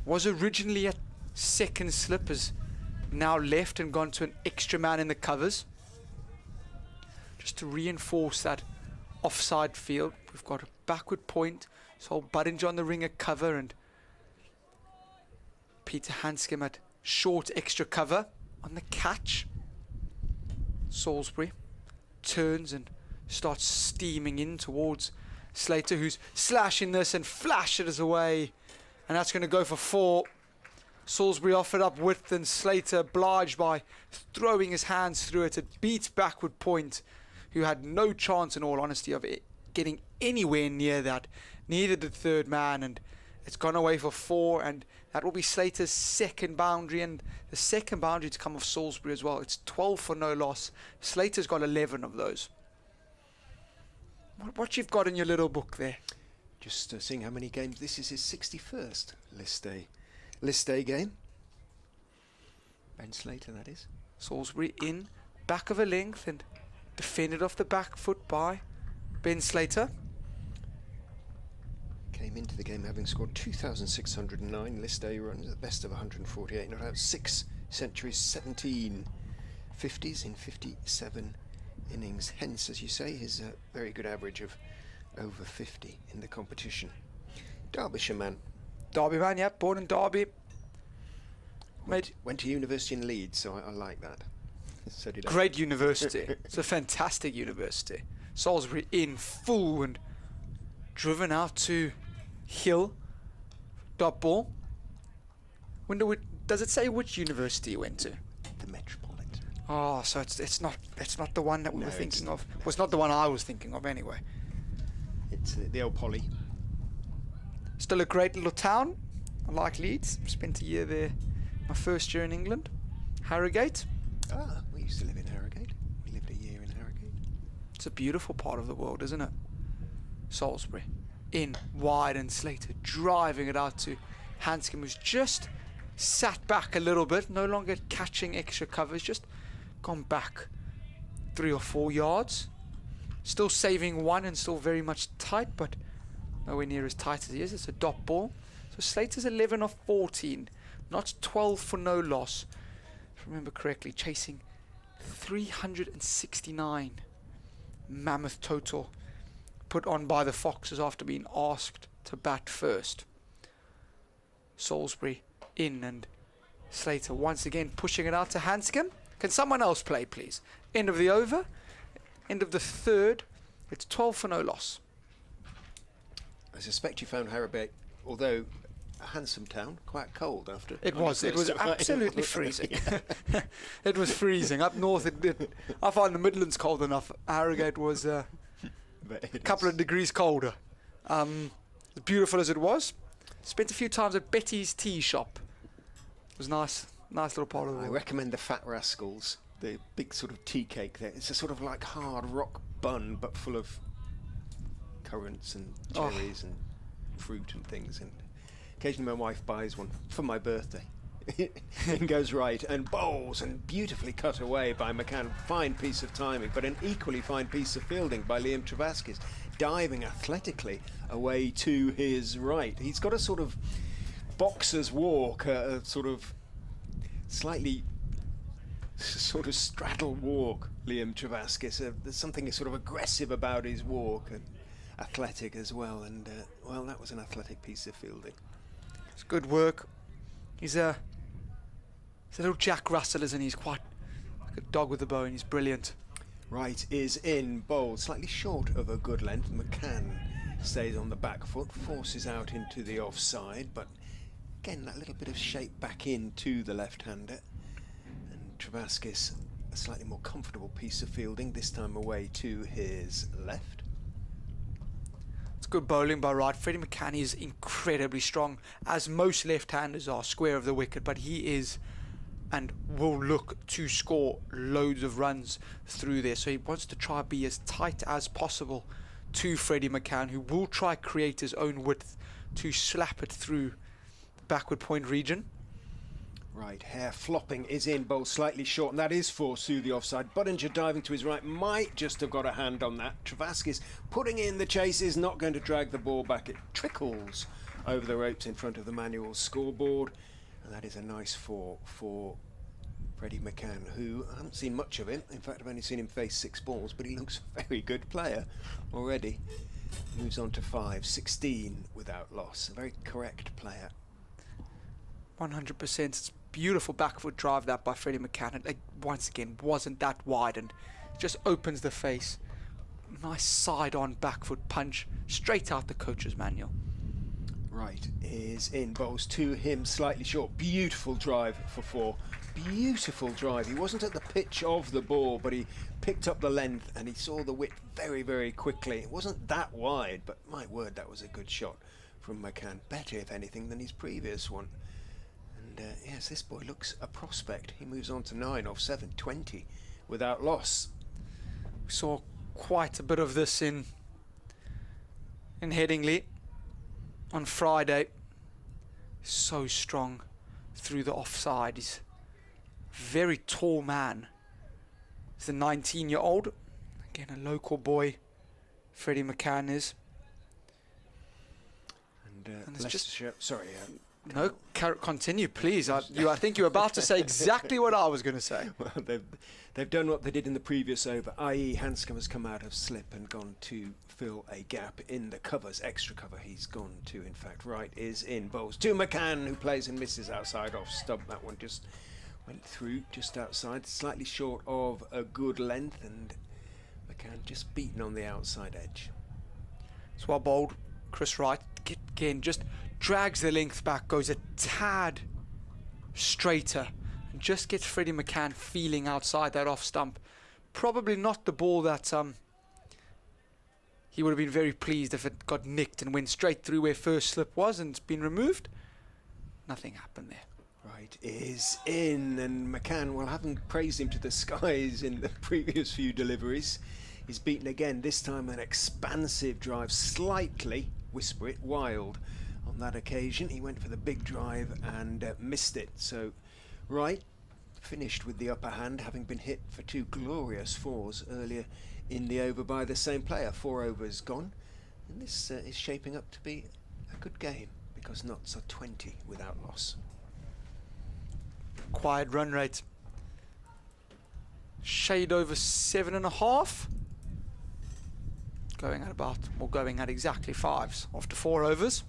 was originally at second slip, has now left and gone to an extra man in the covers. Just to reinforce that offside field, we've got a backward point, so Buddinger on the ringer cover and Peter Hanscom at short extra cover on the catch. Salisbury turns and starts steaming in towards Slater, who's slashing this and flashes away, and that's going to go for 4. Salisbury offered up width and Slater obliged by throwing his hands through it. It beats backward point, who had no chance in all honesty of it getting anywhere near that. Neither did third man, and it's gone away for 4, and that will be Slater's second boundary, and the second boundary to come off Salisbury as well. It's 12 for no loss. Slater's got 11 of those. What you've got in your little book there? Just seeing how many games. This is his 61st list day game. Ben Slater, that is. Salisbury in, back of a length, and defended off the back foot by Ben Slater. Came into the game having scored 2,609 list day runs, the best of 148, not out 6 centuries, 17 50s in 57 innings. Hence, as you say, his very good average of over 50 in the competition. Derbyshire man. Derby man, yeah, born in Derby. Went to university in Leeds, so I like that. So did Great university. It's a fantastic university. Salisbury in full and driven out to Hill. Dot ball. Does it say which university you went to? The Metropolitan. Oh, so it's not the one that we were thinking of. Well, it's not the one I was thinking of anyway. It's the old Poly. Still a great little town. I like Leeds. Spent a year there. My first year in England. Harrogate. Ah, we used to live in Harrogate. We lived a year in Harrogate. It's a beautiful part of the world, isn't it? Salisbury. In, wide, and Slater driving it out to Hanscom, who's just sat back a little bit, no longer catching extra covers, just gone back 3 or 4 yards. Still saving 1 and still very much tight, but nowhere near as tight as he is. It's a dot ball. So Slater's 11 of 14, not 12 for no loss. If I remember correctly, chasing 369 mammoth total put on by the Foxes after being asked to bat first. Salisbury in, and Slater once again pushing it out to Hanscom. Can someone else play, please? End of the over. End of the third. It's 12 for no loss. I suspect you found Harrogate, although a handsome town, quite cold after. It was absolutely freezing. It was freezing. Up north, I find the Midlands cold enough. Harrogate was a couple of degrees colder. As beautiful as it was. Spent a few times at Betty's Tea Shop. It was nice little part of the world. I recommend the Fat Rascals, the big sort of tea cake there. It's a sort of like hard rock bun, but full of currants and cherries and fruit and things. And occasionally my wife buys one for my birthday. It goes right and bowls and beautifully cut away by McCann. Fine piece of timing, but an equally fine piece of fielding by Liam Travaskis, diving athletically away to his right. He's got a sort of boxer's walk, a sort of slightly sort of straddle walk, Liam Travaskis. There's something sort of aggressive about his walk and athletic as well. And well, that was an athletic piece of fielding. It's good work. He's a little Jack Russell, isn't he? He's quite like a dog with a bone. He's brilliant. Right is in, bowled slightly short of a good length. McCann stays on the back foot, forces out into the offside, but again that little bit of shape back into the left-hander. And Travaskis, a slightly more comfortable piece of fielding, this time away to his left. It's good bowling by Wright. Freddie McCann is incredibly strong, as most left-handers are, square of the wicket, but he is and will look to score loads of runs through there. So he wants to try be as tight as possible to Freddie McCann, who will try create his own width to slap it through the backward point region. Right, hair flopping is in, bowl slightly short, and that is for Sue the offside. Budinger diving to his right, might just have got a hand on that. Travaskis putting in the chase, is not going to drag the ball back. It trickles over the ropes in front of the manual scoreboard, and that is a nice 4 for Freddie McCann, who I haven't seen much of him. In fact, I've only seen him face 6 balls, but he looks a very good player already. Moves on to 5, 16 without loss. A very correct player. 100%. It's beautiful back foot drive that by Freddie McCann. It, once again, wasn't that wide and just opens the face. Nice side on back foot punch straight out the coach's manual. Right is in, bowls to him slightly short. Beautiful drive for 4. Beautiful drive. He wasn't at the pitch of the ball, but he picked up the length and he saw the width very, very quickly. It wasn't that wide, but my word, that was a good shot from McCann. Better, if anything, than his previous one. And yes, this boy looks a prospect. He moves on to 9 off 7, 20 without loss. We saw quite a bit of this in Headingley on Friday. So strong through the offside. He's a very tall man. He's a 19-year-old. Again, a local boy, Freddie McCann is. And Leicestershire, sorry. No, continue, please. I think you were about to say exactly what I was going to say. Well, they've done what they did in the previous over, i.e. Hanscom has come out of slip and gone to fill a gap in the covers, extra cover he's gone to, in fact. Right is in, bowls to McCann, who plays and misses outside off stump. That one just went through just outside, slightly short of a good length, and McCann just beaten on the outside edge. It's well bowled. Chris Wright again just drags the length back, goes a tad straighter, and just gets Freddie McCann feeling outside that off stump. Probably not the ball that he would have been very pleased if it got nicked and went straight through where first slip was and it's been removed. Nothing happened there. Right is in, and McCann, well, haven't praised him to the skies in the previous few deliveries. He's beaten again, this time an expansive drive, slightly, whisper it, wild. On that occasion, he went for the big drive and missed it. So, Wright finished with the upper hand, having been hit for 2 glorious 4s earlier in the over by the same player. 4 overs gone, and this is shaping up to be a good game because Notts are 20 without loss. Quiet run rate. Shade over 7.5. Going at exactly 5s after 4 overs.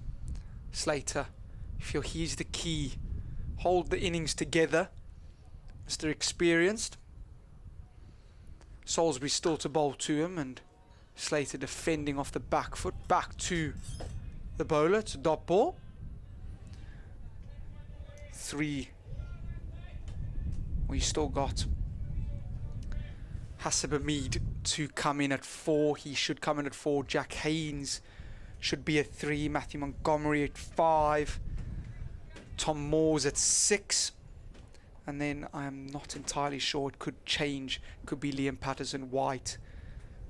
Slater, I feel he's the key. Hold the innings together. Mr. Experienced. Salisbury still to bowl to him, and Slater defending off the back foot. Back to the bowler. It's a dot ball. 3. We still got Hasib Hamid to come in at 4. He should come in at 4. Jack Haynes should be at 3. Matthew Montgomery at 5. Tom Moores at 6. And then I am not entirely sure. It could change. Could be Liam Patterson, White,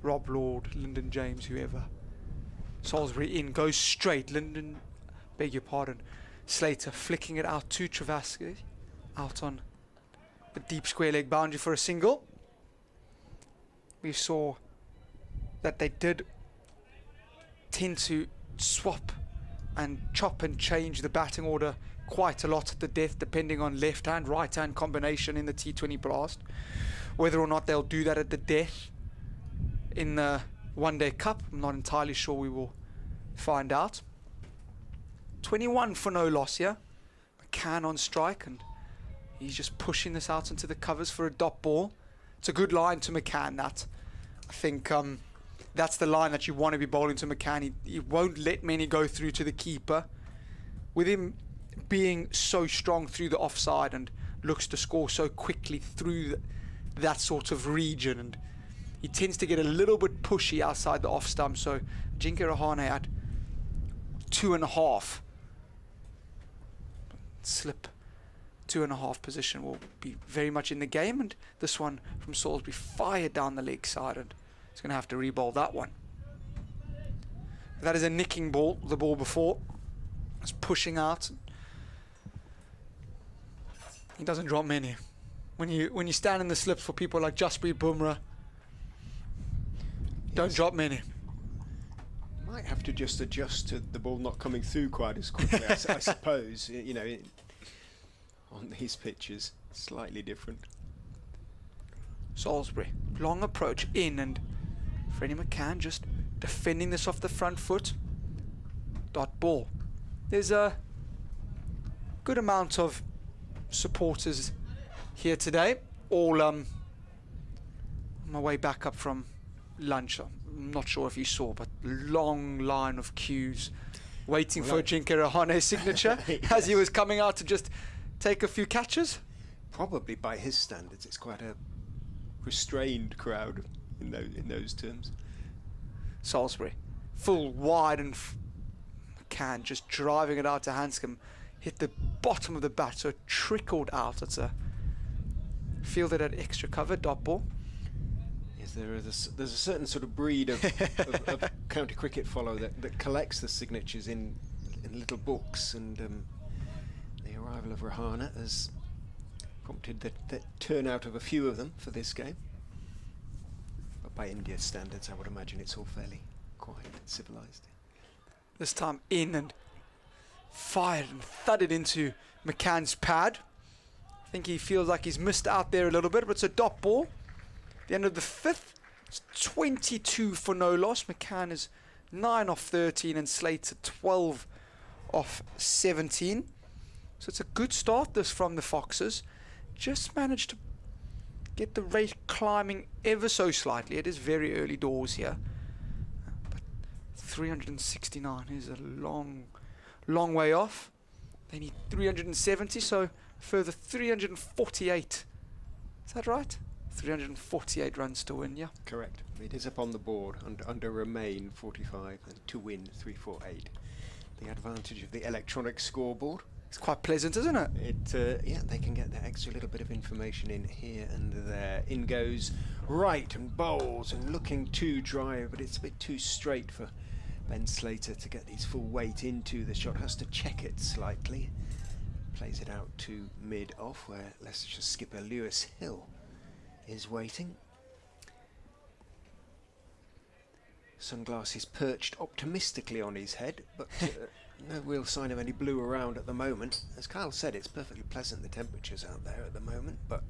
Rob Lord, Lyndon James, whoever. Salisbury in, goes straight. Lyndon, beg your pardon. Slater flicking it out to Travasky. Out on the deep square leg boundary for a single. We saw that they did tend to swap and chop and change the batting order quite a lot at the death, depending on left hand, right hand combination in the T20 Blast. Whether or not they'll do that at the death in the One Day Cup, I'm not entirely sure. We will find out. 21 for no loss here. McCann on strike, and he's just pushing this out into the covers for a dot ball. It's a good line to McCann, that. I think that's the line that you want to be bowling to McCann. He won't let many go through to the keeper. With him being so strong through the offside and looks to score so quickly through that sort of region, and he tends to get a little bit pushy outside the off stump. So Jinke Rahane at 2.5. Slip 2.5 position will be very much in the game, and this one from Salisbury fired down the leg side, and he's going to have to re-bowl that one. That is a nicking ball. The ball before it's pushing out. He doesn't drop many. When you stand in the slips for people like Jasprit Bumrah, don't drop many. Might have to just adjust to the ball not coming through quite as quickly. I suppose, you know, on these pitches, slightly different. Salisbury, long approach in, and Freddie McCann just defending this off the front foot. Dot ball. There's a good amount of supporters here today, all on my way back up from lunch. I'm not sure if you saw, but long line of queues waiting for Ajinkya Rahane's signature as he was coming out to just take a few catches. Probably by his standards, it's quite a restrained crowd in those terms. Salisbury, full wide, and McCann just driving it out to Hanscom. Hit the bottom of the bat, so it trickled out. It's a fielded at extra cover, dot ball. Yes, there's a certain sort of breed of county cricket follower that collects the signatures in little books, and the arrival of Rahane has prompted the turnout of a few of them for this game. But by India's standards, I would imagine it's all fairly quiet and civilised. This time in and fired and thudded into McCann's pad. I think he feels like he's missed out there a little bit, but it's a dot ball. The end of the 5th, it's 22 for no loss. McCann is 9 off 13 and Slater 12 off 17. So it's a good start this from the Foxes. Just managed to get the rate climbing ever so slightly. It is very early doors here. But 369 is a long way off. They need 370, so further 348. Is that right? 348 runs to win, yeah? Correct. It is up on the board under remain 45 and to win 348. The advantage of the electronic scoreboard. It's quite pleasant, isn't it? Yeah, they can get that extra little bit of information in here and there. In goes right and bowls and looking too dry, but it's a bit too straight for Ben Slater to get his full weight into the shot. Has to check it slightly. Plays it out to mid-off where Leicestershire skipper Lewis Hill is waiting. Sunglasses perched optimistically on his head, but no real sign of any blue around at the moment. As Kyle said, it's perfectly pleasant, the temperatures out there at the moment, but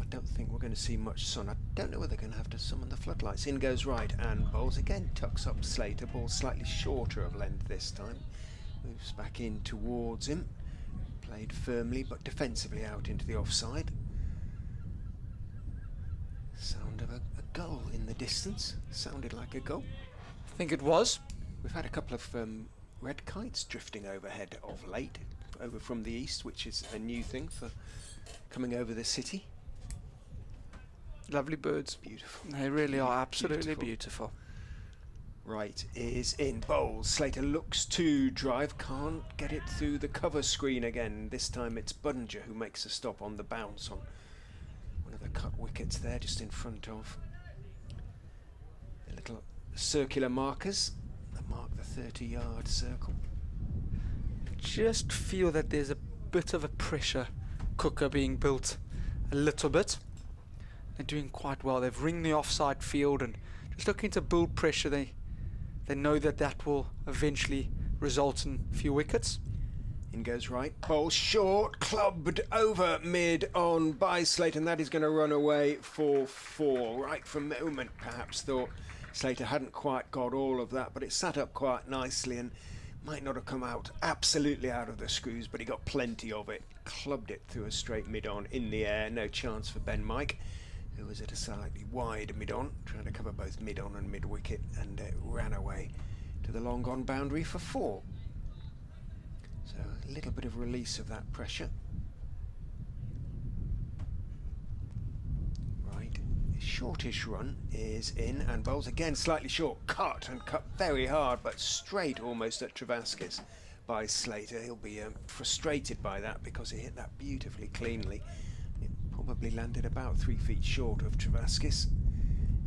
I don't think we're going to see much sun. I don't know whether they're going to have to summon the floodlights. In goes right and bowls again, tucks up Slater, ball slightly shorter of length this time. Moves back in towards him. Played firmly but defensively out into the offside. Sound of a gull in the distance. Sounded like a gull. I think it was. We've had a couple of red kites drifting overhead of late, over from the east, which is a new thing for coming over the city. Lovely birds. Beautiful. They really are absolutely beautiful. Right is in bowls. Slater looks to drive, can't get it through the cover screen again. This time it's Budinger who makes a stop on the bounce on one of the cut wickets there, just in front of the little circular markers that mark the 30-yard circle. Just feel that there's a bit of a pressure cooker being built a little bit. They're doing quite well. They've ringed the offside field and just looking to build pressure. They know that will eventually result in a few wickets. In goes right, bowl short, clubbed over mid on by Slater, and that is going to run away for 4. Right from the moment, perhaps thought Slater hadn't quite got all of that, but it sat up quite nicely and might not have come out absolutely out of the screws, but he got plenty of it. Clubbed it through a straight mid-on in the air. No chance for Ben Mike, who was at a slightly wide mid-on, trying to cover both mid-on and mid-wicket, and ran away to the long-on boundary for 4. So a little bit of release of that pressure. Right, shortish run is in, and bowls again slightly short, cut very hard, but straight almost at Travaskis by Slater. He'll be frustrated by that because he hit that beautifully cleanly. It probably landed about 3 feet short of Travaskis,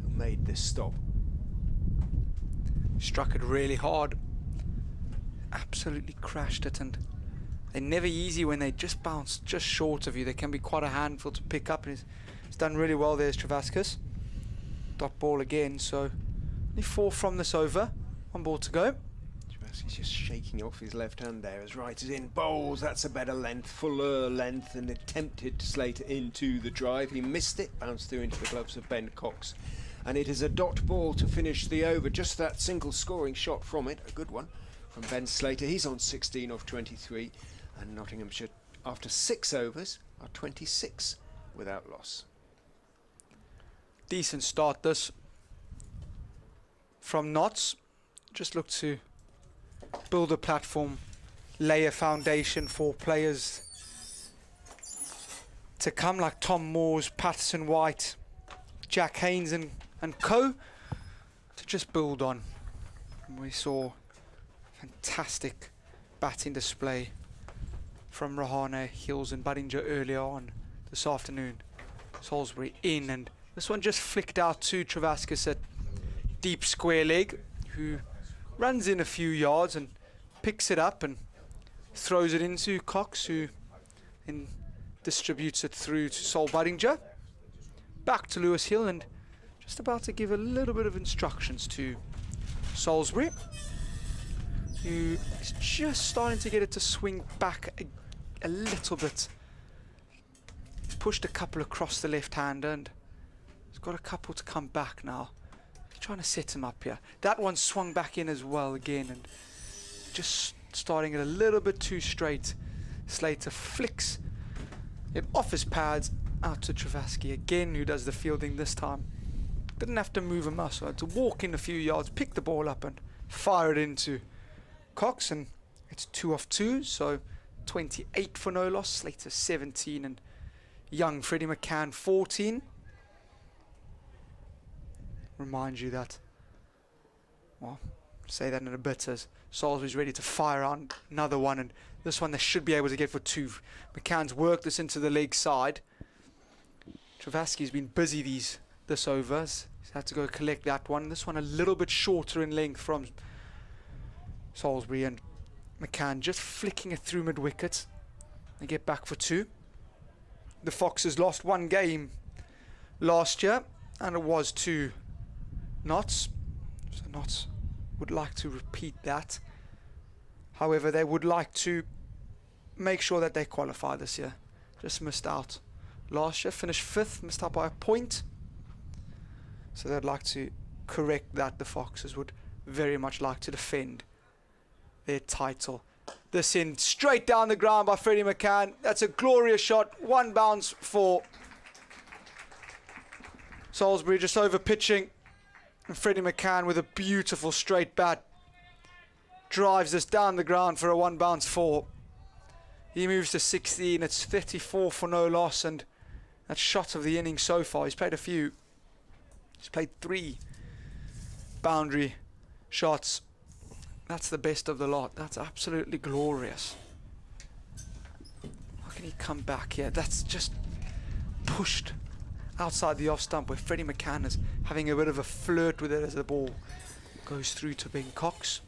who made this stop. Struck it really hard. Absolutely crashed it, and they're never easy when they just bounce just short of you. They can be quite a handful to pick up, and he's done really well. There's Travaskis. Dot ball again, so only 4 from this over. 1 ball to go. Travaskis just shaking off his left hand there as right is in. Bowls, that's a better length, fuller length, and attempted Slater into the drive. He missed it, bounced through into the gloves of Ben Cox. And it is a dot ball to finish the over. Just that single scoring shot from it, a good one from Ben Slater. He's on 16 off 23, and Nottinghamshire, after 6 overs, are 26 without loss. Decent start this from Notts. Just look to build a platform, lay a foundation for players to come like Tom Moores, Patterson White, Jack Haynes and co, to just build on. And we saw fantastic batting display from Rahane, Hills and Budinger earlier on this afternoon. Salisbury in, and this one just flicked out to Travaskis at deep square leg, who runs in a few yards and picks it up and throws it into Cox, who then distributes it through to Sol Budinger. Back to Lewis Hill, and just about to give a little bit of instructions to Salisbury, who is just starting to get it to swing back a little bit. He's pushed a couple across the left-hander, and he's got a couple to come back now. He's trying to set him up here. That one swung back in as well again, and just starting it a little bit too straight. Slater flicks it off his pads out to Travasky again, who does the fielding this time. Didn't have to move a muscle, had to walk in a few yards, pick the ball up and fire it into Cox, and it's 2 off 2, so 28 for no loss. Slater 17 and young Freddie McCann 14. Remind you that, well, say that in a bit, as Salisbury's ready to fire on another one, and this one they should be able to get for 2. McCann's worked this into the leg side. Travasky's been busy this over. He's had to go collect that one. This one a little bit shorter in length from Salisbury, and McCann just flicking it through mid-wicket. They get back for 2. The Foxes lost 1 game last year, and it was to Notts. So Notts would like to repeat that. However, they would like to make sure that they qualify this year. Just missed out last year, finished 5th, missed out by a point. So they'd like to correct that. The Foxes would very much like to defend their title. This in straight down the ground by Freddie McCann. That's a glorious shot. 1 bounce for Salisbury, just over pitching. And Freddie McCann with a beautiful straight bat drives this down the ground for a 1 bounce 4. He moves to 16. It's 34 for no loss, and that shot of the innings so far. He's played a few. He's played 3 boundary shots. That's the best of the lot. That's absolutely glorious. How can he come back here? That's just pushed outside the off stump, where Freddie McCann is having a bit of a flirt with it as the ball goes through to Ben Cox.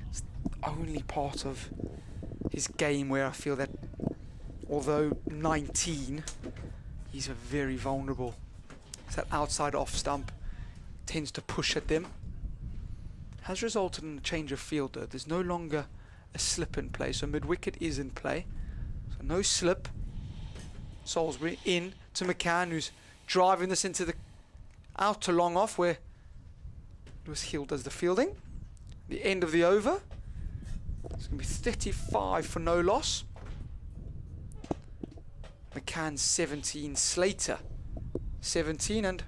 It's the only part of his game where I feel that, although 19, he's a very vulnerable. It's that outside off stump, tends to push at them. Has resulted in a change of field though. There's no longer a slip in play, so mid-wicket is in play. So no slip. Salisbury in to McCann, who's driving this into the out to long off, where Lewis Hill does the fielding. The end of the over. It's going to be 35 for no loss. McCann 17, Slater 17, and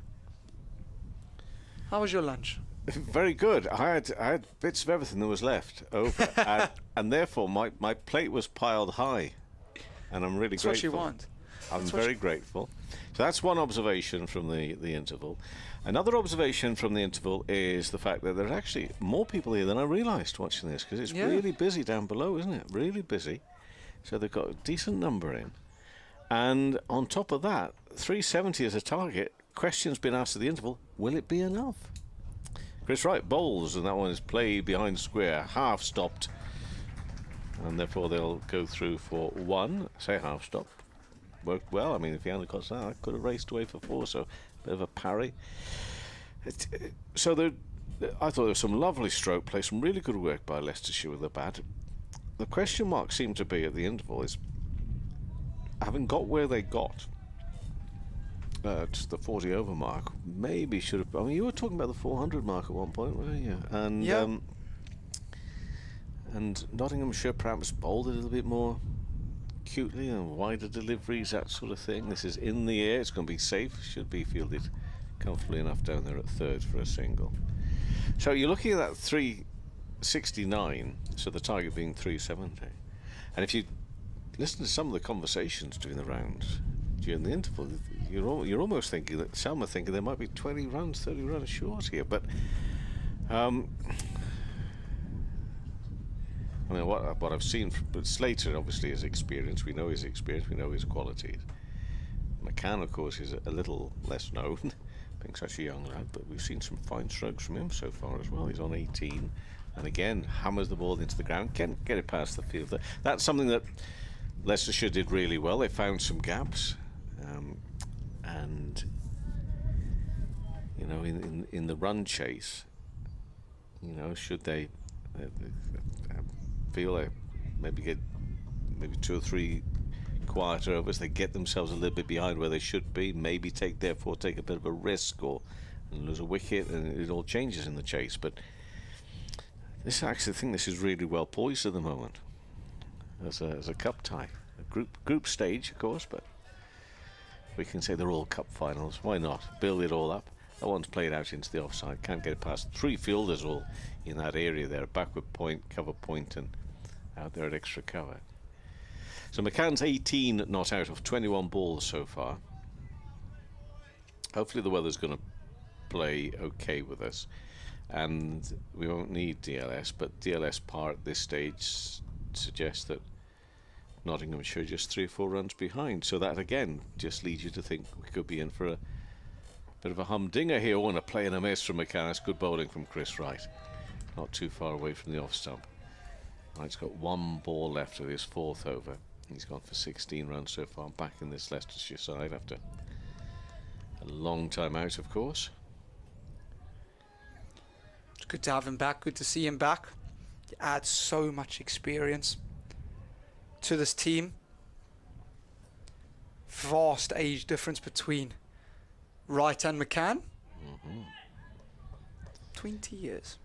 how was your lunch? Very good. I had bits of everything that was left over, and therefore my plate was piled high, and I'm really grateful. That's what you want. I'm very grateful. So that's one observation from the interval. Another observation from the interval is the fact that there are actually more people here than I realised watching this, because it's really busy down below, isn't it? Really busy. So they've got a decent number in. And on top of that, 370 as a target. Questions been asked at the interval, will it be enough? Chris Wright bowls, and that one is play behind square, half stopped. And therefore they'll go through for 1. Say half stopped. Worked well. I mean, if he hadn't got that, I could have raced away for 4, so a bit of a parry. So I thought there was some lovely stroke play, some really good work by Leicestershire with the bat. The question mark seemed to be at the interval is, having got where they got, to the 40 over mark, maybe should have. I mean, you were talking about the 400 mark at one point, weren't you? And and Nottinghamshire perhaps bowled a little bit more cutely and wider deliveries, that sort of thing. This is in the air, it's going to be safe, should be fielded comfortably enough down there at 3rd for a single. So you're looking at that 69, so the target being 370. And if you listen to some of the conversations during the rounds, during the interval, you're almost thinking that some are thinking there might be 20 runs, 30 runs short here. But I mean, what I've seen from Slater obviously is experience. We know his experience. We know his qualities. McCann, of course, is a little less known, being such a young lad. But we've seen some fine strokes from him so far as well. He's on 18, and again hammers the ball into the ground. Can't get it past the field. That's something that Leicestershire did really well. They found some gaps, and you know, in the run chase, you know, should they feel they maybe get 2 or 3 quieter overs, they get themselves a little bit behind where they should be, maybe therefore take a bit of a risk and lose a wicket, and it all changes in the chase. But this, I actually think this is really well poised at the moment as a cup tie, a group stage, of course, but we can say they're all cup finals. Why not build it all up? That one's played out into the offside, can't get it past 3 fielders all in that area there, backward point, cover point, and out there at extra cover. So McCann's 18 not out of 21 balls so far. Hopefully the weather's going to play okay with us, and we won't need DLS, but DLS par at this stage suggests that Nottinghamshire just 3 or 4 runs behind. So that again just leads you to think we could be in for a bit of a humdinger here. Oh, and a play and a miss from McCann. That's good bowling from Chris Wright. Not too far away from the off stump. Wright's got 1 ball left of his 4th over. He's gone for 16 runs so far, back in this Leicestershire side after a long time out, of course. It's good to have him back, good to see him back. He adds so much experience to this team. Vast age difference between Wright and McCann. 20 years.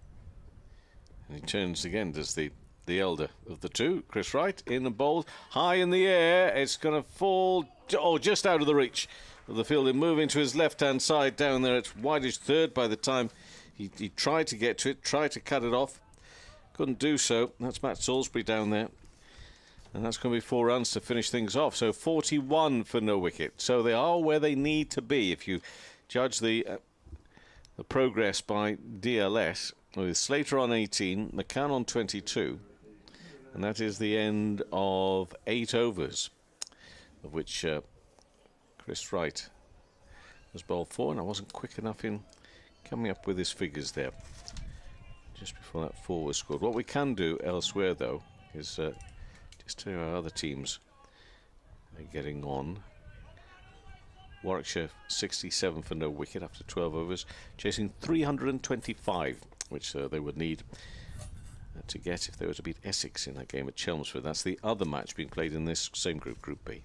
And he turns again, does the elder of the two, Chris Wright, in the bowl, high in the air. It's going to fall, just out of the reach of the field. And moving to his left-hand side down there. It's wideish third by the time he tried to get to it, tried to cut it off. Couldn't do so. That's Matt Salisbury down there. And that's going to be 4 runs to finish things off. So 41 for no wicket. So they are where they need to be if you judge the progress by DLS, with Slater on 18, McCann on 22. And that is the end of 8 overs, of which Chris Wright was bowled 4, and I wasn't quick enough in coming up with his figures there just before that 4 was scored. What we can do elsewhere, though, is just tell you how other teams are getting on. Warwickshire 67 for no wicket after 12 overs, chasing 325, which they would need to get if they were to beat Essex in that game at Chelmsford. That's the other match being played in this same group, Group B.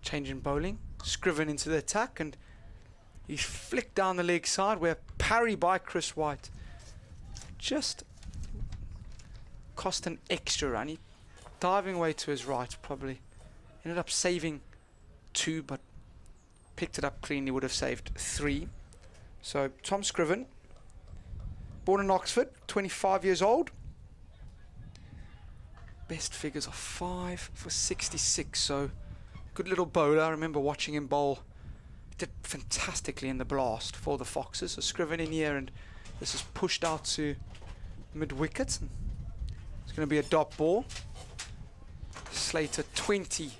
Change in bowling, Scriven into the attack, and he's flicked down the leg side where parry by Chris Wright just cost an extra run. He diving away to his right, probably ended up saving 2, but picked it up cleanly, would have saved 3. So Tom Scriven, born in Oxford, 25 years old. Best figures are 5 for 66, so good little bowler. I remember watching him bowl. Did fantastically in the blast for the Foxes. So Scriven in here, and this is pushed out to mid-wicket. It's going to be a dot ball. Slater 20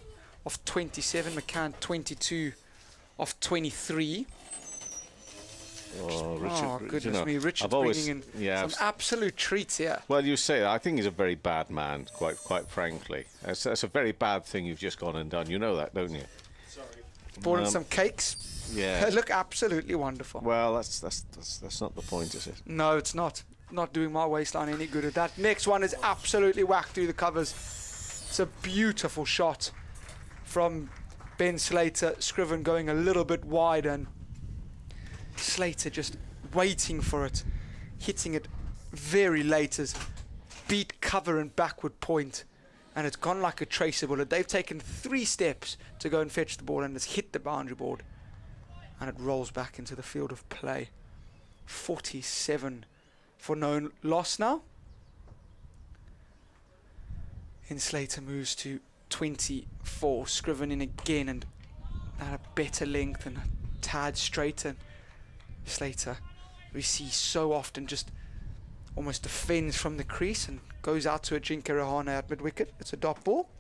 of 27, McCann 22 of 23. Oh, Richard, goodness you know, me, Richard's bringing in some absolute treats here. Well, you say that. I think he's a very bad man, quite frankly. That's a very bad thing you've just gone and done. You know that, don't you? Sorry. Brought in some cakes. Yeah. They look absolutely wonderful. Well, that's not the point, is it? No, it's not. Not doing my waistline any good at that. Next one is absolutely whacked through the covers. It's a beautiful shot from Ben Slater. Scriven going a little bit wide, and Slater just waiting for it, hitting it very late as beat cover and backward point, and it's gone like a tracer bullet. They've taken 3 steps to go and fetch the ball, and it's hit the boundary board, and it rolls back into the field of play. 47 for no loss now. And Slater moves to 24. Scriven in again and at a better length and a tad straighter. Slater, we see so often, just almost defends from the crease and goes out to a Jinka Rahana at mid-wicket. It's a dot ball.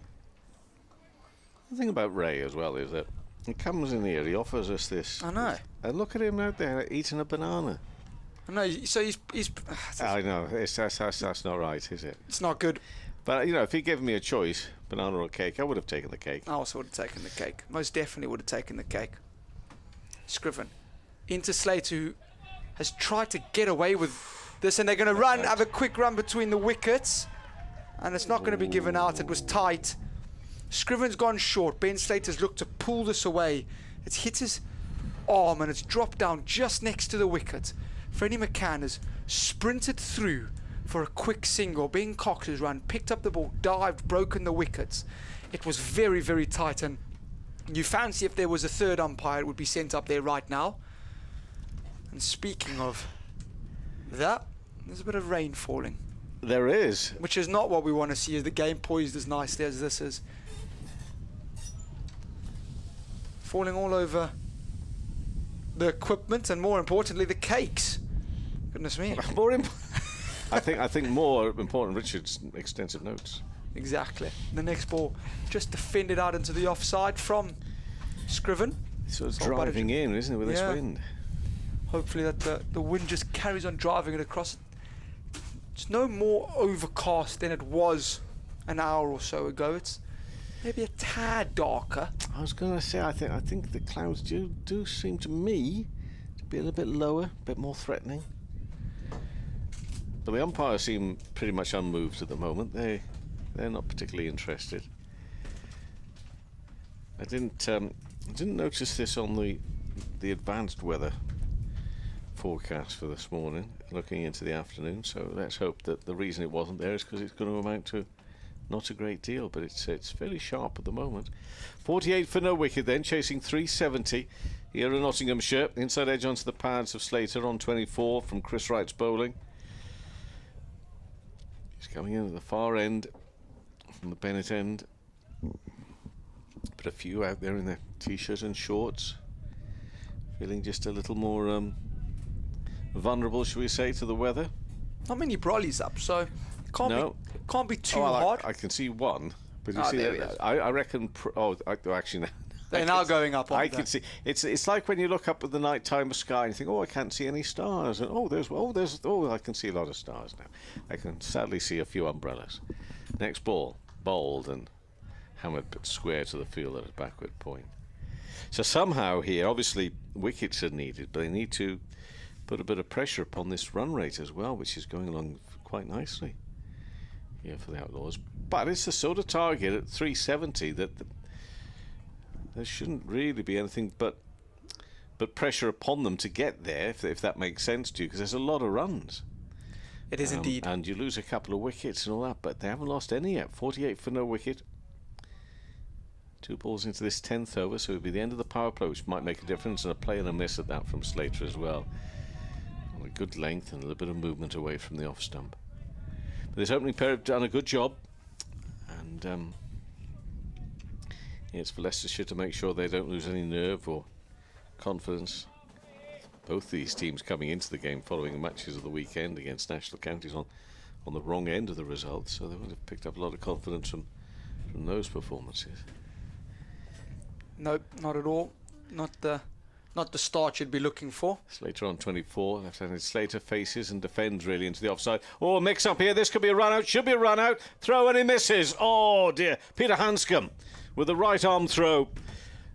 The thing about Ray as well is that he comes in here, he offers us this. I know. And look at him out there eating a banana. I know, so he's I know, that's not right, is it? It's not good. But, you know, if he'd given me a choice, banana or cake, I would have taken the cake. I also would have taken the cake. Most definitely would have taken the cake. Scriven into Slater, who has tried to get away with this, and they're going to have a quick run between the wickets, and it's not going to be given out. It was tight. Scriven's gone short. Ben Slater's looked to pull this away. It's hit his arm and it's dropped down just next to the wicket. Freddie McCann has sprinted through for a quick single. Ben Cox has run, picked up the ball, dived, broken the wickets. It was very, very tight, and you fancy if there was a third umpire, it would be sent up there right now. And speaking of that, there's a bit of rain falling. There is. Which is not what we want to see, as the game poised as nicely as this is. Falling all over the equipment and, more importantly, the cakes. Goodness me. I think more important, Richard's extensive notes. Exactly. The next ball just defended out into the offside from Scriven. So it's driving in, isn't it, with this wind? Hopefully that the wind just carries on driving it across. It's no more overcast than it was an hour or so ago. It's maybe a tad darker. I was going to say, I think the clouds do seem to me to be a little bit lower, a bit more threatening. But the umpires seem pretty much unmoved at the moment. They're not particularly interested. I didn't notice this on the advanced weather forecast for this morning, looking into the afternoon. So let's hope that the reason it wasn't there is because it's going to amount to not a great deal, but it's fairly sharp at the moment. 48 for no wicket then, chasing 370 here in Nottinghamshire. Inside edge onto the pads of Slater on 24 from Chris Wright's bowling. He's coming in at the far end from the Bennett end. But a few out there in their t-shirts and shorts, feeling just a little more vulnerable, shall we say, to the weather. Not many brollies up, so can't be too hot. I can see one, but you see that, I reckon. Actually, no. They're now going up. I can see. It's like when you look up at the nighttime sky and you think, I can't see any stars, and I can see a lot of stars now. I can sadly see a few umbrellas. Next ball, bowled and hammered but square to the field at a backward point. So somehow here, obviously wickets are needed, but they need to put a bit of pressure upon this run rate as well, which is going along quite nicely here for the Outlaws. But it's the sort of target at 370 that there shouldn't really be anything but pressure upon them to get there, if that makes sense to you, because there's a lot of runs. It is indeed. And you lose a couple of wickets and all that, but they haven't lost any yet. 48 for no wicket. 2 balls into this 10th over, so it'll be the end of the power play, which might make a difference, and a play and a miss at that from Slater as well. A good length and a little bit of movement away from the off stump. But this opening pair have done a good job, and it's for Leicestershire to make sure they don't lose any nerve or confidence. Both these teams coming into the game following the matches of the weekend against national counties on the wrong end of the results, so they would have picked up a lot of confidence from those performances. Nope, not at all. Not the start you'd be looking for. Slater on 24. Left-handed Slater faces and defends really into the offside. Oh, mix up here. This could be a run out. Should be a run out. Throw and he misses. Oh dear. Peter Hanscom with the right arm throw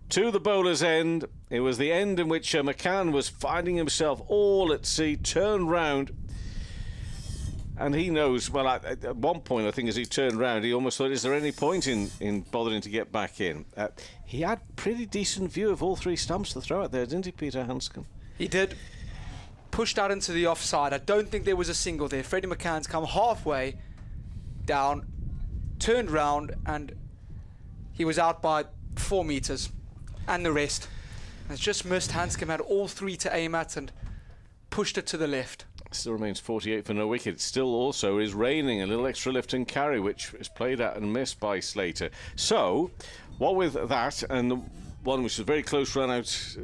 to the bowler's end. It was the end in which McCann was finding himself all at sea, turned round. And he knows, well, at one point, I think, as he turned round, he almost thought, is there any point in bothering to get back in? He had pretty decent view of all 3 stumps to throw out there, didn't he, Peter Hanscom? He did. Pushed out into the offside. I don't think there was a single there. Freddie McCann's come halfway down, turned round, and he was out by 4 metres. And the rest. It's just missed. Hanscom had all 3 to aim at and pushed it to the left. Still remains 48 for no wicket. It still also is raining. A little extra lift and carry, which is played at and missed by Slater. So, what with that and the one which was very close run out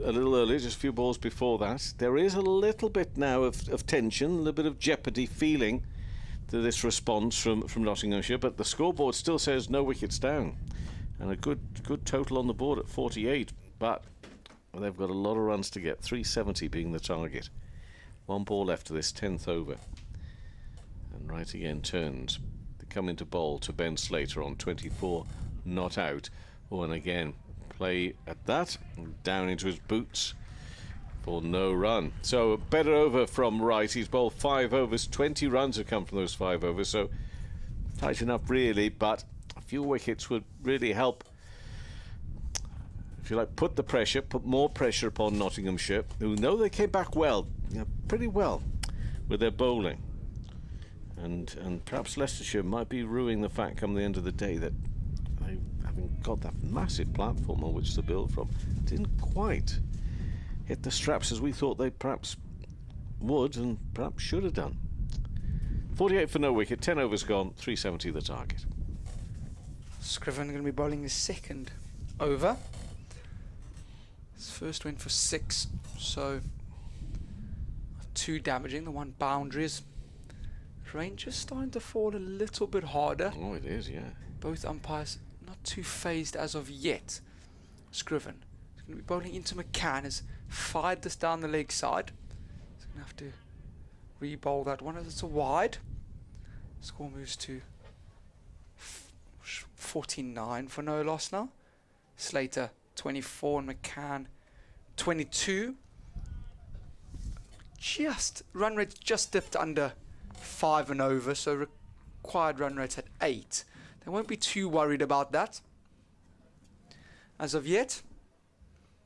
a little earlier, just a few balls before that, there is a little bit now of tension, a little bit of jeopardy feeling to this response from Nottinghamshire, but the scoreboard still says no wickets down. And a good total on the board at 48, but they've got a lot of runs to get, 370 being the target. One ball left to this 10th over. And right again turns. They come into bowl to Ben Slater on 24, not out. Oh, and again, play at that, down into his boots for no run. So a better over from Wright. He's bowled 5 overs, 20 runs have come from those 5 overs, so tight enough really, but a few wickets would really help, if you like, put more pressure upon Nottinghamshire, who know they came back well, pretty well, with their bowling. And perhaps Leicestershire might be ruining the fact come the end of the day that they, having got that massive platform on which to build from, didn't quite hit the straps as we thought they perhaps would and perhaps should have done. 48 for no wicket, 10 overs gone, 370 the target. Scriven going to be bowling his second over. His first went for 6, so not too damaging. The one boundary is rain just starting to fall a little bit harder. Oh, it is, yeah. Both umpires not too phased as of yet. Scriven is going to be bowling into McCann, has fired this down the leg side. He's going to have to re-bowl that one as it's a wide. Score moves to 49 for no loss now. Slater 24 and McCann 22. Run rate just dipped under 5 and over, so required run rates at 8. They won't be too worried about that as of yet.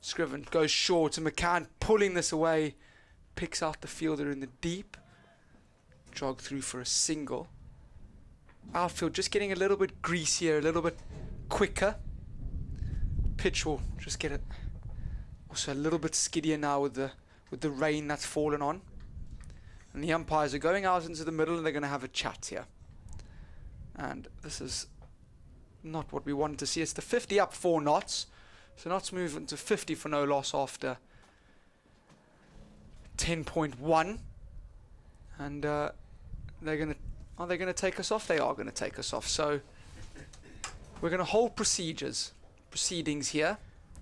Scriven goes short to McCann, pulling this away, picks out the fielder in the deep, jog through for a single. Outfield just getting a little bit greasier, a little bit quicker. Pitch will just get it also a little bit skiddier now with the rain that's fallen on. And the umpires are going out into the middle and they're going to have a chat here. And this is not what we wanted to see. It's the 50 up 4 knots. So knots move into 50 for no loss after 10.1. And are they going to take us off? They are going to take us off. So we're going to hold proceedings here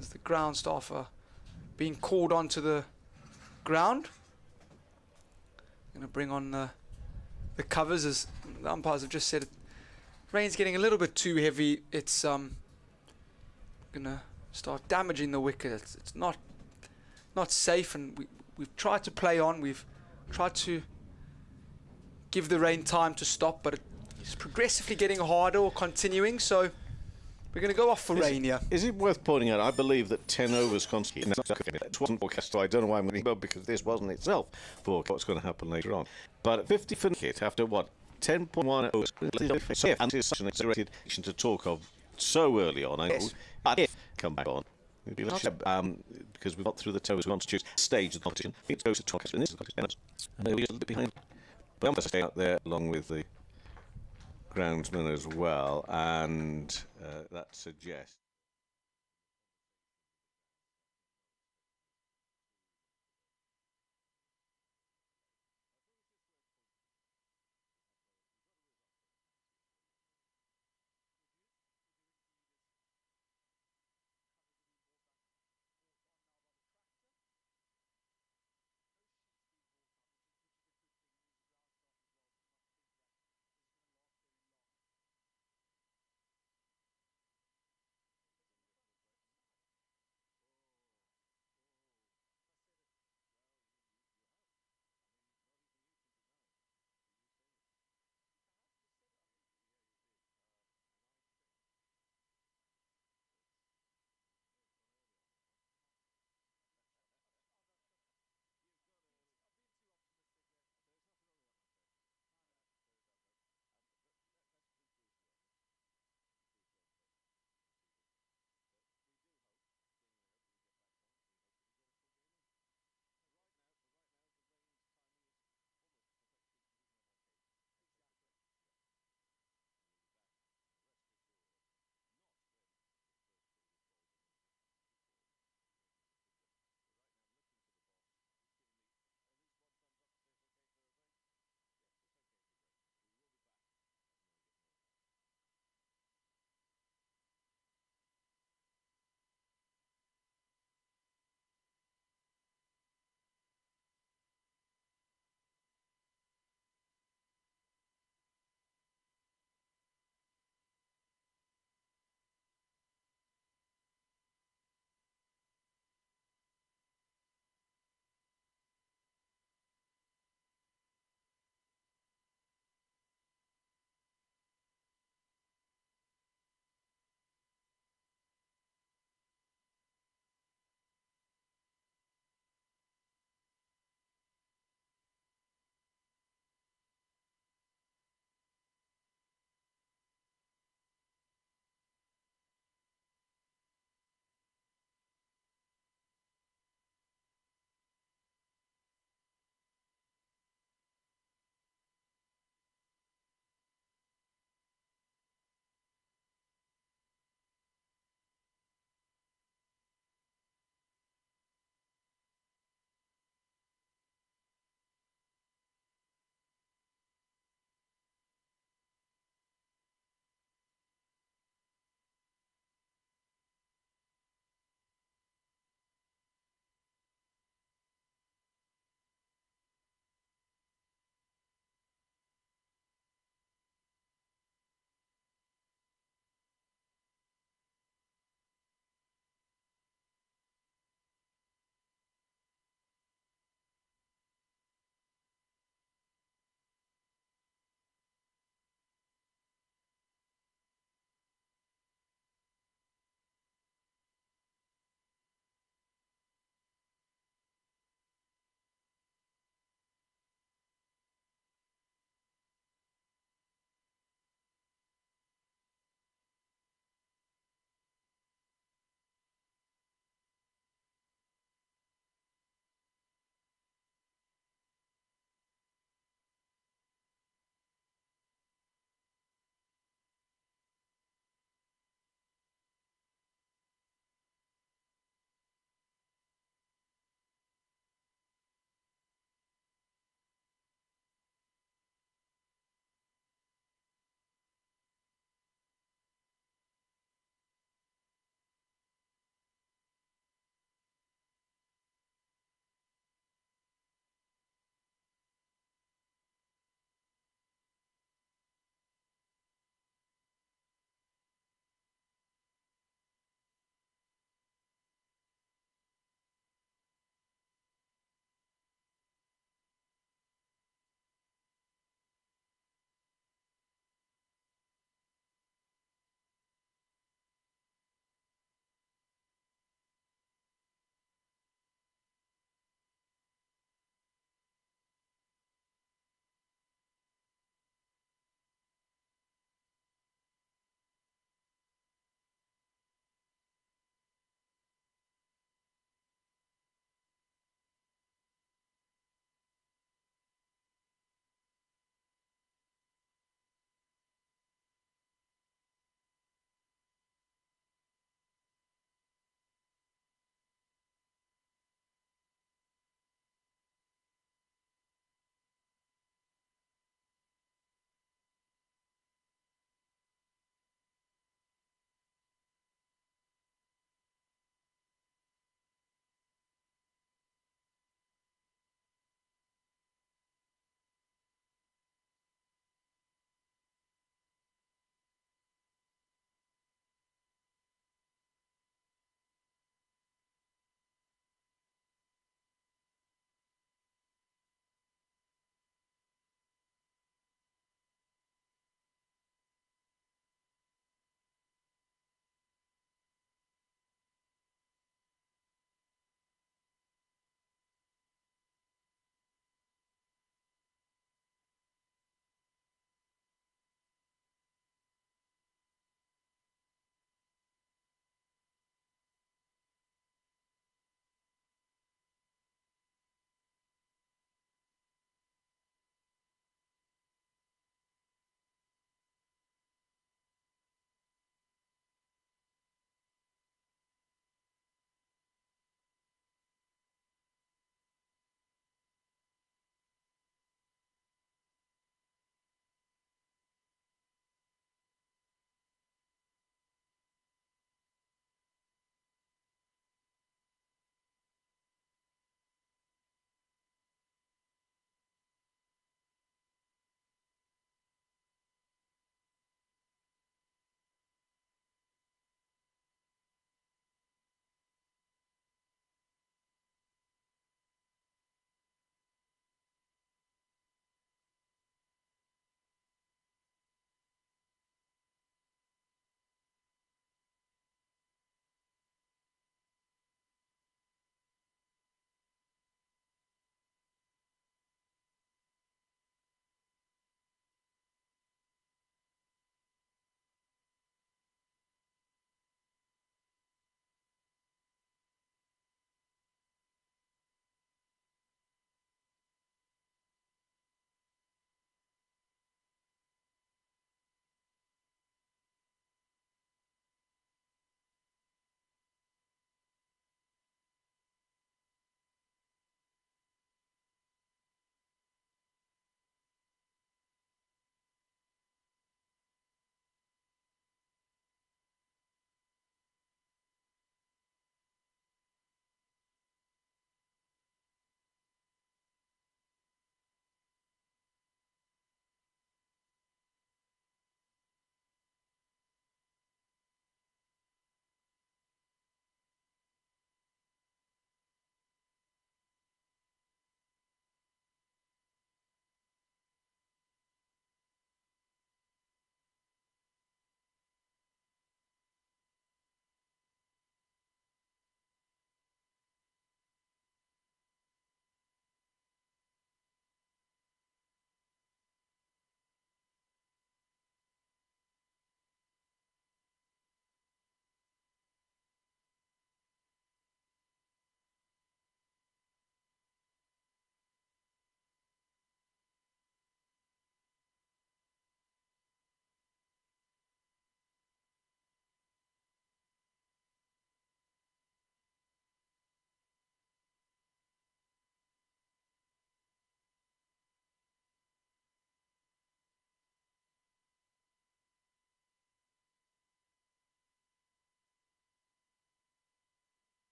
as the ground staff are being called onto the ground. Going to bring on the covers, as the umpires have just said. Rain's getting a little bit too heavy. It's going to start damaging the wicket. It's not safe, and we've tried to play on. We've tried to give the rain time to stop, but it's progressively getting harder or continuing. So we're going to go off for rain here. Is it worth pointing out, I believe that 10 overs consecutive, it wasn't forecast, so I don't know why I'm going to go, because this wasn't itself for what's going to happen later on. But 50 for hit after what? 10.1 overs. So and it's such an exaggerated to talk of so early on. I know. But if come back on, because we've got through the toes constitutes stage of the competition. It goes to 12, and this is and they'll be a little bit behind. But I'm going to stay out there along with the groundsman as well, and that suggests.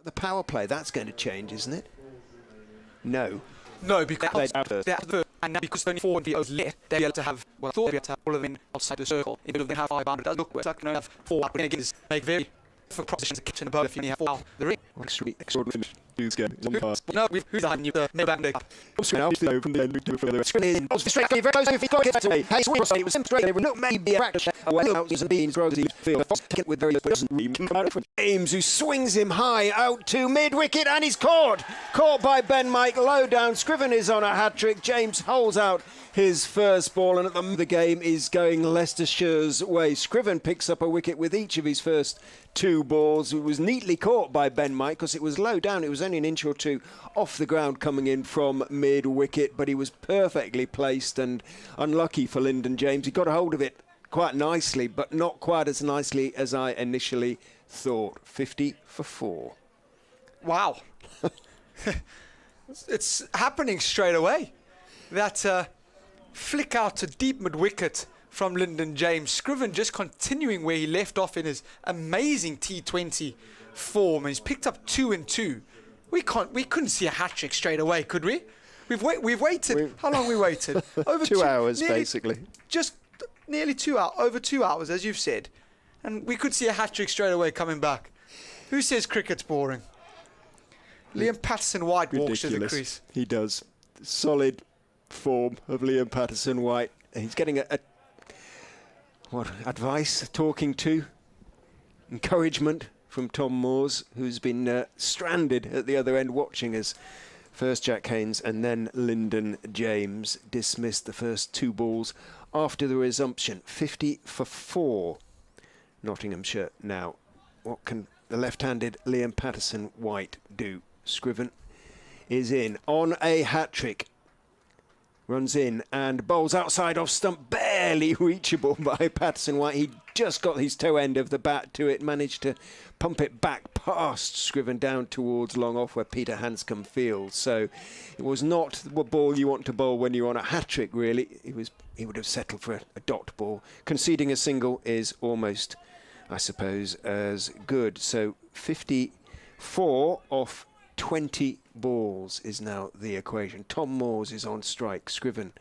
The power play, that's going to change, isn't it? No. No, because They and now because only 4 and overs left, they'll be able to have, well, I thought they'd be able to have all of them outside the circle. Instead of them have 5 out, it does look worse. Like, have 4 out, again, make very difficult propositions to catch in the boat if you only have 4 out the ring. Extraordinary news game. Who's behind you? No back day. Straight very close. If he got it away, hey, it was straight. They look maybe a practice. Well, and beans throws the field. With very James, who swings him high out to mid wicket, and he's caught by Ben Mike low down. Scriven is on a hat trick. James holds out his first ball, and at the game is going Leicestershire's way. Scriven picks up a wicket with each of his first 2 balls. It was neatly caught by Ben Mike because it was low down. It was only an inch or 2 off the ground coming in from mid wicket, but he was perfectly placed and unlucky for Lyndon James. He got a hold of it quite nicely, but not quite as nicely as I initially thought. 50 for 4. Wow. It's happening straight away. That flick out to deep mid-wicket from Lyndon James. Scriven just continuing where he left off in his amazing T20 form. And he's picked up 2 and 2. We couldn't see a hat-trick straight away, could we? We've waited. How long we waited? Over 2 hours, basically. Just nearly 2 hours, over 2 hours, as you've said. And we could see a hat-trick straight away coming back. Who says cricket's boring? Liam Patterson-White walks to the crease. He does. Solid form of Liam Patterson-White. He's getting advice, talking to, encouragement from Tom Moores, who's been stranded at the other end watching as first Jack Haynes and then Lyndon James dismissed the first 2 balls after the resumption. 50 for 4. Nottinghamshire now. What can the left-handed Liam Patterson-White do? Scriven is in on a hat-trick. Runs in and bowls outside off stump, barely reachable by Patterson-White. He just got his toe end of the bat to it, managed to pump it back past Scriven down towards long off where Peter Hanscom fields. So it was not the ball you want to bowl when you're on a hat-trick, really. He would have settled for a dot ball. Conceding a single is almost, I suppose, as good. So 54 off 20 balls is now the equation. Tom Moores is on strike. Scriven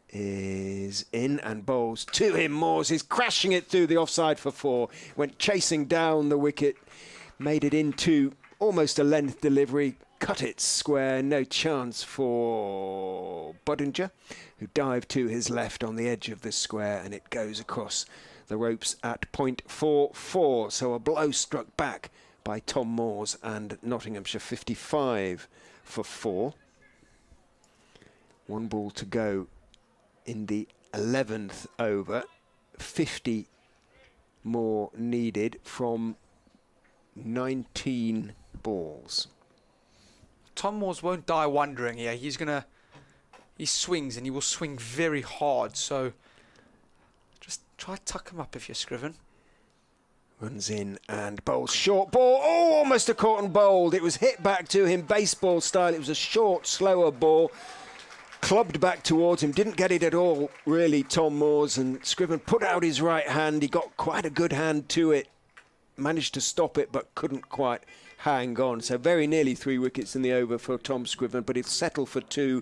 is in and bowls to him. Moores is crashing it through the offside for 4. Went chasing down the wicket, made it into almost a length delivery, cut it square. No chance for Budinger, who dived to his left on the edge of the square, and it goes across the ropes at .44. So a blow struck back by Tom Moores, and Nottinghamshire 55 for 4. 1 ball to go in the 11th over. 50 more needed from 19 balls. Tom Moores won't die wondering here. He swings, and he will swing very hard. So just try to tuck him up if you're Scriven. Runs in and bowls short ball. Oh, almost a caught and bowled. It was hit back to him, baseball style. It was a short, slower ball. Clubbed back towards him. Didn't get it at all, really, Tom Moores. And Scriven put out his right hand. He got quite a good hand to it. Managed to stop it, but couldn't quite hang on. So very nearly 3 wickets in the over for Tom Scriven, but it's settled for 2.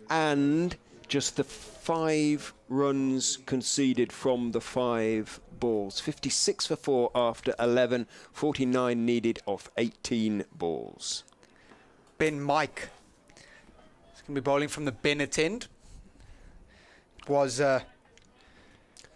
And just the 5 runs conceded from the 5 balls. 56 for 4 after 11. 49 needed off 18 balls. Ben Mike is going to be bowling from the Bennett end. Was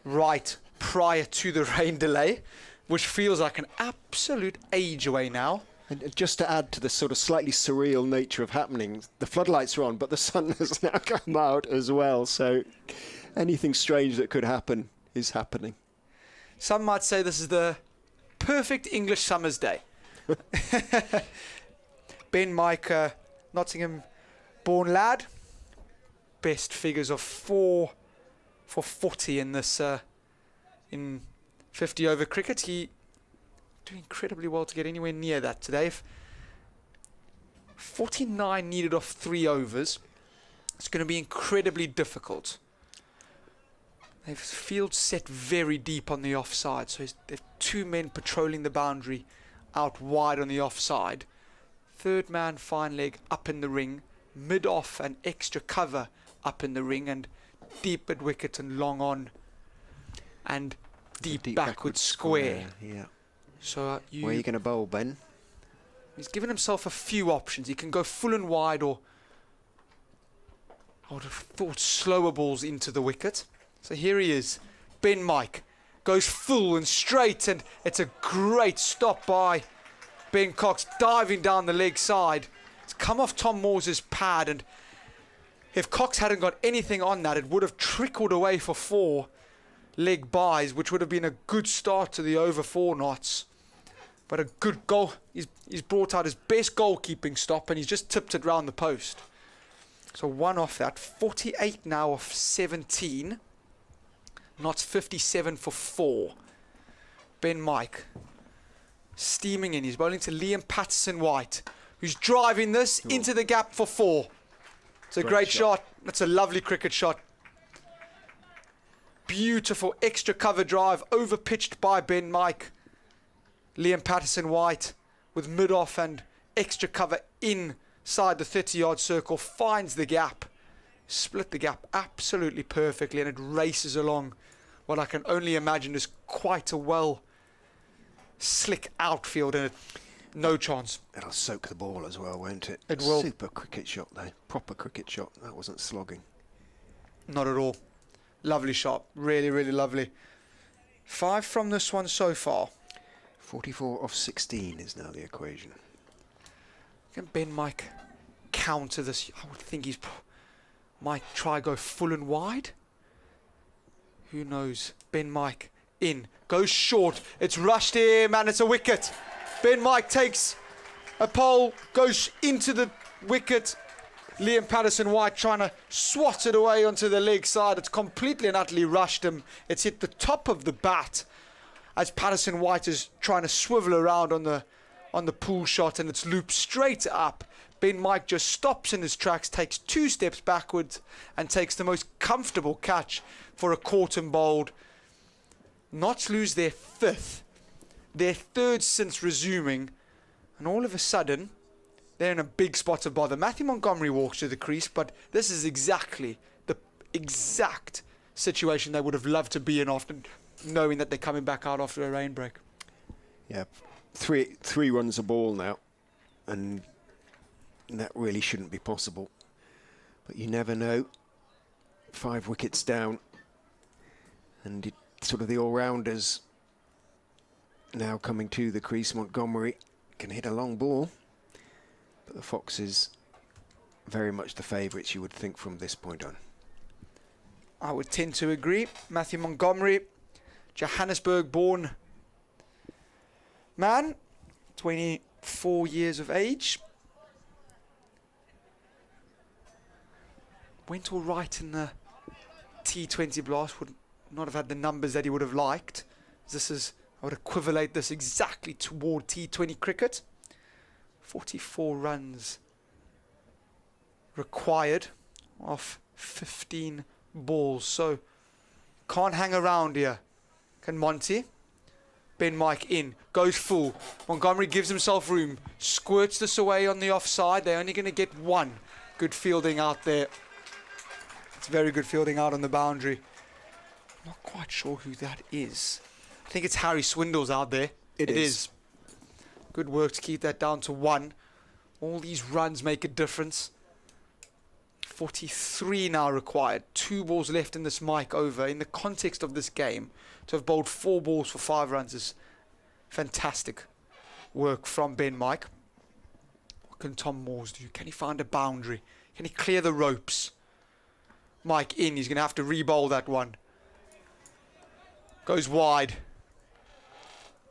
right prior to the rain delay, which feels like an absolute age away now. And just to add to the sort of slightly surreal nature of happening, the floodlights are on, but the sun has now come out as well. So anything strange that could happen is happening. Some might say this is the perfect English summer's day. Ben Mike, Nottingham-born lad. Best figures of 4 for 40 in this in 50 over cricket. He doing incredibly well to get anywhere near that today. 49 needed off 3 overs. It's going to be incredibly difficult. They've field set very deep on the offside, so they've 2 men patrolling the boundary out wide on the offside. third man fine leg up in the ring, mid off and extra cover up in the ring, and deep at wicket and long on, and deep backward square. Yeah. So where are you going to bowl, Ben? He's given himself a few options. He can go full and wide, or I would have thought slower balls into the wicket. So here he is. Ben Mike goes full and straight, and it's a great stop by Ben Cox, diving down the leg side. It's come off Tom Moore's pad, and if Cox hadn't got anything on that, it would have trickled away for 4 leg buys, which would have been a good start to the over 4 knots. But a good goal. He's brought out his best goalkeeping stop, and he's just tipped it round the post. So 1 off that. 48 now off 17. Knots 57 for 4. Ben Mike steaming in. He's bowling to Liam Patterson-White, who's driving this into the gap for 4. It's a great shot. That's a lovely cricket shot. Beautiful extra cover drive, over pitched by Ben Mike. Liam Patterson-White with mid-off and extra cover inside the 30-yard circle finds the gap. Split the gap absolutely perfectly, and it races along what I can only imagine is quite a well slick outfield, and no chance. It'll soak the ball as well, won't it? It will. Super cricket shot though. Proper cricket shot. That wasn't slogging. Not at all. Lovely shot. Really, really lovely. 5 from this one so far. 44 off 16 is now the equation. Can Ben Mike counter this? I would think he's might try go full and wide. Who knows? Ben Mike in, goes short. It's rushed him, and it's a wicket. Ben Mike takes a pole, goes into the wicket. Liam Patterson-White trying to swat it away onto the leg side. It's completely and utterly rushed him. It's hit the top of the bat as Patterson-White is trying to swivel around on the pull shot, and it's looped straight up. Ben Mike just stops in his tracks, takes 2 steps backwards, and takes the most comfortable catch for a caught and bowled. Notts lose their 5th, their 3rd since resuming, and all of a sudden they're in a big spot of bother. Matthew Montgomery walks to the crease, but this is exactly the exact situation they would have loved to be in after knowing that they're coming back out after a rain break. Yeah, three runs a ball now, and that really shouldn't be possible. But you never know. 5 wickets down, and sort of the all-rounders now coming to the crease. Montgomery can hit a long ball, but the Foxes very much the favourites, you would think, from this point on. I would tend to agree. Matthew Montgomery, Johannesburg-born man, 24 years of age. Went all right in the T20 blast. Would not have had the numbers that he would have liked. This is, I would equivalate this exactly toward T20 cricket. 44 runs required off 15 balls. So can't hang around here. Can Monty? Ben Mike in, goes full. Montgomery gives himself room, squirts this away on the offside. They're only going to get 1. Good fielding out there. It's very good fielding out on the boundary. I'm not quite sure who that is. I think it's Harry Swindles out there. It is. Good work to keep that down to 1. All these runs make a difference. 43 now required. 2 balls left in this Mike over. In the context of this game, to have bowled 4 balls for 5 runs is fantastic work from Ben Mike. What can Tom Moores do? Can he find a boundary? Can he clear the ropes? Mike in. He's going to have to re-bowl that one. Goes wide.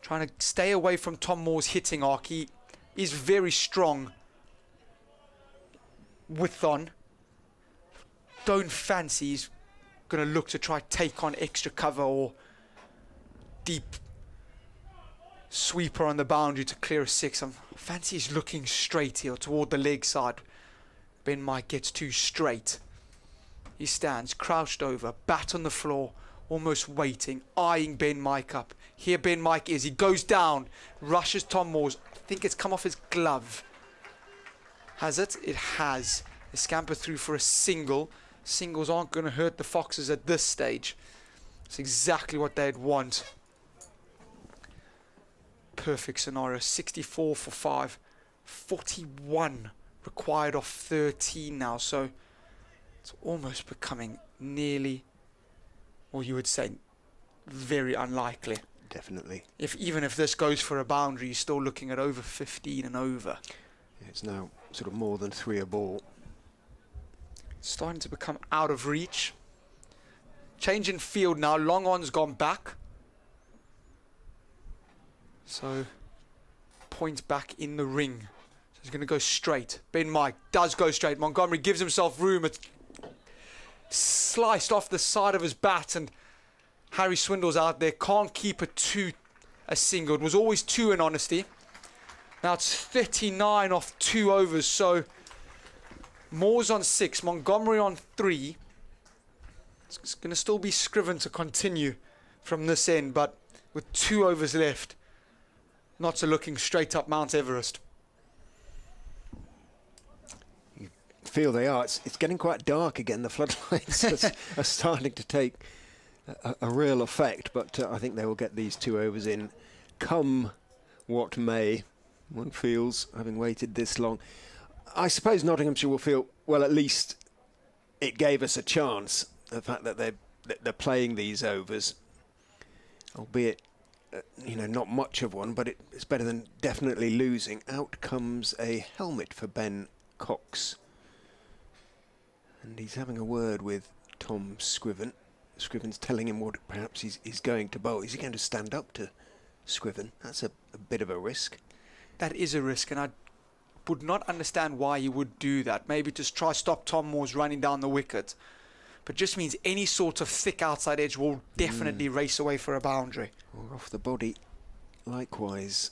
Trying to stay away from Tom Moore's hitting arc. He is very strong width on. Don't fancy he's going to look to try take on extra cover or deep sweeper on the boundary to clear a 6. Fancy he's looking straight here toward the leg side. Ben Mike gets too straight. He stands crouched over, bat on the floor, almost waiting, eyeing Ben Mike up. Here Ben Mike is. He goes down, rushes Tom Moores. I think it's come off his glove. Has it? It has. They scamper through for a single. Singles aren't going to hurt the Foxes at this stage. It's exactly what they'd want. Perfect scenario. 64 for 5. 41 required off 13 now. So it's almost becoming nearly, or you would say, very unlikely. Definitely. Even if this goes for a boundary, you're still looking at over 15 and over. It's now sort of more than 3 a ball. It's starting to become out of reach. Change in field now. Long on's gone back. So, point back in the ring. So he's going to go straight. Ben Mike does go straight. Montgomery gives himself room. It's sliced off the side of his bat, and Harry Swindle's out there. Can't keep a single. It was always 2 in honesty. Now it's 39 off 2 overs. So Moore's on 6, Montgomery on 3. It's going to still be Scriven to continue from this end, but with 2 overs left, Notts are looking straight up Mount Everest. You feel they are. It's getting quite dark again. The floodlights are starting to take a real effect, but I think they will get these 2 overs in come what may. One feels, having waited this long, I suppose Nottinghamshire will feel, well, at least it gave us a chance. The fact that they're playing these overs, albeit not much of one, but it's better than definitely losing. Out comes a helmet for Ben Cox, and he's having a word with Tom Scriven. Scriven's telling him what perhaps he's going to bowl. Is he going to stand up to Scriven? That's a bit of a risk. That is a risk, and I would not understand why he would do that. Maybe just try stop Tom Moore's running down the wicket. But just means any sort of thick outside edge will definitely race away for a boundary. Or off the body, likewise,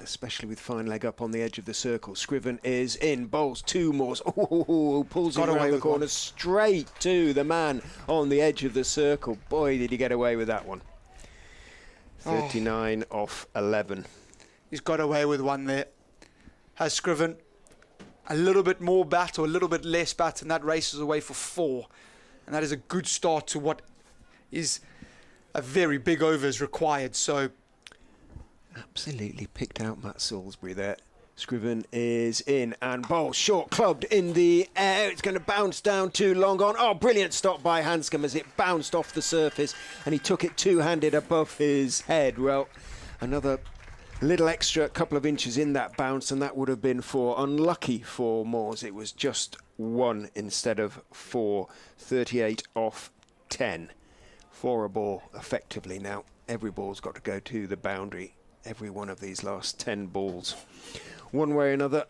especially with fine leg up on the edge of the circle. Scriven is in, bowls 2 Moores. Oh, pulls him around the corner straight to the man on the edge of the circle. Boy, did he get away with that one. 39 off 11. He's got away with one there. Has Scriven a little bit more bat or a little bit less bat, and that races away for 4. And that is a good start to what is a very big overs required. So absolutely picked out Matt Salisbury there. Scriven is in and ball short clubbed in the air. It's going to bounce down too long on. Oh, brilliant stop by Hanscom as it bounced off the surface and he took it two-handed above his head. Well, another little extra couple of inches in that bounce, and that would have been 4. Unlucky for Moores. It was just 1 instead of 4. 38 off 10. 4 a ball effectively now. Every ball's got to go to the boundary. Every one of these last 10 balls. One way or another,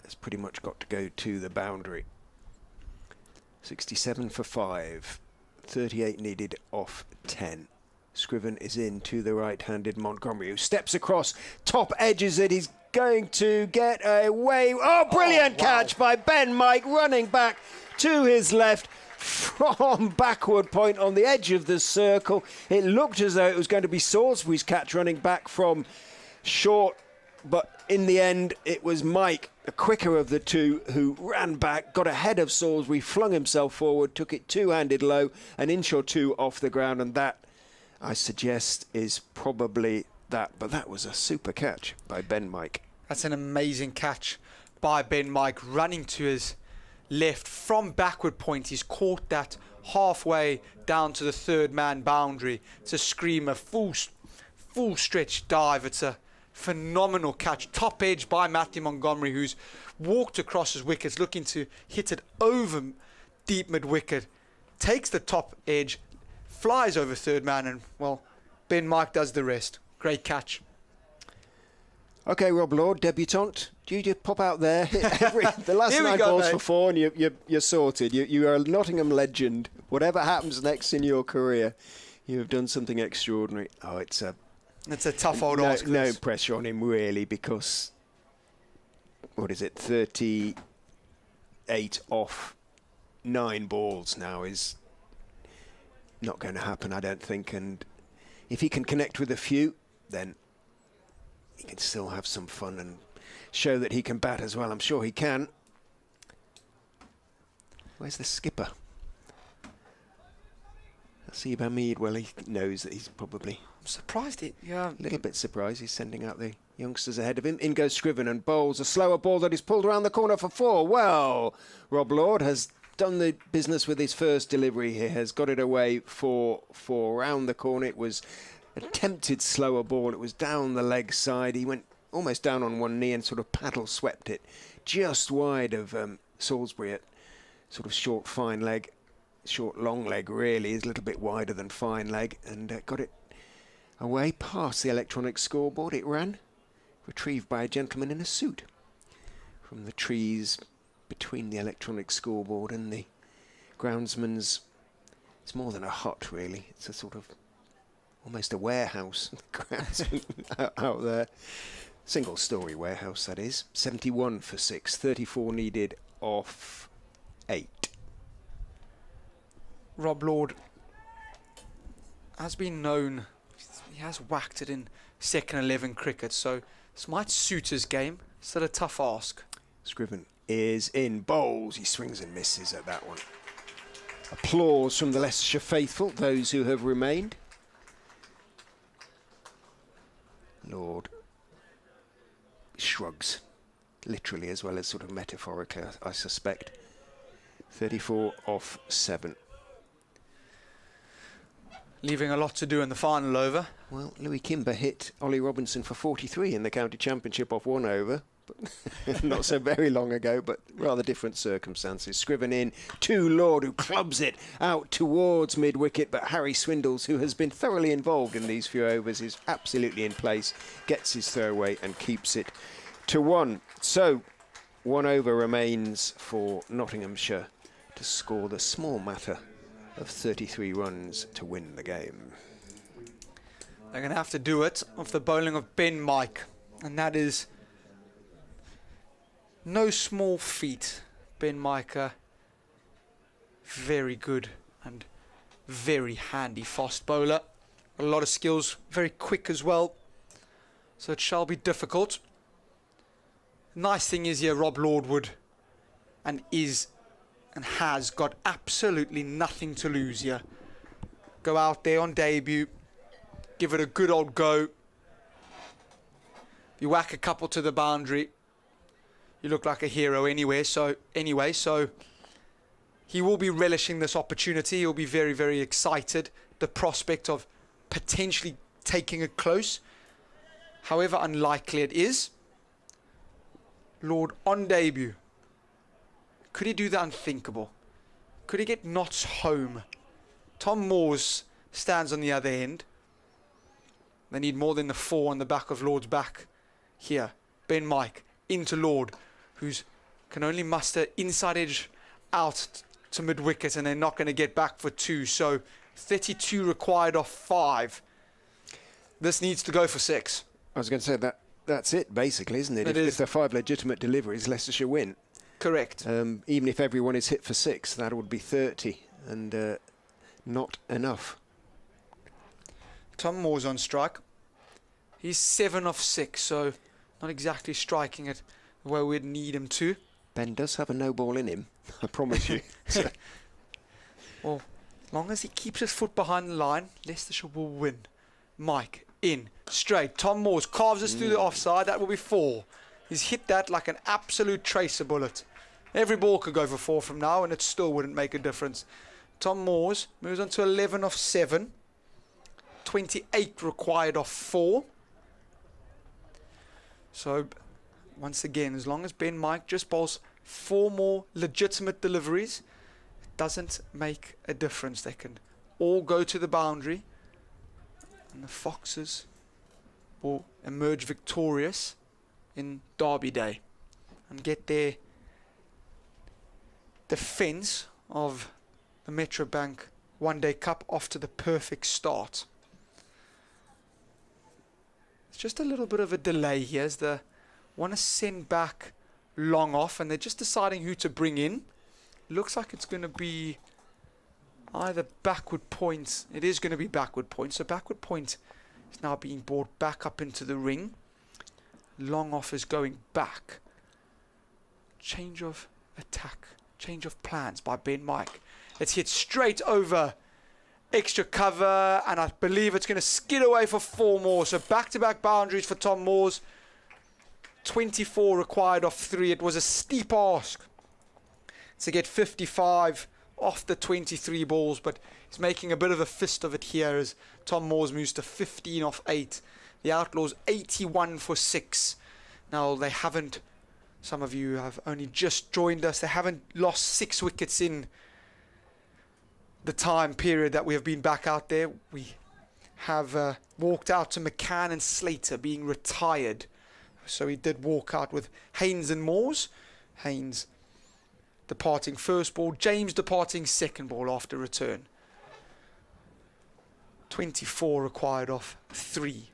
it's pretty much got to go to the boundary. 67 for 5. 38 needed off 10. Scriven is in to the right-handed Montgomery, who steps across, top edges it. He's going to get away. Oh, brilliant catch by Ben Mike, running back to his left from backward point on the edge of the circle. It looked as though it was going to be Salisbury's catch running back from short, but in the end it was Mike, the quicker of the two, who ran back, got ahead of Salisbury, flung himself forward, took it two-handed low, an inch or two off the ground, and that, I suggest, is probably that. But that was a super catch by Ben Mike. That's an amazing catch by Ben Mike, running to his left from backward point. He's caught that halfway down to the third man boundary. It's a screamer, full stretch dive. It's a phenomenal catch. Top edge by Matthew Montgomery, who's walked across his wickets looking to hit it over deep mid wicket. Takes the top edge, flies over third man, and, well, Ben Mike does the rest. Great catch. OK, Rob Lord, debutant. Do you just pop out there? The last 9 balls for 4 and you're sorted. You are a Nottingham legend. Whatever happens next in your career, you have done something extraordinary. Oh, it's a tough old ask. No pressure on him, really, because, what is it, 38 off 9 balls now is not going to happen, I don't think. And if he can connect with a few, then he can still have some fun and show that he can bat as well. I'm sure he can. Where's the skipper? Hasib Hamid, well, he knows that he's probably... I'm surprised a little bit surprised he's sending out the youngsters ahead of him. In goes Scriven and bowls a slower ball that is pulled around the corner for 4. Well, Rob Lord has done the business with his first delivery here, has got it away for 4 round the corner. It was attempted slower ball. It was down the leg side. He went almost down on one knee and sort of paddle swept it just wide of Salisbury at sort of short fine leg. Short long leg really is a little bit wider than fine leg, and got it away past the electronic scoreboard. It ran, retrieved by a gentleman in a suit from the trees between the electronic scoreboard and the groundsman's. It's more than a hut really, it's a sort of almost a warehouse. out there, single story warehouse that is. 71 for 6, 34 needed off 8. Rob Lord has been known, he has whacked it in second 11 cricket, so this might suit his game. Still a tough ask. Scriven is in, bowls, he swings and misses at that one. Applause from the Leicestershire faithful, those who have remained. Lord shrugs, literally as well as sort of metaphorically, I suspect. 34 off 7. Leaving a lot to do in the final over. Well, Louis Kimber hit Ollie Robinson for 43 in the county championship off 1 over. But not so very long ago, but rather different circumstances. Scriven in to Lord, who clubs it out towards mid-wicket, but Harry Swindles, who has been thoroughly involved in these few overs, is absolutely in place, gets his throwaway and keeps it to 1. So 1 over remains for Nottinghamshire to score the small matter of 33 runs to win the game. They're going to have to do it off the bowling of Ben Mike, and that is no small feat. Ben Mike, very good and very handy fast bowler. A lot of skills, very quick as well, so it shall be difficult. Nice thing is here, Rob Lord would and is and has got absolutely nothing to lose here. Go out there on debut, give it a good old go. You whack a couple to the boundary, you look like a hero anyway, so he will be relishing this opportunity. He'll be very, very excited. The prospect of potentially taking it close, however unlikely it is. Lord on debut. Could he do the unthinkable? Could he get Notts home? Tom Moores stands on the other end. They need more than the 4 on the back of Lord's back here. Ben Mike into Lord, who's can only muster inside edge out to mid-wicket, and they're not going to get back for 2. So 32 required off 5. This needs to go for 6. I was going to say that's it, basically, isn't it? If there are 5 legitimate deliveries, Leicestershire win. Correct. Even if everyone is hit for 6, that would be 30, and not enough. Tom Moore's on strike. He's 7 off 6, so not exactly striking it the way we'd need him to. Ben does have a no ball in him, I promise you. Well, as long as he keeps his foot behind the line, Leicestershire will win. Mike in, straight. Tom Moores carves us through the offside. That will be 4. He's hit that like an absolute tracer bullet. Every ball could go for 4 from now, and it still wouldn't make a difference. Tom Moores moves on to 11 off 7. 28 required off 4. So, once again, as long as Ben Mike just bowls 4 more legitimate deliveries, it doesn't make a difference. They can all go to the boundary, and the Foxes will emerge victorious in Derby Day and get their defence of the Metrobank One Day Cup off to the perfect start. It's just a little bit of a delay here as they want to send back long off, and they're just deciding who to bring in. Looks like it's going to be either backward point. It is going to be backward point. So backward point is now being brought back up into the ring. long off is going back. Change of attack, change of plans by Ben Mike. It's hit straight over extra cover, and I believe it's going to skid away for 4 more. So back-to-back boundaries for Tom Moores. 24 required off 3. It was a steep ask to get 55 off the 23 balls, but he's making a bit of a fist of it here as Tom Moores moves to 15 off 8. The Outlaws 81 for 6. Now they haven't, some of you have only just joined us, they haven't lost 6 wickets in the time period that we have been back out there. We have walked out to McCann and Slater being retired. So he did walk out with Haynes and Moores. Haynes departing first ball, James departing second ball after return. 24 required off 3.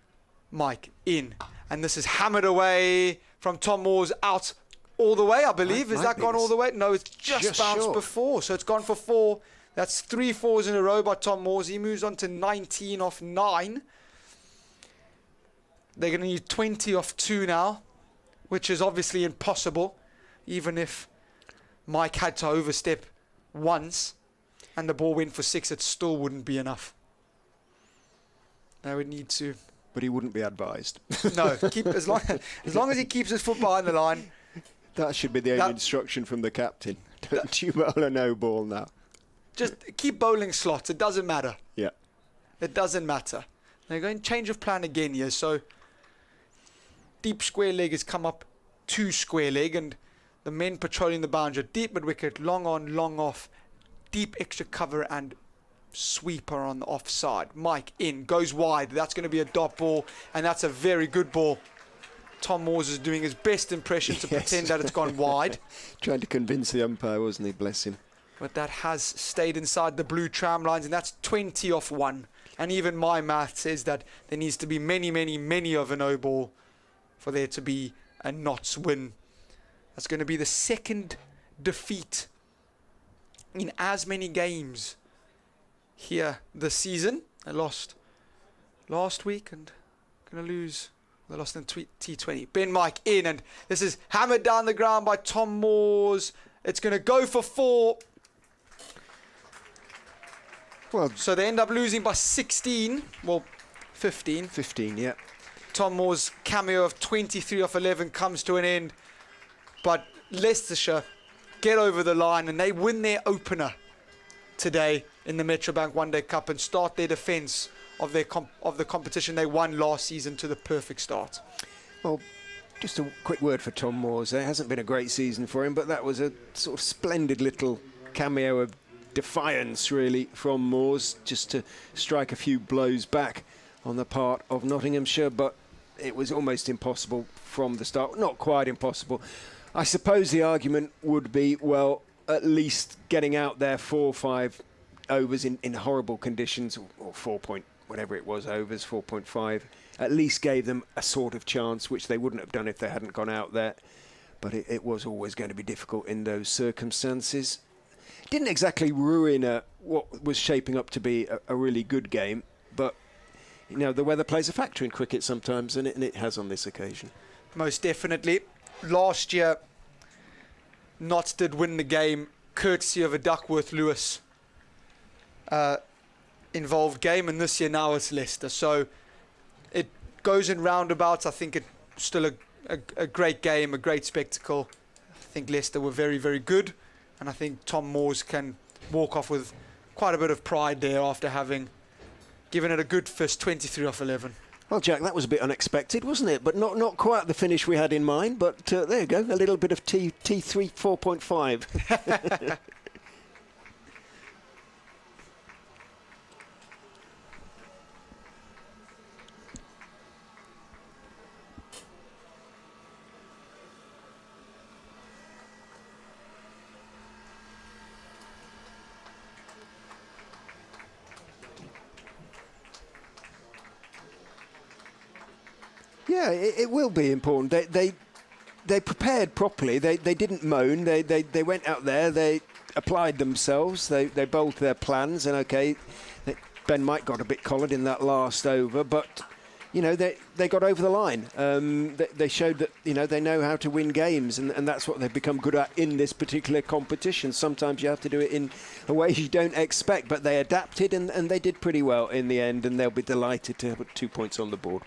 Mike in. And this is hammered away from Tom Moores out all the way, I believe. Has that gone all the way? No, it's just bounced short before. So it's gone for 4. That's 3 4s in a row by Tom Moores. He moves on to 19 off 9. They're going to need 20 off 2 now, which is obviously impossible, even if Mike had to overstep once and the ball went for 6, it still wouldn't be enough. They would need to. But he wouldn't be advised. No, keep as long as he keeps his foot behind the line. That should be the only instruction from the captain. Don't you bowl a no ball now. Just keep bowling slots. It doesn't matter. Yeah. It doesn't matter. They're going change of plan again here. So deep square leg has come up 2 square leg, and the men patrolling the boundary. Deep mid wicket, long on, long off, deep extra cover and sweeper on the offside. Mike in, goes wide. That's going to be a dot ball, and that's a very good ball. Tom Moores is doing his best impression to pretend that it's gone wide. Trying to convince the umpire, wasn't he? Bless him. But that has stayed inside the blue tram lines, and that's 20 off 1. And even my math says that there needs to be many, many, many of a no ball for there to be a Notts win. That's going to be the second defeat in as many games here this season. They lost last week and going to lose. They lost in T20. Ben Mike in, and this is hammered down the ground by Tom Moores. It's going to go for 4. Well, so they end up losing by 16. Well, 15. 15, yeah. Tom Moore's cameo of 23 off 11 comes to an end. But Leicestershire get over the line and they win their opener today in the Metrobank One Day Cup and start their defence of the competition they won last season to the perfect start. Well, just a quick word for Tom Moores. It hasn't been a great season for him, but that was a sort of splendid little cameo of defiance, really, from Moores, just to strike a few blows back on the part of Nottinghamshire, but it was almost impossible from the start. Not quite impossible. I suppose the argument would be, well, at least getting out there 4 or 5 overs in horrible conditions, or 4 point whatever it was, overs, 4.5, at least gave them a sort of chance, which they wouldn't have done if they hadn't gone out there. But it was always going to be difficult in those circumstances. Didn't exactly ruin what was shaping up to be a really good game, but you know, the weather plays a factor in cricket sometimes, and it has on this occasion. Most definitely. Last year, Notts did win the game courtesy of a Duckworth-Lewis involved game, and this year now it's Leicester. So it goes in roundabouts. I think it's still a great game, a great spectacle. I think Leicester were very, very good, and I think Tom Moores can walk off with quite a bit of pride there after having given it a good fist, 23 off 11. Well, Jack, that was a bit unexpected, wasn't it? But not quite the finish we had in mind. But there you go, a little bit of T3 4.5. Yeah, it will be important. They prepared properly. They didn't moan. They went out there. They applied themselves. They bowled their plans. And OK, Ben Mike got a bit collared in that last over, but you know, they got over the line. They showed that, you know, they know how to win games, and that's what they've become good at in this particular competition. Sometimes you have to do it in a way you don't expect, but they adapted, and they did pretty well in the end, and they'll be delighted to put 2 points on the board.